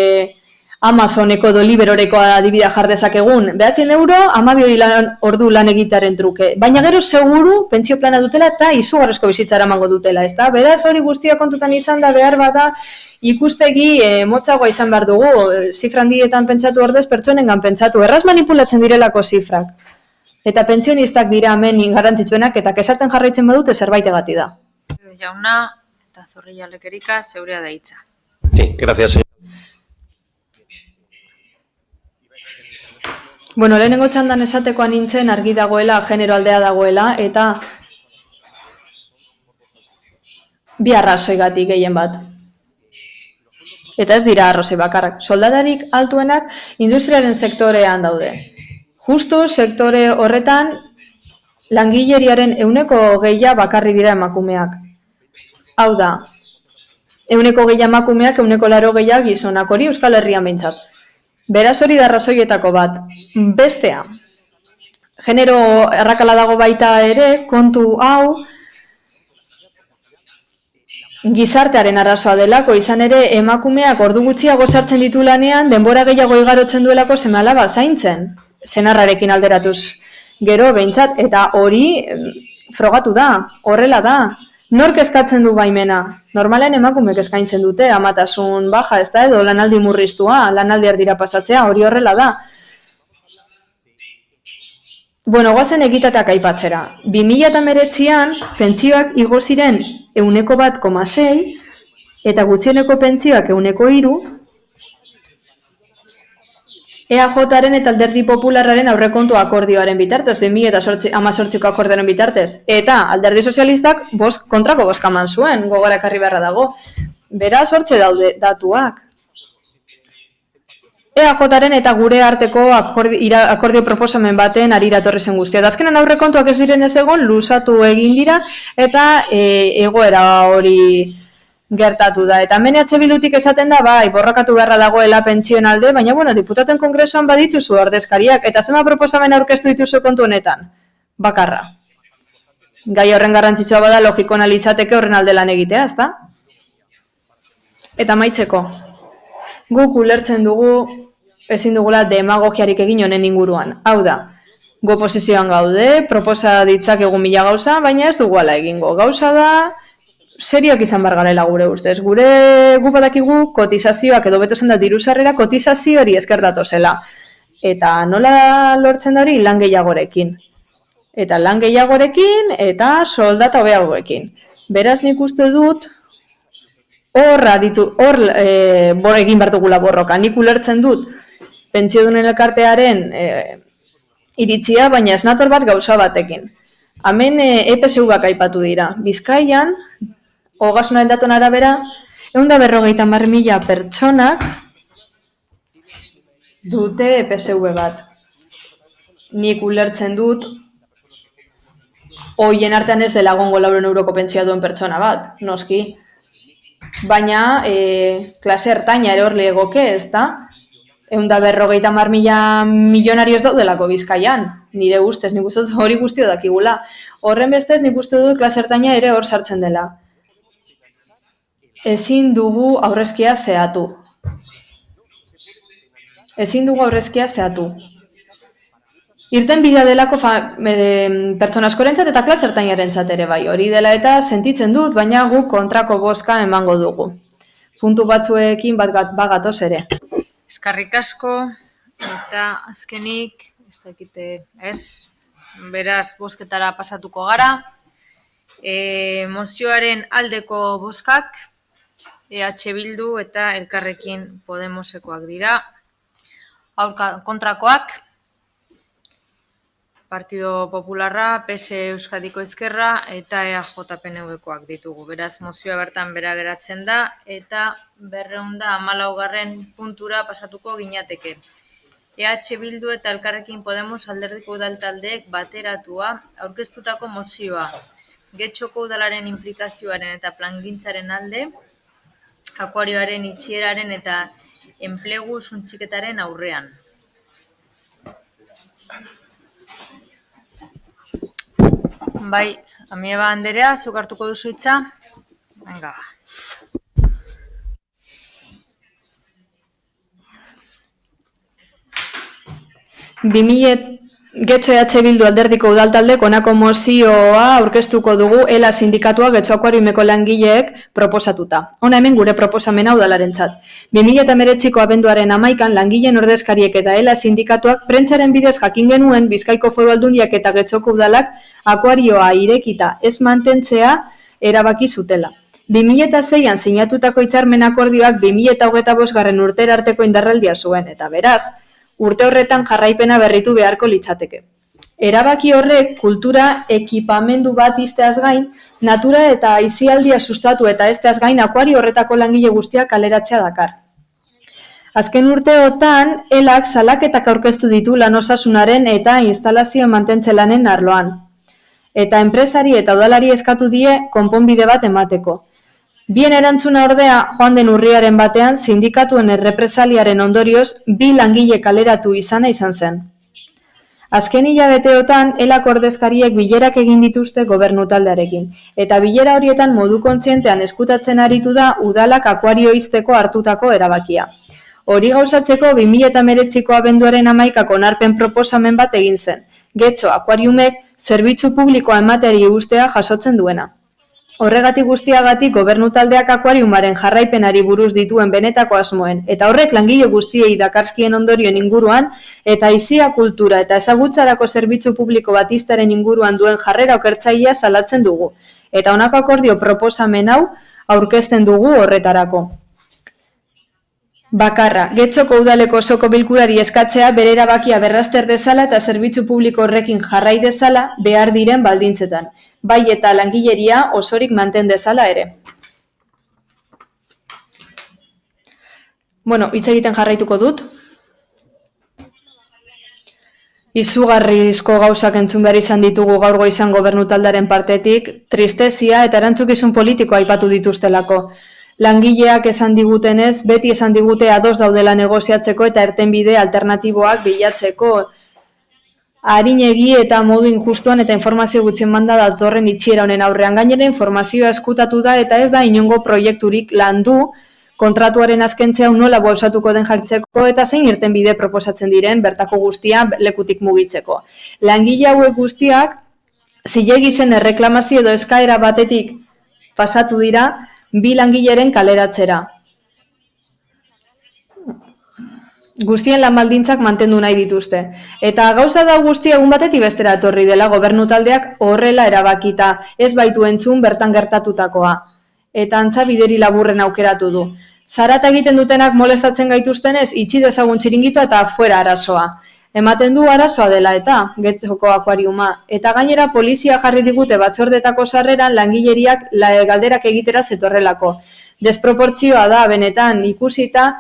Amazoneko edo Liberoreko adibidea jar dezakegun, 900 euro, 12 ordu lan egitearen truke. Baina gero seguru pentsio plana dutela eta izugarrizko bizitzara emango dutela, ezta? Beraz hori guztia kontutan izan da behar bada ikuspegi motzagoa izan behar dugu, zifra handietan pentsatu ordez pertsonengan pentsatu, erraz manipulatzen direlako zifrak. Eta pentsionistak dira hemen garrantzitsuenak eta kesatzen jarraitzen badute zerbaitegatik da. Jauna eta Zorrilla Lekerika zeurea da hitza. Sí, gracias, señor. Bueno, lehenengo txandan esatekoa nintzen argi dagoela, genero aldea dagoela, eta bi arrazoigatik gehien bat. Eta ez dira arrazoi bakarrak. Soldatarik altuenak industriaren sektorean daude. Justu sektore horretan langileriaren 120 bakarri dira emakumeak. Hau da, 120 emakumeak, 180 gizonak, hori Euskal Herrian behintzat. Beraz hori da arrazoietako bat. Bestea, genero errakala dago baita ere, kontu hau, gizartearen arazoa delako, izan ere emakumeak ordu gutxiago sartzen ditu lanean, denbora gehiago igarotzen duelako seme-alaba zaintzen, senarrarekin alderatuz. Gero, behintzat, eta hori frogatu da, horrela da. Nork eskatzen du baimena? Normalen emakumek eskaintzen dute, amatasun baja, ez da, edo lanaldi murriztua, lanaldi erdira pasatzea, hori horrela da. Bueno, goazen egitateak aipatzera. 2019an pentsioak igo ziren 1,6 eta gutxieneko pentsioak 1,3, EAJaren eta Alderdi Popularraren aurrekontu akordioaren bitartez, 2018ko akordioaren bitartez. Eta Alderdi Sozialistak kontrako bozka eman zuen, gogora ekarri beharra dago. Beraz, hortxe daude datuak. EAJaren eta gure arteko akordio proposamen baten arira etorri zen guztia. Eta azkenan aurrekontuak ez diren ez egon, luzatu egin dira eta egoera hori gertatu da. Eta hemen Bildutik esaten da, bai, borrokatu beharra dagoela pentsioen alde, baina, bueno, diputaten kongresuan badituzu ordezkariak, eta zema proposamen aurkeztu dituzu kontu honetan? Bakarra. Gai horren garrantzitsua bada logikona litzateke horren alde lan egitea, ezta? Eta amaitzeko, guk ulertzen dugu ezin dugula demagogiarik egin honen inguruan. Hau da, gu oposizioan gaude, proposa ditzakegu mila gauza, baina ez dugu ala egingo. Gauza da, serioak izan bar garela gure ustez. Gu badakigu kotizazioak edo beto zen da diru sarrera kotizazio hori esker datozela. Eta nola lortzen da hori lan gehiagorekin. Eta lan gehiagorekin eta soldata hobeagoekin. Beraz nik uste dut hor egin behar dugula borroka. Nik ulertzen dut pentsiodunen elkartearen iritzia, baina ez nator bat gauza batekin. Hemen EPSU-ak aipatu dira. Bizkaian, ogasunaren datuen arabera, 150.000 pertsonak dute EPSU bat. Nik ulertzen dut, hoien artean ez dela egongo 400 euroko pentsioa duen pertsona bat, noski. Baina, klase ertaina ere hor legoke, ez da? 150.000 milionarioz daudelako Bizkaian, nire ustez, nik uste dut hori guztio dakigula. Horren bestez, nik uste dut klase ertaina ere hor sartzen dela. Ezin dugu aurrezkia zehatu. Ezin dugu aurrezkia zehatu. Irten bidea delako pertsona askorentzat eta klase ertainarentzat ere bai. Hori dela eta sentitzen dut, baina guk kontrako bozka emango dugu. Puntu batzuekin bat gatoz ere. Eskarrik asko, eta azkenik, ez dakite, ez, beraz bozketara pasatuko gara. Mozioaren aldeko bozkak, EH Bildu eta Elkarrekin Podemosekoak dira. Kontrakoak, Partido Popularra, PS Euskadiko Ezkerra eta EAJ-PNV-koak ditugu. Beraz, mozioa bertan bera geratzen da eta 214. puntura pasatuko ginateke. EH Bildu eta Elkarrekin Podemos alderdiko udaltaldeek bateratua aurkeztutako mozioa. Getxoko udalaren implikazioaren eta plangintzaren alde, akuarioaren itxieraren eta enplegu suntxiketaren aurrean. Bai, Amieba Anderea, zuk hartuko duzu hitza? Venga. Getxo EH Bildu alderdiko udaltaldek honako mozioa aurkeztuko dugu ELA sindikatua Getxo Akuariumeko langileek proposatuta. Hona hemen gure proposamena udalarentzat. 2019ko abenduaren 11an langileen ordezkariek eta ELA sindikatuak prentsaren bidez jakin genuen Bizkaiko Foru Aldundiak eta Getxoko udalak akuarioa irekita ez mantentzea erabaki zutela. 2006an sinatutako hitzarmen akordioak 2025. urtera arteko indarraldia zuen eta beraz, urte horretan jarraipena berritu beharko litzateke. Erabaki horrek kultura ekipamendu bat izteaz gain, natura eta aisialdia sustatu eta esteaz gain akuario horretako langile guztiak kaleratzea dakar. Azken urteotan, ELAk salaketak aurkeztu ditu lan osasunaren eta instalazio mantentze lanen arloan. Eta enpresari eta udalari eskatu die konponbide bat emateko. Bien erantzuna ordea, joan den urriaren batean, sindikatuen errepresaliaren ondorioz, 2 langile kaleratu izan zen. Azken hilabeteotan, elako ordezkariek bilerak egin dituzte gobernu taldearekin, eta bilera horietan modu kontzientean eskutatzen aritu da udalak akuario ixteko hartutako erabakia. Hori gauzatzeko 2019ko abenduaren 11 onarpen proposamen bat egin zen. Getxo, akuariumek zerbitzu publikoa emateari ustea jasotzen duena. Horregatik guztiagatik gobernu taldeak akuariumaren jarraipenari buruz dituen benetako asmoen, eta horrek langile guztiei dakarskien ondorioen inguruan, eta aizia kultura eta ezagutzarako zerbitzu publiko bat iztaren inguruan duen jarrera okertzailea salatzen dugu. Eta honako akordio proposamen hau aurkezten dugu horretarako. Bakarra, Getxoko udaleko osoko bilkurari eskatzea bere erabakia berrazter dezala eta zerbitzu publiko horrekin jarrai dezala behar diren baldintzetan. Bai eta langileria osorik manten dezala ere. Bueno, hitz egiten jarraituko dut. Izugarrizko gauzak entzun behar izan ditugu gaur goizan gobernu taldearen partetik, tristezia eta erantzukizun politikoa aipatu dituztelako. Langileak esan digutenez, beti esan digute ados daudela negoziatzeko eta irtenbide alternatiboak bilatzeko. Arinegi eta modu injustuan eta informazio gutxien manda datorren itxiera honen aurrean. Gainera informazioa eskutatu da eta ez da inongo proiekturik landu, kontratuaren azkentzea nola bolsatuko den jaktzeko eta zein irtenbide proposatzen diren bertako guztia lekutik mugitzeko. Langile hauek guztiak zilegi zen erreklamazio edo eskaera batetik pasatu dira 2 langileren kaleratzera. Guztien lan baldintzak mantendu nahi dituzte. Eta gauza da guztia egun batetik bestera etorri dela gobernu taldeak horrela erabakita, ez baitu entzun bertan gertatutakoa. Eta antza bideri laburren aukeratu du. Zarata egiten dutenak molestatzen gaituztenez, itxi dezagun txiringitoa eta fuera arazoa. Ematen du arazoa dela eta, Getxoko akuariuma. Eta gainera polizia jarri digute batzordetako sarreran langileriak galderak egitera zetorrelako. Desproportzioa da benetan ikusita,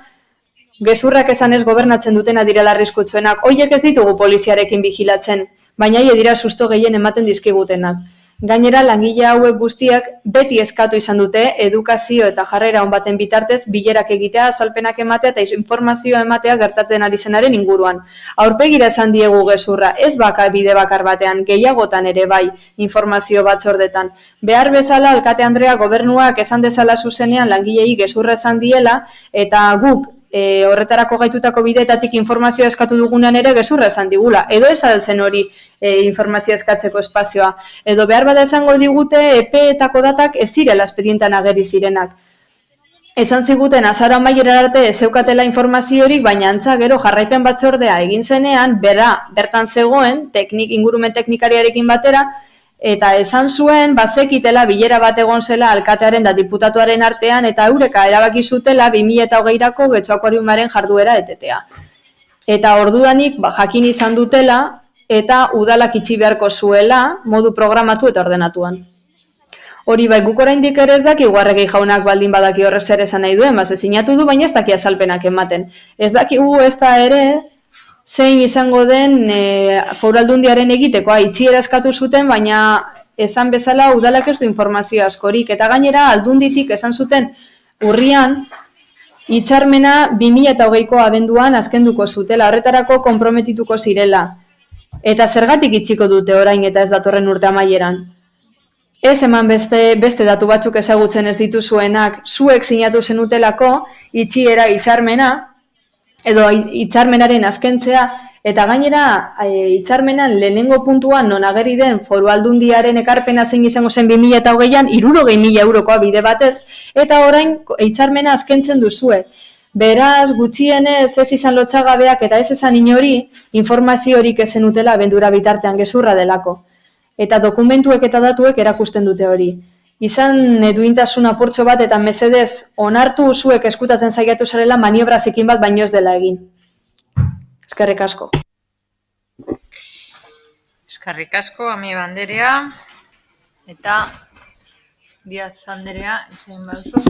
gezurrak esanez gobernatzen dutena direla arriskutsuenak. Hoiek ez ditugu poliziarekin bijilatzen, baina hie dira susto gehien ematen dizkigutenak. Gainera, langile hauek guztiak beti eskatu izan dute edukazio eta jarrera on baten bitartez bilerak egitea, azalpenak ematea eta informazioa ematea gertatzen ari zenaren inguruan. Aurpegira esan diegu gezurra, ez bide bakar batean, gehiagotan ere bai informazio batzordetan. Behar bezala alkate Andrea gobernuak esan dezala zuzenean langilei gezurra esan diela eta guk horretarako gaitutako bideetatik informazioa eskatu dugunean ere gezurra esan digula. Edo ez altzen hori informazioa eskatzeko espazioa. Edo behar bada esango digute epeetako datak ez zirela espedientan ageri zirenak. Esan ziguten azaro amaiera arte ez zeukatela informaziorik, baina antza gero jarraipen batzordea egin zenean, bertan zegoen, ingurumen teknikariarekin batera, eta esan zuen, bazekitela bilera bat egon zela alkatearen da diputatuaren artean, eta eureka erabaki zutela 2020ko Getxo akuariumaren jarduera etetea. Eta ordudanik jakin izan dutela, eta udalak itxi beharko zuela, modu programatu eta ordenatuan. Hori bai, guk oraindik ere ez daki Arregi jaunak baldin badaki horrez ere esan nahi duen, sinatu du, baina ez daki azalpenak ematen. Ez dakigu ez da ere, zein izango den Foru Aldundiaren egitekoa, itxiera eskatu zuten, baina esan bezala udalak ez du informazio askorik. Eta gainera Aldunditik esan zuten urrian, hitzarmena 2020ko abenduan azkenduko zutela, horretarako konprometituko zirela. Eta zergatik itxiko dute orain eta ez datorren urte amaieran. Ez eman beste datu batzuk ezagutzen ez dituzuenak, zuek sinatu zenutelako itxiera hitzarmena, edo hitzarmenaren azkentzea, eta gainera hitzarmenan lehenengo puntuan non ageri den Foru Aldundiaren ekarpena zein izango zen 2020an 60.000 eurokoa bide batez, eta orain hitzarmena azkentzen duzue. Beraz, gutxienez ez izan lotsagabeak eta ez esan inori informazio horik ez zenutela abendura bitartean gezurra delako. Eta dokumentuek eta datuek erakusten dute hori. Izan duintasun apurtxo bat eta mesedez onartu zuek eskutatzen saiatu zarela maniobra zikin bat baino ez dela egin. Eskerrik asko. Eskerrik asko, Amieba Anderea eta Diaz Anderea, etxein baduzu.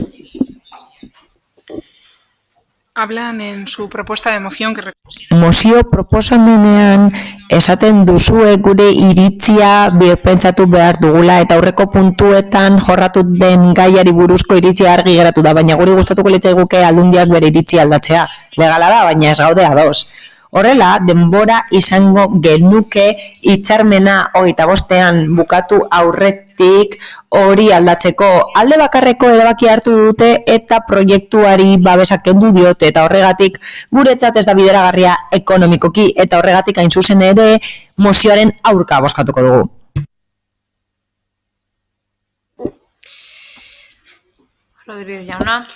Hablan en su propuesta de moción que... Mozio proposamenean esaten duzue gure iritzia pentsatu behar dugula eta aurreko puntuetan jorratu den gaiari buruzko iritzia argi geratu da, baina guri gustatuko litzaiguke Aldundiak bere iritzia aldatzea. Legala da, baina ez gaude ados. Horrela, denbora izango genuke hitzarmena 25ean bukatu aurretik hori aldatzeko. Alde bakarreko erabaki hartu dute eta proiektuari babesak kendu diote eta horregatik guretzat ez da bideragarria ekonomikoki eta horregatik hain zuzen ere mozioaren aurka bozkatuko dugu. Rodríguez jauna.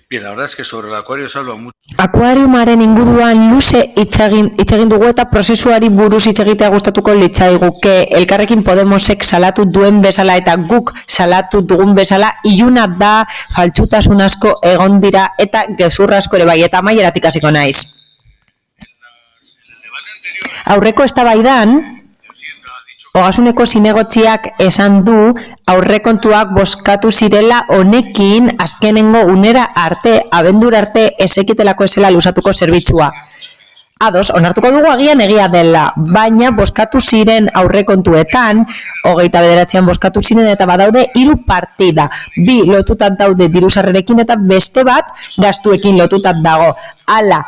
Bien, la verdad es que sobre el acuario se habla mucho. Akuariumaren inguruan luze hitz egin dugu eta prozesuari buruz hitz egitea gustatuko litzaiguke. Elkarrekin Podemosek salatu duen bezala eta guk salatu dugun bezala iluna da, faltsutasun asko egon dira eta gezur asko ere bai, eta amaieratik hasiko naiz. Aurreko eztabaidan Ogasuneko zinegotziak esan du aurrekontuak bozkatu zirela honekin azkenengo unera arte, abendura arte ezekitelako esela luzatuko zerbitzua. Ados, onartuko dugu agian egia dela, baina bozkatu ziren aurrekontuetan, 29an bozkatu ziren eta badaude 3 partida. 2 lotutat daude dirusarrerekin eta beste bat gastuekin lotutat dago. Hala,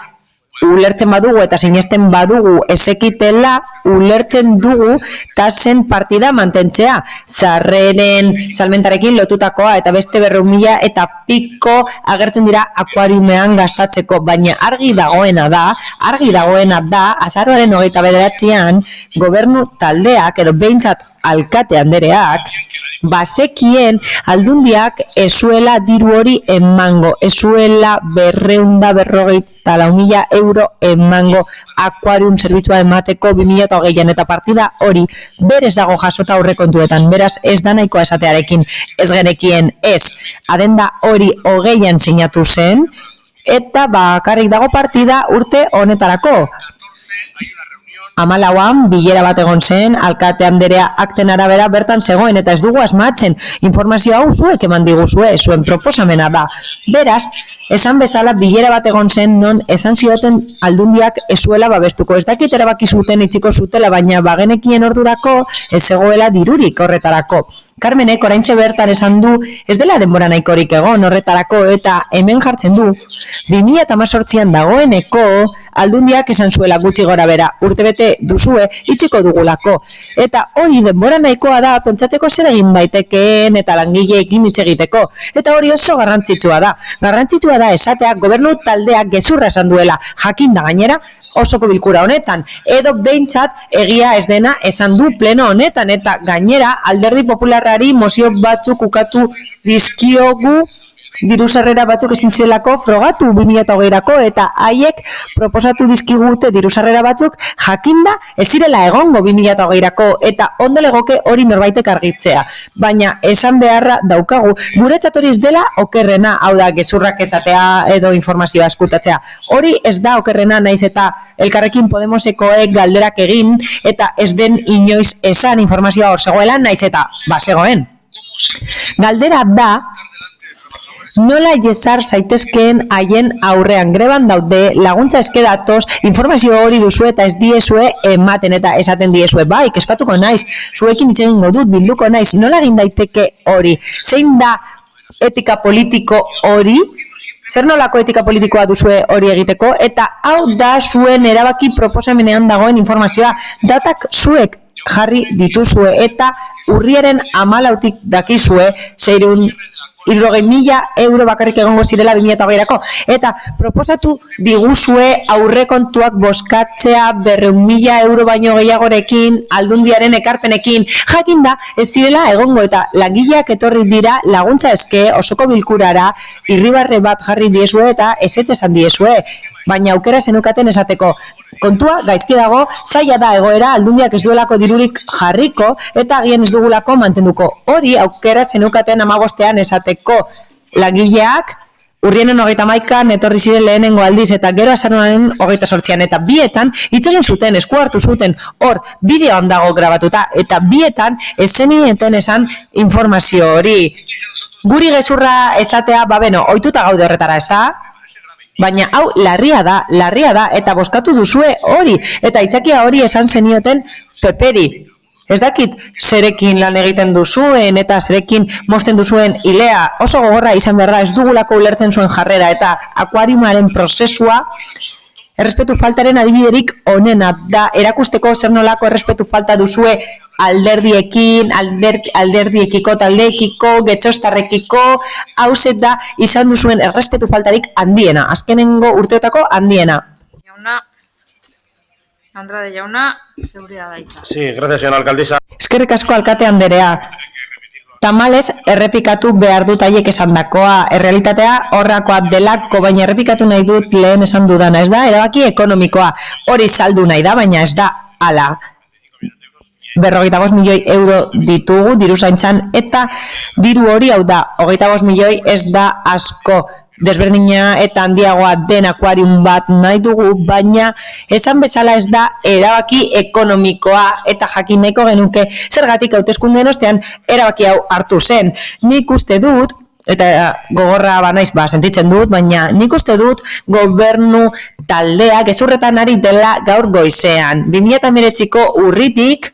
ulertzen badugu eta sinesten badugu ezekitela, ulertzen dugu tasen partida mantentzea. Sarreren salmentarekin lotutakoa eta beste 400.000 eta piko agertzen dira akuariumean gastatzeko, baina argi dagoena da, azaroaren 29an gobernu taldeak edo behintzat alkate andereak bazekien aldundiak ezuela diru hori emango, ezuela 254.000 euro emango akuarium zerbitzua emateko 2020an eta partida hori berez dago jasota aurrekontuetan, beraz ez da nahikoa esatearekin ez genekien ez. Adenda hori 20an sinatu zen eta bakarrik dago partida urte honetarako. 14an bilera bat egon zen, alkate anderea akten arabera bertan zegoen eta ez dugu asmatzen. Informazio hau zuek eman diguzue, zuen proposamena da. Beraz, esan bezala bilera bat egon zen non esan zioten aldundiak ezuela babestuko. Ez dakit erabaki zuten itxiko zutela, baina bagenekien ordurako ez zegoela dirurik horretarako. Carmenek oraintxe bertan esan du ez dela denbora nahikorik egon horretarako eta hemen jartzen du 2018an dagoeneko aldundiak esan zuela gutxi gora bera, urtebete duzue itxiko dugulako. Eta hori denbora nahikoa da pentsatzeko zer egin daitekeen eta langileekin hitz egiteko. Eta hori oso garrantzitsua da. Garrantzitsua da esatea gobernu taldeak gezurra esan duela, jakin da gainera osoko bilkura honetan, edo behintzat egia ez dena esan du pleno honetan, eta gainera alderdi popularrari mozio batzuk ukatu dizkiogu dirusarrera batzuk ezin zirelako frogatu 2020ako eta haiek proposatu dizkigute dirusarrera batzuk jakinda ez zirela egongo 2020ako eta ondo legoke hori norbaitek argitzea. Baina esan beharra daukagu, guretzat hori ez dela okerrena, hau da gezurrak esatea edo informazioa eskutatzea. Hori ez da okerrena naiz eta Elkarrekin Podemosekoek galderak egin eta ez den inoiz esan informazioa hor zegoela naiz eta bazegoen. Galdera da nola jesar zaitezkeen haien aurrean greban daude, laguntza eske datoz, informazio hori duzu eta ez diezue ematen eta esaten diezue, bai, keskatuko naiz, zuekin hitz egingo dut, bilduko naiz, nola egin daiteke hori? Zein da etika politiko hori? Zer nolako etika politikoa duzue hori egiteko? Eta hau da zuen erabaki proposamenean dagoen informazioa, datak zuek jarri dituzue eta urriaren 14tik dakizue 60.000 euro bakarrik egongo zirela 2020ako. Eta proposatu diguzue aurrekontuak bozkatzea 200.000 euro baino gehiagorekin, aldundiaren ekarpenekin, jakinda ez zirela egongo eta langileak etorri dira laguntza eske osoko bilkurara, irribarre bat jarri diezue eta ezetz esan diezue. Baina aukera zenukaten esateko. Kontua gaizki dago, zaila da egoera aldundiak ez duelako dirurik jarriko eta agian ez dugulako mantenduko. Hori aukera zenukaten 15ean esateko langileak urrienen 31an etorri ziren lehenengo aldiz eta gero azaroaren 28an eta bietan hitz egin zuten, esku hartu zuten, hor bideoan dago grabatuta eta bietan ez zenieten esan informazio hori. Guri gezurra esatea, ohituta gaude horretara, ezta? Baina hau larria da, eta bozkatu duzue hori, eta aitzakia hori esan zenioten Peperi. Ez dakit zerekin lan egiten duzuen, eta zerekin mozten duzuen ilea, oso gogorra izan behar da, ez dugulako ulertzen zuen jarrera, eta akuariumaren prozesua errespetu faltaren adibiderik onena da, erakusteko zer nolako errespetu falta duzue alderdiekin, alderdiekiko, taldeekiko, getxostarrekiko, hauzet da izan duzuen errespetu faltarik handiena, azkenengo urteotako handiena. Andrade jauna, seguridad daitza. Sí, gracias, señora alcaldesa. Eskerrik asko alkate anderea. Tamalez, errepikatu behar dut haiek esandakoa. Errealitatea horrakoa delako, baina errepikatu nahi dut lehen esan dudana. Ez da, erabaki ekonomikoa. Hori saldu nahi da, baina ez da hala. 45 milioi euro ditugu, diru zaintzan, eta diru hori hau da, 25 milioi ez da asko. Desberdina eta handiagoa den akuarium bat nahi dugu, baina esan bezala ez da erabaki ekonomikoa eta jakin nahiko genuke zergatik hauteskundeen ostean erabaki hau hartu zen. Nik uste dut, eta gogorra banaiz sentitzen dut, baina nik uste dut gobernu taldea gezurretan ari dela gaur goizean. 2019ko urritik,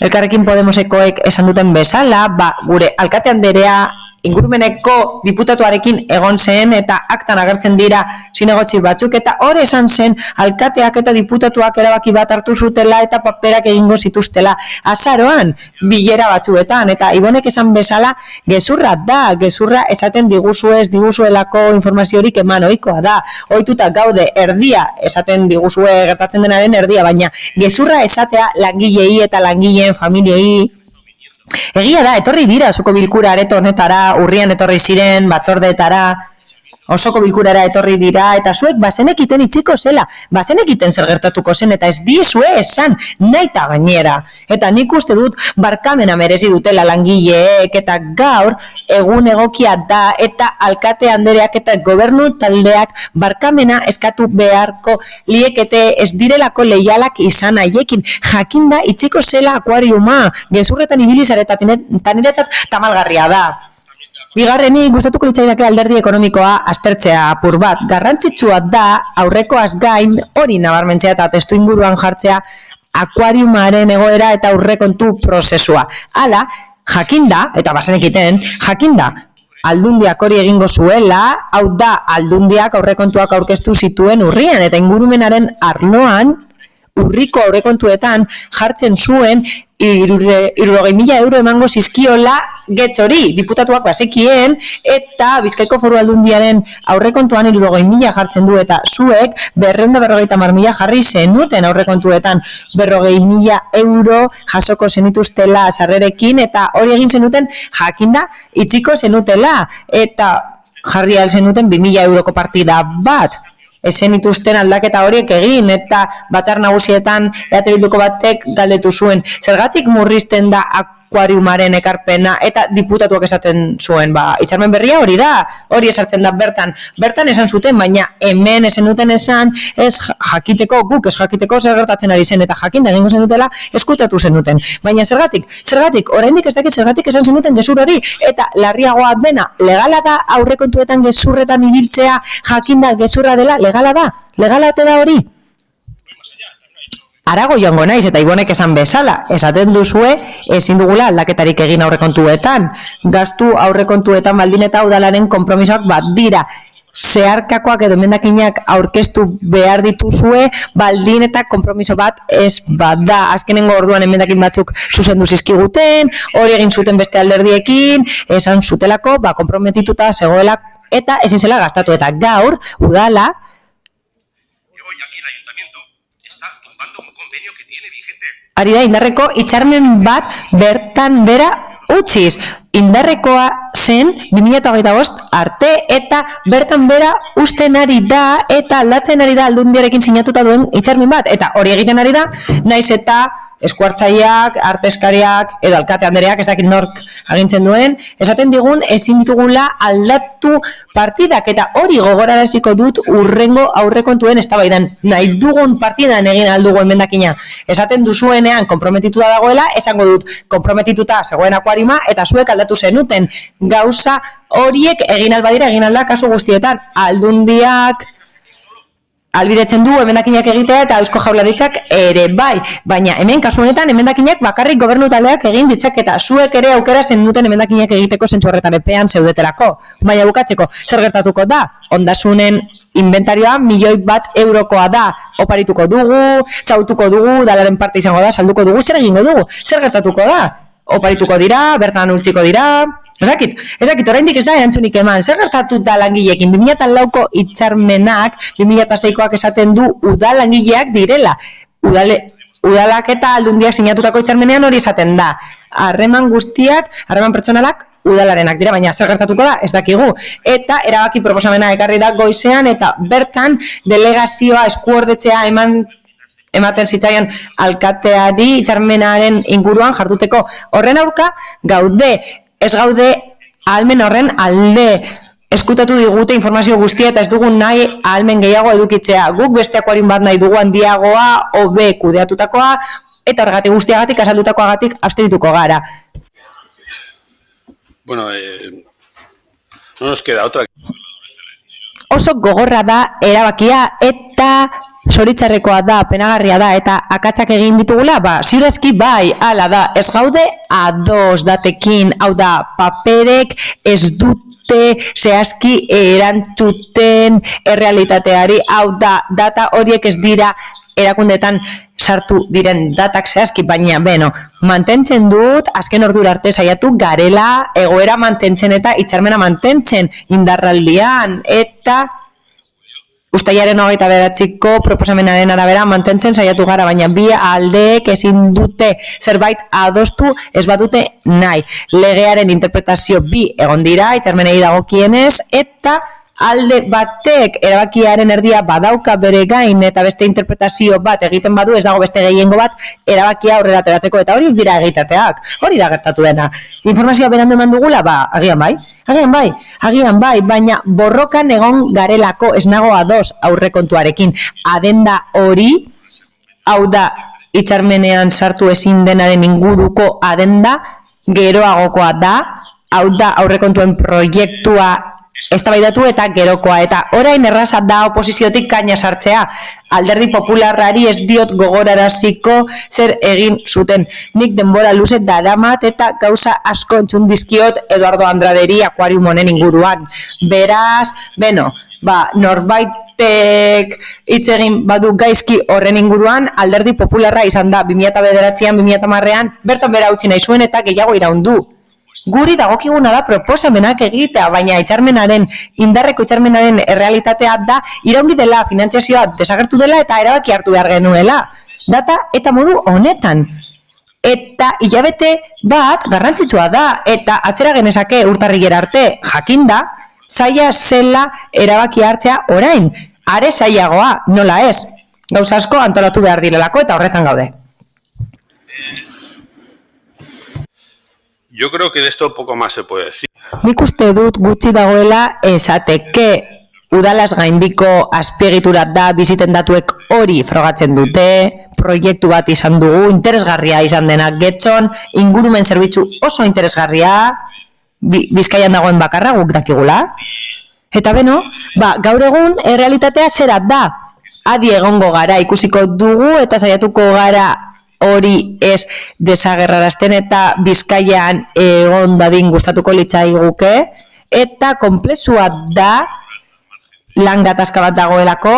Elkarrekin Podemosekoek esan duten bezala, gure alkate anderea ingurumeneko diputatuarekin egon zen eta aktan agertzen dira zinegotzi batzuk eta hor esan zen alkateak eta diputatuak erabaki bat hartu zutela eta paperak egingo zituztela azaroan bilera batzuetan eta Ibonek esan bezala gezurra da, gezurra esaten diguzue ez diguzuelako informaziorik eman ohikoa da, ohituta gaude erdia esaten diguzue gertatzen denaren erdia, baina gezurra esatea langilei eta langileen familiei. Egia da, etorri dira osoko bilkura areto honetara, urrian etorri ziren, batzordeetara, osoko bilkurara etorri dira, eta zuek bazenekiten itxiko zela, bazenekiten zer gertatuko zen, eta ez diezue esan, naita gainera. Eta nik uste dut, barkamena merezi dutela langileek, eta gaur, egun egokia da, eta alkate andereak eta gobernu taldeak barkamena eskatu beharko liekete ez direlako leialak izan haiekin. Jakinda, itxiko zela akuariuma, gezurretan ibilizareta, eta niretzat tamalgarria da. Bigarrenik, gustatuko litzaidake alderdi ekonomikoa aztertzea apur bat. Garrantzitsua da, aurrekoaz gain, hori nabarmentzea eta testu inguruan jartzea akuariumaren egoera eta aurrekontu prozesua. Hala, jakinda, eta bazenekiten, jakinda, aldundiak hori egingo zuela, hau da, aldundiak aurrekontuak aurkeztu zituen urrian, eta ingurumenaren arloan, urriko aurrekontuetan jartzen zuen 60.000 euro emango zizkiola getx hori, diputatuak bazekien, eta Bizkaiko Foru Aldundiaren aurrekontuan 60.000 jartzen du, eta zuek 250.000 jarri zenuten aurrekontuetan 40.000 euro jasoko zenituztela sarrerekin, eta hori egin zenuten jakinda itxiko zenutela, eta jarri al zenuten 2.000 euroko partida bat. Ezen ituzten aldaketa horiek egin, eta batzar nagusietan EH Bilduko batek galdetu zuen. Zergatik murrizten da akuariumaren ekarpena, eta diputatuak esaten zuen, hitzarmen berria hori da, hori esartzen da bertan esan zuten, baina hemen esan duten esan, ez jakiteko, guk ez jakiteko zer gertatzen ari zen, eta jakin da egingo zenutela eskutatu zenuten. Baina zergatik, oraindik ez dakit zergatik esan zenuten gezur hori, eta larriagoa dena, legala da aurrekontuetan gezurretan ibiltzea, jakin da gezurra dela, legala da hori. Arago joango naiz, eta Ibonek esan bezala, esaten duzue, ezin dugula aldaketarik egin aurrekontuetan. Gastu aurrekontuetan baldin eta udalaren konpromisoak bat dira. Zeharkakoak edo emendakinak aurkeztu behar dituzue, baldin eta konpromiso bat ez bada. Azkenengo orduan emendakin batzuk zuzendu zizkiguten, hori egin zuten beste alderdiekin, esan zutelako, konprometituta zegoela, eta ezin zela gastatu. Eta gaur, udala, ari da indarreko hitzarmen bat bertan bera utziz. Indarrekoa zen 2025 arte eta bertan bera usten ari da eta aldatzen ari da aldundiarekin sinatuta duen hitzarmen bat. Eta hori egiten ari da, naiz eta eskuartzaileak, arteskariak edo alkate andereak, ez dakit nork agintzen duen, esaten digun ezin ditugula aldatu partidak, eta hori gogoraraziko dut urrengo aurrekontuen eztabaidan. Nahi dugun partidan egin aldugu emendakina. Esaten duzuenean konprometituta dagoela, esango dut konprometituta zegoen akuariuma, eta zuek aldatu zenuten. Gauza horiek egin albadira, egin alda kasu guztietan. Aldundiak albidetzen du emendakinak egitea eta Eusko Jaurlaritzak ere bai, baina hemen kasu honetan emendakinak bakarrik gobernu taldeak egin ditzaketa, zuek ere aukera zenuten emendakinak egiteko zentzu horretan epean zeudetelako. Baina bukatzeko, zer gertatuko da? Ondasunen inventarioa €1.000.000 da, oparituko dugu, zautuko dugu, dalaren parte izango da, salduko dugu, zer egingo dugu? Zer gertatuko da? Oparituko dira, bertan utziko dira... Ezakit, oraindik ez da erantzunik eman. Zer gertatu da langileekin? 2004ko hitzarmenak, 2006koak esaten du udal langileak direla. Udalak eta aldundiak sinatutako hitzarmenean hori esaten da. Harreman guztiak, harreman pertsonalak udalarenak dira, baina zer gertatuko da? Ez dakigu. Eta erabaki proposamena ekarri da goizean eta bertan delegazioa eskuordetzea ematen zitzaion alkateari hitzarmenaren inguruan jarduteko. Horren aurka gaude. Ez gaude ahalmen horren alde, eskutatu digute informazio guztia eta ez dugu nahi ahalmen gehiago edukitzea. Guk beste akuarium bat nahi dugu handiagoa, hobe kudeatutakoa, eta horregatik guztiagatik, azaldutakoagatik abstenituko gara. Bueno, no nos queda otra. Oso gogorra da erabakia eta zoritxarrekoa da, penagarria da, eta akatsak egin ditugula, ziurazki bai, hala da, ez gaude ados datekin, hau da, paperek ez dute zehazki erantzuten errealitateari, hau da, data horiek ez dira erakundetan sartu diren datak zehazki, baina, mantentzen dut, azken ordura arte saiatu garela, egoera mantentzen eta hitzarmena mantentzen indarraldian, eta Uztailaren 29ko proposamenaren arabera mantentzen saiatu gara, baina bi aldeek ezin dute zerbait adostu ez badute nahi. Legearen interpretazio bi egon dira, hitzarmenei dagokienez, eta alde batek erabakiaren erdia badauka bere gain eta beste interpretazio bat egiten badu, ez dago beste gehiengo bat erabakia aurrera ateratzeko, eta hori dira egitateak, hori da gertatu dena. Informazioa berandu eman dugula, agian bai, baina borrokan egon garelako ez nago ados aurrekontuarekin. Adenda hori, hau da hitzarmenean sartu ezin denaren inguruko adenda, geroagokoa da, hau da aurrekontuen proiektua eztabaidatu eta gerokoa, eta orain erraza da oposiziotik kaina sartzea. Alderdi Popularrari ez diot gogoraraziko zer egin zuten. Nik denbora luze daramat eta gauza asko entzun dizkiot Eduardo Andraderi akuarium honen inguruan. Beraz, norbaitek hitz egin badu gaizki horren inguruan, Alderdi Popularra izan da 2009an, 2010an, bertan bera utzi nahi zuen eta gehiago iraundu. Guri dagokiguna da proposamenak egitea, baina indarreko hitzarmenaren errealitatea da iraundi dela, finantziazioa desagertu dela eta erabaki hartu behar genuela. Data eta modu honetan. Eta hilabete bat garrantzitsua da, eta atzera genezake urtarrilera arte jakinda, zaila zela erabaki hartzea orain. Are zailagoa, nola ez? Gauza asko antolatu behar direlako eta horretan gaude. Yo creo que de esto poco más se puede decir. Nik uste dut gutxi dagoela esateke udalaz gainbiko azpiegitura da biziten datuek hori frogatzen dute, proiektu bat izan dugu, interesgarria izan denak Getxon, ingurumen zerbitzu oso interesgarria, Bizkaian dagoen bakarra guk dakigula. Eta gaur egun errealitatea zerat da, adi egongo gara ikusiko dugu eta saiatuko gara hori ez desagerrarazten eta Bizkaian egon dadin gustatuko litzaiguke, eta konplexua da lan gatazka bat dagoelako,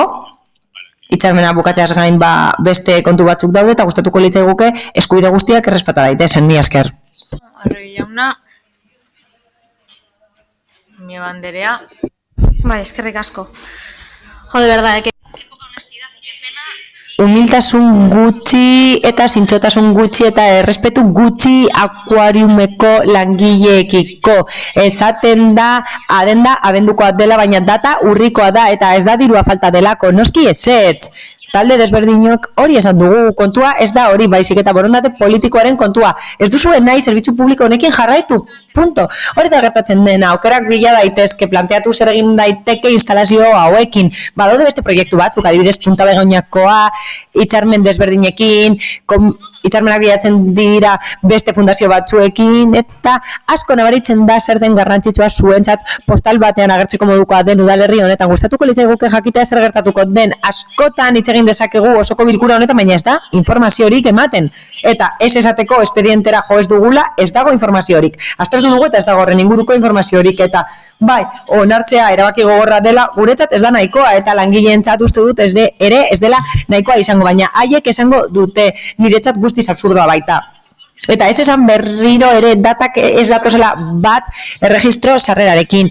hitzarmena bukatzeaz gain beste kontu batzuk daude eta gustatuko litzaiguke eskubide guztiak errespeta daitezen, ni esker. Arregi jauna, mi banderea. Bai, eskerrik asko. Jo, de verdad, Humiltasun gutxi eta zintzotasun gutxi eta errespetu gutxi akuariumeko langileekiko. Esaten da, adenda abendukoa dela, baina data urrikoa da eta ez da dirua falta delako. Noski ezetz. talde desberdinok hori esan dugu, kontua ez da hori baizik eta borondate politikoaren kontua. Ez duzue nahi zerbitzu publiko honekin jarraitu, punto. Hori da gertatzen dena, aukerak bila daitezke, planteatu zer egin daiteke instalazio hauekin. Badaude beste proiektu batzuk, adibidez Punta Begoñakoa, hitzarmen desberdinekin, hitzarmenak bilatzen dira beste fundazio batzuekin, eta asko nabaritzen da zer den garrantzitsua zuentzat postal batean agertzeko modukoa den udalerri honetan. Gustatuko litzaiguke jakitea zer gertatuko den. Askotan hitz egin dezakegu osoko bilkura honetan, baina ez da informaziorik ematen. Eta ez esateko espedientera jo ez dugula, ez dago informaziorik. Aztertu dugu eta ez dago horren inguruko informaziorik, eta bai, onartzea erabaki gogorra dela, guretzat ez da nahikoa, eta langileentzat uste dut ez dela nahikoa izango, baina haiek esango dute, niretzat guztiz absurdoa baita. Eta ez esan berriro ere datak ez datozela bat erregistro sarrerarekin.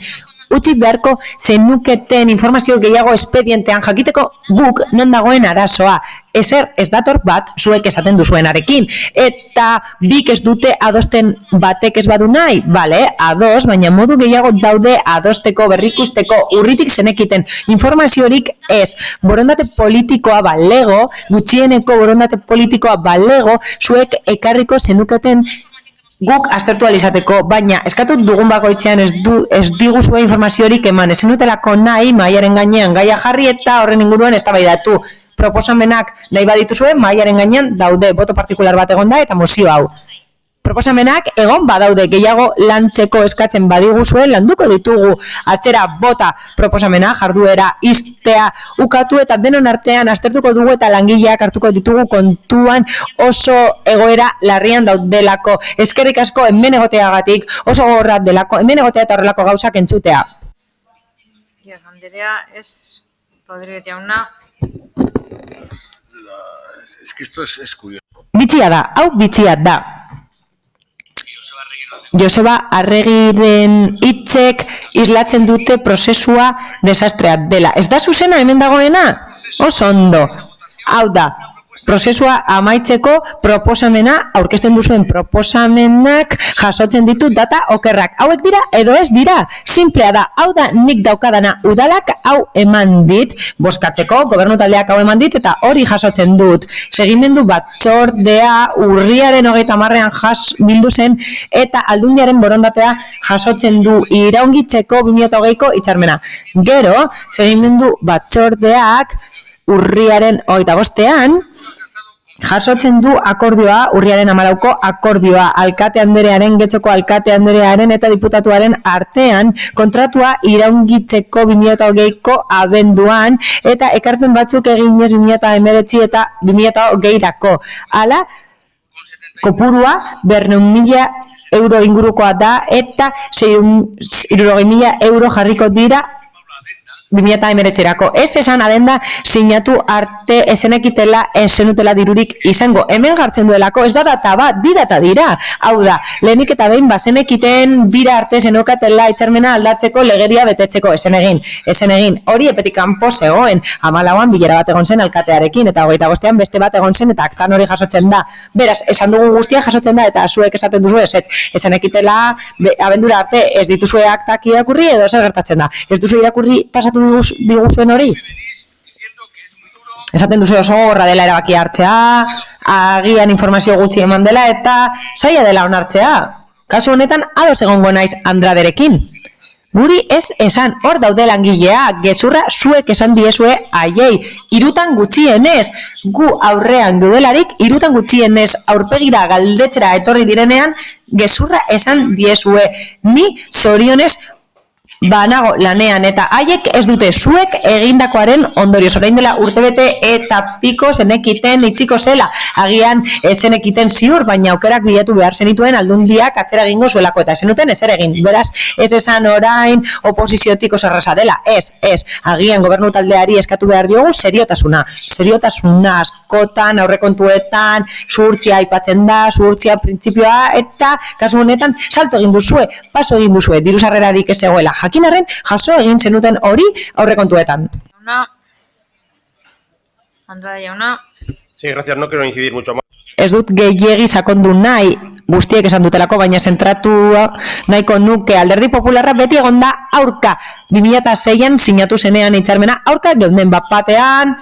Utzi beharko zenuketen informazio gehiago espedientean jakiteko guk non dagoen arazoa. Ezer ez dator bat zuek esaten duzuenarekin. Eta bik ez dute adosten batek ez badu nahi. Bale, ados, baina modu gehiago daude adosteko, berrikusteko, urritik zenekiten. Informaziorik ez. Borondate politikoa balego, gutxieneko borondate politikoa balego, zuek ekarriko zenuketen guk aztertu alizateko, baina eskatu dugun bakoitzean ez diguzue informaziorik eman, ezen dutelako nahi mahaiaren gainean gaia jarri eta horren inguruan eztabaidatu. Proposamenak nahi badituzue mahaiaren gainean daude, boto partikular bat egon da eta mozio hau. Proposamenak egon badaude, gehiago lantzeko eskatzen badiguzue, landuko ditugu atzera bota proposamena, jarduera, iztea, ukatu eta denon artean aztertuko dugu eta langileak hartuko ditugu kontuan oso egoera larrian daudelako. Eskerrik asko hemen egoteagatik, oso gogorra delako, hemen egotea eta horrelako gauzak entzutea. Anderea, ez Rodríguez jauna. Es que esto es curioso. Bitxia da, hau bitxia da. Joseba Arregiren hitzek islatzen dute prozesua desastrea dela. Ez da zuzena hemen dagoena? Oso ondo. Hau da, prozesua amaitzeko proposamena, aurkezten duzuen proposamenak jasotzen ditu data okerrak. Hauek dira edo ez dira? Simplea da, hau da nik daukadana udalak hau eman dit, bozkatzeko, gobernu taldeak hau eman dit, eta hori jasotzen dut. Segimendu batzordea urriaren 30ean bildu zen, eta aldundiaren borondatea jasotzen du iraungitzeko 2020ko hitzarmena. Gero, segimendu batzordeak urriaren 25ean jasotzen du akordioa, urriaren 14ko akordioa, alkate anderearen, Getxoko alkate anderearen eta diputatuaren artean kontratua iraungitzeko 2020ko abenduan eta ekarpen batzuk eginez 2019 eta 2020rako. Hala, kopurua 400.000 euro ingurukoa da eta 60.000 euro jarriko dira 2019rako. Ez esan adenda sinatu arte esenekitela esenutela dirurik izango. Hemen jartzen duelako, ez da data bat, bi data dira. Hau da, lehenik eta behin bazenekiten bira arte zenokatela hitzarmena aldatzeko legeria betetzeko. Esen egin. Hori epetik kanpo zegoen. 14an bilera bat egon zen alkatearekin eta 25ean beste bat egon zen eta aktan hori jasotzen da. Beraz, esan dugu guztia jasotzen da eta zuek esaten duzu ez esenekitela abendura arte ez dituzue aktak irakurri edo zer gertatzen da. Ez duzu irakurri pasatu diguzuen hori? Esaten duzu oso gorra dela erabaki hartzea, agian informazio gutxi eman dela eta zaila dela onartzea. Kasu honetan ados egongo naiz Andraderekin. Guri ez esan, hor daude langileak, gezurra zuek esan diezue haiei, 3 gutxienez, gu aurrean gaudelarik 3 gutxienez aurpegira galdetzera etorri direnean, gezurra esan diezue, ni zorionez banago lanean eta haiek ez dute zuek egindakoaren ondorioz. Orain dela urtebete eta piko zenekiten itziko zela. Agian zenekiten ziur, baina aukerak bilatu behar zenituen aldundiak atzera egingo zuelako eta zenuten ezer egin. Beraz, ez esan orain oposiziotik oso erraza dela. Ez. Agian gobernu taldeari eskatu behar diogu seriotasuna. Seriotasuna askotan, aurrekontuetan, zuhurtzia aipatzen da, zuhurtzia printzipioa eta kasu honetan salto egin duzue, paso egin duzue, diru sarrerarik ez egoela. Jakinarren jaso egin zenuten hori aurrekontuetan. Andrade jauna. Sí, gracias, no quiero incidir mucho más. Ez dut gehiegi sakondu nahi, guztiek esan dutelako, baina zentratu nahiko nuke Alderdi Popularra beti egon da aurka. 2006an sinatu zenean hitzarmena aurka geunden bat batean,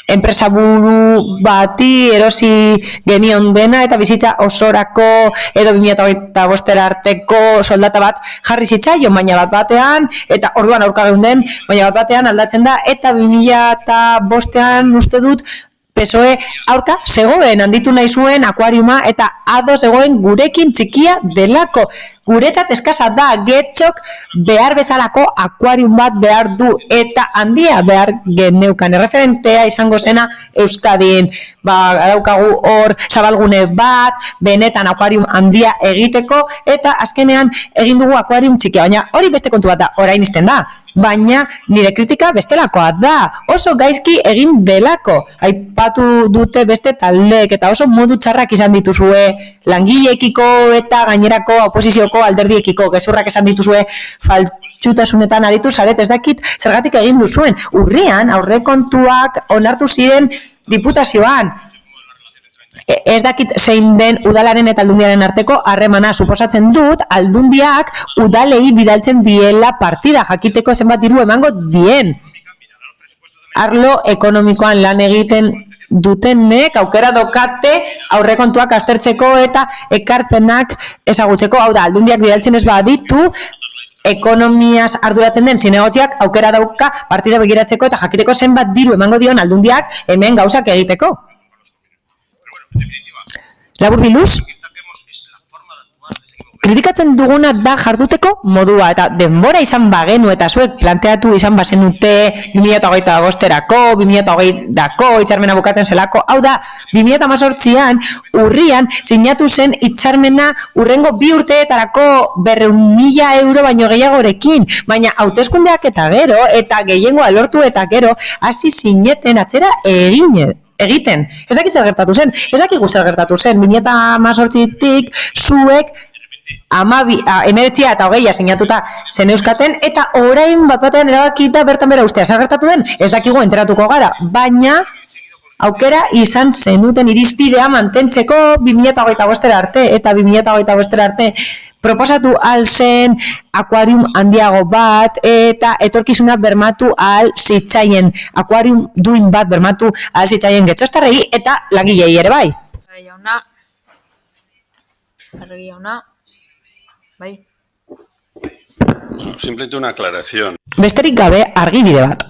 enpresa buru bati erosi genion dena eta bizitza osorako edo 2025 arteko soldata bat jarri zitzaion, baina batean, eta orduan aurka geunden, baina batean aldatzen da, eta 2005 uste dut PSOE aurka zegoen, handitu nahi zuen akuariuma eta ado zegoen gurekin txikia delako. Guretzat eskasa da, getxok behar bezalako akuarium bat behar du eta handia behar geneukan. Erreferentea izango zena Euskadin, daukagu hor zabalgune bat, benetan akuarium handia egiteko eta azkenean egin dugu akuarium txikia, baina hori beste kontu bat da, orain izten da. Baina nire kritika bestelakoa da, oso gaizki egin delako. Aipatu dute beste taldeek eta oso modu txarrak izan dituzue langileekiko eta gainerako oposizioko alderdiekiko gezurrak esan dituzue faltsutasunetan aritu zaret, ez dakit zergatik egin duzuen. Urrian aurrekontuak onartu ziren diputazioan. Ez dakit zein den udalaren eta aldundiaren arteko harremana, suposatzen dut aldundiak udalei bidaltzen diela partida, jakiteko zenbat diru emango dien. Arlo ekonomikoan lan egiten dutenek aukera dokate aurrekontuak aztertzeko eta ekarpenak ezagutzeko, hau da, aldundiak bidaltzen ez baditu, ekonomiaz arduratzen den zinegotziak aukera dauka partida begiratzeko eta jakiteko zenbat diru emango dion aldundiak hemen gauzak egiteko. Labur biluz, kritikatzen duguna da jarduteko modua eta denbora izan bagenu eta zuek planteatu izan bazenute 2025erako, 2020erako, hitzarmena bukatzen zelako, hau da, 2018an urrian sinatu zen hitzarmena urrengo 2 urteetarako 200.000 euro baino gehiagorekin, baina hauteskundeak eta gero eta gehiengoa lortu eta gero hasi zineten atzera egiten. Ez dakit zer gertatu zen, ez dakigu zer gertatu zen, 2018tik zuek 19 eta 20 sinatuta zen euskaten eta orain batean erabakita bertan bera ustea. Zer gertatu den, ez dakigu enteratuko gara, baina aukera izan zenuten irizpidea mantentzeko 2025 arte eta 2025 arte proposatu alzen akuarium handiago bat eta etorkizuna bermatu ahal zitzaien, akuarium duin bat bermatu ahal zitzaien getxostarregi eta langilei ere bai. Arregi jauna, bai. Simplemente una aclaración. Besterik gabe argibide bat.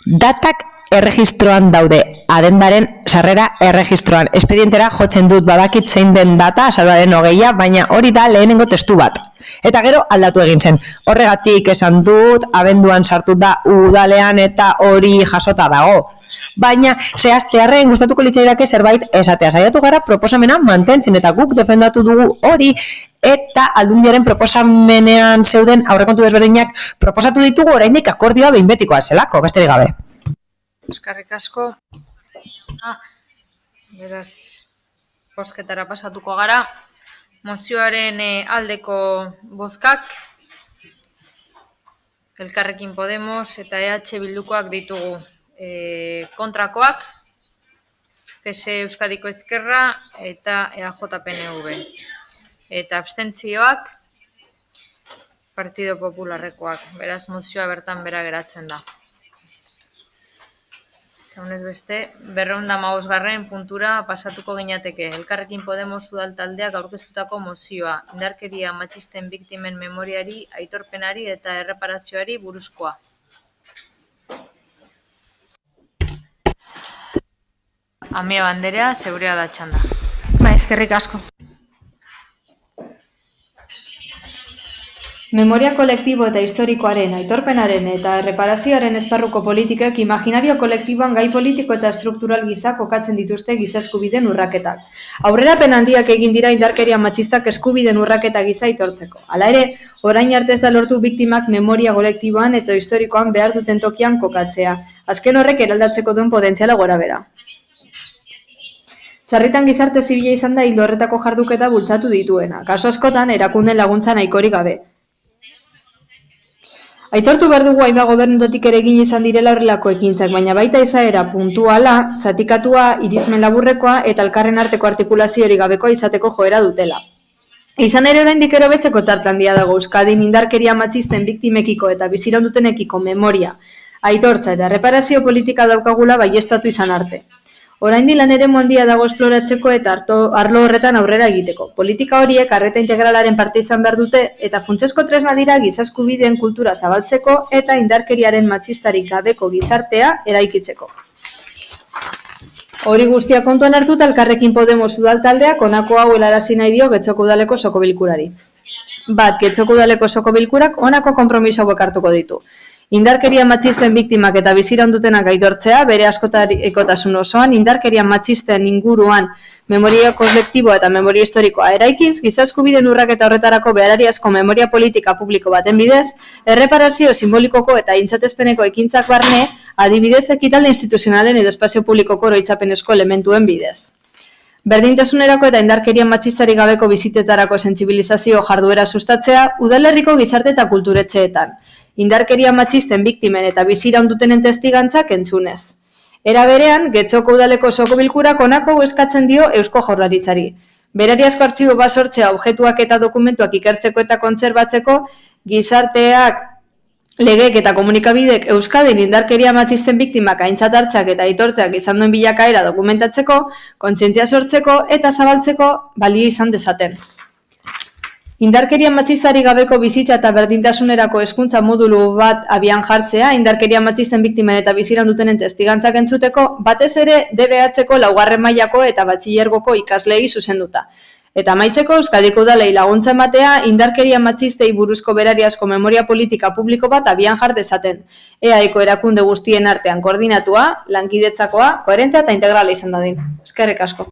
Datak erregistroan daude, adendaren sarrera erregistroan. Espedientera jotzen dut badakit zein den data, salbaren 20, baina hori da lehenengo testu bat. Eta gero aldatu egin zen. Horregatik esan dut, abenduan sartu da udalean eta hori jasota dago. Baina zehaztearren gustatuko litzaidake zerbait esatea. Saiatu gara proposamena mantentzen eta guk defendatu dugu hori eta aldundiaren proposamenean zeuden aurrekontu desberdinak proposatu ditugu oraindik akordioa behin betikoa zelako, besterik gabe. Eskerrik asko. Beraz, bozketara pasatuko gara. Mozioaren aldeko bozkak, Elkarrekin Podemos eta EH Bildukoak ditugu. Kontrakoak, PS Euskadiko Ezkerra eta EAJ-PNV. Eta abstentzioak, Partido Popularrekoak. Beraz, mozioa bertan bera geratzen da. Honez beste, 215. puntura pasatuko ginateke. Elkarrekin Podemos udal taldeak aurkeztutako mozioa, indarkeria matxisten biktimen memoriari, aitorpenari eta erreparazioari buruzkoa. Amia Banderea, zeurea da txanda. Ba, eskerrik asko. Memoria kolektibo eta historikoaren, aitorpenaren eta erreparazioaren esparruko politikek imaginario kolektiboan gai politiko eta struktural gisa kokatzen dituzte giza eskubideen urraketak. Aurrerapen handiak egin dira indarkeria matxistak eskubideen urraketa gisa aitortzeko. Hala ere, orain arte ez da lortu biktimak memoria kolektiboan eta historikoan behar duten tokian kokatzea. Azken horrek eraldatzeko duen potentziala gorabehera. Sarritan gizarte zibila izan da ildo horretako jarduketa bultzatu dituena, kasu askotan erakunden laguntza nahikorik gabe. Aitortu behar dugu hainbat gobernuetatik ere egin izan direla horrelako ekintzak, baina baita izaera puntuala, zatikatua, irizmen laburrekoa eta elkarren arteko artikulazio hori gabekoa izateko joera dutela. Izan ere oraindik ere hobetzeko tarte handia dago Euskadin indarkeria matxisten biktimekiko eta biziraun dutenekiko memoria, Aitortza eta erreparazio politika daukagula baieztatu izan arte. Oraindik lan eremu handia dago esploratzeko eta arlo horretan aurrera egiteko. Politika horiek arreta integralaren parte izan behar dute eta funtsezko tresna dira giza eskubideen kultura zabaltzeko eta indarkeriaren matxistarik gabeko gizartea eraikitzeko. Hori guztia kontuan hartuta Elkarrekin Podemos udal taldeak honako hau helarazi nahi dio Getxoko udaleko osoko bilkurari. Bat, Getxoko udaleko osoko bilkurak honako konpromiso hauek hartuko ditu. Indarkeria matxisten biktimak eta biziraun dutenak aitortzea, bere askotarikotasun osoan, indarkeria matxisten inguruan memoria kolektiboa eta memoria historikoa eraikiz, giza eskubideen urraketa horretarako beharariazko memoria politika publiko baten bidez, erreparazio simbolikoko eta aintzatezpeneko ekintzak barne, adibidez ekitalde instituzionalen edo espazio publikoko oroitzapenezko elementuen bidez. Berdintasunerako eta indarkeria matxistari gabeko bizitetarako sentsibilizazio jarduera sustatzea, udalerriko gizarte eta kulturetxeetan. Indarkeria matxisten biktimen eta biziraun dutenen testigantzak entzunez. Era berean, Getxoko udaleko osoko bilkurak honako eskatzen dio Eusko Jaurlaritzari. Berariazko artxibo bat sortzea objektuak eta dokumentuak ikertzeko eta kontserbatzeko, gizarteak, legek eta komunikabidek Euskadin indarkeria matxisten biktimak aintzat hartzak eta aitortzeak izan duen bilakaera dokumentatzeko, kontzientzia sortzeko eta zabaltzeko balio izan dezaten. Indarkeria matxistari gabeko bizitza eta berdintasunerako hezkuntza modulu bat abian jartzea, indarkeria matxisten biktimen eta biziraun dutenen testigantzak entzuteko, batez ere DBH-ko 4. mailako eta batxilergoko ikaslei zuzenduta. Eta amaitzeko Euskadiko udalei laguntza ematea, indarkeria matxistei buruzko berariazko memoria politika publiko bat abian jar dezaten. EAeko erakunde guztien artean koordinatua, lankidetzakoa, koherentea eta integrala izan dadin. Eskerrik asko.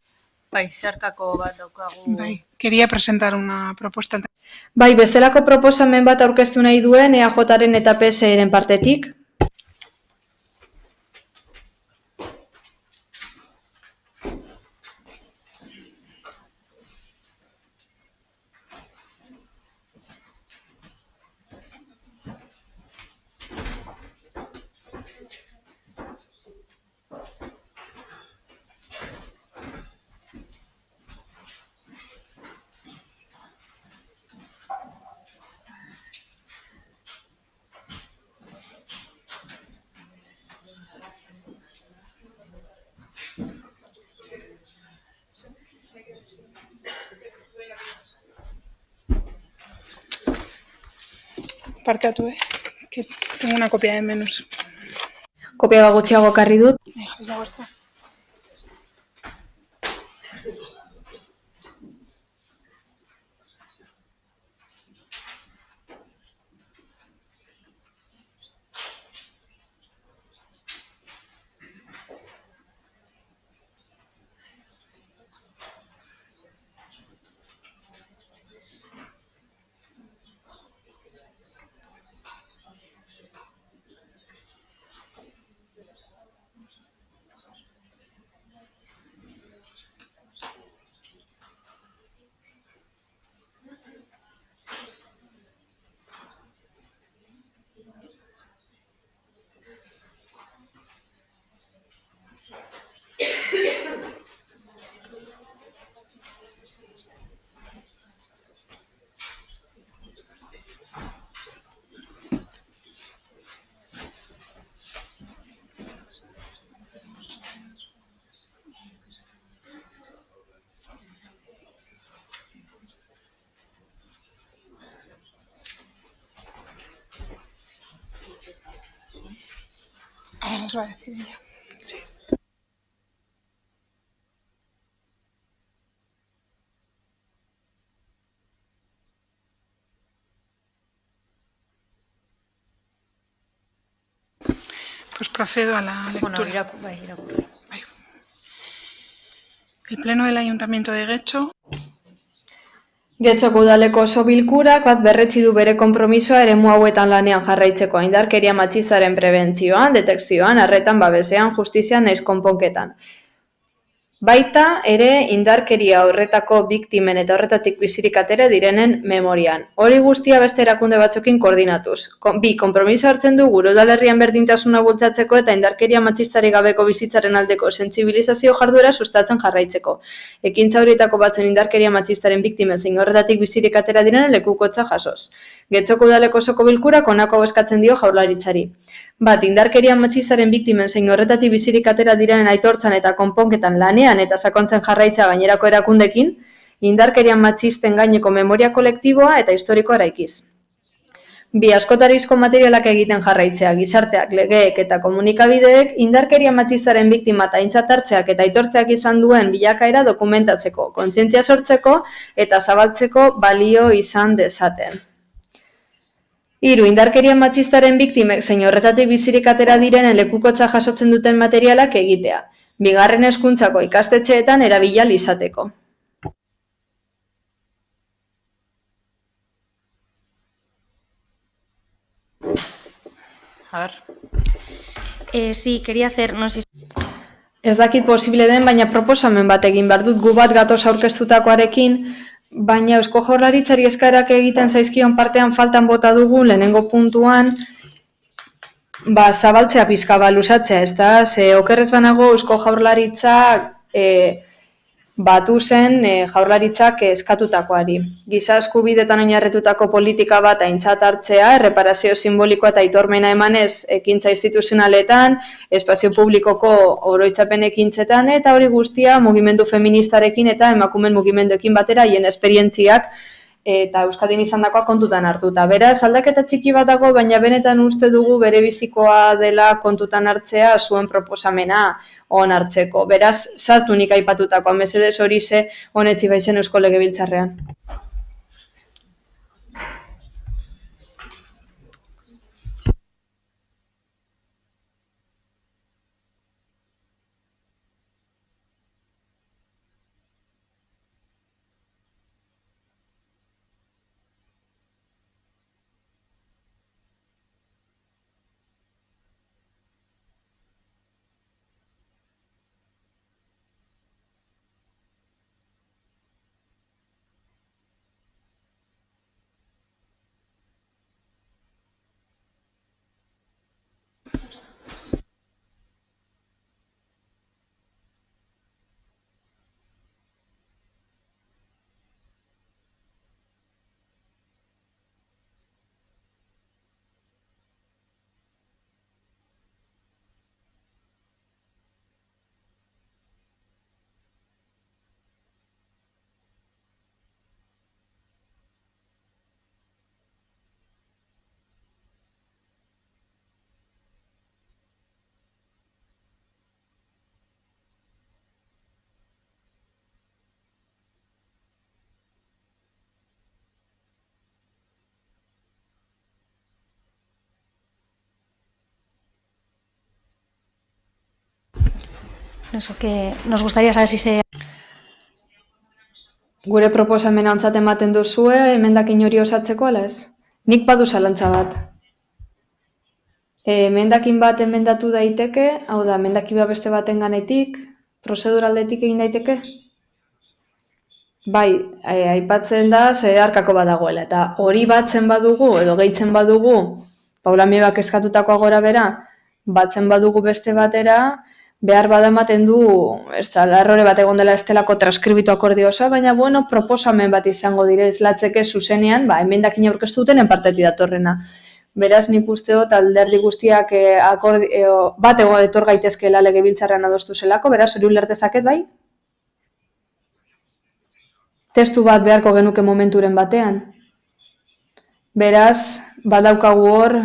Bai, zerkako bat daukagu. Bai, quería presentar una propuesta. Bai, bestelako proposamen bat aurkeztu nahi duen EAJaren eta PSeren partetik. Parteatu, que tengo una copia de menos. Kopia bat gutxiago ekarri dut. Ya está. Ahora nos va a decir ella. Sí. Pues procedo a la lectura. Irakurri. El Pleno del Ayuntamiento de Getxo. Getxoko udaleko oso bilkurak bat berretsi du bere konpromisoa eremu hauetan lanean jarraitzeko indarkeria matxistaren prebentzioan, detekzioan, arretan babesean, justizian naiz konponketan. Baita ere indarkeria horretako biktimen eta horretatik bizirik atera direnen memorian. Hori guztia beste erakunde batzuekin koordinatuz. Bi, konpromiso hartzen du gure udalerrian berdintasuna bultzatzeko eta indarkeria matxistari gabeko bizitzaren aldeko sentsibilizazio jarduera sustatzen jarraitzeko. Ekintza horietako batzuen indarkeria matxistaren biktimen zein horretatik bizirik atera direnen lekukotza jasoz. Getxoko udaleko osoko bilkurak honako eskatzen dio Jaurlaritzari. Bat, indarkeria matxistaren biktimen zein horretatik bizirik atera direnen aitortzan eta konponketan lanean eta sakontzen jarraitza gainerako erakundekin, indarkeria matxisten gaineko memoria kolektiboa eta historikoa eraikiz. Bi, askotarizko materialak egiten jarraitzea, gizarteak, legeek eta komunikabideek indarkeria matxistaren biktima eta aintzat hartzeak eta aitortzeak izan duen bilakaera dokumentatzeko, kontzientzia sortzeko eta zabaltzeko balio izan dezaten. Hiru, indarkeria matxistaren biktimek zein horretatik bizirik atera direnen lekukotza jasotzen duten materialak egitea, bigarren hezkuntzako ikastetxeetan erabili izateko. A ver. Sí, quería hacer, no sé. Ez dakit posible den, baina proposamen bat egin behar dut gu bat gatoz aurkeztutakoarekin, baina Eusko Jaurlaritzari eskaerak egiten zaizkion partean faltan bota dugu lehenengo puntuan, zabaltzea pizka luzatzea, ez da? Ze okerrez banago Eusko Jaurlaritzak batu zen Jaurlaritzak eskatutakoari. Giza eskubidetan oinarritutako politika bat aintzat hartzea, erreparazio simbolikoa eta aitormena emanez ekintza instituzionaletan, espazio publikoko oroitzapen ekintzetan, eta hori guztia mugimendu feministarekin eta emakumeen mugimenduekin batera hien esperientziak eta Euskadin izandakoa kontutan hartuta. Beraz, aldaketa txiki bat dago, baina benetan uste dugu bere bizikoa dela kontutan hartzea zuen proposamena onartzeko. Beraz, sartu nik aipatutakoa, mesedez hori ze honetzi baizen Eusko Legebiltzarrean. Eso que nos gustaría saber si se... Gure proposamena ontzat ematen duzue, emendakin hori osatzeko, ala ez? Nik badu zalantza bat. Emendakin bat emendatu daiteke, hau da, emendakin bat beste baten ganetik, prozeduraldetik egin daiteke? Bai, aipatzen da zeharkako badagoela, eta hori batzen badugu, edo gehitzen badugu, Paula Miebak eskatutakoa gora bera, batzen badugu beste batera, behar bada ematen du, ez da, larrore bat egon dela estelako transkribitu akordiosa, baina, bueno, proposamen bat izango dire, izlatzeke zuzenean, emendakin aurkeztu duten partetik datorrena. Beraz, nik uste dut, alderdi guztiak bat etor gaitezkeela Legebiltzarrean adostu zelako, beraz, hori ulertezaket bai? Testu bat beharko genuke momenturen batean. Beraz, badaukagu hor,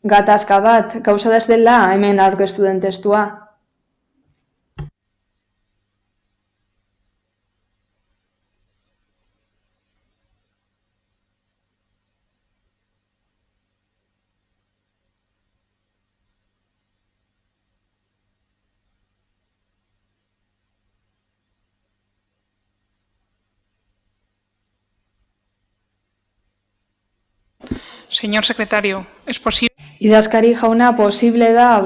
gatazka bat, gauza da ez dela hemen aurkeztu den testua. Señor secretario, ¿es posible? Idazkari jauna, posible da,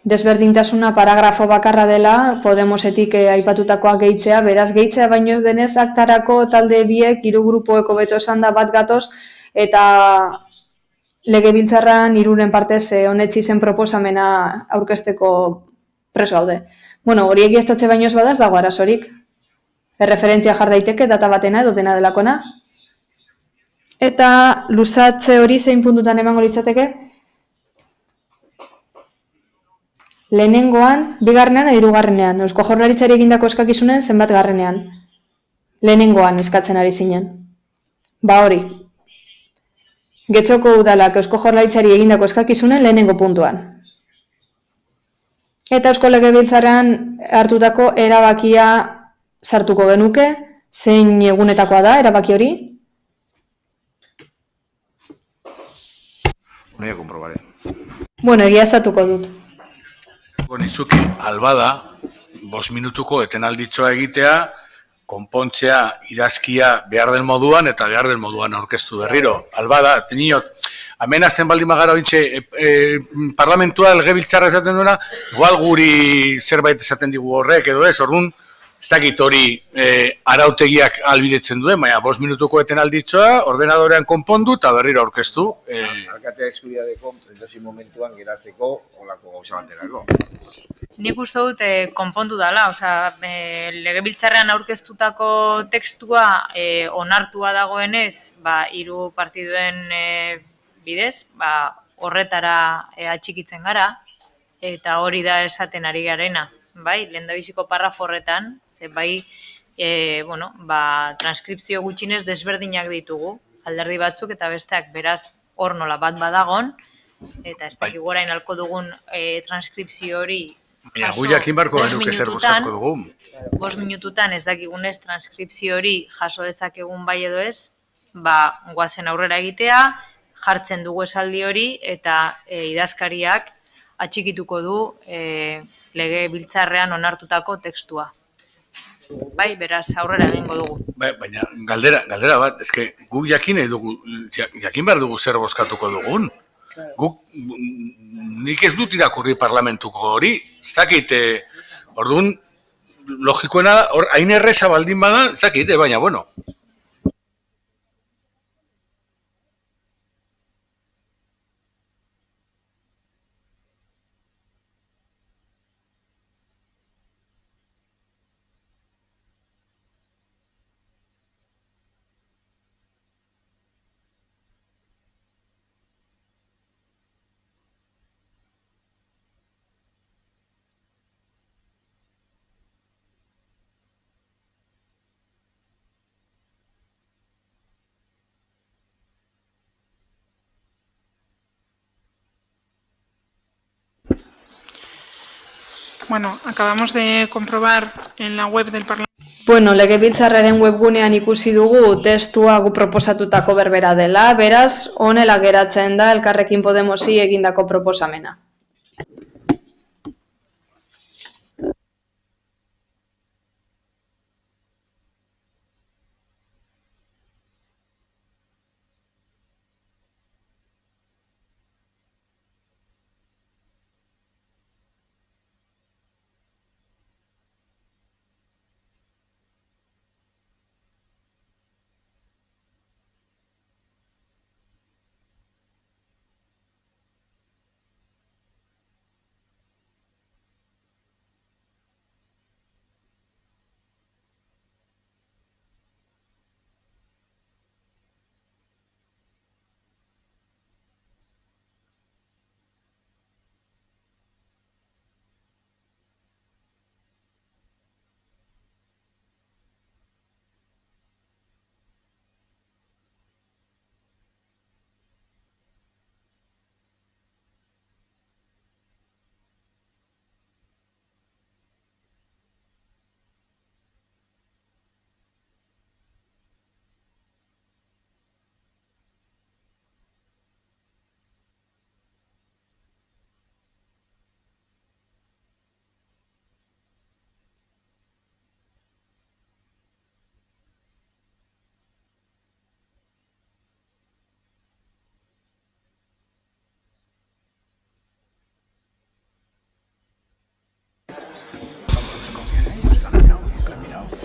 desberdintasuna paragrafo bakarra dela, Podemosetik aipatutakoa gehitzea, beraz gehitzea baino ez denez aktarako talde biek, 3 grupoeko beto esan da bat gatoz, eta Legebiltzarran 3 partez onetsi zen proposamena aurkezteko pres gaude. Bueno, hori egiaztatze baino ez bada ez dago arazorik. Erreferentzia jar daiteke, data batena edo dena delakona. Eta luzatze hori zein puntutan emango litzateke? Lehenengoan, bigarrenean edo hirugarrenean, Eusko Jaurlaritzari egindako eskakizunen zenbat garrenean. Lehenengoan eskatzen ari zinen. Ba hori. Getxoko udalak Eusko Jaurlaritzari egindako eskakizunen lehenengo puntuan. Eta Eusko Legebiltzarrean hartutako erabakia sartuko genuke, zein egunetakoa da erabaki hori? Noia komprobare. Bueno, egiaztatuko dut. Nizuki, albada, 5 minutuko etenalditzoa egitea, konpontzea idazkia behar den moduan eta behar den moduan aurkeztu berriro. Albada, ziniot, hemen azten baldin magara ointxe parlamentua, legebiltzarra esaten duena, igual guri zerbait esaten digu horrek edo ez, orduan, ez dakit hori arautegiak albidetzen duen, baina 5 minutuko etenalditzoa, ordenadorean konpondu eta berriro aurkeztu. Alkatea eskubiadeko, edozi momentuan geratzeko olako gauza baterako. Nik uste dut konpondu dela, legebiltzarrean aurkeztutako tekstua onartua dagoenez, 3 partiduen bidez, horretara atxikitzen gara, eta hori da esaten ari garena. Bai, lehendabiziko parrafo horretan, ze bai, transkripzio gutxinez desberdinak ditugu, alderdi batzuk eta besteak beraz hor nola bat badagon, eta ez dakik gorain alko dugun transkripzio hori Gu jakin barko genuke zer bozkatuko dugu. 5 minututan ez dakigunez transkripzio hori jaso dezakegun bai edo ez, goazen aurrera egitea, jartzen dugu esaldi hori eta idazkariak atxikituko du legebiltzarrean onartutako tekstua. Bai, beraz, aurrera egingo dugu. Baina, galdera bat, eske guk jakin behar dugu zer bozkatuko dugun. Nik ez dut irakurri parlamentuko hori, ez dakit, orduan, logikoena, hain erreza baldin bada, ez dakit, baina, bueno. Bueno, acabamos de comprobar en la web del Parlamento. Bueno, legebiltzarraren webgunean ikusi dugu testua gu proposatutako berbera dela, beraz, honela geratzen da Elkarrekin Podemosi egindako proposamena.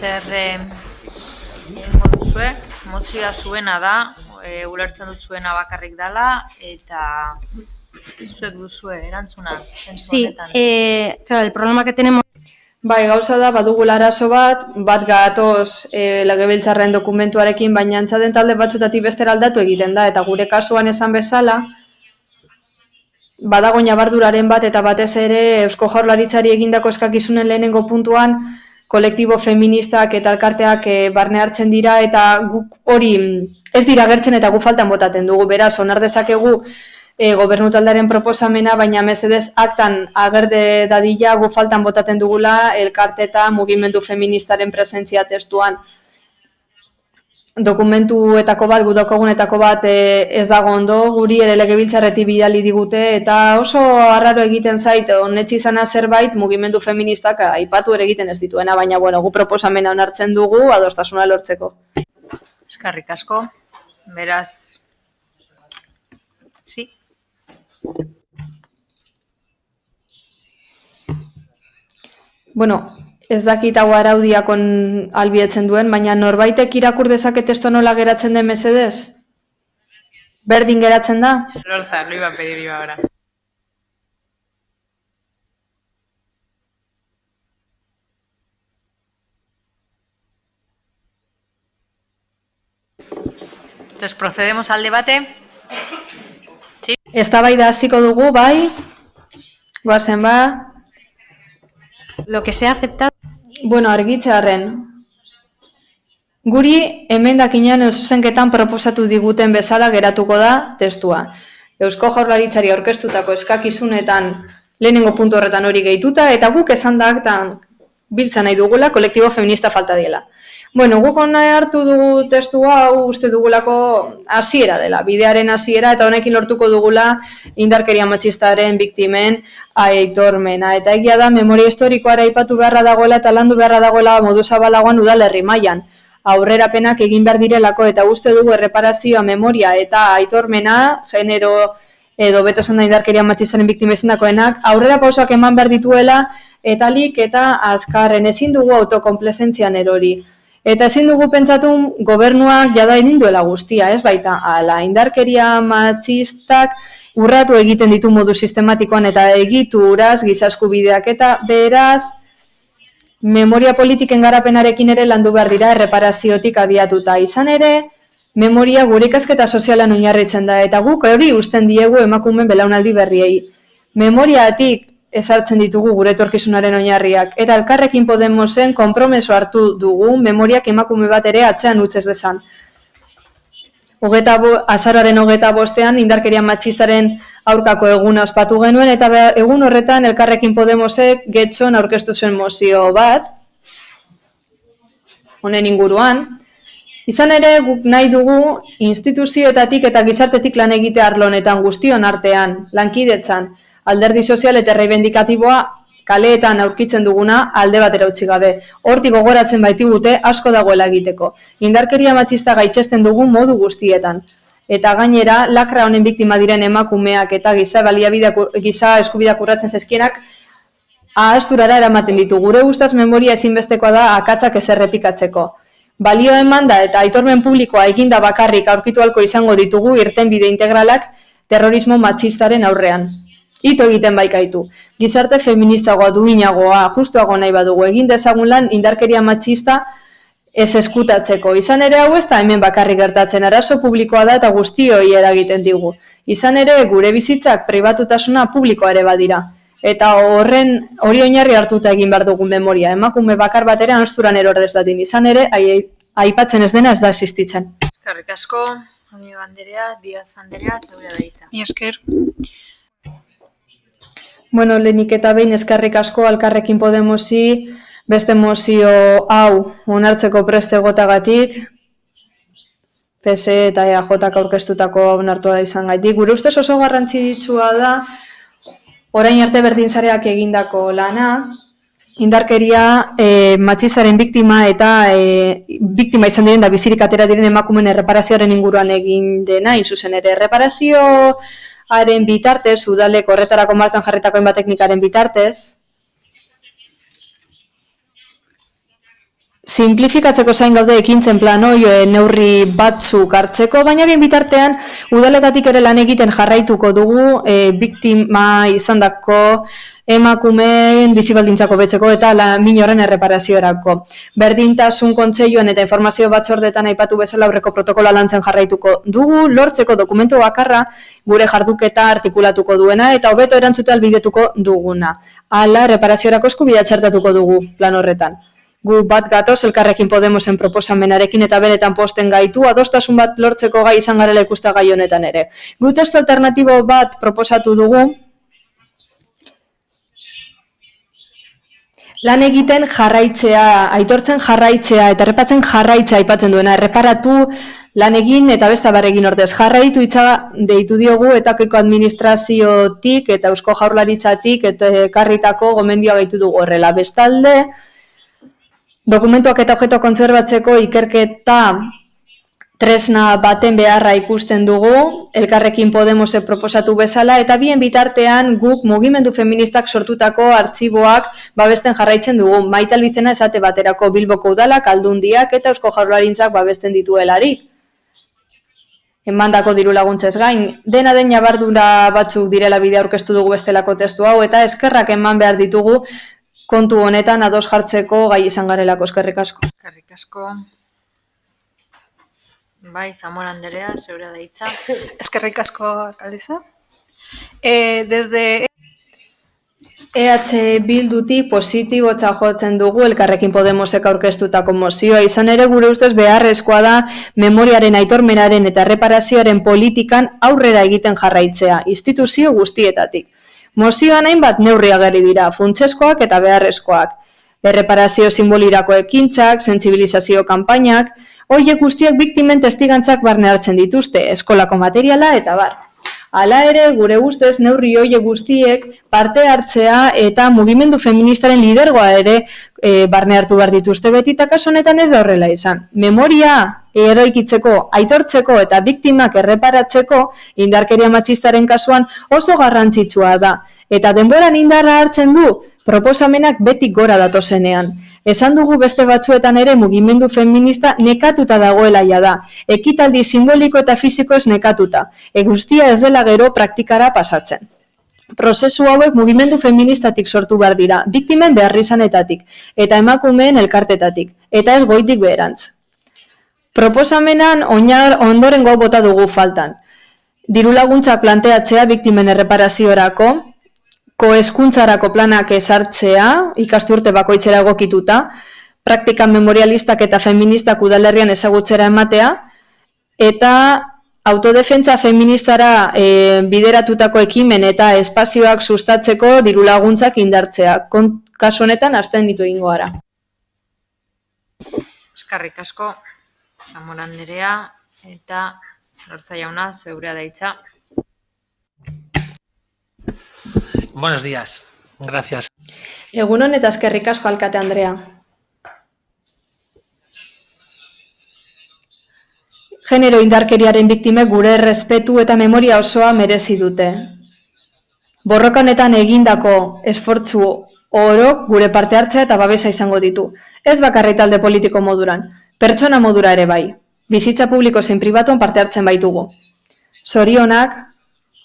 Zer egingo duzue, mozioa zuena da, ulertzen dut zuena bakarrik dela, eta zuek duzue erantzuna. Sí, claro, el problema que tenemos... Bai, gauza da, badugula arazo bat gatoz legebiltzarren dokumentuarekin, baina antzaden talde batzutatik bestera aldatu egiten da, eta gure kasuan esan bezala, badago ñabarduraren bat eta batez ere Eusko Jaurlaritzari egindako eskakizunen lehenengo puntuan kolektibo feministak eta elkarteak barne hartzen dira eta guk hori ez dira agertzen eta gu faltan botaten dugu. Beraz, onar dezakegu gobernu taldearen proposamena, baina mesedez aktan agerde dadila gu faltan botaten dugula elkarte eta mugimendu feministaren presentzia testuan. Dokumentuetako bat, gu daukagunetako bat ez dago ondo, guri ere legebiltzarretik bidali digute eta oso arraro egiten zait onetsi izana zerbait mugimendu feministak aipatu ere egiten ez dituena, baina bueno, gu proposamena onartzen dugu adostasuna lortzeko. Eskerrik asko, beraz, sí. Bueno, ez dakit hau araudiakon albietzen duen, baina norbaitek irakur dezake testo nola geratzen den mesedez? Berdin geratzen da? Lorza, lo iba a pedir yo ahora. Entonces, procedemos al debate. Sí. Eztabaida hasiko dugu, bai? Goazen ba? Lo que se ha aceptado. Bueno, argitzearren. Guri emendakinean zuzenketan proposatu diguten bezala geratuko da testua. Eusko Jaurlaritzari aurkeztutako eskakizunetan lehenengo puntu horretan hori gehituta eta guk esan da aktan biltza nahi dugula kolektibo feminista falta diela. Bueno, guk hona hartu dugu testua, hau uste dugulako hasiera dela, bidearen hasiera eta honekin lortuko dugula indarkeria matxistaren biktimen aitormena. Eta egia da, memoria historikoara aipatu beharra dagoela eta landu beharra dagoela modu zabalagoan udalerri mailan. Aurrerapenak egin behar direlako eta uste dugu erreparazioa, memoria eta aitormena, genero edo beto esan da indarkeria matxistaren biktima izendakoenak, aurrera pausoak eman behar dituela etalik eta azkarren ezin dugu autokonplezentzian erori. Eta ezin dugu pentsatu gobernuak jada egin duela guztia, ez baita, ala indarkeria matxistak urratu egiten ditu modu sistematikoan eta egituraz giza eskubideak eta beraz memoria politiken garapenarekin ere landu behar dira erreparaziotik abiatuta. Izan ere, memoria gure ikasketa sozialan oinarritzen da eta guk hori uzten diegu emakumeen belaunaldi berriei. Memoriatik ezartzen ditugu gure etorkizunaren oinarriak eta Elkarrekin Podemosen konpromeso hartu dugu memoriak emakume bat ere atzean utz ez dezan. Azaroaren 25ean indarkeria matxistaren aurkako eguna ospatu genuen eta egun horretan Elkarrekin Podemosek Getxon aurkeztu zuen mozio bat honen inguruan. Izan ere guk nahi dugu instituzioetatik eta gizartetik lan egite arlo honetan guztion artean, lankidetzan, alderdi sozial eta erreibendikatiboa kaleetan aurkitzen duguna alde batera utzi gabe. Hortik gogoratzen baitigute asko dagoela egiteko. Indarkeria matxista gaitzesten dugu modu guztietan. Eta gainera, lakra honen biktima diren emakumeak eta giza eskubideak urratzen zezkienak ahasturara eramaten ditu. Gure gustaz memoria ezinbestekoa da akatsak ez errepikatzeko. Balio emanda eta aitormen publikoa eginda bakarrik aurkitu ahalko izango ditugu irtenbide integralak terrorismo matxistaren aurrean. Ito egiten baikaitu. Gizarte feministagoa, duinagoa, justuago nahi badugu egin dezagun lan indarkeria matxista ez eskutatzeko. Izan ere hau ez da hemen bakarrik gertatzen, arazo publikoa da eta guztioi eragiten digu. Izan ere gure bizitzak pribatutasuna publikoa ere badira. Eta hori oinarri hartuta egin behar dugun memoria. Emakume bakar batera ansturan erordez datin. Izan ere, aipatzen ez dena ez da existitzen. Eskerrik asko, Amigo Anderea, Diaz Anderea, zeure da hitza. Mi esker. Bueno, lehenik eta behin eskerrik asko Elkarrekin Podemosi beste mozio hau onartzeko preste egotagatik, PS eta EAJak aurkeztutako onartua izan gaitik. Gure ustez oso garrantzitsua da orain arte berdinsareak egindako lana, indarkeria matxistaren biktima eta biktima izan diren da bizirik atera diren emakumeen erreparazioaren inguruan egin dena, zuzen ere erreparazioaren bitartez, udalek horretarako martxan jarritako hainbat teknikaren bitartez, simplifikatzeko zain gaude ekintzen planoi neurri batzuk hartzeko, baina bien bitartean udaletatik ere lan egiten jarraituko dugu biktima izandako emakumeen bizibaldintzako betzeko eta minoren erreparaziorako. Berdintasun kontseiluan eta informazio batzordetan aipatu bezala aurreko protokola lantzen jarraituko dugu, lortzeko dokumentu bakarra gure jarduketa artikulatuko duena eta hobeto erantzute albidetuko duguna. Hala, erreparaziorako eskubidea txertatuko dugu plan horretan. Gu bat gatoz Elkarrekin Podemosen proposamenarekin eta benetan posten gaitu, adostasun bat lortzeko gai izan garela ikusta gai honetan ere. Gu testu alternatibo bat proposatu dugu, lan egiten jarraitzea, aitortzen jarraitzea eta errepatzen jarraitzea aipatzen duena, erreparatu lan egin eta beste barregin ordez. Jarraitu hitza deitu diogu etakiko administraziotik eta Eusko Jaurlaritzatik eta ekarritako gomendioa gaitu dugu horrela. Bestalde, dokumentuak eta objeto kontserbatzeko ikerketa tresna baten beharra ikusten dugu, Elkarrekin Podemosek proposatu bezala, eta bien bitartean guk mugimendu feministak sortutako artxiboak babesten jarraitzen dugu. Maite Albizena esate baterako Bilboko udalak, Aldundiak eta Eusko Jaurlaritzak babesten dituelarik. Emandako diru laguntzez gain, dena den ñabardura batzuk direla bidea aurkeztu dugu bestelako testu hau, eta eskerrak eman behar ditugu kontu honetan ados jartzeko gai izan garelako. Eskerrik asko. Eskerrik asko. Bai, Zamora Anderea, zeurea da hitza. Eskerrik asko, alcaldesa. Desde EH Bildutik positibotza jotzen dugu Elkarrekin Podemosek aurkeztutako mozioa. Izan ere gure ustez beharrezkoa da memoriaren aitormenaren eta erreparazioaren politikan aurrera egiten jarraitzea, instituzio guztietatik. Mozioan hainbat neurri ageri dira, funtsezkoak eta beharrezkoak. Erreparazio simbolirako ekintzak, sentsibilizazio kanpainak, horiek guztiak biktimen testigantzak barne hartzen dituzte, eskolako materiala eta bar. Hala ere, gure ustez, neurri horiek guztiek parte hartzea eta mugimendu feministaren lidergoa ere barne hartu behar dituzte beti, eta kasu honetan ez da horrela izan. Memoria eroikitzeko, aitortzeko eta biktimak erreparatzeko indarkeria matxistaren kasuan oso garrantzitsua da. Eta denboran indarra hartzen du, proposamenak betik gora datozenean. Esan dugu beste batzuetan ere mugimendu feminista nekatuta dagoela da. Ekitaldi simboliko eta fisikoz nekatuta. Guztia ez dela gero praktikara pasatzen. Prozesu hauek mugimendu feministatik sortu behar dira, biktimen beharrizanetatik eta emakumeen elkartetatik, eta ez goitik beherantz. Proposamenan ondorengo bota dugu faltan. Diru laguntzak planteatzea biktimen erreparaziorako, kohezkuntzarako planak ezartzea, ikasturte bakoitzera egokituta, praktika memorialistak eta feministak udalerrian ezagutzera ematea, eta autodefentsa feministara bideratutako ekimen eta espazioak sustatzeko diru laguntzak indartzea. Kasu honetan hasten ditu egingo gara. Eskerrik asko, Zamora Anderea, eta Lortza jauna, zeurea da hitza. Buenos días, gracias. Egunon eta eskerrik asko, alkate Andrea. Genero indarkeriaren biktimek gure errespetu eta memoria osoa merezi dute. Borroka honetan egindako esfortzu orok gure parte hartzea eta babesa izango ditu. Ez bakarrik talde politiko moduran, pertsona modura ere bai. Bizitza publiko zein pribatuan parte hartzen baitugu. Zorionak,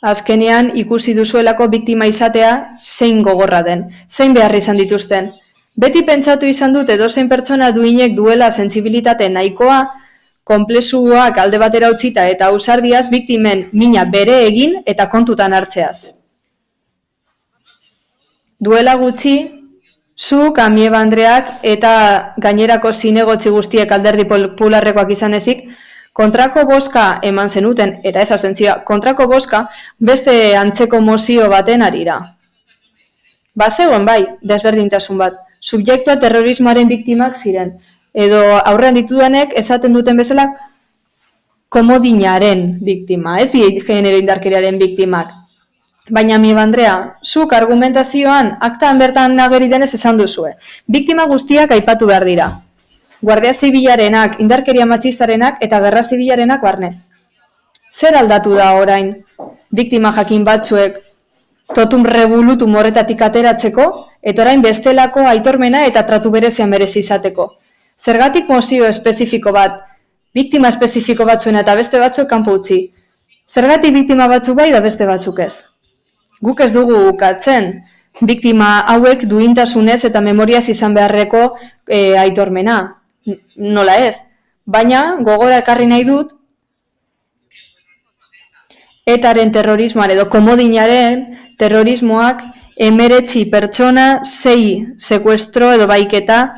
azkenean ikusi duzuelako biktima izatea zein gogorra den, zein behar izan dituzten. Beti pentsatu izan dut edozein pertsona duinek duela sentsibilitate nahikoa, konplexuak alde batera utzita eta ausardiaz biktimen mina bere egin eta kontutan hartzeaz. Duela gutxi, zuk, Amieba Andreak eta gainerako zinegotzi guztiek Alderdi Popularrekoak izan ezik, kontrako bozka eman zenuten, eta ez abstentzioa, kontrako bozka beste antzeko mozio baten arira. Bazegoen bai, desberdintasun bat, subjektua terrorismoaren biktimak ziren, edo aurrean ditudanek esaten duten bezala komodinaren biktima, ez bi genero indarkeriaren biktimak. Baina Amieba Andrea, zuk argumentazioan aktan bertan nageri denez esan duzue. Biktima guztiak aipatu behar dira. Guardia Zibilarenak, indarkeria matxistarenak eta gerra zibilarenak barne. Zer aldatu da orain? Biktima jakin batzuek totum revolutum horretatik ateratzeko, eta orain bestelako aitormena eta tratu berezia merezi izateko. Zergatik mozio espezifiko bat, biktima espezifiko batzuen eta beste batzuk kanpo utzi. Zergatik biktima batzuk bai da beste batzuk ez. Guk ez dugu ukatzen, biktima hauek duintasunez eta memoriaz izan beharreko aitormena. Nola ez? Baina gogora ekarri nahi dut ETAren terrorismoan edo komodinaren terrorismoak 19 pertsona, 6 sekuestro edo baiketa,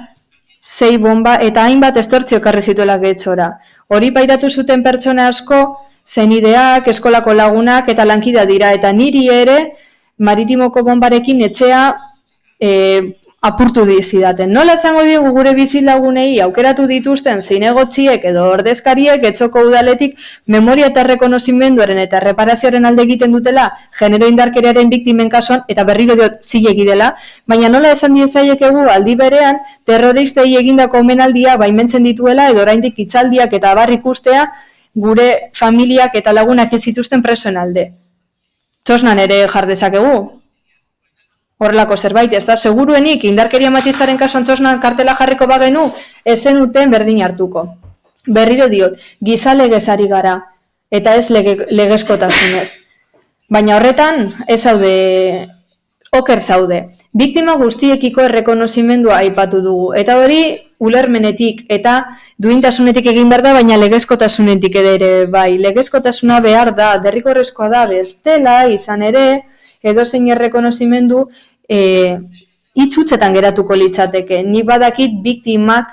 6 bomba eta hainbat estortzio ekarri zituela getxora. Hori pairatu zuten pertsona asko, zenideak, eskolako lagunak eta lankida dira. Eta niri ere maritimoko bombarekin etxea apurtu dizidaten. Nola esango digu gure bizilagunei aukeratu dituzten zinegotziek edo ordezkariek etxoko udaletik memoria eta rekonozimenduaren eta reparazioaren alde egiten dutela genero indarkeriaren biktimen kasuan, eta berriro diot zilegi dela, baina nola esan diezaiekegu aldi berean terroristei egindako omenaldia baimentzen dituela edo oraindik hitzaldiak eta abar ikustea gure familiak eta lagunak ez zituzten presoen alde. Txosnan ere jar dezakegu. Horrelako zerbait, ez da, seguruenik indarkeria matxistaren kasuan txosnan kartela jarriko bagenu, ezen uten berdin hartuko. Berriro diot, gizalegez ari gara, eta ez legezkotasunez. Baina horretan, ez zaude, oker zaude. Biktima guztiekiko errekonozimendua aipatu dugu, eta hori ulermenetik eta duintasunetik egin behar da, baina legezkotasunetik ere bai. Legezkotasuna behar da, derrigorrezkoa da, bestela, izan ere, edozein errekonozimendu itxutzetan geratuko litzateke. Nik badakit biktimak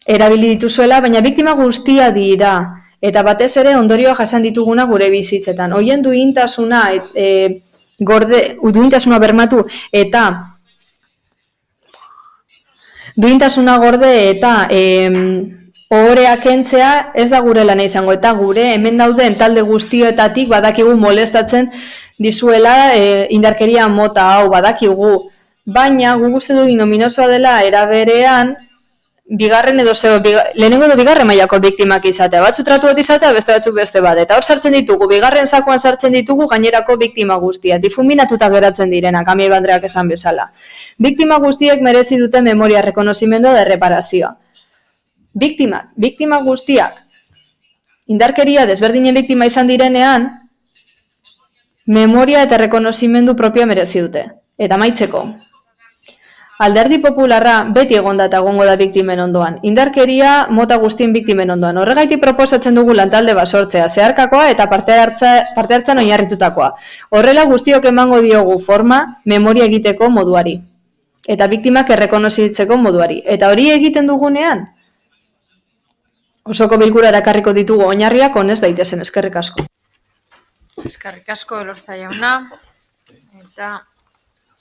erabili dituzuela, baina biktima guztia dira. Eta batez ere ondorioa jasan dituguna gure bizitzetan. Hoien duintasuna bermatu eta duintasuna gorde eta ohoreak kentzea ez da gure lana izango. Eta gure hemen dauden talde guztioetatik badakigu molestatzen dizuela indarkeria mota hau badakigu, baina gu uste du ignominiosoa dela eraberean lehenengo edo bigarren mailako biktimak izatea, batzu tratu bat izatea, beste batzu beste bat, eta hor sartzen ditugu, bigarren sakoan sartzen ditugu gainerako biktima guztia, difuminatuta geratzen direnak, Amiel Andreak esan bezala. Biktima guztiek merezi dute memoria, rekonozimendua da erreparazioa. Biktima guztiak indarkeria desberdinen biktima izan direnean, memoria eta rekonozimendu propioa merezi dute. Eta amaitzeko. Alderdi popularra beti egonda eta egongo da biktimen ondoan. Indarkeria mota guztien biktimen ondoan. Horregaitik proposatzen dugu lantalde bat sortzea, zeharkakoa eta parte hartzan oinarritutakoa. Horrela guztiok emango diogu forma memoria egiteko moduari. Eta biktimak errekonozitzeko moduari. Eta hori egiten dugunean, osoko bilkura erakarriko ditugu oinarriak honez daitezen. Eskerrik asko. Eskerrik asko Elorza jauna, eta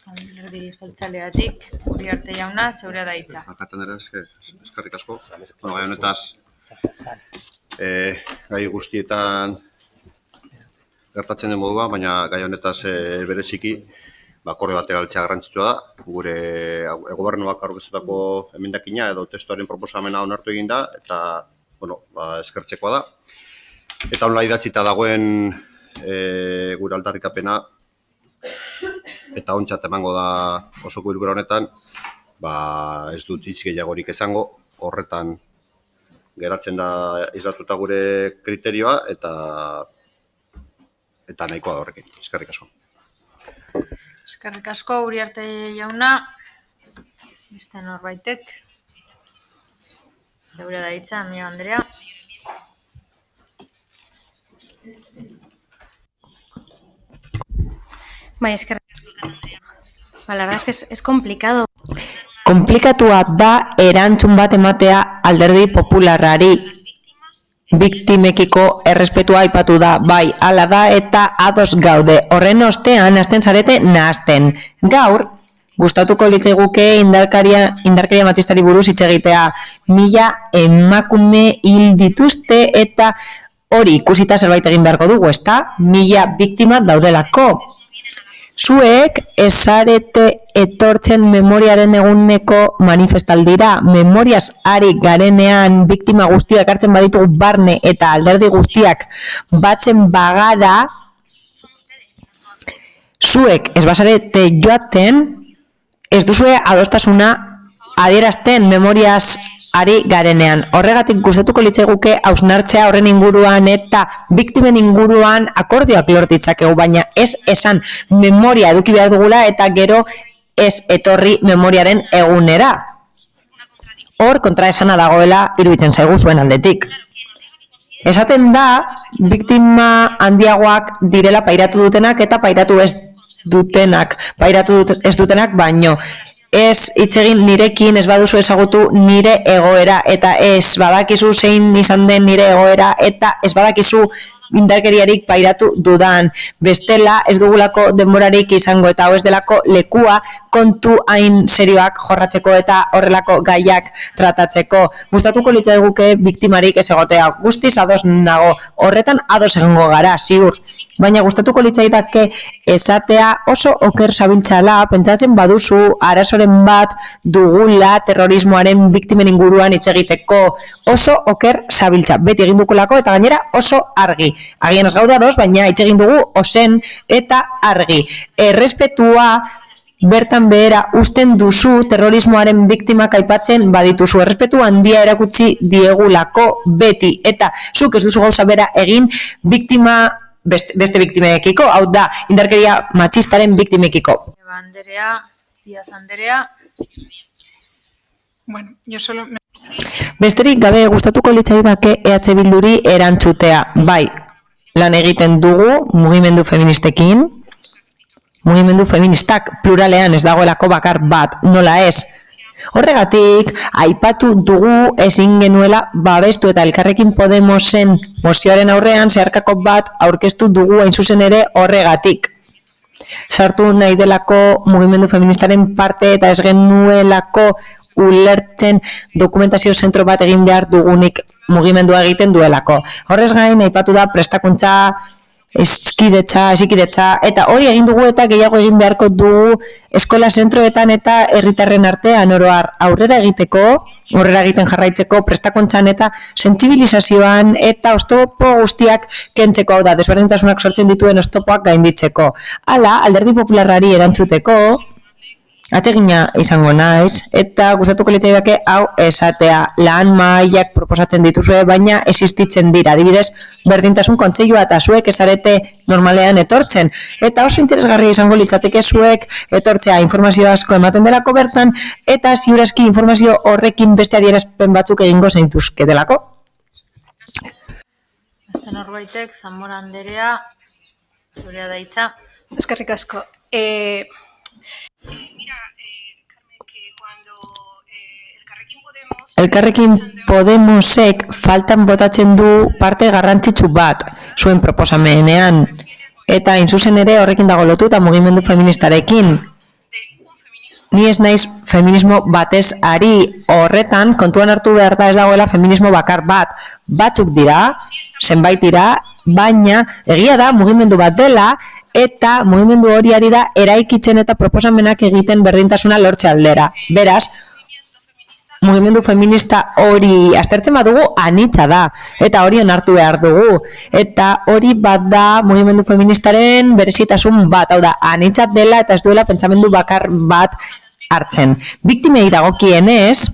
alderdi jeltzaleatik, Uriarte jauna, zeurea da hitza. Eskerrik asko. Gai honetaz, gai guztietan gertatzen den modua, baina gai honetaz bereziki, akordio batera heltzea garrantzitsua da. Gure gobernuak aurkeztutako emendakina edo testuaren proposamena onartu egin da, eta eskertzekoa da. Eta honela idatzita dagoen gure aldarrikapena eta ontzat emango da osoko bilkura honetan, ez dut hitz gehiagorik esango, horretan geratzen da islatuta gure kriterioa eta nahikoa da horrekin. Eskerrik asko. Eskerrik asko Uriarte jauna, beste norbaitek, zeurea da hitza, Amiel Andrea. Bai, eskerrik asko. La verdad es que es complicado. Komplikatua da erantzun bat ematea alderdi popularrari. Biktimekiko errespetua aipatu da, bai, hala da eta ados gaude. Horren ostean, hasten zarete nahasten. Gaur, gustatuko litzaiguke indarkeria matxistari buruz hitz egitea. 1000 emakume hil dituzte eta hori ikusita zerbait egin beharko dugu, ezta? 1000 biktima daudelako. Zuek esarete etortzen memoriaren eguneko manifestaldira, memoriaz ari garenean biktima guztiak hartzen baditugu barne eta alderdi guztiak batzen bagara, zuek ez bazarete joaten, ez duzue adostasuna adierazten memoriaz ari garenean. Horregatik gustatuko litzaiguke hausnartzea horren inguruan eta biktimen inguruan akordioak lor ditzakegu, baina ez esan memoria eduki behar dugula eta gero ez etorri memoriaren egunera. Hor kontraesana dagoela iruditzen zaigu zuen aldetik. Esaten da, biktima handiagoak direla pairatu dutenak eta pairatu ez dutenak, baino ez hitz egin nirekin, ez baduzu ezagutu nire egoera, eta ez badakizu zein izan den nire egoera, eta ez badakizu indarkeriarik pairatu dudan. Bestela ez dugulako denborarik izango, eta hau ez delako lekua kontu hain serioak jorratzeko eta horrelako gaiak tratatzeko. Gustatuko litzaiguke biktimarik ez egotea. Guztiz ados nago, horretan ados egongo gara, ziur. Baina gustatuko litzaidake esatea oso oker zabiltzala, pentsatzen baduzu arazoren bat dugula terrorismoaren biktimen inguruan hitz egiteko. Oso oker zabiltza, beti egin dukulako eta gainera oso argi. Agian ez gaude ados, baina hitz egin dugu ozen eta argi. Errespetua bertan behera usten duzu terrorismoaren biktimak aipatzen badituzu. Errespetu handia erakutsi diegulako beti. Eta zuk ez duzu gauza bera egin beste biktimekiko, hau da, indarkeria matxistaren biktimekiko. Díaz Anderea. Bueno, yo solo... Besterik gabe gustatuko litzaidake EH Bilduri erantzutea. Bai, lan egiten dugu mugimendu feministekin, mugimendu feministak pluralean ez dagoelako bakar bat, nola ez. Horregatik, aipatu dugu ezin genuela babestu eta Elkarrekin Podemosen mozioaren aurrean zeharkako bat aurkeztu dugu hain zuzen ere horregatik. Sartu nahi delako mugimendu feministaren parte eta ez genuelako ulertzen dokumentazio zentro bat egin behar dugunik mugimendua egiten duelako. Horrez gain, aipatu da prestakuntza, hezikidetza, eta hori egin dugu eta gehiago egin beharko dugu eskola zentroetan eta herritarren artean oroar aurrera egiten jarraitzeko prestakuntzan eta sentsibilizazioan eta oztopo guztiak kentzeko, hau da, desberdintasunak sortzen dituen oztopoak gainditzeko. Hala, Alderdi Popularrari erantzuteko, atsegina izango naiz, eta gustatuko litzaidake hau esatea. Lan mahaiak proposatzen dituzue, baina existitzen dira. Adibidez, berdintasun kontseilua eta zuek ezarete normalean etortzen. Eta oso interesgarria izango litzateke zuek etortzea informazio asko ematen delako bertan, eta ziurazki informazio horrekin beste adierazpen batzuk egingo zeintuzke delako. Beste norbaitek, Zamora Anderea, zurea da hitza. Eskerrik asko. Elkarrekin Podemosek faltan botatzen du parte garrantzitsu bat zuen proposamenean, eta hain zuzen ere horrekin dago lotuta mugimendu feministarekin. Ni ez naiz feminismo batez ari, horretan kontuan hartu behar da ez dagoela feminismo bakar bat. Batzuk dira, zenbait dira, baina egia da mugimendu bat dela, eta mugimendu hori ari da eraikitzen eta proposamenak egiten berdintasuna lortze aldera. Beraz, mugimendu feminista hori aztertzen badugu anitza da, eta hori onartu behar dugu. Eta hori bat da mugimendu feministaren berezitasun bat, hau da, anitza dela eta ez duela pentsamendu bakar bat hartzen. Biktimei dagokienez,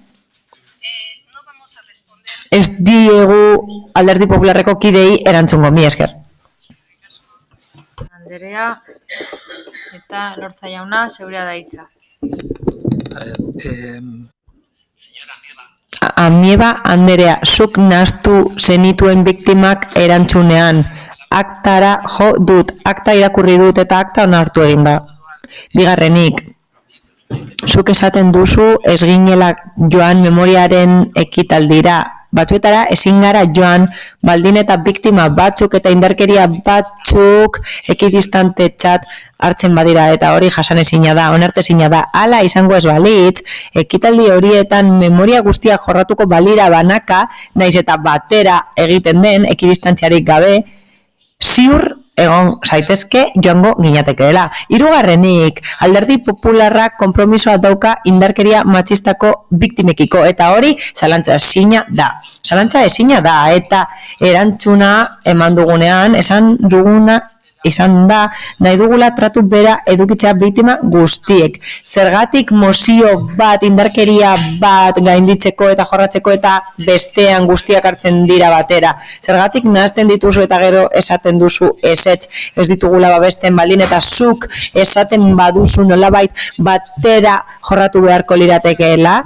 ez diegu Alderdi Popularreko kidei erantzungo, mi esker. Anderea eta Lortza jauna, zeurea da hitza. Amieba Anderea, zuk nahastu zenituen biktimak erantzunean. Aktara jo dut, akta irakurri dut eta akta onartu egin da. Bigarrenik, zuk esaten duzu ez ginela joan memoriaren ekitaldira. Batzuetara ezin gara joan baldin eta biktima batzuk eta indarkeria batzuk ekidistantetzat hartzen badira, eta hori jasanezina da, onartezina da. Hala izango ez balitz, ekitaldi horietan memoria guztiak jorratuko balira banaka, naiz eta batera egiten den ekidistantziarik gabe, ziur egon zaitezke joango ginatekeela. Hirugarrenik, Alderdi Popularrak konpromisoa dauka indarkeria matxistako biktimekiko, eta hori zalantza ezina da. Zalantza ezina da, eta erantzuna eman dugunean, esan duguna izan da, nahi dugula tratu bera edukitzea biktima guztiek. Zergatik mozio bat, indarkeria bat gainditzeko eta jorratzeko eta bestean guztiak hartzen dira batera. Zergatik nahazten dituzu eta gero esaten duzu ezetz, ez ditugula babesten baldin eta zuk esaten baduzu nolabait batera jorratu beharko liratekeela.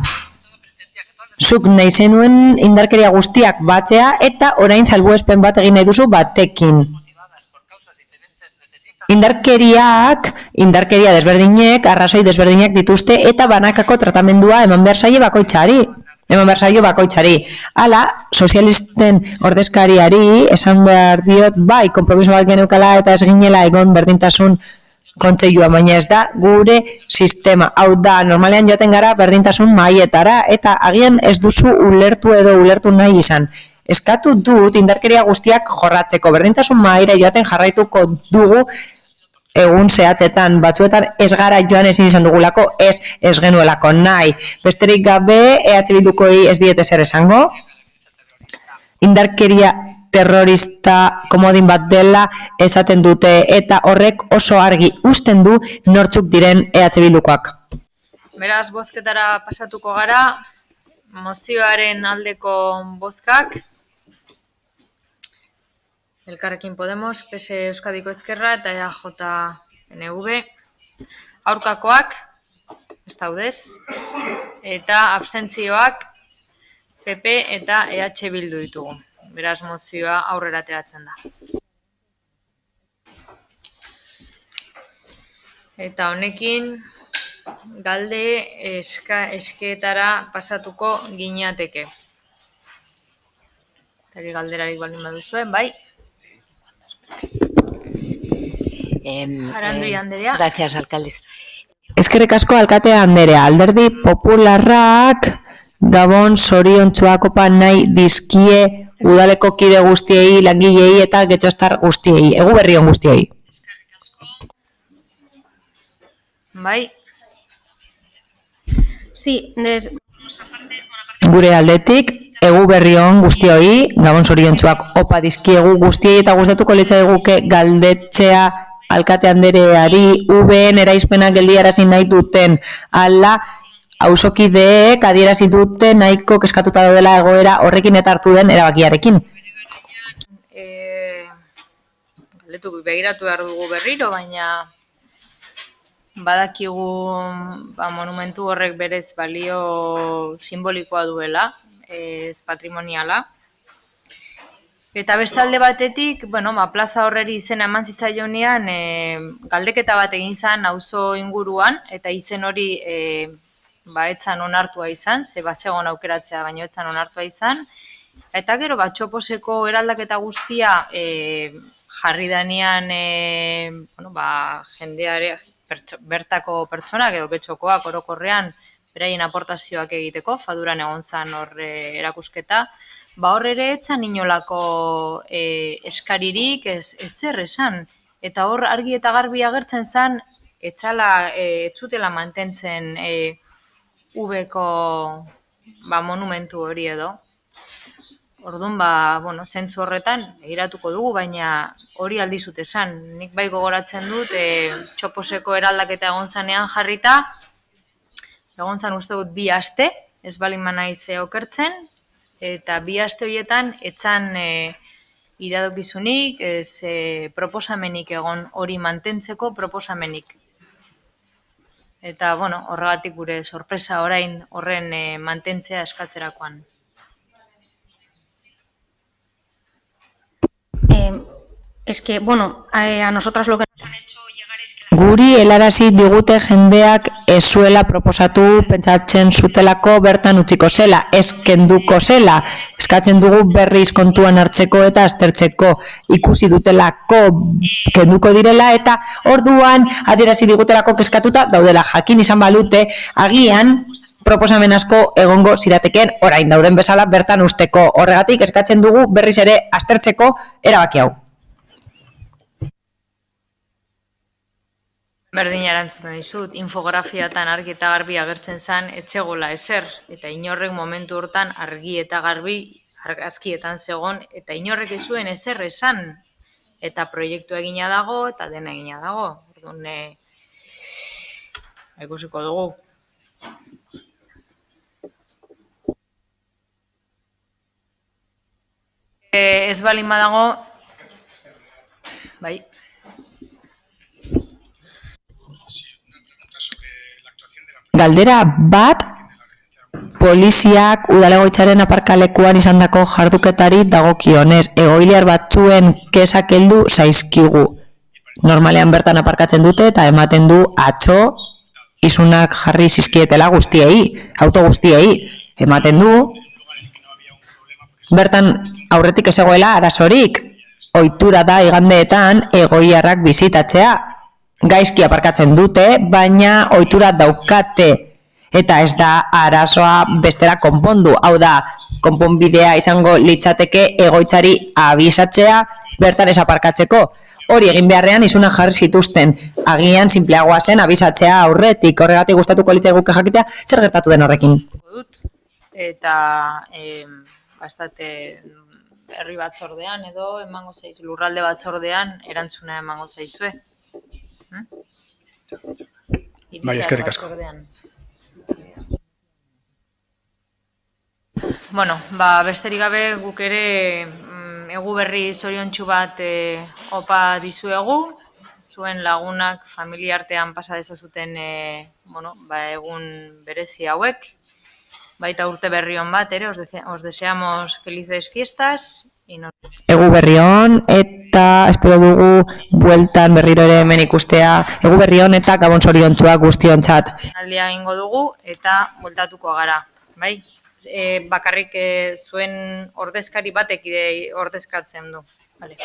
Zuk nahi zenuen indarkeria guztiak batzea eta orain salbuespen bat egin nahi duzu batekin. Indarkeria desberdinek, arrazoi desberdinak dituzte eta banakako tratamendua eman behar zaio bakoitzari. Hala, sozialisten ordezkariari esan behar diot, bai, konpromiso bat geneukala eta ez ginela egon berdintasun kontseilua, baina ez da gure sistema. Hau da, normalean joaten gara berdintasun mahaietara eta agian ez duzu ulertu nahi izan. Eskatu dut indarkeria guztiak jorratzeko, berdintasun mahaira joaten jarraituko dugu egun zehatzetan, batzuetan ez gara joan ezin izan dugulako, ez genuelako nahi. Besterik gabe, Bildukoi ez diete zer esango. Indarkeria terrorista komodin bat dela esaten dute eta horrek oso argi uzten du nortzuk diren Bildukoak. Beraz, bozketara pasatuko gara, mozioaren aldeko bozkak, Elkarrekin Podemos, PS Euskadiko Ezkerra eta EAJ-PNV, aurkakoak, ez daudez, eta abstentzioak PP eta EH Bildu ditugu. Beraz, mozioa aurrera ateratzen da. Eta honekin, galde eskeetara pasatuko gineateke. Eta galderarik baldin baduzuen, bai? Arandoi Anderea. Gracias, alcaldes. Eskerrik asko alkatea Anderea, Alderdi Popularrak Gabon zoriontsuak opa nahi dizkie udaleko kide guztiei, langilei eta getxostar guztiei, Eguberrion guztiei. Bai. Sí, Gure aldetik, Eguberrion guztioi, Gabon zoriontsuak opa dizkiegu guztiei eta gustatuko litzaiguke galdetzea alkate Andereari UBen eraizpenak geldiarazi nahi duten, ala auzokideek adierazi dute nahiko kezkatuta daudela egoera horrekin eta hartu den erabakiarekin. Galdetu begiratu behar dugu berriro, baina badakigu monumentu horrek berez balio simbolikoa duela, ez patrimoniala. Eta beste alde batetik, plaza horreri izena eman zitzaionean galdeketa bat egin zen auzo inguruan, eta izen hori etzan onartua izan, ze bazegon aukeratzea baino etzan onartua izan, eta gero txoposeko eraldaketa guztia jarri danean jendeare, bertako pertsonak edo betxokoak orokorrean beraien aportazioak egiteko, faduran egon zen hor erakusketa, hor ere etzan inolako eskaririk ez zer esan, eta hor argi eta garbi agertzen zen, etzutela mantentzen Ubeko monumentu hori edo. Orduan, zentzu horretan, egiratuko dugu, baina hori aldizut esan. Nik bai gogoratzen dut, txoposeko eraldaketa egon zanean jarrita, egon zan uste dut 2 aste, ez balin manaiz okertzen, eta 2 aste horietan etzan iradokizunik, ez proposamenik egon hori mantentzeko proposamenik. Eta, horregatik gure sorpresa orain horren mantentzea eskatzerakoan. Es que, a nosotras lo que nos han hecho llegar es que... Guri helarazi digute jendeak ez zuela proposatu pentsatzen zutelako bertan utziko zela, ez kenduko zela. Eskatzen dugu berriz kontuan hartzeko eta aztertzeko ikusi dutelako kenduko direla eta orduan adierazi digutelako kezkatuta daudela jakin izan balute agian proposamen asko egongo zirateken orain dauden bezala bertan usteko. Horregatik eskatzen dugu berriz ere aztertzeko erabaki hau. Berdin erantzuten dizut, infografiatan argi eta garbi agertzen zen etzegola ezer, eta inorrek momentu hortan argi eta garbi argazkietan zegon, eta inorrek ez zuen ezer esan. eta proiektua egina dago, eta dena egina dago. Orduan, ikusiko dugu. Ez balin badago, bai. Galdera bat, poliziak udalegoitzaren aparkalekuan izandako jarduketari dagokionez, egoiliar batzuen kesak heldu zaizkigu. Normalean bertan aparkatzen dute eta ematen du atzo isunak jarri zizkietela guztiei, auto guztiei. Ematen du, bertan aurretik ez egoela arazorik. Ohitura da igandeetan egoiliarrak bizitatzea. Gaizki aparkatzen dute, baina ohitura daukate. Eta ez da arazoa bestera konpondu. Hau da, konponbidea izango litzateke egoitzari abisatzea bertan ez aparkatzeko. Hori egin beharrean isunak jarri zituzten. Agian sinpleagoa zen abisatzea aurretik. Horregatik gustatuko litzaiguke jakitea zer gertatu den horrekin. Eta bastate herri batzordean edo emango zaizu, lurralde batzordean erantzuna emango zaizue. Bai, eskerrik asko. Bueno, besterik gabe guk ere egu berri zoriontsu bat opa dizuegu, zuen lagunak familia artean pasa dezazuten egun berezi hauek, baita urte berri on bat ere, os deseamos felices fiestas. Egu berri on eta espero dugu bueltan berriro ere hemen ikustea. Egu berri on eta gabon zoriontsuak guztiontzat. Aldia egingo dugu eta bueltatuko gara, bai? Bakarrik zuen ordezkari batek ordezkatzen du. Vale.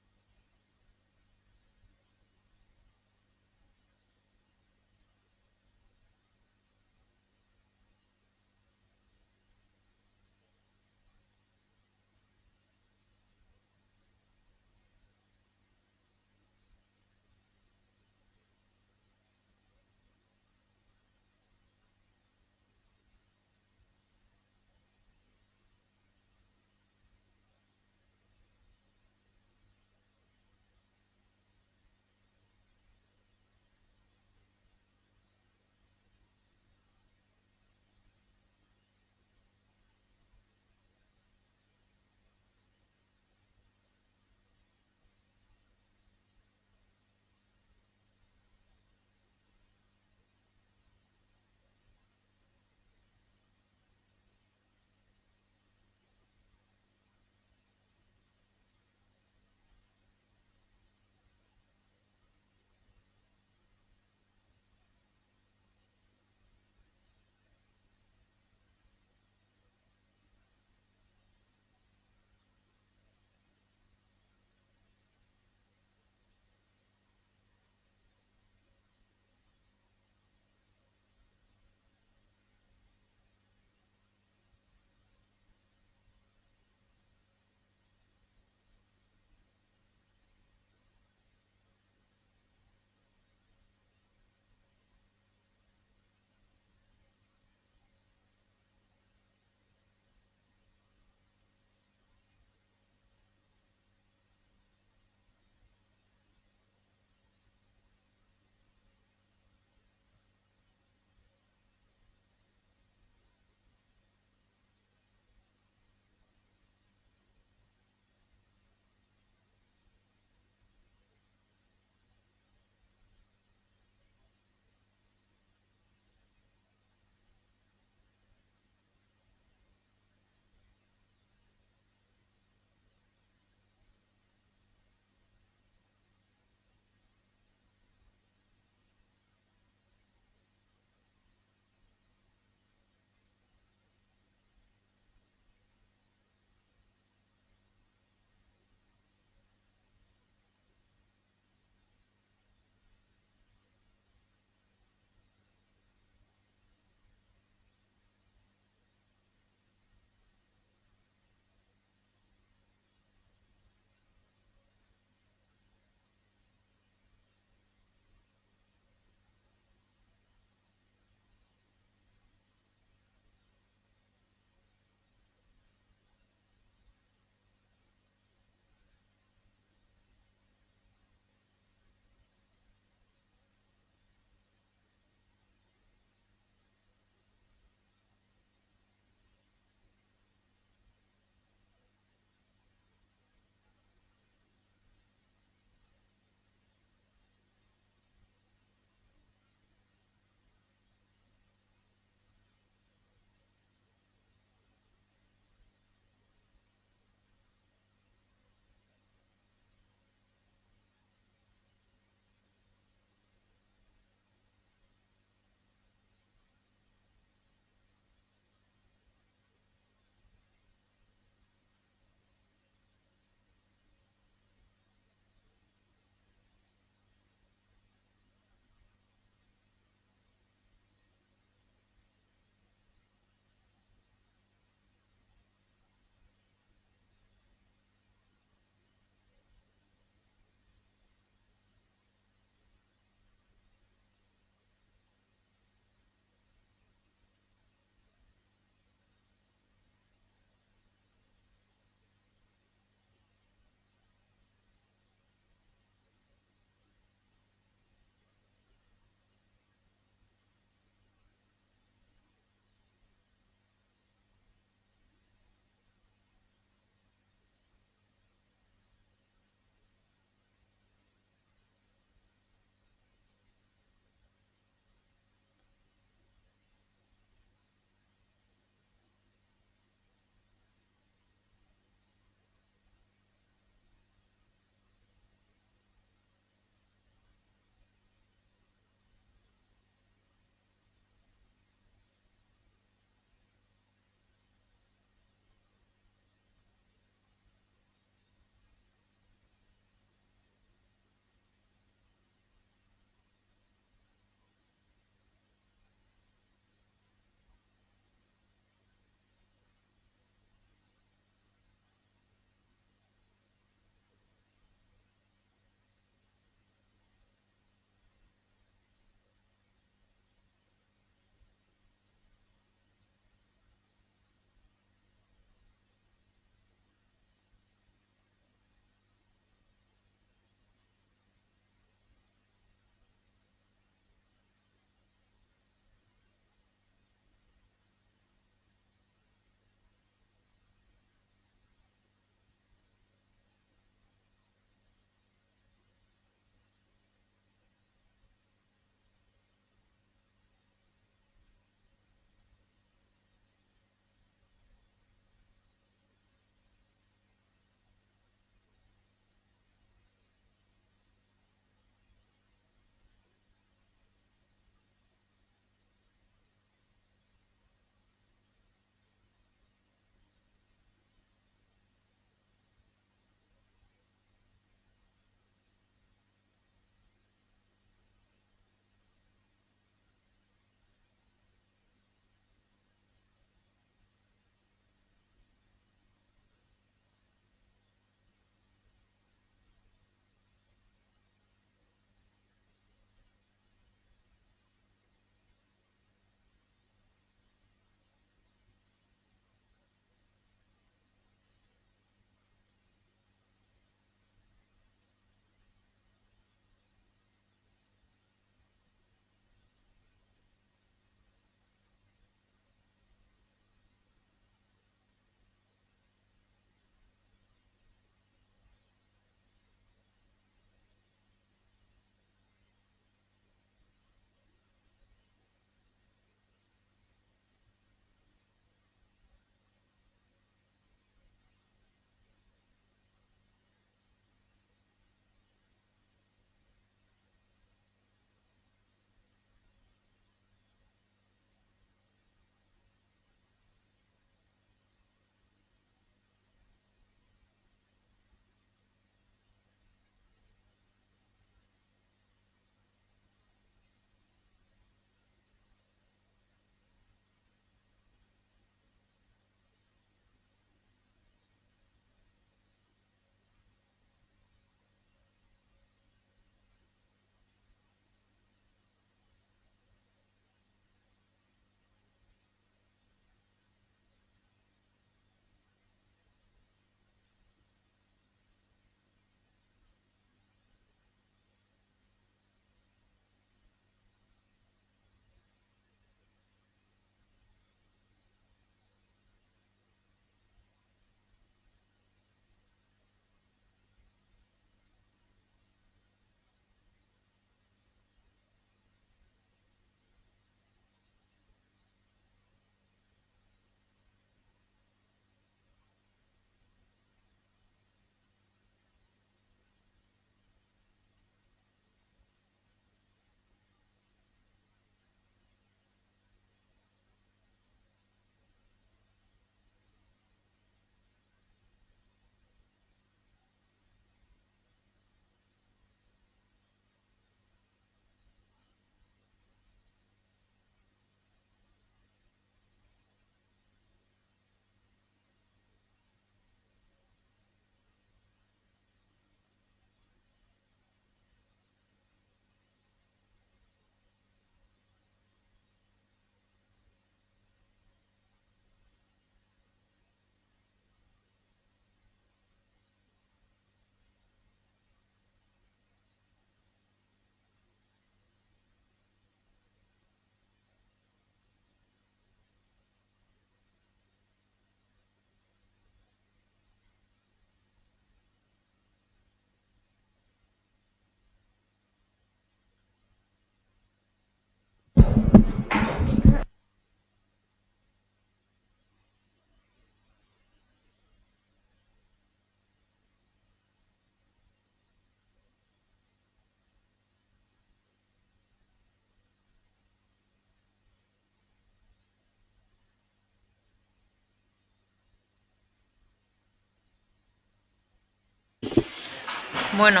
Bueno,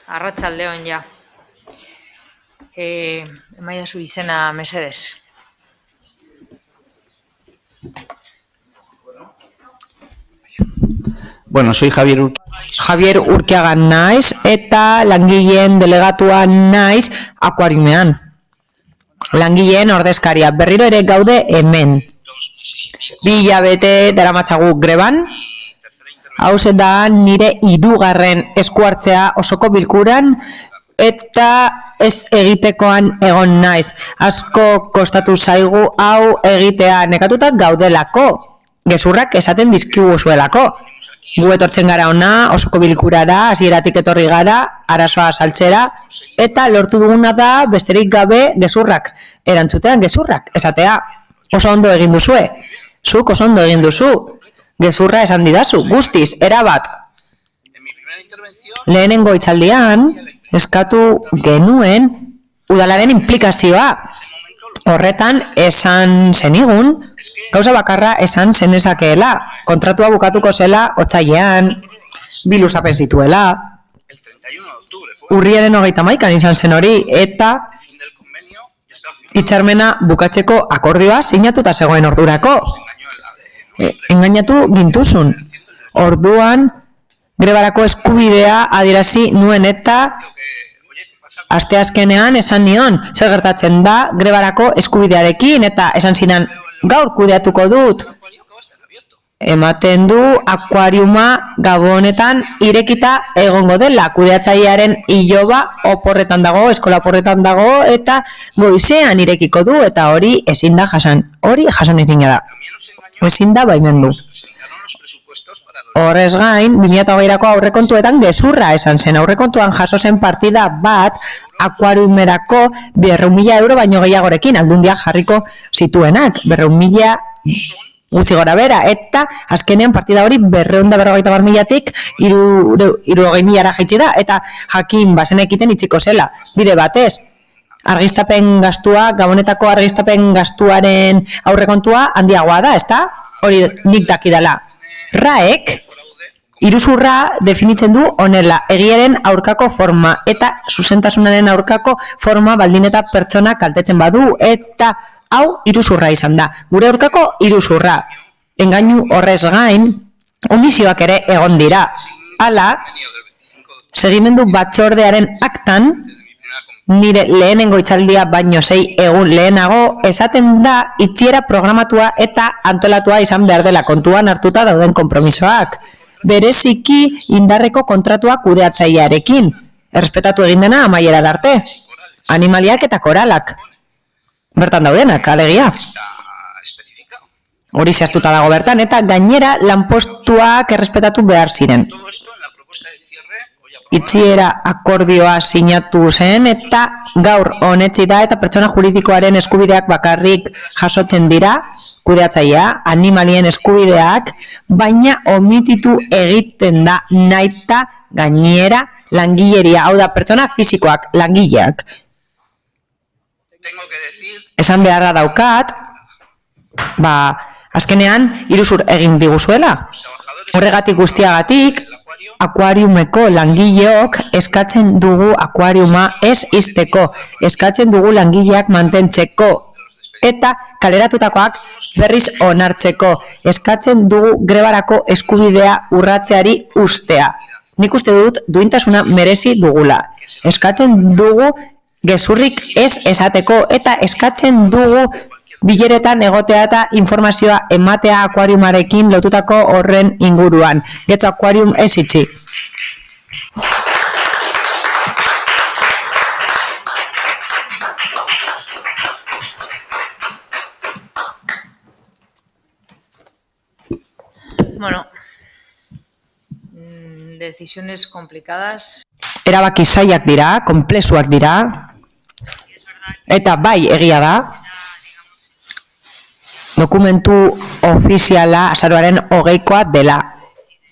arratsaldeon ja. Emaidazu izena mesedez. Bueno, soy Javier Urkiaga naiz eta langileen delegatuan naiz akuariumean. Langileen ordezkaria berriro ere gaude hemen. 2 hilabete daramatzagu greban. Hauze da nire 3. eskuhartzea osoko bilkuran eta ez egitekoan egon naiz. Asko kostatu zaigu hau egitea nekatutak gaudelako. Gezurrak esaten dizkiguzuelako. Gu etortzen gara ona, osoko bilkurara, hasieratik etorri gara, arazoa saltzera, eta lortu duguna da besterik gabe gezurrak. Erantzutean gezurrak, esatea. Oso ondo egin duzue. Zuk oso ondo egin duzu. Gezurra esan didazu, guztiz, erabat. Lehenengo hitzaldian, eskatu genuen udalaren implikazioa. Horretan esan zenigun, gauza bakarra esan zenezakeela. Kontratua bukatuko zela otsailean, 2 luzapen zituela. Urriaren 31 izan zen hori, eta hitzarmena bukatzeko akordioa sinatuta zegoen ordurako. Engainatu gintuzun. Orduan, grebarako eskubidea adierazi nuen eta asteazkenean esan nion, zer gertatzen da grebarako eskubidearekin eta esan zinan gaur kudeatuko dut. Ematen du akuariuma gabonetan irekita egongo dela. Kudeatzailearen iloba oporretan dago, eskola oporretan dago eta goizean irekiko du eta hori ezin da jasan. Hori jasan ezina da. Ezin da baimendu. Horrez gain, 2008ko aurrekontuetan gezurra esan zen. Aurrekontuan jaso zen partida bat akuariumerako 200.000 euro baino gehiagorekin aldundiak jarriko zituenak. 200.000 gutxi gora bera, eta azkenean partida hori 250.000tik 60.000ra jaitsi da, eta jakin bazenekiten itxiko zela. Bide batez, argistapen gastua, gabonetako argistapen gastuaren aurrekontua handiagoa da, ezta? Hori nik dakidala. RAEk iruzurra definitzen du honela, egiaren aurkako forma eta zuzentasunaren aurkako forma baldin eta pertsona kaltetzen badu, eta hau iruzurra izan da. Gure aurkako iruzurra. Engainu horrez gain, omisioak ere egon dira. Hala, segimendu batzordearen aktan, nire lehenengo hitzaldia baino 6 egun lehenago, esaten da itxiera programatua eta antolatua izan behar dela kontuan hartuta dauden konpromisoak. Bereziki indarreko kontratua kudeatzailearekin. Errespetatu egin dena amaiera darte. Animaliak eta koralak. Bertan daudenak, alegia. Hori zehaztuta dago bertan, eta gainera lanpostuak errespetatu behar ziren. Itxiera akordioa sinatu zen eta gaur honetzi da eta pertsona juridikoaren eskubideak bakarrik jasotzen dira, kudeatzailea, animalien eskubideak, baina omititu egiten da nahita gainera langileria, hau da pertsona fisikoak, langileak. Esan beharra daukat, azkenean iruzur egin diguzuela. Horregatik guztiagatik, akuariumeko langileok eskatzen dugu akuariuma ez izteko, eskatzen dugu langileak mantentzeko eta kaleratutakoak berriz onartzeko, eskatzen dugu grebarako eskubidea urratzeari ustea. Nik uste dut duintasuna merezi dugula. Eskatzen dugu gezurrik ez esateko eta eskatzen dugu bileretan egotea eta informazioa ematea akuariumarekin lotutako horren inguruan. Getxo akuarium ez itxi. Bueno, decisiones complicadas. Erabaki zailak dira, konplexuak dira, eta bai egia da, dokumentu ofiziala azaroaren 20koa dela.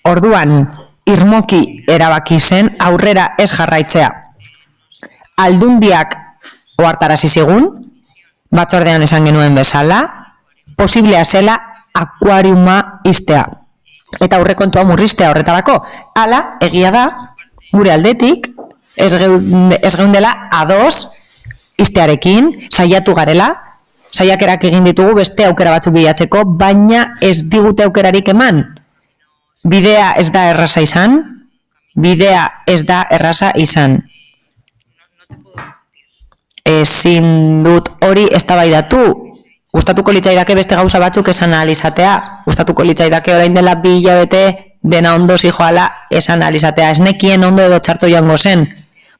Orduan, irmoki erabaki zen aurrera ez jarraitzea. Aldundiak ohartarazi zigun, batzordean esan genuen bezala, posiblea zela akuariuma iztea. Eta aurrekontua murriztea horretarako. Hala, egia da, gure aldetik, ez geundela ados iztearekin, saiatu garela, saiakerak egin ditugu beste aukera batzuk bilatzeko, baina ez digute aukerarik eman. Bidea ez da erraza izan, Ezin dut hori eztabaidatu. Gustatuko litzaidake beste gauza batzuk esan ahal izatea. Gustatuko litzaidake orain dela 2 hilabete dena ondo zijoala esan ahal izatea. Ez nekien ondo edo txarto joango zen,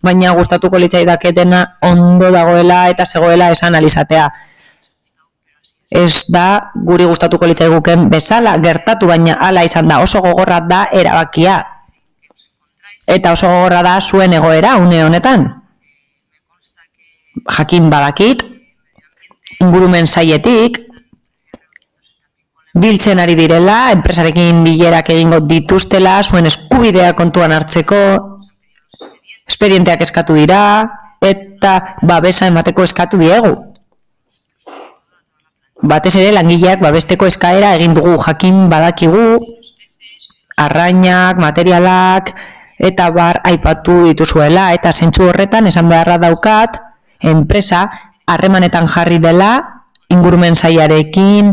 baina gustatuko litzaidake dena ondo dagoela eta zegoela esan ahal izatea. Ez da guri gustatuko litzaiguken bezala gertatu, baina hala izan da. Oso gogorra da erabakia. Eta oso gogorra da zuen egoera une honetan. Jakin badakit, ingurumen sailetik biltzen ari direla, enpresarekin bilerak egingo dituztela, zuen eskubidea kontuan hartzeko, espedienteak eskatu dira, eta babesa emateko eskatu diegu. Batez ere langileak babesteko eskaera egin dugu, jakin badakigu, arrainak, materialak, eta bar aipatu dituzuela, eta zentzu horretan esan beharra daukat, enpresa harremanetan jarri dela ingurumen sailarekin,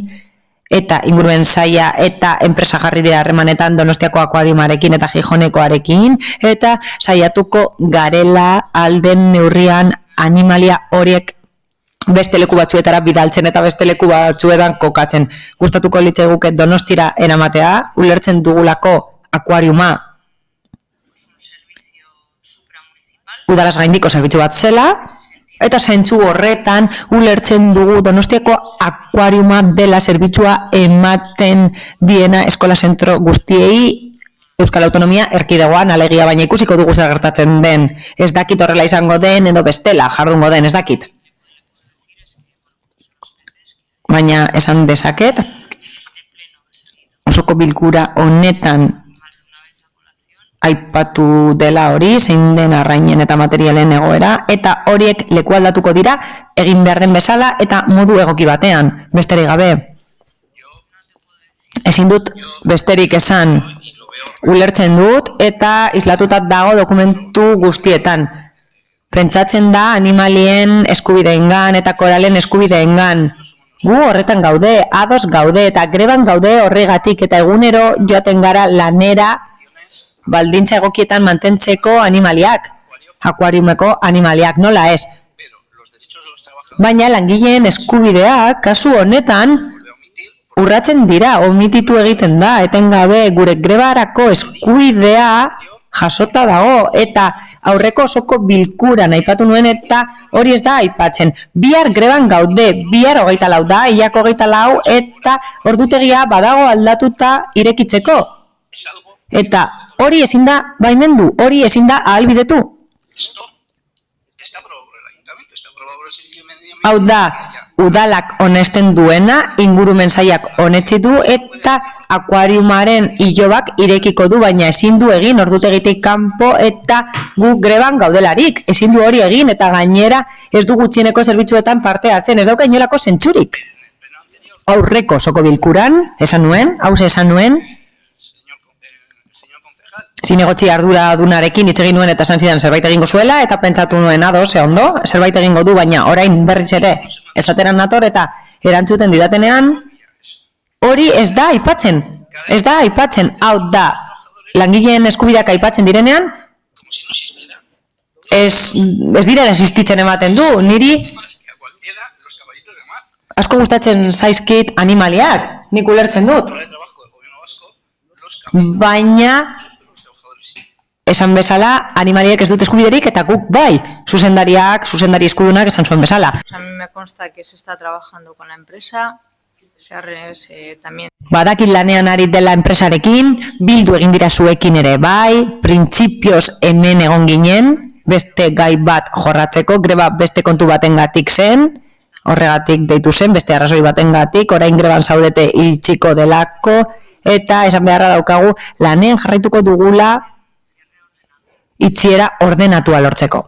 eta ingurumen saila eta enpresa jarri dira harremanetan Donostiako akuariumarekin eta Gijonekoarekin, eta saiatuko garela alden neurrian animalia horiek beste leku batzuetara bidaltzen eta beste leku batzuetan kokatzen. Gustatuko litzaiguke Donostira eramatea, ulertzen dugulako akuariuma udalaz gaindiko zerbitzu bat zela, eta zentzu horretan ulertzen dugu Donostiako akuariuma dela zerbitzua ematen diena eskola zentro guztiei Euskal Autonomia Erkidegoan, alegia, baina ikusiko dugu zer gertatzen den. Ez dakit horrela izango den edo bestela jardungo den, ez dakit. Baina esan dezaket, osoko bilkura honetan aipatu dela hori, zein den arrainen eta materialen egoera, eta horiek leku aldatuko dira egin behar den bezala eta modu egoki batean, besterik gabe. Ezin dut besterik esan, ulertzen dut eta islatutat dago dokumentu guztietan. Pentsatzen da animalien eskubideengan eta koralen eskubideengan. Gu horretan gaude, ados gaude eta greban gaude horregatik eta egunero joaten gara lanera baldintza egokietan mantentzeko animaliak, akuariumeko animaliak, nola ez. Baina langileen eskubideak, kasu honetan, urratzen dira, omititu egiten da, etengabe gure grebarako eskubidea jasota dago, eta aurreko osoko bilkuran aipatu nuen eta hori ez da aipatzen. Bihar greban gaude, bihar 24 da, hilako 24, eta ordutegia badago aldatuta irekitzeko. Eta hori ezin da baimendu, hori ezin da ahalbidetu. Hau da, udalak onesten duena, ingurumen sailak onetsi du eta akuariumaren ilobak irekiko du, baina ezin du egin ordutegitik kanpo eta gu greban gaudelarik. Ezin du hori egin eta gainera ez du gutxieneko zerbitzuetan parte hartzen, ez dauka inolako zentzurik. Aurreko osoko bilkuran, esan nuen, zinegotzi arduradunarekin hitz egin nuen eta esan zidan zerbait egingo zuela eta pentsatu nuen ados, ondo, zerbait egingo du, baina orain berriz ere esateran nator eta erantzuten didatenean hori ez da aipatzen, hau da, langileen eskubideak aipatzen direnean ez direla existitzen ematen du, niri asko gustatzen zaizkit animaliak, nik ulertzen dut, baina esan bezala, animaliek ez dut eskubiderik eta guk bai, zuzendari eskudunak esan zuen bezala. A mí me consta que se está trabajando con la empresa, también. Badakit lanean ari dela enpresarekin, bildu egin dira zuekin ere bai, printzipioz hemen egon ginen, beste gai bat jorratzeko, greba beste kontu batengatik zen, horregatik deitu zen, beste arrazoi batengatik, orain greban zaudete hiltziko delako, eta esan beharra daukagu, lanean jarraituko dugula itxiera ordenatua lortzeko.